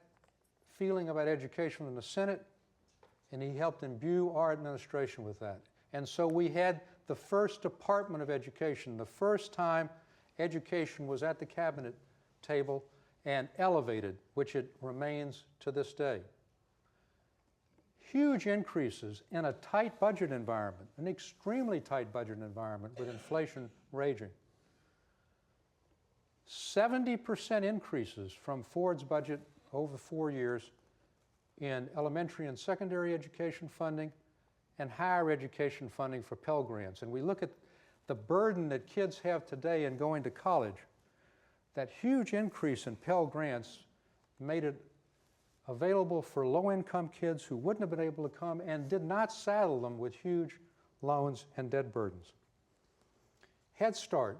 feeling about education in the Senate, and he helped imbue our administration with that. And so we had the first Department of Education, the first time education was at the cabinet table and elevated, which it remains to this day. Huge increases in a tight budget environment, an extremely tight budget environment with inflation raging. 70% increases from Ford's budget over 4 years in elementary and secondary education funding and higher education funding for Pell Grants. And we look at the burden that kids have today in going to college. That huge increase in Pell Grants made it available for low-income kids who wouldn't have been able to come and did not saddle them with huge loans and debt burdens. Head Start,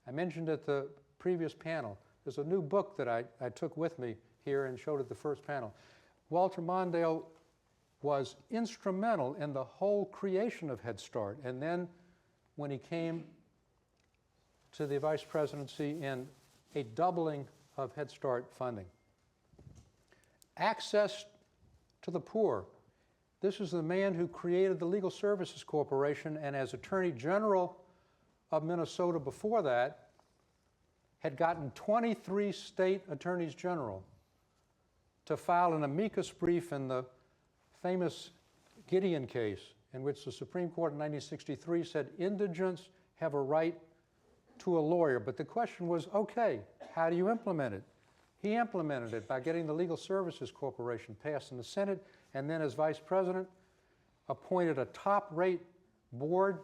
I mentioned at the previous panel, there's a new book that I took with me here and showed at the first panel. Walter Mondale was instrumental in the whole creation of Head Start, and then when he came to the vice presidency, in a doubling of Head Start funding. Access to the poor. This is the man who created the Legal Services Corporation, and as Attorney General of Minnesota before that, had gotten 23 state attorneys general to file an amicus brief in the famous Gideon case, in which the Supreme Court in 1963 said indigents have a right to a lawyer. But the question was, okay, how do you implement it? He implemented it by getting the Legal Services Corporation passed in the Senate, and then as vice president, appointed a top-rate board,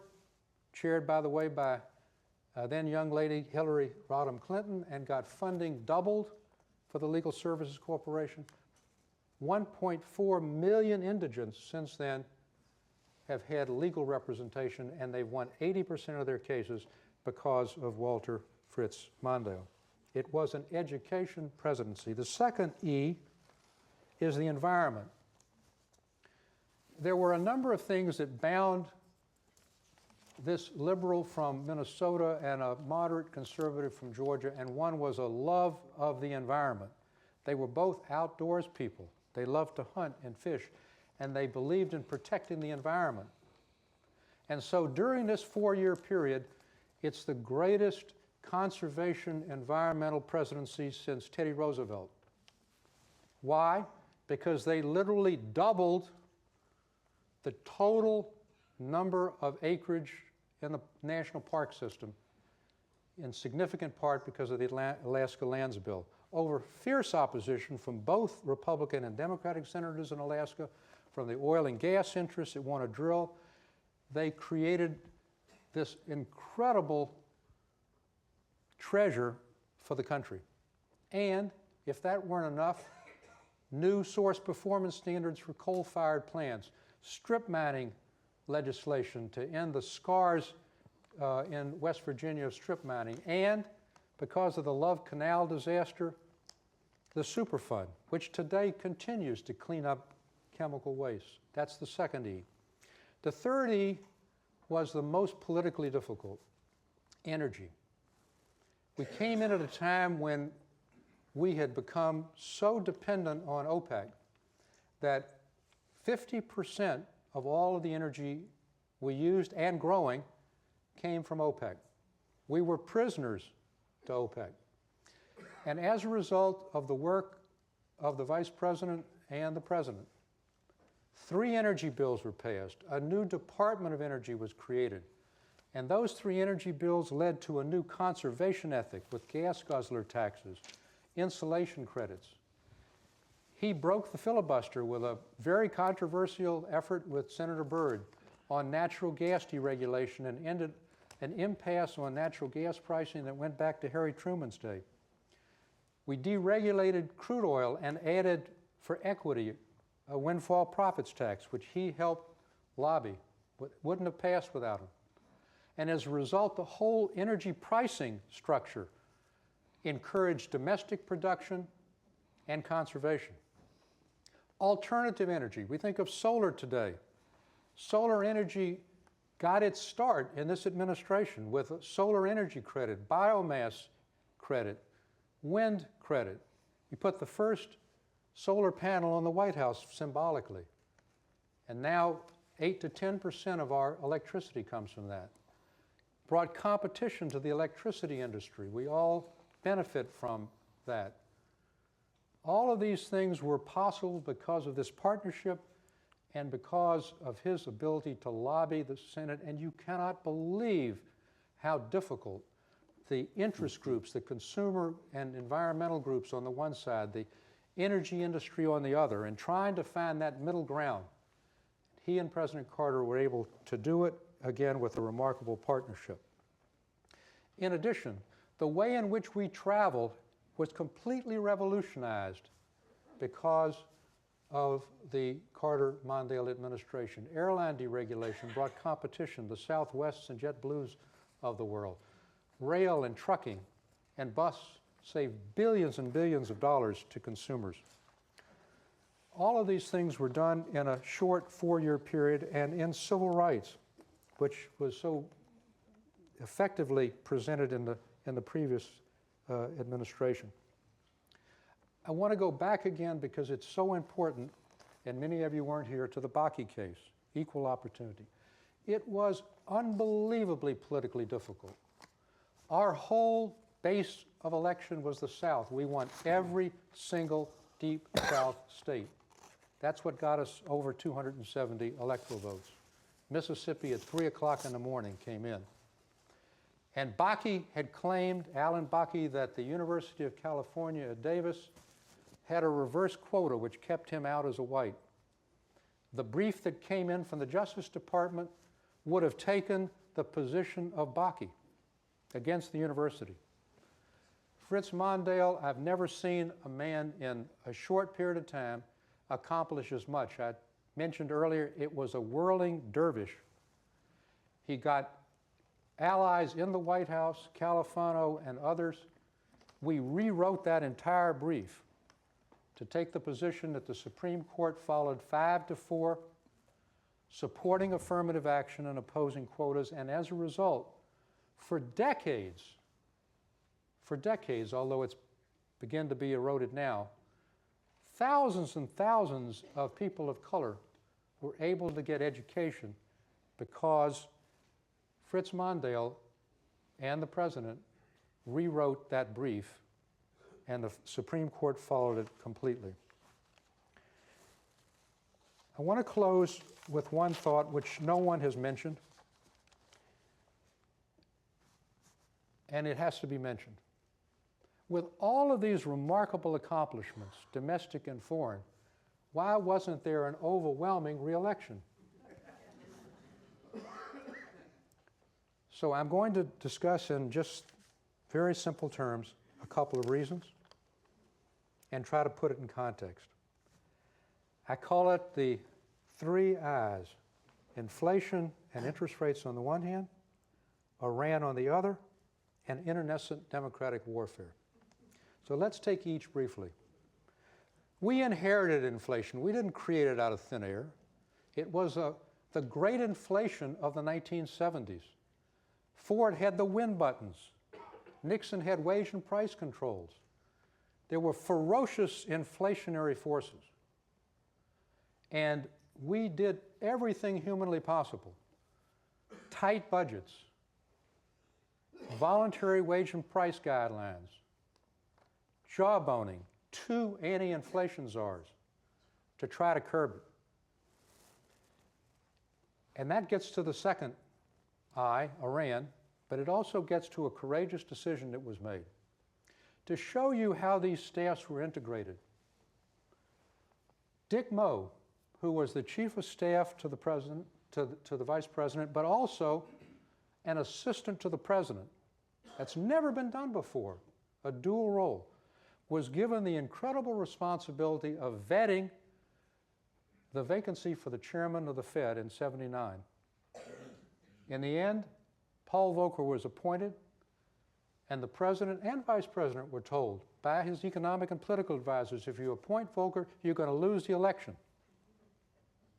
chaired, by the way, by then young lady Hillary Rodham Clinton, and got funding doubled for the Legal Services Corporation. 1.4 million indigents since then have had legal representation, and they've won 80% of their cases because of Walter Fritz Mondale. It was an education presidency. The second E is the environment. There were a number of things that bound this liberal from Minnesota and a moderate conservative from Georgia, and one was a love of the environment. They were both outdoors people. They loved to hunt and fish, and they believed in protecting the environment. And so during this 4-year period, it's the greatest conservation environmental presidency since Teddy Roosevelt. Why? Because they literally doubled the total number of acreage in the national park system, in significant part because of the Alaska Lands Bill, over fierce opposition from both Republican and Democratic senators in Alaska, from the oil and gas interests that want to drill. They created this incredible treasure for the country. And if that weren't enough, new source performance standards for coal-fired plants, strip mining legislation to end the scars in West Virginia of strip mining, and because of the Love Canal disaster, the Superfund, which today continues to clean up chemical waste. That's the second E. The third E was the most politically difficult: energy. We came in at a time when we had become so dependent on OPEC that 50% of all of the energy we used and growing came from OPEC. We were prisoners to OPEC. And as a result of the work of the vice president and the president, 3 energy bills were passed. A new Department of Energy was created. And those 3 energy bills led to a new conservation ethic with gas guzzler taxes, insulation credits. He broke the filibuster with a very controversial effort with Senator Byrd on natural gas deregulation and ended an impasse on natural gas pricing that went back to Harry Truman's day. We deregulated crude oil and added, for equity, a windfall profits tax, which he helped lobby. Wouldn't have passed without him. And as a result, the whole energy pricing structure encouraged domestic production and conservation. Alternative energy. We think of solar today. Solar energy got its start in this administration with a solar energy credit, biomass credit, wind credit. We put the first solar panel on the White House symbolically. And now 8 to 10% of our electricity comes from that. Brought competition to the electricity industry. We all benefit from that. All of these things were possible because of this partnership and because of his ability to lobby the Senate. And you cannot believe how difficult the interest groups, the consumer and environmental groups on the one side, the energy industry on the other, and trying to find that middle ground. He and President Carter were able to do it, again, with a remarkable partnership. In addition, the way in which we travel was completely revolutionized because of the Carter-Mondale administration. Airline deregulation brought competition, the Southwests and JetBlues of the world. Rail and trucking and bus saved billions and billions of dollars to consumers. All of these things were done in a short 4-year period, and in civil rights, which was so effectively presented in the previous administration. I want to go back again because it's so important, and many of you weren't here, to the Bakke case, equal opportunity. It was unbelievably politically difficult. Our whole base of election was the South. We won every single Deep South state. That's what got us over 270 electoral votes. Mississippi at 3 o'clock in the morning came in. And Bakke had claimed, Alan Bakke, that the University of California at Davis had a reverse quota which kept him out as a white. The brief that came in from the Justice Department would have taken the position of Bakke against the university. Fritz Mondale, I've never seen a man in a short period of time accomplish as much. I mentioned earlier it was a whirling dervish. He got allies in the White House, Califano and others. We rewrote that entire brief to take the position that the Supreme Court followed 5-4, supporting affirmative action and opposing quotas, and as a result, for decades, although it's begun to be eroded now, thousands and thousands of people of color were able to get education because Fritz Mondale and the president rewrote that brief, and the Supreme Court followed it completely. I want to close with one thought which no one has mentioned, and it has to be mentioned. With all of these remarkable accomplishments, domestic and foreign, why wasn't there an overwhelming re-election? So I'm going to discuss in just very simple terms a couple of reasons and try to put it in context. I call it the 3 I's: inflation and interest rates on the one hand, Iran on the other, and internecine democratic warfare. So let's take each briefly. We inherited inflation. We didn't create it out of thin air. It was the great inflation of the 1970s. Ford had the win buttons. Nixon had wage and price controls. There were ferocious inflationary forces. And we did everything humanly possible. Tight budgets, voluntary wage and price guidelines, jawboning, 2 anti-inflation czars to try to curb it. And that gets to the second I, Iran, but it also gets to a courageous decision that was made. To show you how these staffs were integrated, Dick Moe, who was the chief of staff to the president, to the vice president, but also an assistant to the president, that's never been done before, a dual role, was given the incredible responsibility of vetting the vacancy for the chairman of the Fed in '79. In the end, Paul Volcker was appointed, and the president and vice president were told by his economic and political advisors, if you appoint Volcker, you're going to lose the election.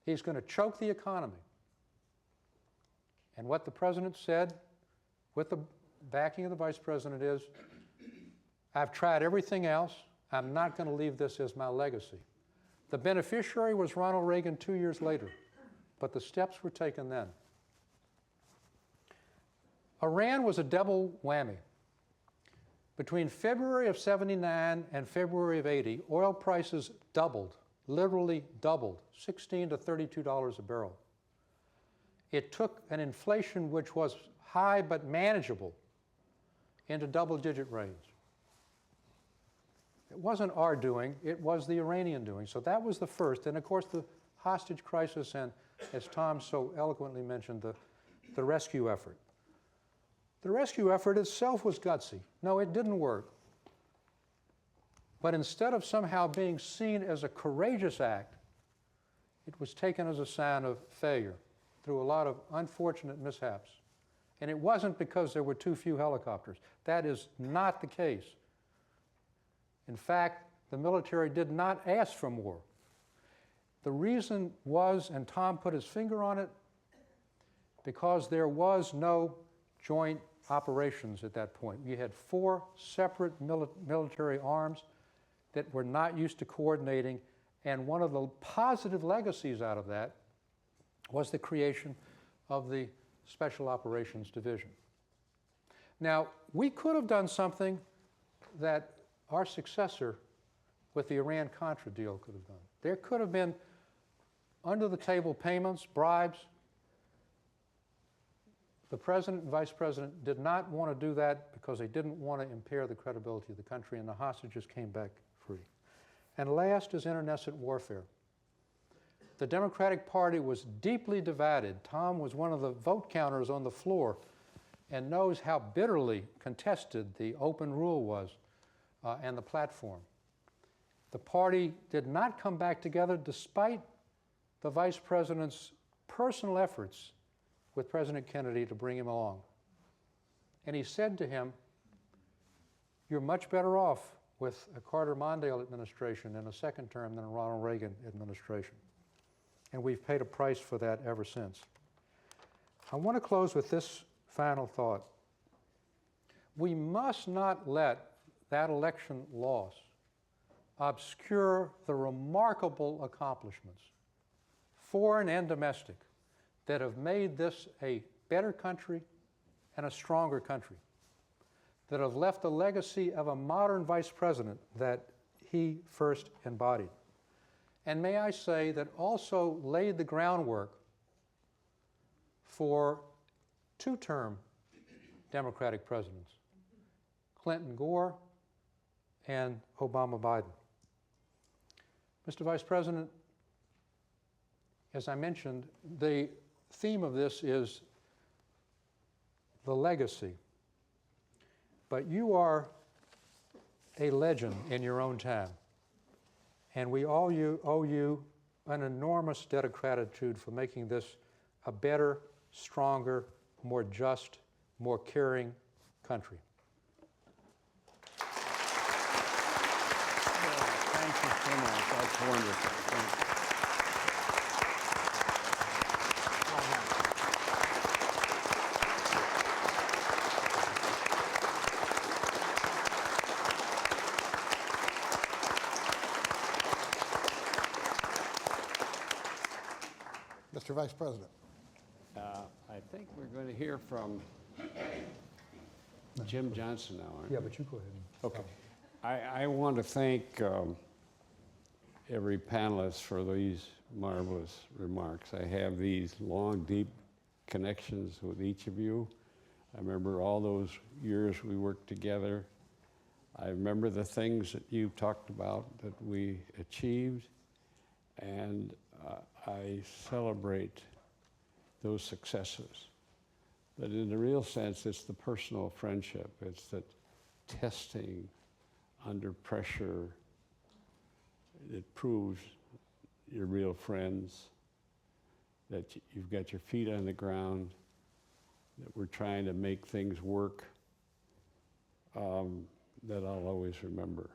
He's going to choke the economy. And what the president said, with the backing of the vice president, is, I've tried everything else. I'm not going to leave this as my legacy. The beneficiary was Ronald Reagan 2 years later, but the steps were taken then. Iran was a double whammy. Between February of '79 and February of '80, oil prices doubled, literally doubled, $16 to $32 a barrel. It took an inflation which was high but manageable into double-digit range. It wasn't our doing, it was the Iranian doing. So that was the first. And of course, the hostage crisis and, as Tom so eloquently mentioned, the rescue effort. The rescue effort itself was gutsy. No, it didn't work. But instead of somehow being seen as a courageous act, it was taken as a sign of failure through a lot of unfortunate mishaps. And it wasn't because there were too few helicopters. That is not the case. In fact, the military did not ask for more. The reason was, and Tom put his finger on it, because there was no joint operations at that point. We had 4 separate military arms that were not used to coordinating, and one of the positive legacies out of that was the creation of the Special Operations Division. Now, we could have done something that our successor with the Iran-Contra deal could have done. There could have been under-the-table payments, bribes. The president and vice president did not want to do that because they didn't want to impair the credibility of the country, and the hostages came back free. And last is internecine warfare. The Democratic Party was deeply divided. Tom was one of the vote counters on the floor and knows how bitterly contested the open rule was and the platform. The party did not come back together despite the vice president's personal efforts with President Kennedy to bring him along. And he said to him, "You're much better off with a Carter-Mondale administration in a second term than a Ronald Reagan administration." And we've paid a price for that ever since. I want to close with this final thought. We must not let that election loss obscure the remarkable accomplishments, foreign and domestic, that have made this a better country and a stronger country, that have left a legacy of a modern vice president that he first embodied. And may I say that also laid the groundwork for two-term Democratic presidents, Clinton Gore and Obama Biden. Mr. Vice President, as I mentioned, the theme of this is the legacy. But you are a legend in your own time. And we all owe you an enormous debt of gratitude for making this a better, stronger, more just, more caring country. Thank you so much. That's wonderful. Mr. Vice President. I think we're going to hear from Jim Johnson now, aren't we? Yeah, but you go ahead. Okay. I want to thank every panelist for these marvelous remarks. I have these long, deep connections with each of you. I remember all those years we worked together. I remember the things that you talked about that we achieved, and I celebrate those successes. But in the real sense, it's the personal friendship. It's that testing under pressure that proves you're real friends, that you've got your feet on the ground, that we're trying to make things work, that I'll always remember.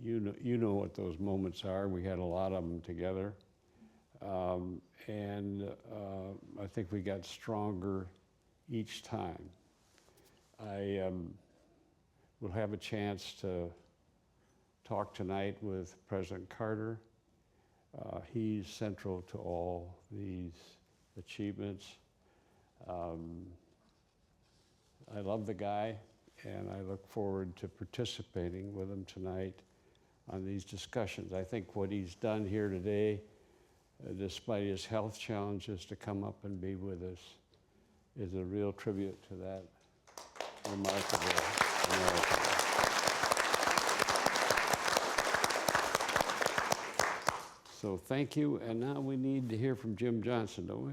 You know what those moments are. We had a lot of them together. And I think we got stronger each time. I will have a chance to talk tonight with President Carter. He's central to all these achievements. I love the guy, and I look forward to participating with him tonight on these discussions. I think what he's done here today, despite his health challenges, to come up and be with us is a real tribute to that remarkable American. So thank you, and now we need to hear from Jim Johnson, don't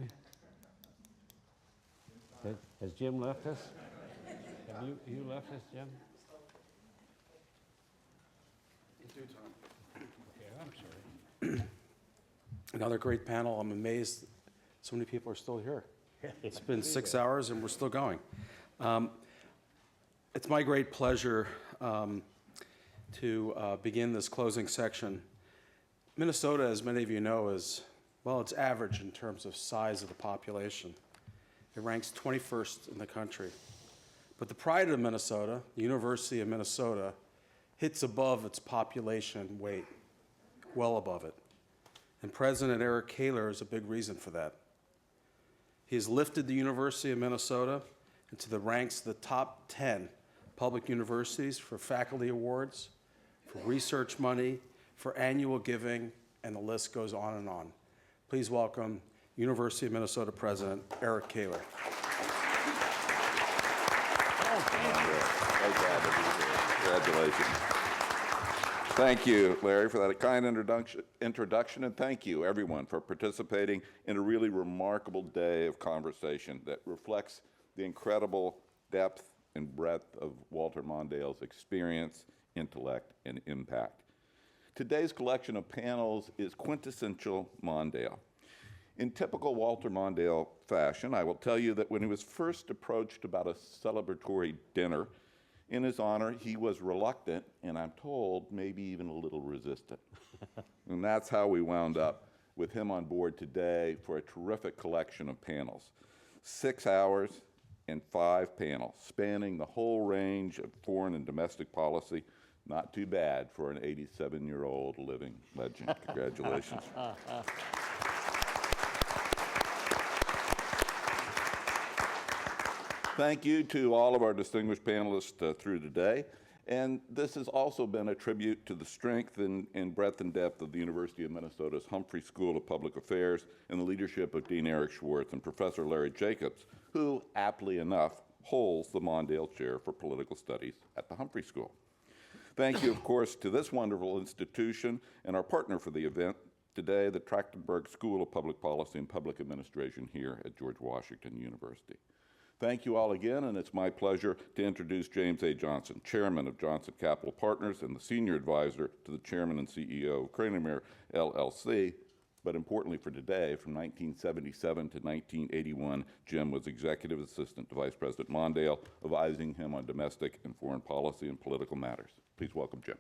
we? Has Jim left us? Have you left us, Jim? Okay, I'm sorry. Another great panel. I'm amazed so many people are still here. It's been 6 hours and we're still going. It's my great pleasure to begin this closing section. Minnesota, as many of you know, is, well, it's average in terms of size of the population. It ranks 21st in the country. But the pride of Minnesota, the University of Minnesota, hits above its population weight, well above it. And President Eric Kaler is a big reason for that. He has lifted the University of Minnesota into the ranks of the top 10 public universities for faculty awards, for research money, for annual giving, and the list goes on and on. Please welcome University of Minnesota President Eric Kaler. Congratulations. Thank you, Larry, for that kind introduction, and thank you, everyone, for participating in a really remarkable day of conversation that reflects the incredible depth and breadth of Walter Mondale's experience, intellect, and impact. Today's collection of panels is quintessential Mondale. In typical Walter Mondale fashion, I will tell you that when he was first approached about a celebratory dinner in his honor, he was reluctant, and I'm told maybe even a little resistant. And that's how we wound up with him on board today for a terrific collection of panels. 6 hours and 5 panels, spanning the whole range of foreign and domestic policy. Not too bad for an 87-year-old living legend. Congratulations. Thank you to all of our distinguished panelists through today. And this has also been a tribute to the strength and breadth and depth of the University of Minnesota's Humphrey School of Public Affairs and the leadership of Dean Eric Schwartz and Professor Larry Jacobs, who, aptly enough, holds the Mondale Chair for Political Studies at the Humphrey School. Thank you, of course, to this wonderful institution and our partner for the event today, the Trachtenberg School of Public Policy and Public Administration here at George Washington University. Thank you all again, and it's my pleasure to introduce James A. Johnson, Chairman of Johnson Capital Partners and the Senior Advisor to the Chairman and CEO of Cranemere LLC. But importantly for today, from 1977 to 1981, Jim was Executive Assistant to Vice President Mondale, advising him on domestic and foreign policy and political matters. Please welcome Jim.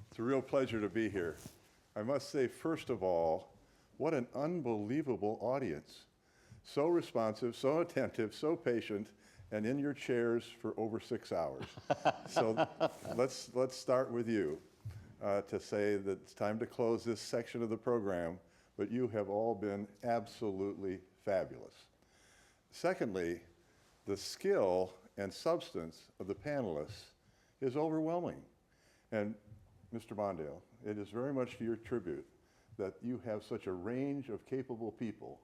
It's a real pleasure to be here. I must say, first of all, what an unbelievable audience. So responsive, so attentive, so patient, and in your chairs for over 6 hours. So let's start with you to say that it's time to close this section of the program, but you have all been absolutely fabulous. Secondly, the skill and substance of the panelists is overwhelming. And Mr. Mondale, it is very much to your tribute that you have such a range of capable people,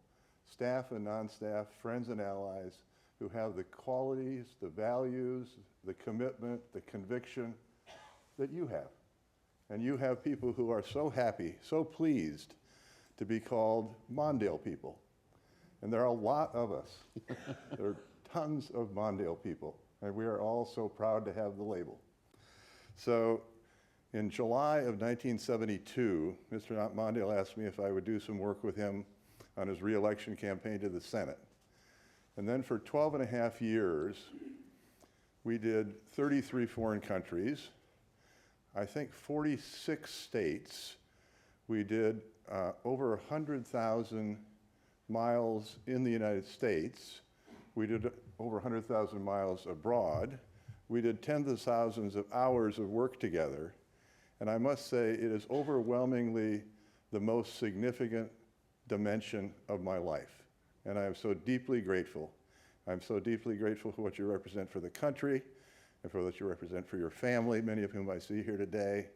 staff and non-staff, friends and allies, who have the qualities, the values, the commitment, the conviction that you have. And you have people who are so happy, so pleased to be called Mondale people. And there are a lot of us. There are tons of Mondale people, and we are all so proud to have the label. So in July of 1972, Mr. Mondale asked me if I would do some work with him on his re-election campaign to the Senate. And then for 12 and a half years, we did 33 foreign countries, I think 46 states. We did over 100,000 miles in the United States. We did over 100,000 miles abroad. We did tens of thousands of hours of work together. And I must say, it is overwhelmingly the most significant dimension of my life. And I am so deeply grateful. I'm so deeply grateful for what you represent for the country and for what you represent for your family, many of whom I see here today.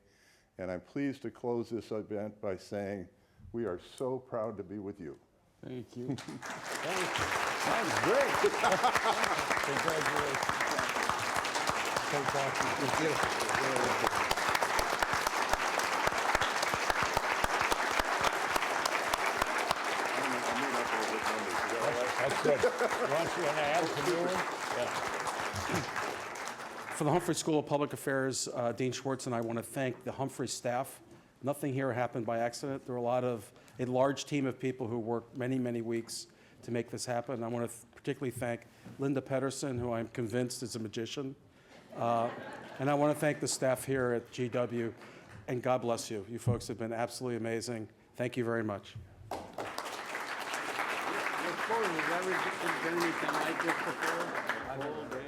And I'm pleased to close this event by saying, we are so proud to be with you. Thank you. Thank you. Sounds great. Congratulations. Thank you. That's good. You want to add to your one? Yeah. For the Humphrey School of Public Affairs, Dean Schwartz and I want to thank the Humphrey staff. Nothing here happened by accident. There were a large team of people who worked many, many weeks to make this happen. I want to particularly thank Linda Pedersen, who I'm convinced is a magician. And I want to thank the staff here at GW. And God bless you. You folks have been absolutely amazing. Thank you very much. Has there ever been anything like this before?